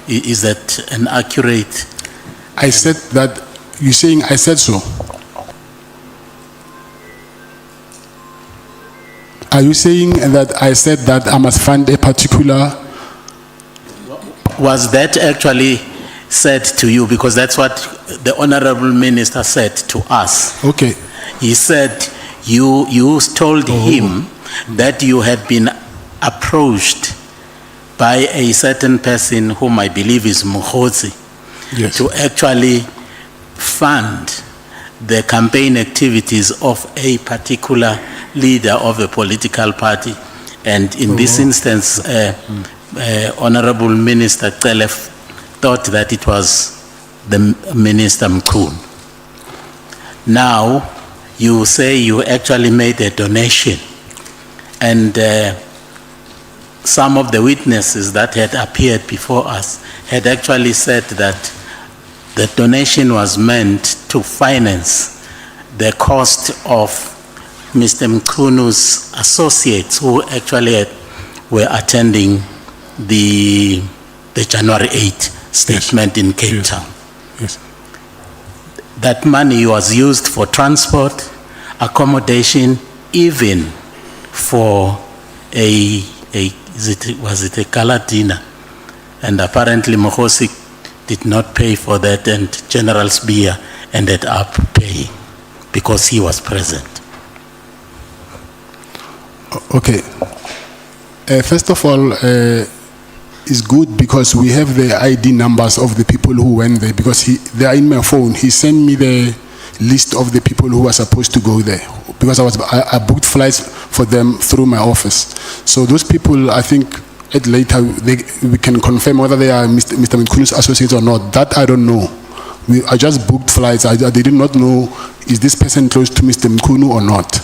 Is that an accurate? I said that, you're saying I said so? Are you saying that I said that I must fund a particular? Was that actually said to you? Because that's what the Honorable Minister said to us. Okay. He said you told him that you had been approached by a certain person whom I believe is Mokgotsi, yes, to actually fund the campaign activities of a particular leader of a political party. And in this instance, Honorable Minister Cele thought that it was the Minister Mkhunu. Now, you say you actually made a donation, and some of the witnesses that had appeared before us had actually said that the donation was meant to finance the cost of Mr. Mkhunu's associates who actually were attending the January 8 statement in Cape Town. Yes. That money was used for transport, accommodation, even for was it a gala dinner? And apparently Kgosi did not pay for that, and General Sbiya ended up paying because he was present. Okay. First of all, it's good because we have the ID numbers of the people who went there, because they are in my phone. He sent me the list of the people who were supposed to go there, because I booked flights for them through my office. So those people, I think at later we can confirm whether they are Mr. Mkhunu's associates or not. That I don't know. I just booked flights. I did not know, is this person close to Mr. Mkhunu or not.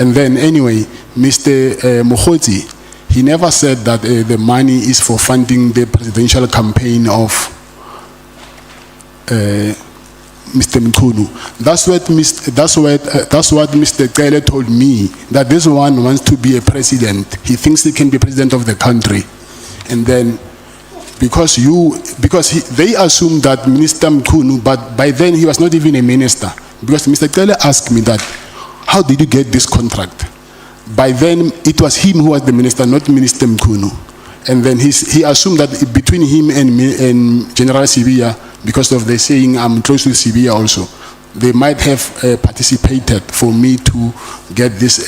And then anyway, Mr. Mokgotsi, he never said that the money is for funding the presidential campaign of Mr. Mkhunu. That's what Mr. Kele told me, that this one wants to be a president. He thinks he can be president of the country. And then because they assumed that Minister Mkhunu, but by then he was not even a minister. Because Mr. Kele asked me that, how did you get this contract? By then, it was him who was the minister, not Minister Mkhunu. And then he assumed that between him and General Sbiya, because of the saying, I'm close to Sbiya also, they might have participated for me to get this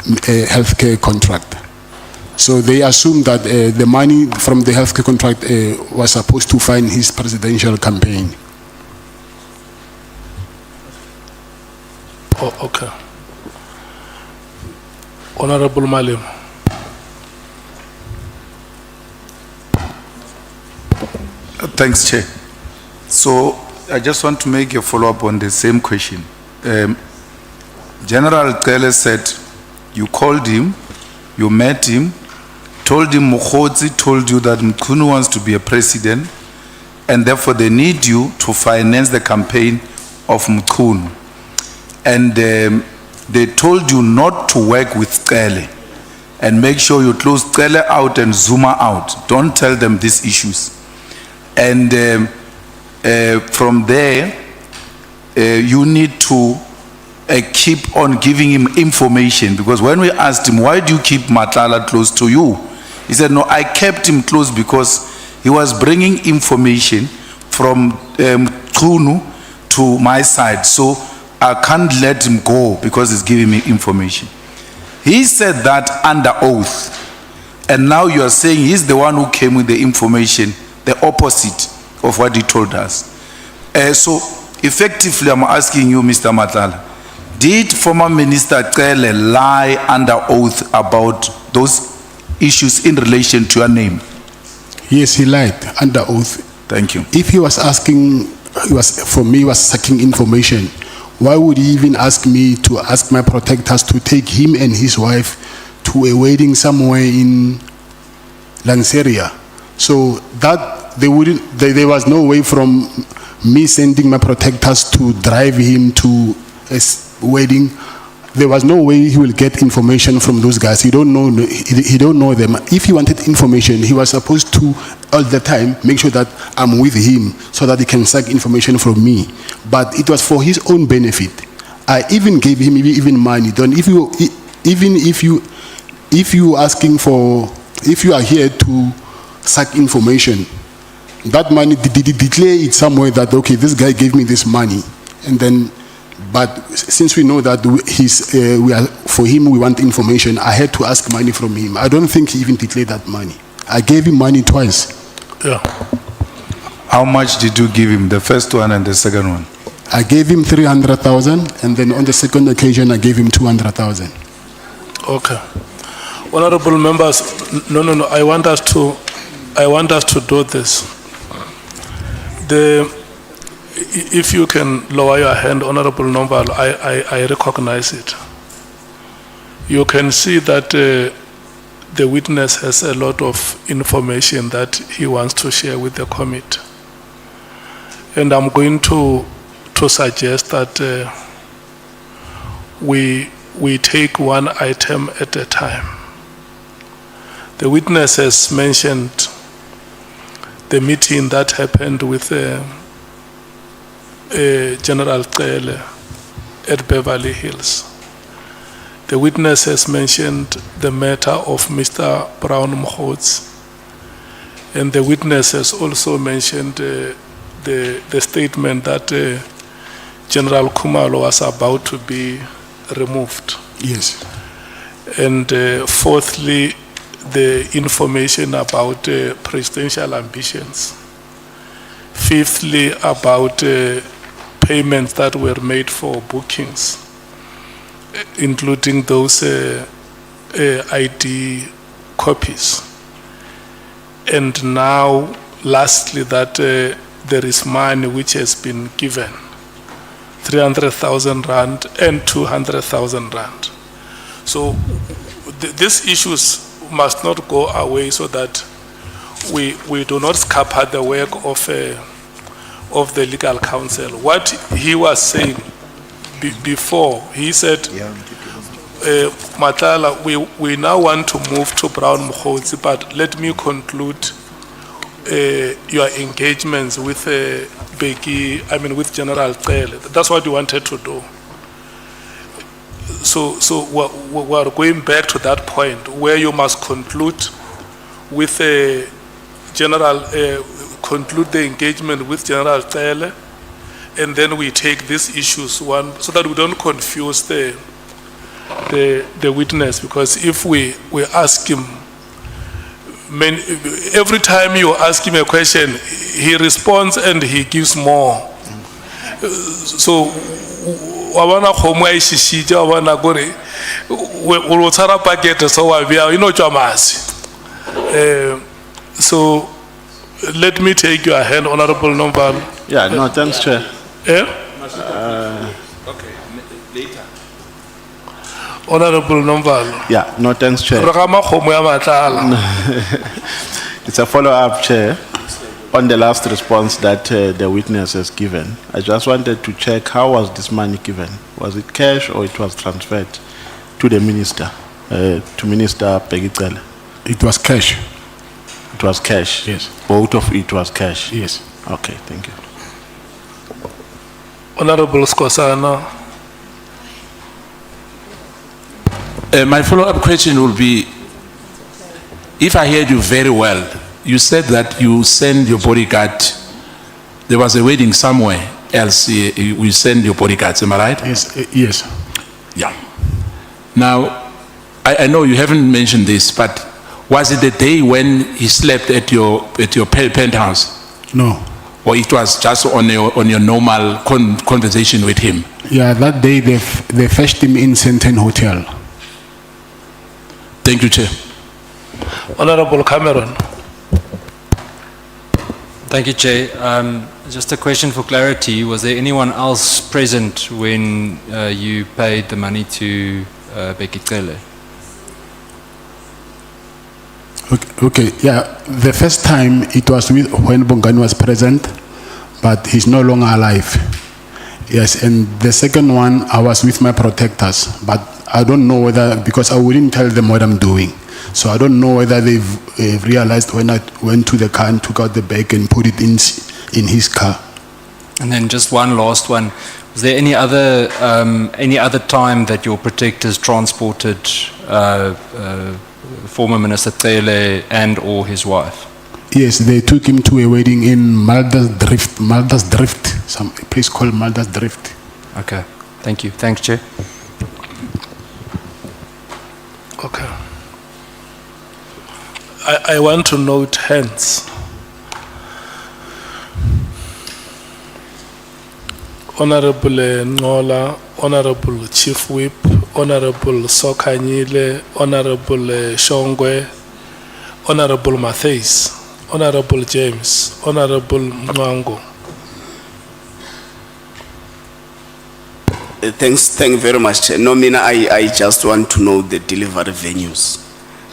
healthcare contract. So they assumed that the money from the healthcare contract was supposed to fund his presidential campaign. Oh, okay. Honorable Malim. Thanks, Chair. So I just want to make a follow-up on the same question. General Kele said you called him, you met him, told him Mokgotsi told you that Mkhunu wants to be a president, and therefore they need you to finance the campaign of Mkhunu. And they told you not to work with Kele and make sure you close Kele out and Zuma out. Don't tell them these issues. And from there, you need to keep on giving him information, because when we asked him, why do you keep Matlala close to you? He said, no, I kept him close because he was bringing information from Mkhunu to my side. So I can't let him go because he's giving me information. He said that under oath. And now you are saying he's the one who came with the information, the opposite of what he told us. So effectively, I'm asking you, Mr. Matlala, did former Minister Kele lie under oath about those issues in relation to your name? Yes, he lied under oath. Thank you. If he was asking, he was seeking information, why would he even ask me to ask my protectors to take him and his wife to a wedding somewhere in Lanseria? So that there was no way from me sending my protectors to drive him to a wedding. There was no way he will get information from those guys. He don't know them. If he wanted information, he was supposed to all the time make sure that I'm with him so that he can suck information from me. But it was for his own benefit. I even gave him even money. If you are here to suck information, that money, declare it somewhere that, okay, this guy gave me this money. And then, but since we know that for him, we want information, I had to ask money from him. I don't think he even declared that money. I gave him money twice. Yeah. How much did you give him, the first one and the second one? I gave him 300,000, and then on the second occasion, I gave him 200,000. Okay. Honorable members, no, I want us to do this. If you can lower your hand, Honorable Nombal, I recognize it. You can see that the witness has a lot of information that he wants to share with the committee. And I'm going to suggest that we take one item at a time. The witness has mentioned the meeting that happened with General Cele at Beverly Hills. The witness has mentioned the matter of Mr. Brown Mkhots, and the witness has also mentioned the statement that General Khumalo was about to be removed. Yes. And fourthly, the information about presidential ambitions. Fifthly, about payments that were made for bookings, including those ID copies. And now, lastly, that there is money which has been given, 300,000 rand and 200,000 rand. So these issues must not go away so that we do not scupper the work of the legal counsel. What he was saying before, he said, Matlala, we now want to move to Brown Mkhosi, but let me conclude your engagements with with General Cele. That's what you wanted to do. So we're going back to that point where you must conclude with a general, conclude the engagement with General Cele, and then we take these issues one, so that we don't confuse the witness, because if we ask him, every time you ask him a question, he responds and he gives more. So wabana khomo ai shishija wabana gore o tsara packet so wa bia you know jamasi. So let me take your hand, Honorable Nombal. Yeah, no, thanks, Chair. Okay, later. Honorable Nombal. Yeah, no, thanks, Chair. Ragama khomo ya Matlala. It's a follow-up, Chair, on the last response that the witness has given. I just wanted to check, how was this money given? Was it cash or it was transferred to the minister, to Minister Pegicele? It was cash. It was cash? Yes. Both of it was cash? Yes. Okay, thank you. Honorable Skosana. My follow-up question will be, if I heard you very well, you said that you send your bodyguard, there was a wedding somewhere else, you send your bodyguards, am I right? Yes. Yes. Yeah. Now, I know you haven't mentioned this, but was it the day when he slept at your penthouse? No. Or it was just on your normal conversation with him? Yeah, that day they fetched him in Senten Hotel. Thank you, Chair. Honorable Cameron. Thank you, Chair. Just a question for clarity. Was there anyone else present when you paid the money to Becky Cele? Okay, yeah. The first time it was when Bongani was present, but he's no longer alive. Yes, and the second one, I was with my protectors, but I don't know whether, because I wouldn't tell them what I'm doing. So I don't know whether they've realized when I went to the car and took out the bag and put it in his car. And then just one last one. Was there any other time that your protectors transported former Minister Cele and or his wife? Yes, they took him to a wedding in Maldas Drift, some place called Maldas Drift. Okay, thank you. Thanks, Chair. Okay. I want to note hence. Honorable Ngola, Honorable Chief Whip, Honorable Sokanyile, Honorable Shongwe, Honorable Matthews, Honorable James, Honorable Mwango, Thank you very much. Chair. No, Mina, I just want to know the delivery venues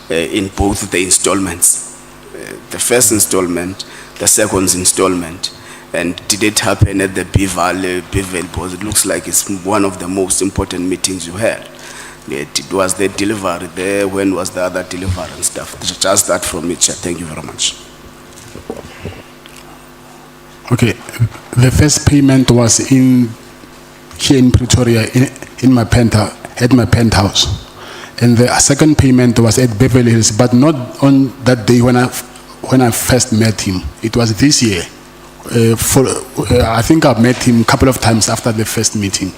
in both the installments. The first installment, the second installment. And did it happen at the Beaver Because it looks like it's one of the most important meetings you had. Was the delivery there? When was the other delivery and stuff? Just that from me, Chair. Thank you very much. Okay, the first payment was here in Pretoria in my at my penthouse, and the second payment was at Beverly Hills, but not on that day when I first met him. It was this year. I think I've met him a couple of times after the first meeting,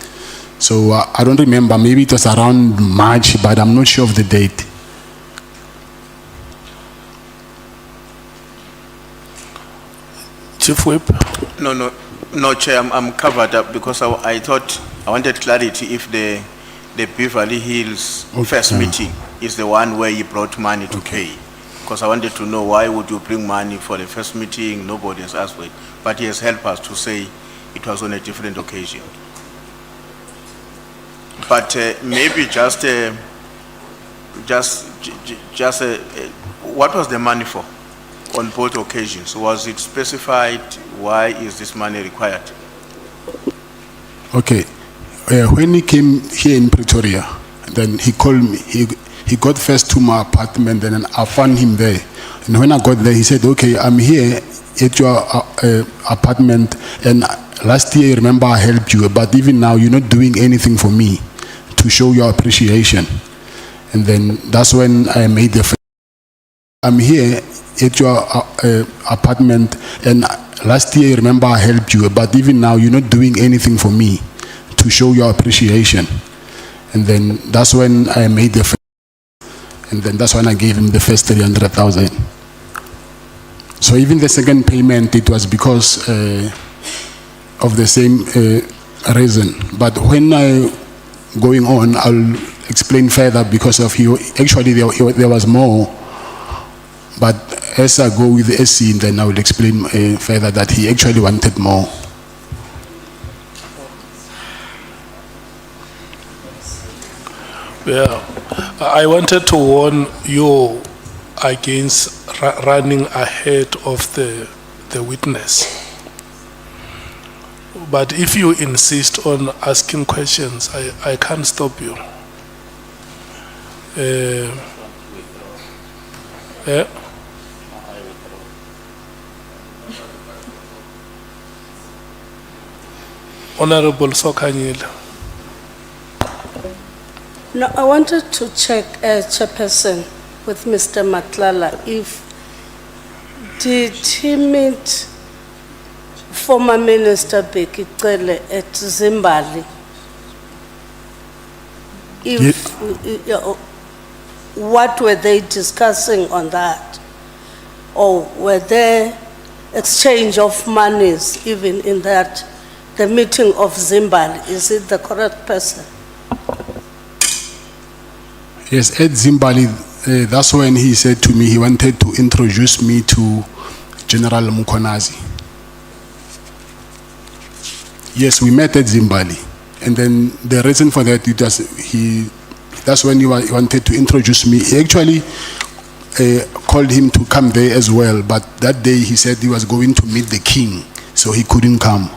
so I don't remember. Maybe it was around March, but I'm not sure of the date. Chief Whip. No, Chair, I'm covered up because I thought I wanted clarity if the Beverly Hills first meeting is the one where you brought money to pay. Because I wanted to know why would you bring money for the first meeting? Nobody has asked for it. But he has helped us to say it was on a different occasion. But maybe what was the money for on both occasions? Was it specified? Why is this money required? Okay, when he came here in Pretoria, then he called me. He got first to my apartment, and then I found him there. And when I got there, he said, "Okay, I'm here at your apartment, and last year, remember, I helped you, but even now, you're not doing anything for me to show your appreciation." And then that's when I made the first. I'm here at your apartment, and last year, remember, I helped you, but even now, you're not doing anything for me to show your appreciation. And then that's when I made the first. And then that's when I gave him the first 300,000. So even the second payment, it was because of the same reason. But when going on, I'll explain further because of actually there was more. But as I go with the SC, then I will explain further that he actually wanted more. Well, I wanted to warn you against running ahead of the witness. But if you insist on asking questions, I can't stop you. Honorable Sokanyile. No, I wanted to check, Chairperson, with Mr. Matlala, did he meet former Minister Bheki Cele at Zimbabwe? What were they discussing on that? Or were there exchange of monies even in that, the meeting of Zimbabwe? Is it the correct person? Yes, at Zimbabwe, that's when he said to me he wanted to introduce me to General Mukhonazi. Yes, we met at Zimbabwe. And then the reason for that, that's when he wanted to introduce me. He actually called him to come there as well, but that day he said he was going to meet the king, so he couldn't come,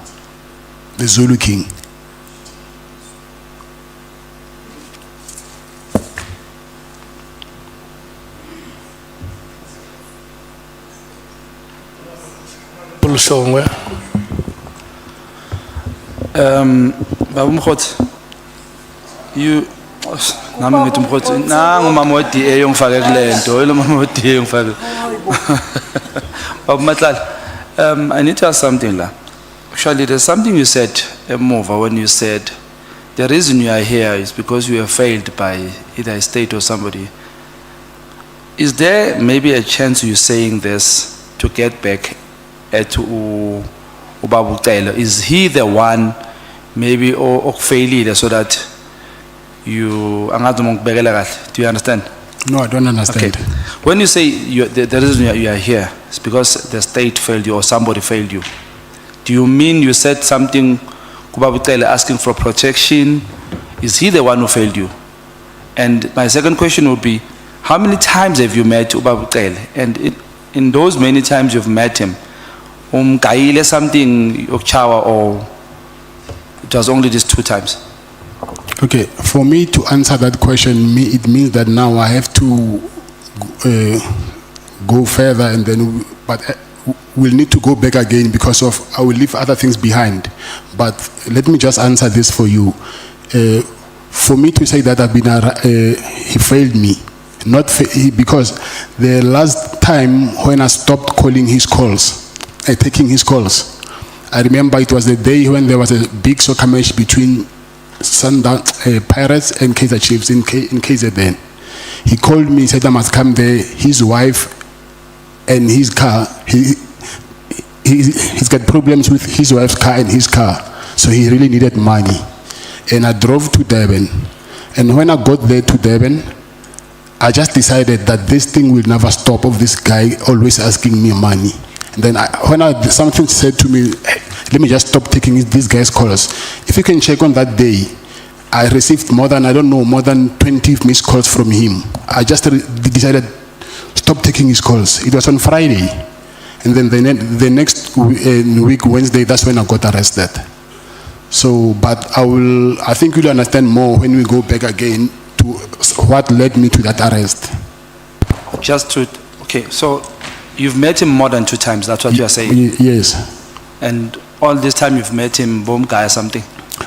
the Zulu king. Babu Mkhotsi, you nami ngithi Mkhotsi nangu mama weDA yongifake kulento lo mama weDA yongifake Babu Matlala, I need to ask something la. Actually, there's something you said emuva when you said the reason you are here is because you were failed by either a state or somebody. Is there maybe a chance you saying this to get back at Ubabu Taylor? Is he the one maybe or failed so that you do you understand? No, I don't understand. Okay. When you say the reason you are here is because the state failed you or somebody failed you, do you mean you said something Ubaba Bucele asking for protection? Is he the one who failed you? And my second question would be, how many times have you met Ubaba Bucele? And in those many times you've met him, kayile something yokchawa, or it was only these 2 times? Okay, for me to answer that question, it means that now I have to go further, and then, but we'll need to go back again because of I will leave other things behind. But let me just answer this for you. For me to say that he failed me, because the last time when I stopped calling his calls, taking his calls, I remember it was the day when there was a big soccer match between Sundown Pirates and Kaizer Chiefs in KZN. He called me, said I must come there. His wife and his car, he's got problems with his wife's car and his car, so he really needed money. And I drove to Durban. And when I got there to Durban, I just decided that this thing will never stop of this guy always asking me money. And then something said to me, hey, let me just stop taking these guys' calls. If you can check on that day, I received more than 20 missed calls from him. I just decided stop taking his calls. It was on Friday. And then the next week, Wednesday, that's when I got arrested. So, but I think you'll understand more when we go back again to what led me to that arrest. Okay, so you've met him more than 2 times, that's what you are saying? Yes. And all this time you've met him, bomb guy or something?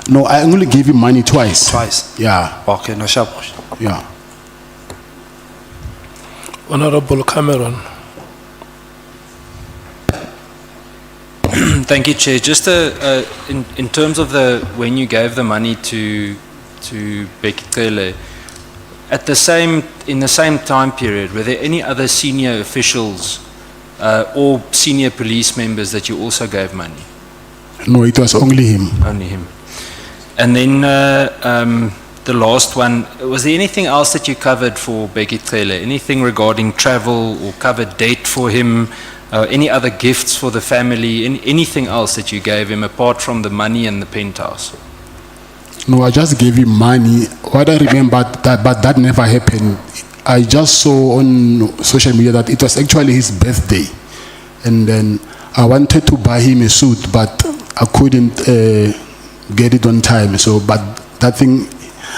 No, I only gave him money twice. Twice? Yeah. Okay, no sharp. Yeah. Honorable Cameron. Thank you, Chair. Just in terms of when you gave the money to Becky Cele, in the same time period, were there any other senior officials or senior police members that you also gave money? No, it was only him. Only him. And then the last one, was there anything else that you covered for Becky Cele? Anything regarding travel or covered date for him? Any other gifts for the family? Anything else that you gave him apart from the money and the penthouse? No, I just gave him money. What I remember, but that never happened. I just saw on social media that it was actually his birthday. And then I wanted to buy him a suit, but I couldn't get it on time. So, but that thing,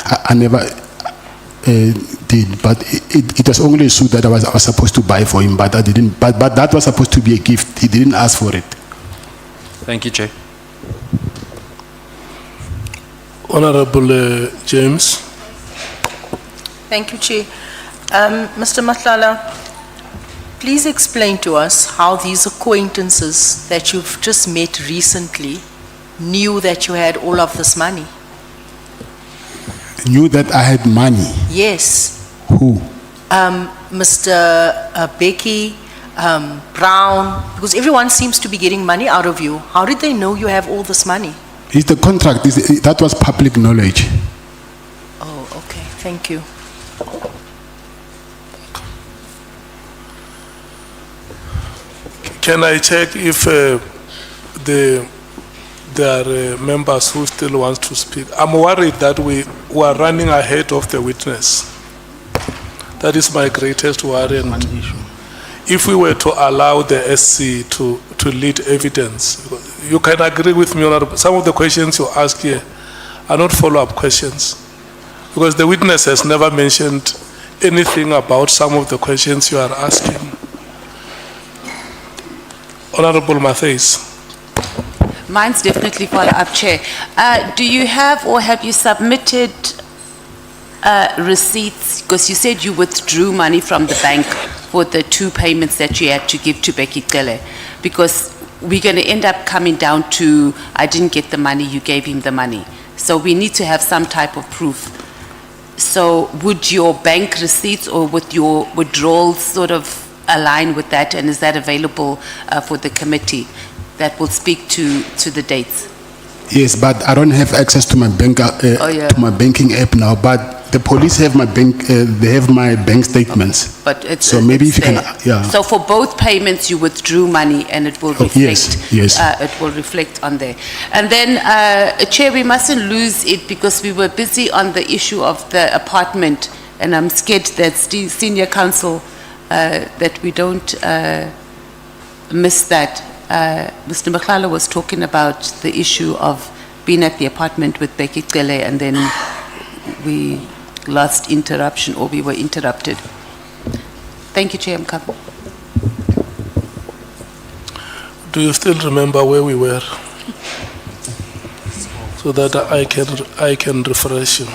I never did. But it was only a suit that I was supposed to buy for him, but I didn't. But that was supposed to be a gift. He didn't ask for it. Thank you, Chair. Honorable James. Thank you, Chair. Mr. Matlala, please explain to us how these acquaintances that you've just met recently knew that you had all of this money. Knew that I had money? Yes. Who? Mr. Becky, Brown, because everyone seems to be getting money out of you. How did they know you have all this money? It's the contract. That was public knowledge. Oh, okay. Thank you. Can I check if there are members who still want to speak? I'm worried that we are running ahead of the witness. That is my greatest worry. And if we were to allow the SC to lead evidence, you can agree with me, Honorable, some of the questions you ask here are not follow-up questions, because the witness has never mentioned anything about some of the questions you are asking. Honorable Matthews. Mine's definitely follow-up, Chair. Do you have or have you submitted receipts? Because you said you withdrew money from the bank for the 2 payments that you had to give to Becky Cele. Because we're going to end up coming down to, I didn't get the money, you gave him the money. So we need to have some type of proof. So would your bank receipts or with your withdrawals sort of align with that, and is that available for the committee that will speak to the dates? Yes, but I don't have access to my bank to my banking app now. But the police have my bank, they have my bank statements. But it's So maybe it's if you can, there. yeah. So for both payments, you withdrew money, and it will reflect. yes. It will reflect on there. And then, Chair, we mustn't lose it because we were busy on the issue of the apartment, and I'm scared that senior counsel that we don't miss that. Mr. Matlala was talking about the issue of being at the apartment with Becky Cele, and then we lost interruption, or we were interrupted. Thank you, Chair. I'm coming. Do you still remember where we were? So that I can refresh you.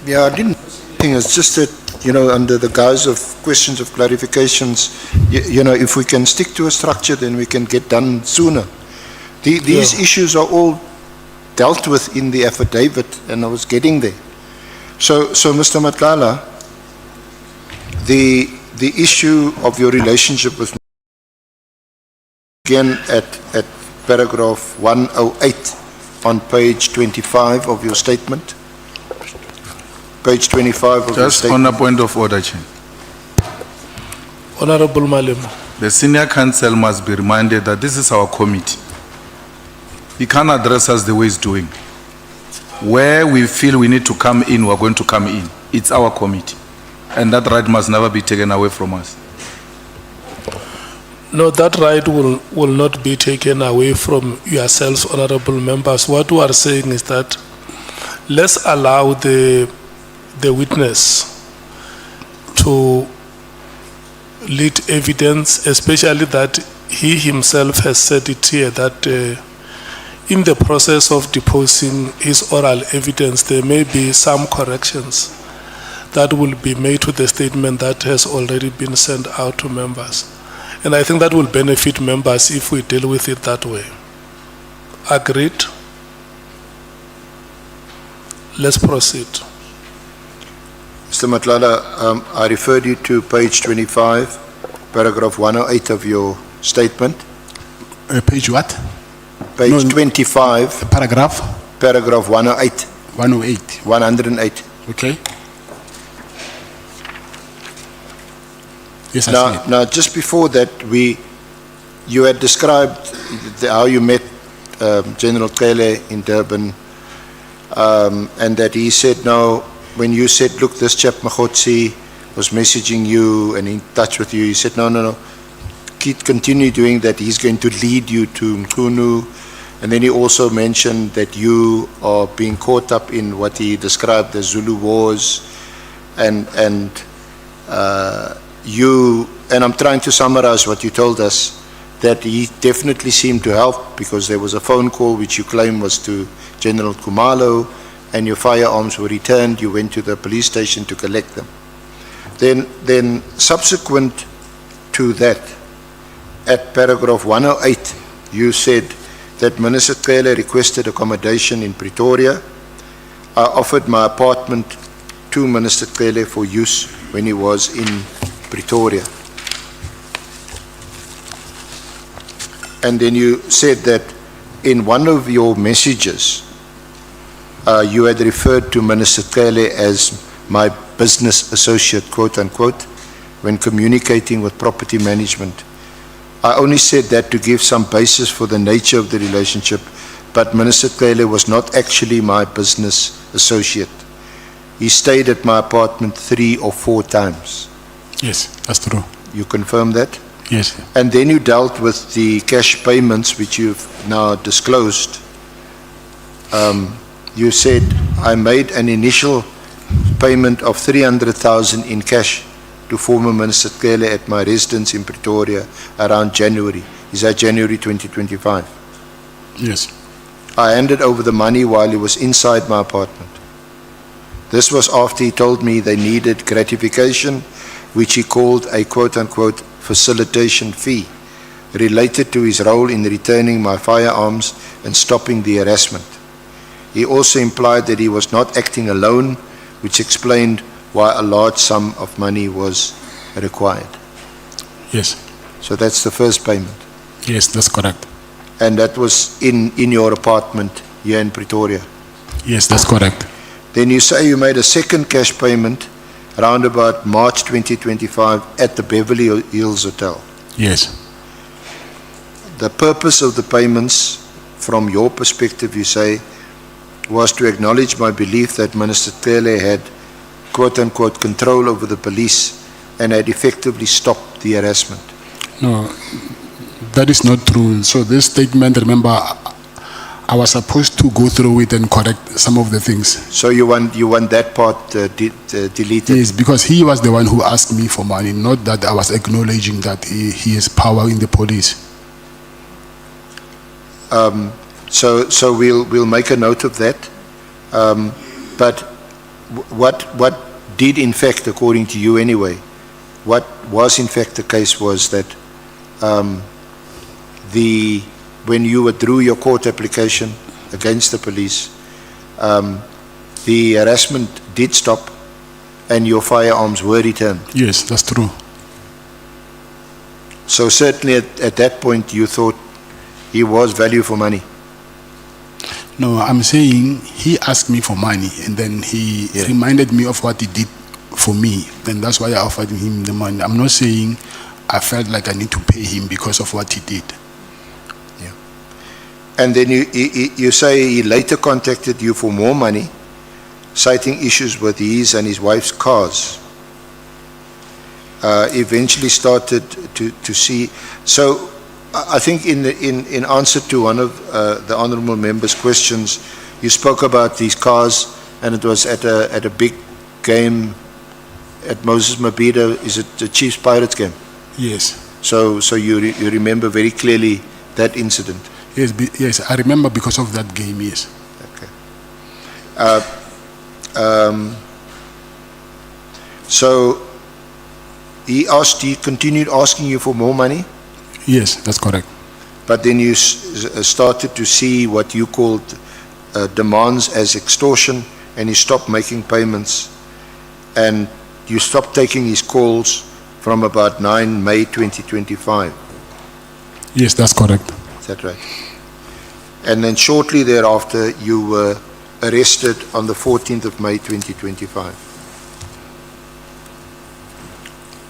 Yeah, I didn't think it's just that, under the guise of questions of clarifications, if we can stick to a structure, then we can get done sooner. These issues are all dealt with in the affidavit, and I was getting there. So Mr. Matlala, the issue of your relationship with again at paragraph 108 on page 25 of your statement. Page 25 of your Just statement. on a point of order, Chair. Honorable Malim. The senior counsel must be reminded that this is our committee. He can't address us the way he's doing. Where we feel we need to come in, we're going to come in. It's our committee. And that right must never be taken away from us. No, that right will not be taken away from yourselves, honorable members. What we are saying is that let's allow the witness to lead evidence, especially that he himself has said it here, that in the process of deposing his oral evidence, there may be some corrections that will be made to the statement that has already been sent out to members. And I think that will benefit members if we deal with it that way. Agreed? Let's proceed. Mr. Matlala, I referred you to page 25, paragraph 108 of your statement. Page what? Page 25. Paragraph? Paragraph 108. 108. 108. Okay. Yes, I see it. Now, just before that, you had described how you met General Cele in Durban, and that he said, no, when you said, look, this chap Kgosi was messaging you and in touch with you, he said, no, continue doing that. He's going to lead you to Mkhunu. And then he also mentioned that you are being caught up in what he described as Zulu wars, and I'm trying to summarize what you told us, that he definitely seemed to help because there was a phone call which you claim was to General Khumalo, and your firearms were returned. You went to the police station to collect them. Then subsequent to that, at paragraph 108, you said that Minister Cele requested accommodation in Pretoria. I offered my apartment to Minister Cele for use when he was in Pretoria. And then you said that in one of your messages, you had referred to Minister Cele as my business associate, quote unquote, when communicating with property management. I only said that to give some basis for the nature of the relationship, but Minister Cele was not actually my business associate. He stayed at my apartment 3 or 4 times. Yes, that's true. You confirm that? Yes. And then you dealt with the cash payments, which you've now disclosed. You said, I made an initial payment of 300,000 in cash to former Minister Cele at my residence in Pretoria around January. Is that January 2025? Yes. I handed over the money while he was inside my apartment. This was after he told me they needed gratification, which he called a quote-unquote facilitation fee, related to his role in returning my firearms and stopping the harassment. He also implied that he was not acting alone, which explained why a large sum of money was required. Yes. So that's the first payment. Yes, that's correct. And that was in your apartment here in Pretoria. Yes, that's correct. Then you say you made a second cash payment around about March 2025 at the Beverly Hills Hotel. Yes. The purpose of the payments, from your perspective, you say, was to acknowledge my belief that Minister Tele had quote-unquote control over the police and had effectively stopped the harassment. No, that is not true. So this statement, remember, I was supposed to go through it and correct some of the things. So you want that part deleted? Yes, because he was the one who asked me for money, not that I was acknowledging that he has power in the police. So we'll make a note of that. But what did in fact, according to you anyway, what was in fact the case was that when you withdrew your court application against the police, the harassment did stop and your firearms were returned. Yes, that's true. So certainly at that point you thought he was value for money. No, I'm saying he asked me for money and then he reminded me of what he did for me. Then that's why I offered him the money. I'm not saying I felt like I need to pay him because of what he did. And then you say he later contacted you for more money, citing issues with his and his wife's cars. Eventually started to see. So I think in answer to one of the honourable member's questions, you spoke about these cars, and it was at a big game at Moses Mabhida. Is it the Chiefs Pirates game? Yes. So you remember very clearly that incident. Yes, yes, I remember because of that game, yes. Okay. So he continued asking you for more money? Yes, that's correct. But then you started to see what you called demands as extortion, and he stopped making payments, and you stopped taking his calls from about 9 May 2025. Yes, that's correct. Is that right? And then shortly thereafter, you were arrested on the 14th of May 2025.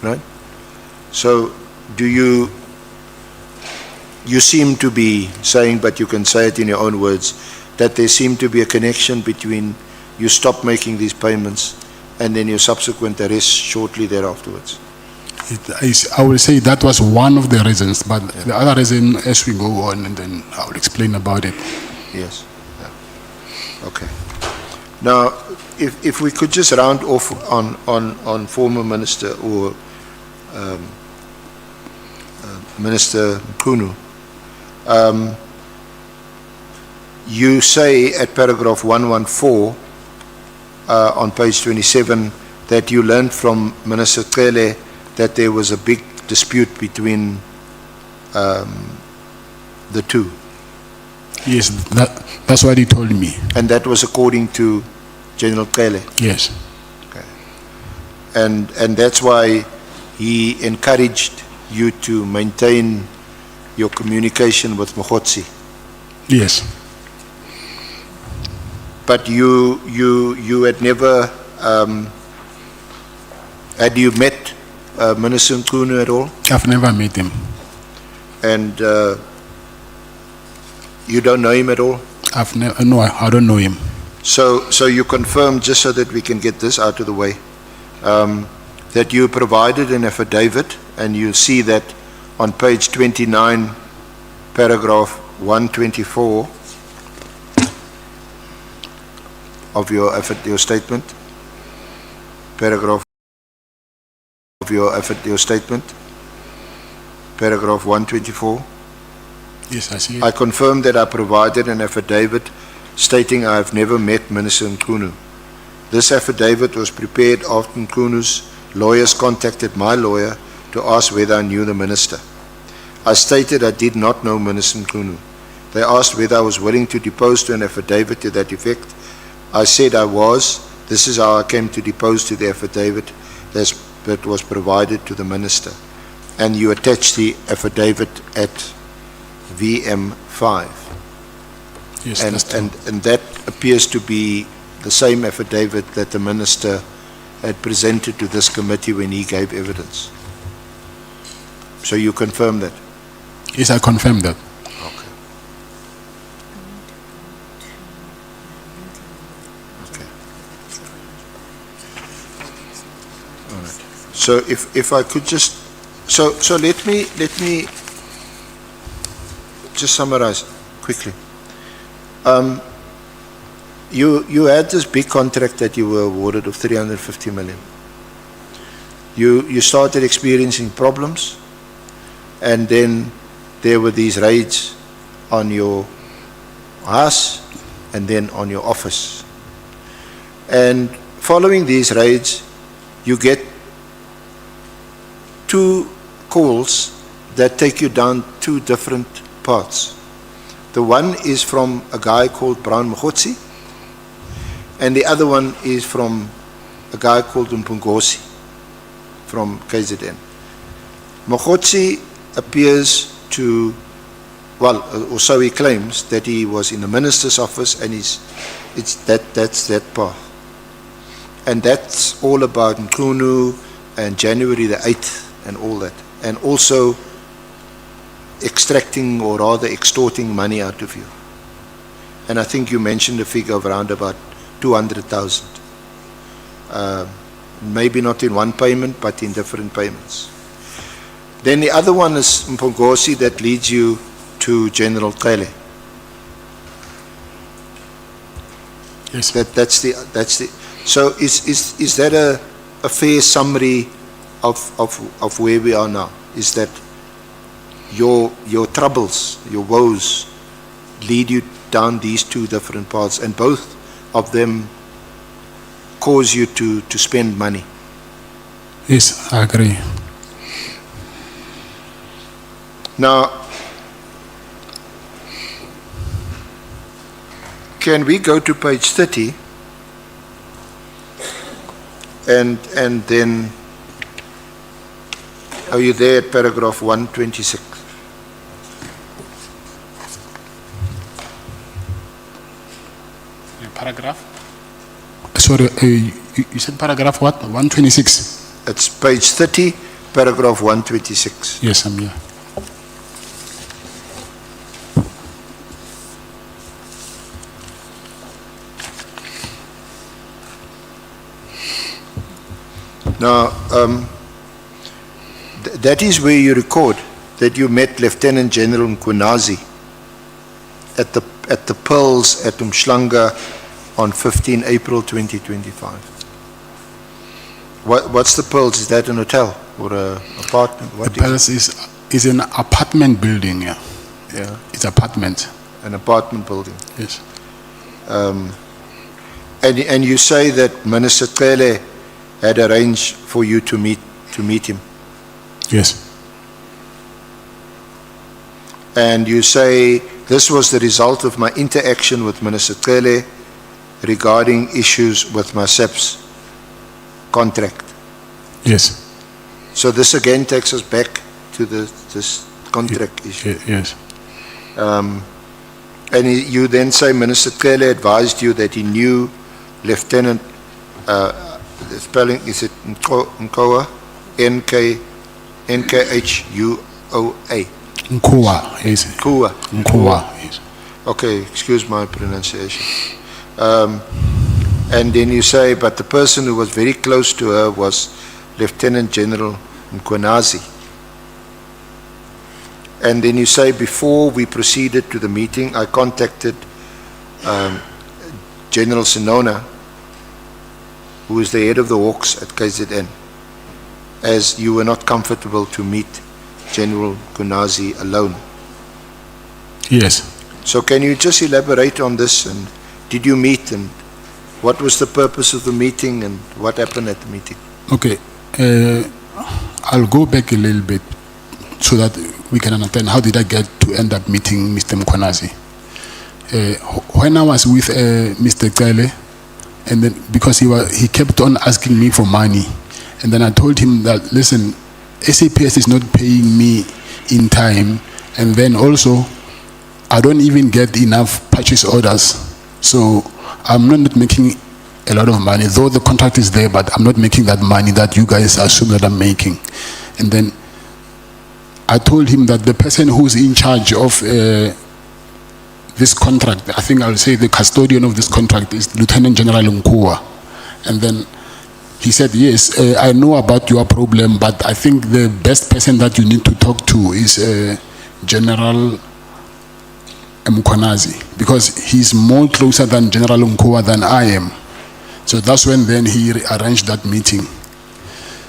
Right? So do you seem to be saying, but you can say it in your own words, that there seemed to be a connection between you stopped making these payments and then your subsequent arrest shortly thereafterwards? I will say that was one of the reasons, but the other reason, as we go on, and then I will explain about it. Yes. Yeah. Okay. Now, if we could just round off on former Minister or Minister Mkhunu. You say at paragraph 114 on page 27 that you learned from Minister Cele that there was a big dispute between the two. Yes, that's what he told me. And that was according to General Cele? Yes. Okay. And that's why he encouraged you to maintain your communication with Kgosi? Yes. But you had never, had you met Minister Mkhunu at all? I've never met him. And you don't know him at all? No, I don't know him. So you confirm, just so that we can get this out of the way, that you provided an affidavit, and you see that on page 29, paragraph 124 of your statement, paragraph of your statement, paragraph 124. Yes, I see it. I confirm that I provided an affidavit stating I have never met Minister Mkhunu. This affidavit was prepared after Mkhunu's lawyers contacted my lawyer to ask whether I knew the minister. I stated I did not know Minister Mkhunu. They asked whether I was willing to depose to an affidavit to that effect. I said I was. This is how I came to depose to the affidavit that was provided to the minister. And you attached the affidavit at VM5. Yes, and that appears to be the same affidavit that the minister had presented to this committee when he gave evidence. So you confirm that? Yes, I confirm that. Okay. Okay. All right. So if I could just, so let me just summarize quickly. You had this big contract that you were awarded of 350 million. You started experiencing problems, and then there were these raids on your house and then on your office. And following these raids, you get 2 calls that take you down 2 different paths. The one is from a guy called Kgosi, and the other one is from a guy called Kgosi from KZN. Kgosi appears to, well, or so he claims, that he was in the minister's office, and that's that path. And that's all about Nkunu and January the 8th and all that. And also extracting, or rather extorting, money out of you. And I think you mentioned a figure of around about 200,000. Maybe not in one payment, but in different payments. Then the other one is Kgosi that leads you to General Kele. Yes. That's the. So is that a fair summary of where we are now? Is that your troubles, your woes, lead you down these 2 different paths, and both of them cause you to spend money? Yes, I agree. Now, can we go to page 30 and then, are you there at paragraph 126? Paragraph? Sorry, you said paragraph what? 126? It's page 30, paragraph 126. Yes, I'm here. Now, that is where you record that you met Lieutenant General Nkwazi at the Pearls at Umhlanga on 15 April 2025. What's the Pearls? Is that an hotel or an apartment? The Pearls is an apartment building, yeah. Yeah. It's apartment. An apartment building. Yes. And you say that Minister Kele had arranged for you to meet him. Yes. And you say this was the result of my interaction with Minister Kele regarding issues with my SEPS contract. Yes. So this again takes us back to this contract issue. Yes. And you then say Minister Kele advised you that he knew Lieutenant, the spelling, is it Nkoa? Nkhua. Nkua, yes. Nkua, yes. Okay, excuse my pronunciation. And then you say, but the person who was very close to her was Lieutenant General Nkwazi. And then you say, before we proceeded to the meeting, I contacted General Sinona, who is the head of the Hawks at KZN, as you were not comfortable to meet General Nkwazi alone. Yes. So can you just elaborate on this, and did you meet, and what was the purpose of the meeting, and what happened at the meeting? Okay. I'll go back a little bit so that we can understand how did I get to end up meeting Mr. Nkwazi. When I was with Mr. Kele, and then because he kept on asking me for money, and then I told him that, listen, SAPS is not paying me in time, and then also I don't even get enough purchase orders, so I'm not making a lot of money, though the contract is there, but I'm not making that money that you guys assume that I'm making. And then I told him that the person who's in charge of this contract, I think I'll say the custodian of this contract, is Lieutenant General Nkua. And then he said, yes, I know about your problem, but I think the best person that you need to talk to is General Mkonazi, because he's more closer than General Nkua than I am. So that's when then he arranged that meeting.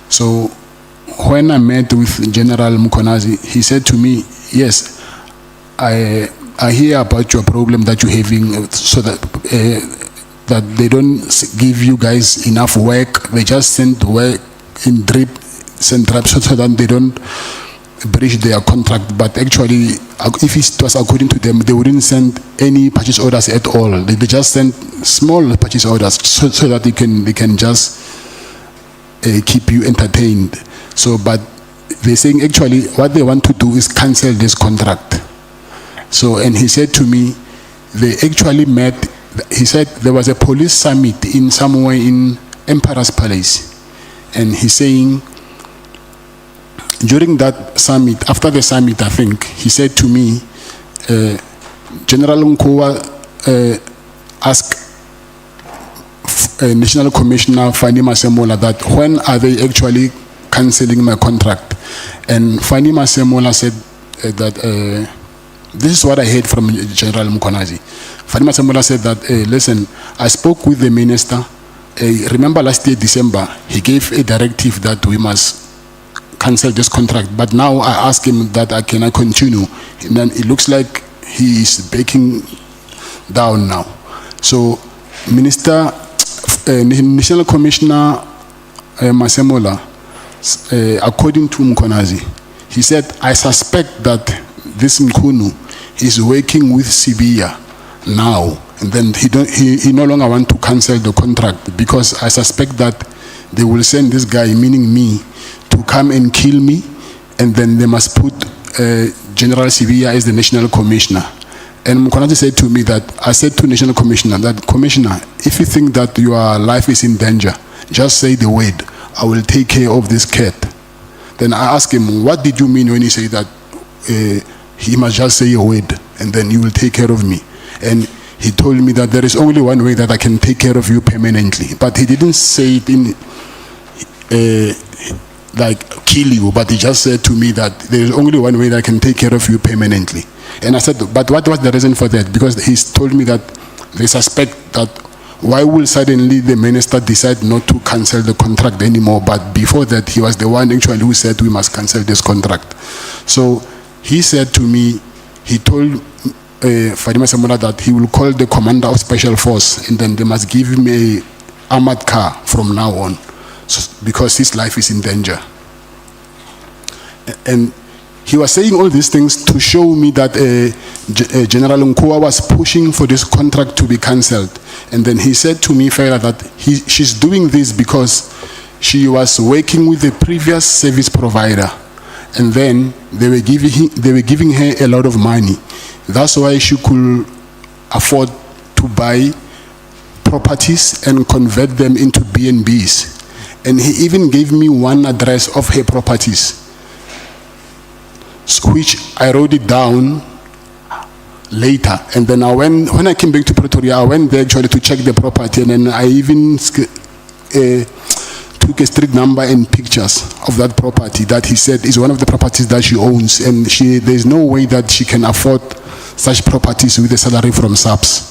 So when I met with General Mkonazi, he said to me, yes, I hear about your problem that you're having, so that that they don't give you guys enough work. They just send work in drips and drabs so that they don't breach their contract. But actually, if it was according to them, they wouldn't send any purchase orders at all. They just send small purchase orders so that they can just keep you entertained. So, but they're saying actually what they want to do is cancel this contract. So, and he said to me, they actually met. He said there was a police summit in somewhere in Emperor's Palace, and he's saying during that summit, after the summit, I think he said to me, General Nkua asked National Commissioner Fani Masemola that when are they actually cancelling my contract, and Fani Masemola said that. This is what I heard from General Mkonazi. Fani Masemola said that, listen, I spoke with the minister. Remember last year, December, he gave a directive that we must cancel this contract. But now I asked him that can I continue? And then it looks like he is breaking down now. So National Commissioner Masemola, according to Mkonazi, he said, I suspect that this Mkunu is working with Sibia now, and then he no longer want to cancel the contract, because I suspect that they will send this guy, meaning me, to come and kill me, and then they must put General Sibia as the national commissioner. And Mkonazi said to me that, I said to National Commissioner that, Commissioner, if you think that your life is in danger, just say the word. I will take care of this cat. Then I asked him, what did you mean when you say that he must just say a word and then you will take care of me? And he told me that there is only one way that I can take care of you permanently. But he didn't say it in like kill you, but he just said to me that there is only one way that I can take care of you permanently. And I said, but what was the reason for that? Because he told me that they suspect that why will suddenly the minister decide not to cancel the contract anymore? But before that, he was the one actually who said we must cancel this contract. So he said to me, he told Fadima Semola that he will call the commander of special force, and then they must give him a armored car from now on, because his life is in danger. And he was saying all these things to show me that General Nkua was pushing for this contract to be cancelled. And then he said to me further that she's doing this because she was working with the previous service provider, and then they were giving her a lot of money. That's why she could afford to buy properties and convert them into B&Bs. And he even gave me one address of her properties, which I wrote it down later. And then when I came back to Pretoria, I went there actually to check the property, and then I even took a street number and pictures of that property that he said is one of the properties that she owns, and there's no way that she can afford such properties with a salary from SAPS.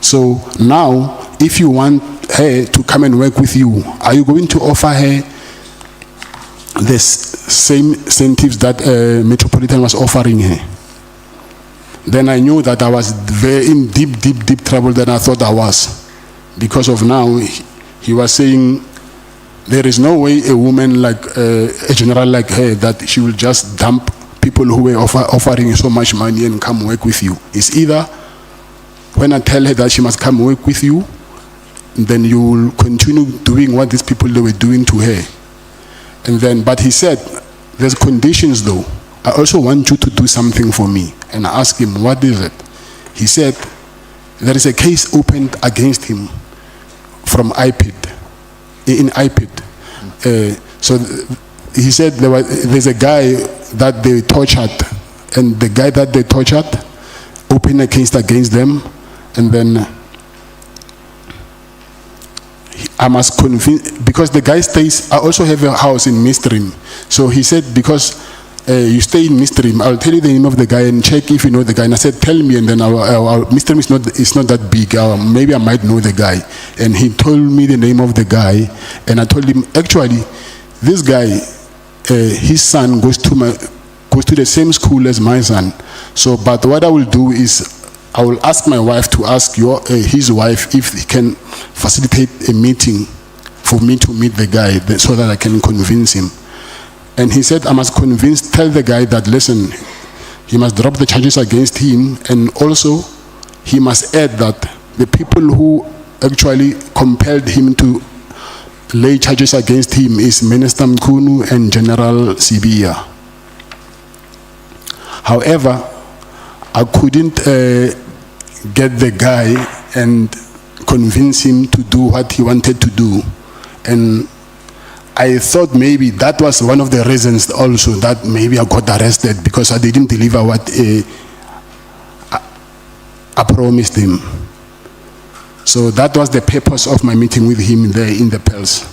So now, if you want her to come and work with you, are you going to offer her the same incentives that Metropolitan was offering her? Then I knew that I was very in deep trouble than I thought I was, because of now he was saying there is no way a woman like a general like her that she will just dump people who were offering so much money and come work with you. It's either when I tell her that she must come work with you, then you will continue doing what these people they were doing to her. And then, but he said, there's conditions though. I also want you to do something for me. And I asked him, what is it? He said, there is a case opened against him from IPID, in IPID. So he said there's a guy that they tortured, and the guy that they tortured opened a case against them, and then I must convince, because the guy stays, I also have a house in Midstream. So he said, because you stay in Midstream, I'll tell you the name of the guy and check if you know the guy. And I said, tell me, and then Midstream is not that big. Maybe I might know the guy. And he told me the name of the guy, and I told him, actually, this guy, his son goes to the same school as my son. So, but what I will do is, I will ask my wife to ask his wife if he can facilitate a meeting for me to meet the guy, so that I can convince him. And he said, I must tell the guy that, listen, he must drop the charges against him, and also he must add that the people who actually compelled him to lay charges against him is Minister Mkhunu and General Sibia. However, I couldn't get the guy and convince him to do what he wanted to do. And I thought maybe that was one of the reasons also that maybe I got arrested, because I didn't deliver what I promised him. So that was the purpose of my meeting with him there in the Pels.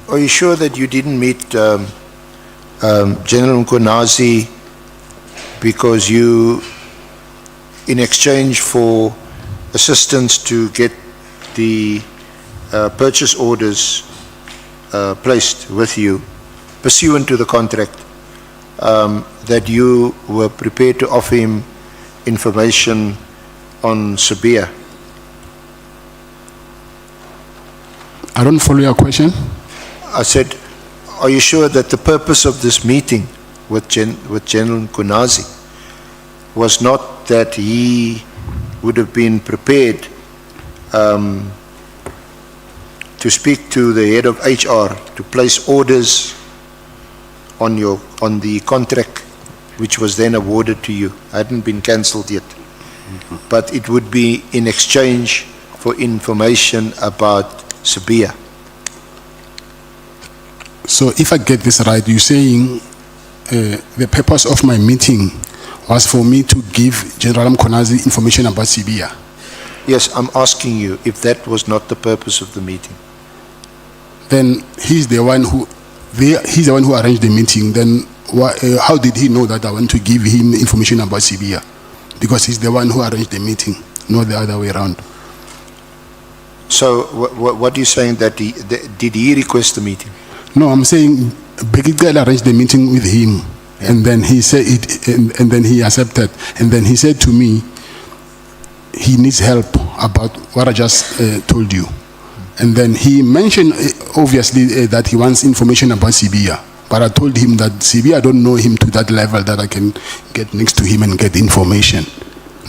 Are you sure that you didn't meet General Mkonazi because you, in exchange for assistance to get the purchase orders placed with you, pursuant to the contract, that you were prepared to offer him information on Sabia? I don't follow your question. I said, are you sure that the purpose of this meeting with General Mkonazi was not that he would have been prepared to speak to the head of HR to place orders on the contract which was then awarded to you? Hadn't been cancelled yet. But it would be in exchange for information about Sabia. So if I get this right, you're saying the purpose of my meeting was for me to give General Mkonazi information about Sabia? Yes, I'm asking you if that was not the purpose of the meeting. Then he's the one who arranged the meeting. Then how did he know that I want to give him information about Sabia? Because he's the one who arranged the meeting, not the other way around. So what are you saying, that did he request the meeting? No, I'm saying Begitgal arranged the meeting with him, and then he said it, and then he accepted, and then he said to me, he needs help about what I just told you, and then he mentioned obviously that he wants information about Sabia, but I told him that Sabia, I don't know him to that level that I can get next to him and get information.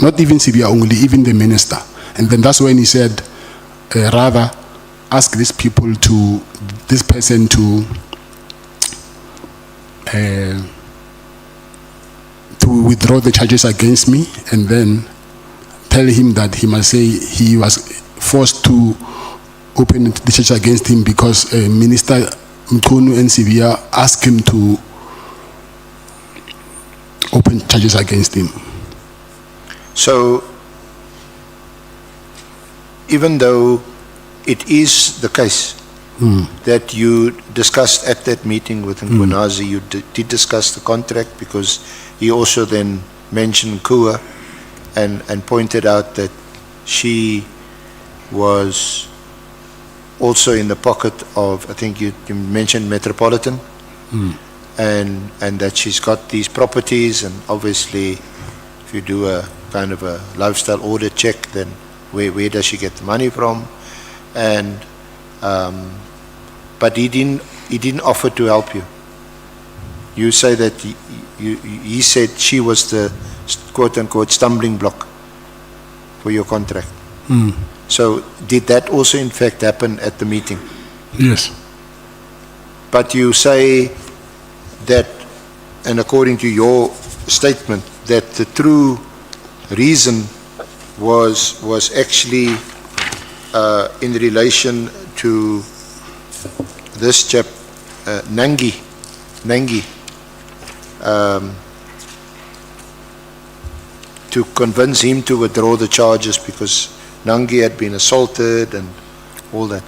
Not even Sabia only, even the minister. And then that's when he said, rather ask these people to, this person to withdraw the charges against me, and then tell him that he must say he was forced to open the charges against him because Minister Mkhunu and Sabia asked him to open charges against him. So even though it is the case that you discussed at that meeting with Mkonazi, you did discuss the contract, because he also then mentioned Kua and pointed out that she was also in the pocket of, I think you mentioned Metropolitan, and that she's got these properties, and obviously if you do a kind of a lifestyle audit check, then where does she get the money from? And but he didn't offer to help you. You say that he said she was the quote unquote stumbling block for your contract. So did that also in fact happen at the meeting? Yes. But you say that, and according to your statement, that the true reason was actually in relation to this chap, Nangi, to convince him to withdraw the charges because Nangi had been assaulted and all that.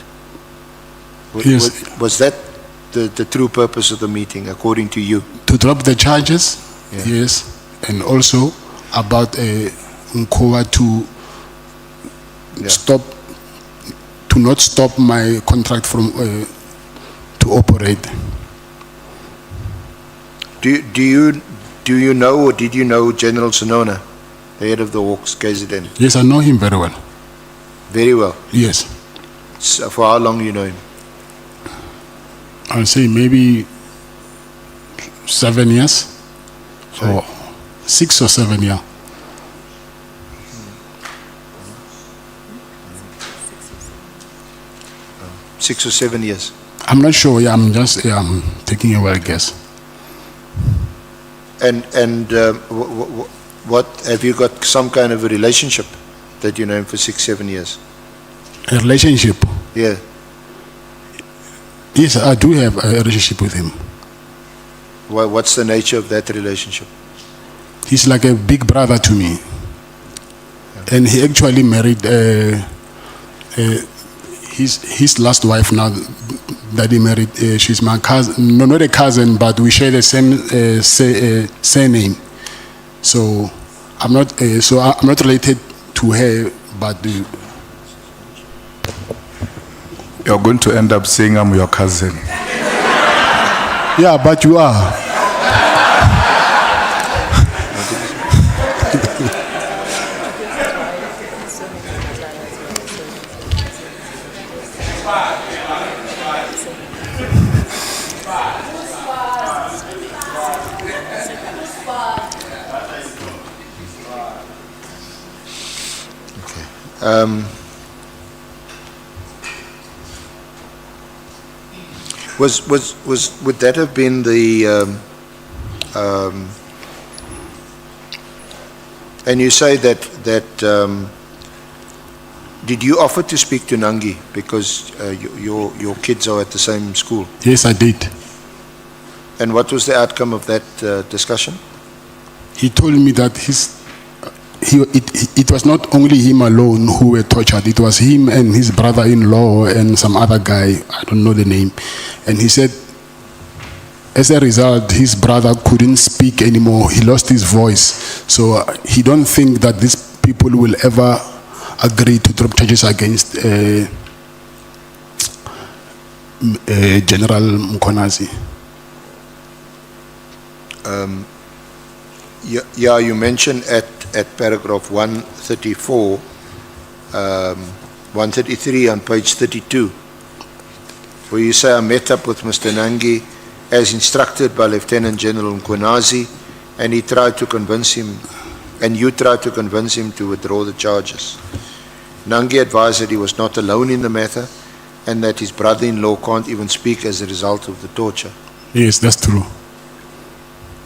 Yes. Was that the true purpose of the meeting, according to you? To drop the charges, Yeah. yes, and also about Nkowa to not stop my contract from to operate. Do you know, or did you know General Sonona, the head of the Hawks KZN? Yes, I know him very well. Very well. Yes, So for how long you know him? I'll say maybe 7 years, or 6 or 7 years. – 6 or 7 years. I'm not sure. Yeah, I'm taking a wild guess. And what, have you got some kind of a relationship that you know him for 6, 7 years? A relationship? Yeah. Yes, I do have a relationship with him. What's the nature of that relationship? He's like a big brother to me. And he actually married his last wife now that he married. She's my cousin. No, not a cousin, but we share the same surname. So I'm not related to her, but You're going to end up saying I'm your cousin. yeah, but you are. Would that have been the and you say that did you offer to speak to Nangi because your kids are at the same school? Yes, I did. And what was the outcome of that discussion? He told me that it was not only him alone who were tortured. It was him and his brother-in-law and some other guy. I don't know the name. And he said, as a result, his brother couldn't speak anymore. He lost his voice. So he don't think that these people will ever agree to drop charges against General Mkhwanazi. Yeah, you mentioned at paragraph 134, 133 on page 32, where you say, I met up with Mr. Nangi as instructed by Lieutenant General Mkhwanazi, and he tried to convince him, and you tried to convince him to withdraw the charges. Nangi advised that he was not alone in the matter, and that his brother-in-law can't even speak as a result of the torture. Yes, that's true.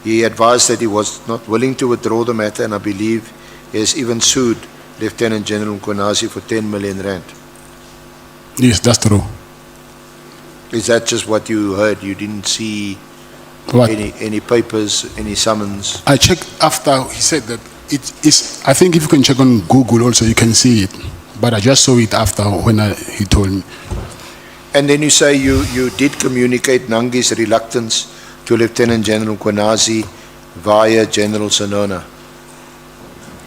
He advised that he was not willing to withdraw the matter, and I believe he has even sued Lieutenant General Mkhwanazi for 10 million rand. Yes, that's true. Is that just what you heard? You didn't see any papers, any summons? I checked after he said that it is. I think if you can check on Google also, you can see it. But I just saw it after when he told me. And then you say you did communicate Nangi's reluctance to Lieutenant General Mkhwanazi via General Sonona.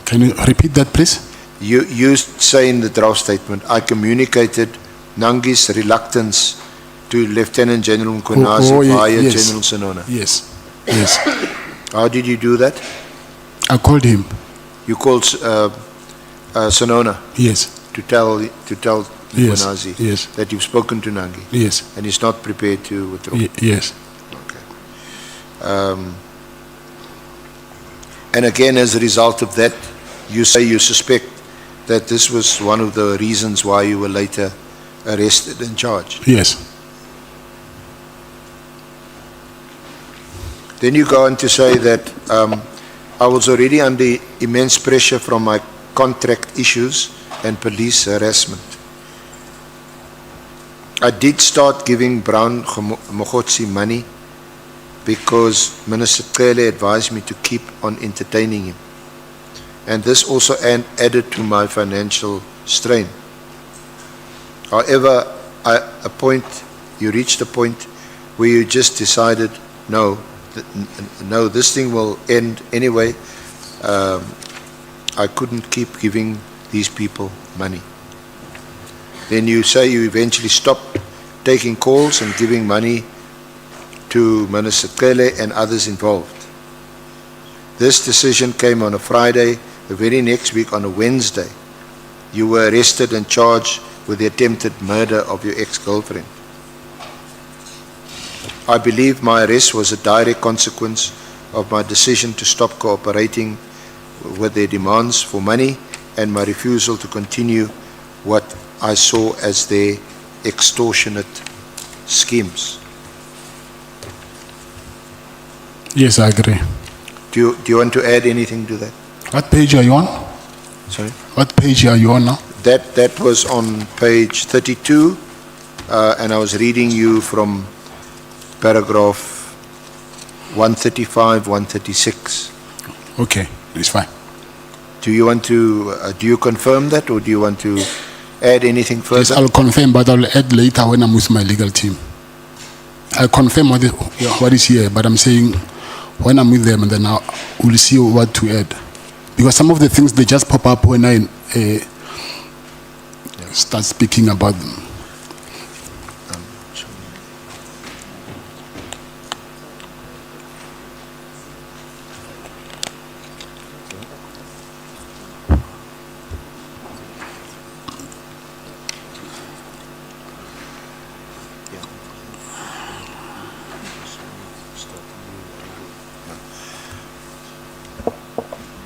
Can you repeat that, please? You say in the draft statement, I communicated Nangi's reluctance to Lieutenant General Mkhwanazi via yes. General Sonona. Yes, yes. How did you do that? I called him. You called Sonona? Yes. To tell Mkhwanazi yes. that you've spoken to Nangi? Yes. And he's not prepared to withdraw? Yes. And again, as a result of that, you say you suspect that this was one of the reasons why you were later arrested and charged. Yes. Then you go on to say that I was already under immense pressure from my contract issues and police harassment. I did start giving Brown Kgosi money because Minister Cele advised me to keep on entertaining him. And this also added to my financial strain. However, you reached a point where you just decided, no, this thing will end anyway. I couldn't keep giving these people money. Then you say you eventually stopped taking calls and giving money to Minister Cele and others involved. This decision came on a Friday. The very next week, on a Wednesday, you were arrested and charged with the attempted murder of your ex-girlfriend. I believe my arrest was a direct consequence of my decision to stop cooperating with their demands for money and my refusal to continue what I saw as their extortionate schemes. Yes, I agree. Do you want to add anything to that? What page are you on? Sorry? What page are you on now? That was on page 32, and I was reading you from paragraph 135, 136. Okay, it's fine. Do you want to, do you confirm that, or do you want to add anything further? Yes, I'll confirm, but I'll add later when I'm with my legal team. I'll confirm what is here, but I'm saying when I'm with them, and then we'll see what to add. Because some of the things, they just pop up when I start speaking about them.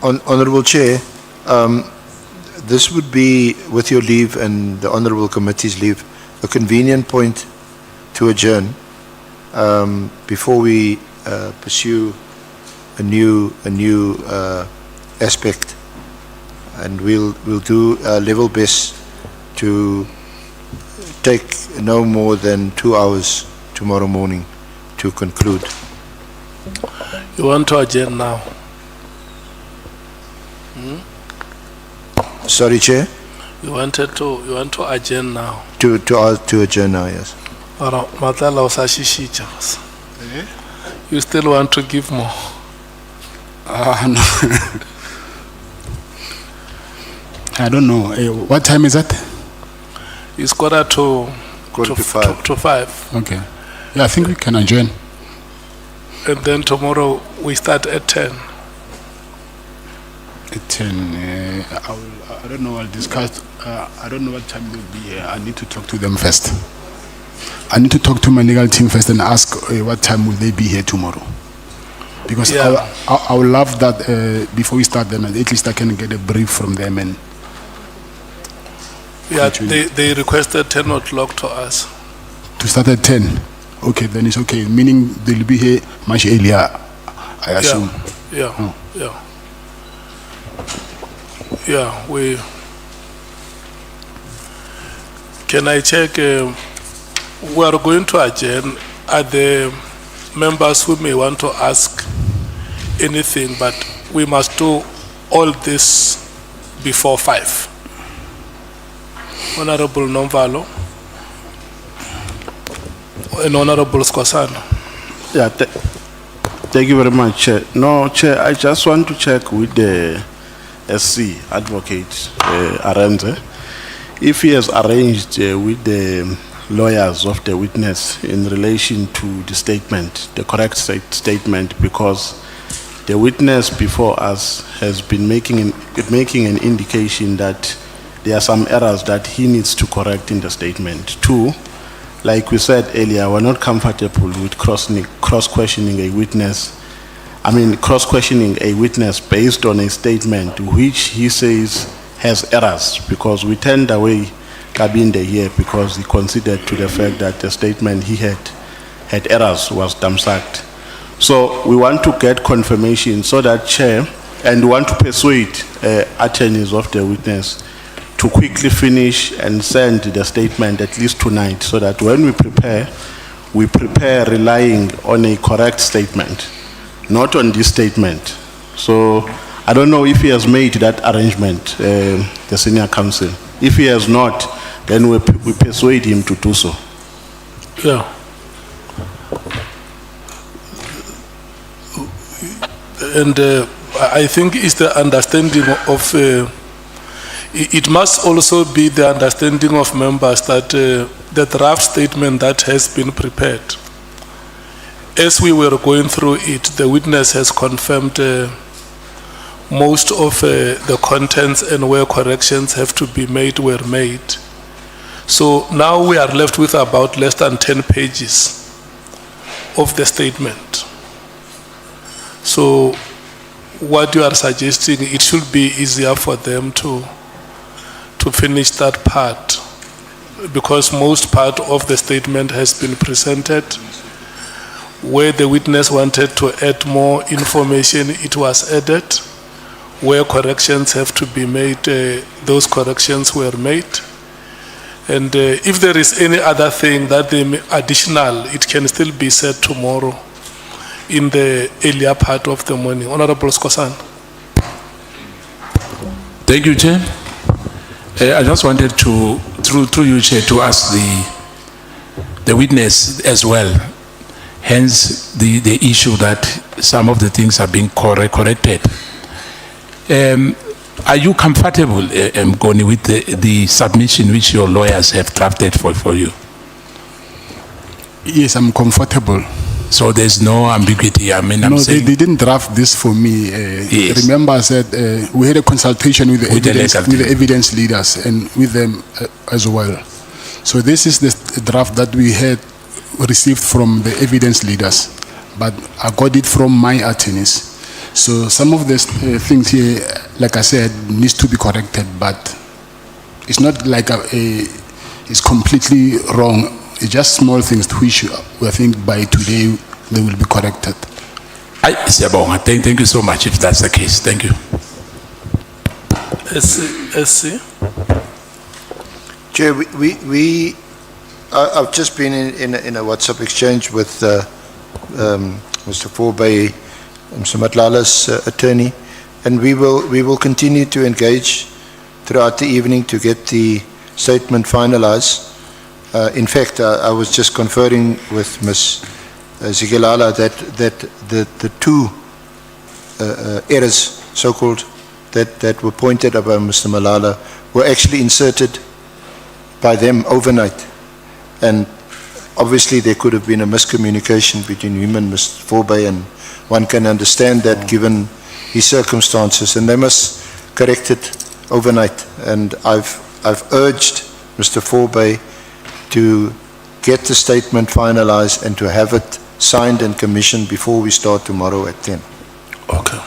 Honourable Chair, this would be, with your leave and the Honourable Committee's leave, a convenient point to adjourn before we pursue a new aspect, and we'll do our level best to take no more than 2 hours tomorrow morning to conclude. You want to adjourn now? Sorry, Chair? You want to adjourn now? To adjourn now, yes. Matlala usashishicha. You still want to give more? No. I don't know. What time is that? It's quarter to 5. To 5. Okay. Yeah, I think we can adjourn. And then tomorrow we start at 10. At 10. I don't know. I'll discuss. I don't know what time they'll be here. I need to talk to them first. I need to talk to my legal team first and ask what time will they be here tomorrow. Because Yeah. I would love that before we start, then at least I can get a brief from them. And Yeah, they requested 10 o'clock to us. to start at 10. Okay, then it's okay. Meaning they'll be here much earlier, I assume. Yeah, Oh. yeah. Yeah, can I check, we are going to adjourn. Are the members who may want to ask anything, but we must do all this before 5. Honorable Nomvalo and Honorable Skosana. Yeah, thank you very much, Chair. No, Chair, I just want to check with the SC advocate, Arenze, if he has arranged with the lawyers of the witness in relation to the statement, the correct statement, because the witness before us has been making an indication that there are some errors that he needs to correct in the statement. 2, like we said earlier, we're not comfortable with cross-questioning a witness. Cross-questioning a witness based on a statement which he says has errors, because we turned away Kabinde here because he considered to the fact that the statement he had errors was dumbsacked. So we want to get confirmation so that, Chair, and want to persuade attorneys of the witness to quickly finish and send the statement at least tonight, so that when we prepare relying on a correct statement, not on this statement. So I don't know if he has made that arrangement, the senior counsel. If he has not, then we persuade him to do so. Yeah. And I think it's the understanding of, it must also be the understanding of members that the draft statement that has been prepared, as we were going through it, the witness has confirmed most of the contents and where corrections have to be made were made. So now we are left with about less than 10 pages of the statement. So what you are suggesting, it should be easier for them to finish that part, because most part of the statement has been presented. Where the witness wanted to add more information, it was added. Where corrections have to be made, those corrections were made. And if there is any other thing that they additional, it can still be said tomorrow in the earlier part of the morning. Honorable Skosan. Thank you, Chair. I just wanted to, through you, Chair, to ask the witness as well, hence the issue that some of the things are being corrected. Are you comfortable, Mgoni, with the submission which your lawyers have drafted for you? Yes, I'm comfortable. So there's no ambiguity. I mean, No, they didn't draft this for me. Yes. Remember, I said we had a consultation with the evidence leaders and with them as well. So this is the draft that we had received from the evidence leaders, but I got it from my attorneys. So some of the things here, like I said, needs to be corrected, but it's not like it's completely wrong. It's just small things which I think by today they will be corrected. Thank you so much if that's the case. Thank you. SC? Chair, I've just been in a WhatsApp exchange with Mr. Forbey, Mr. Matlala's attorney, and we will continue to engage throughout the evening to get the statement finalized. In fact, I was just conferring with Ms. Zigilala that the two errors, so-called, that were pointed out by Mr. Malala were actually inserted by them overnight. And obviously there could have been a miscommunication between him and Mr. Forbey, and one can understand that given his circumstances, and they must correct it overnight. And I've urged Mr. Forbey to get the statement finalized and to have it signed and commissioned before we start tomorrow at 10. Okay.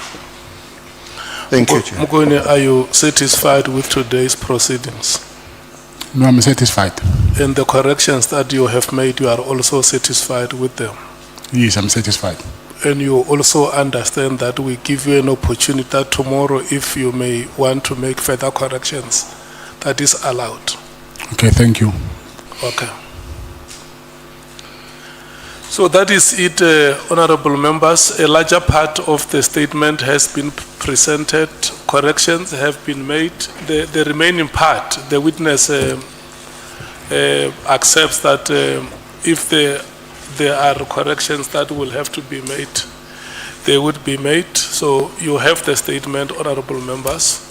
Thank you, Chair. Mugone, are you satisfied with today's proceedings? No, I'm satisfied. And the corrections that you have made, you are also satisfied with them? Yes, I'm satisfied. And you also understand that we give you an opportunity that tomorrow, if you may want to make further corrections, that is allowed. Okay, thank you. Okay. So that is it, honorable members. A larger part of the statement has been presented. Corrections have been made. The remaining part, the witness accepts that if there are corrections that will have to be made, they would be made. So you have the statement, honorable members.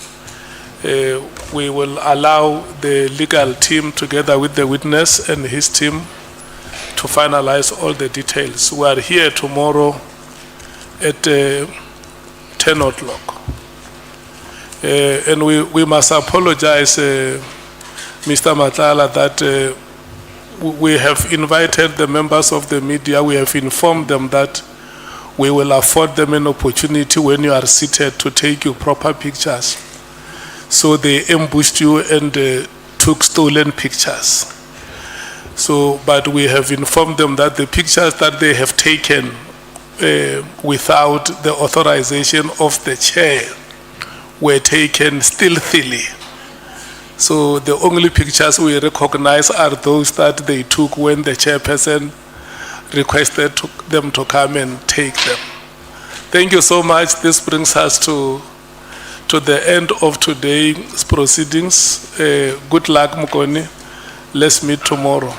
We will allow the legal team together with the witness and his team to finalize all the details. We are here tomorrow at 10 o'clock. And we must apologize, Mr. Matlala, that we have invited the members of the media. We have informed them that we will afford them an opportunity when you are seated to take you proper pictures. So they ambushed you and took stolen pictures. So, but we have informed them that the pictures that they have taken without the authorization of the chair were taken stealthily. So the only pictures we recognize are those that they took when the chairperson requested them to come and take them. Thank you so much. This brings us to the end of today's proceedings. Good luck, Mukoni. Let's meet tomorrow.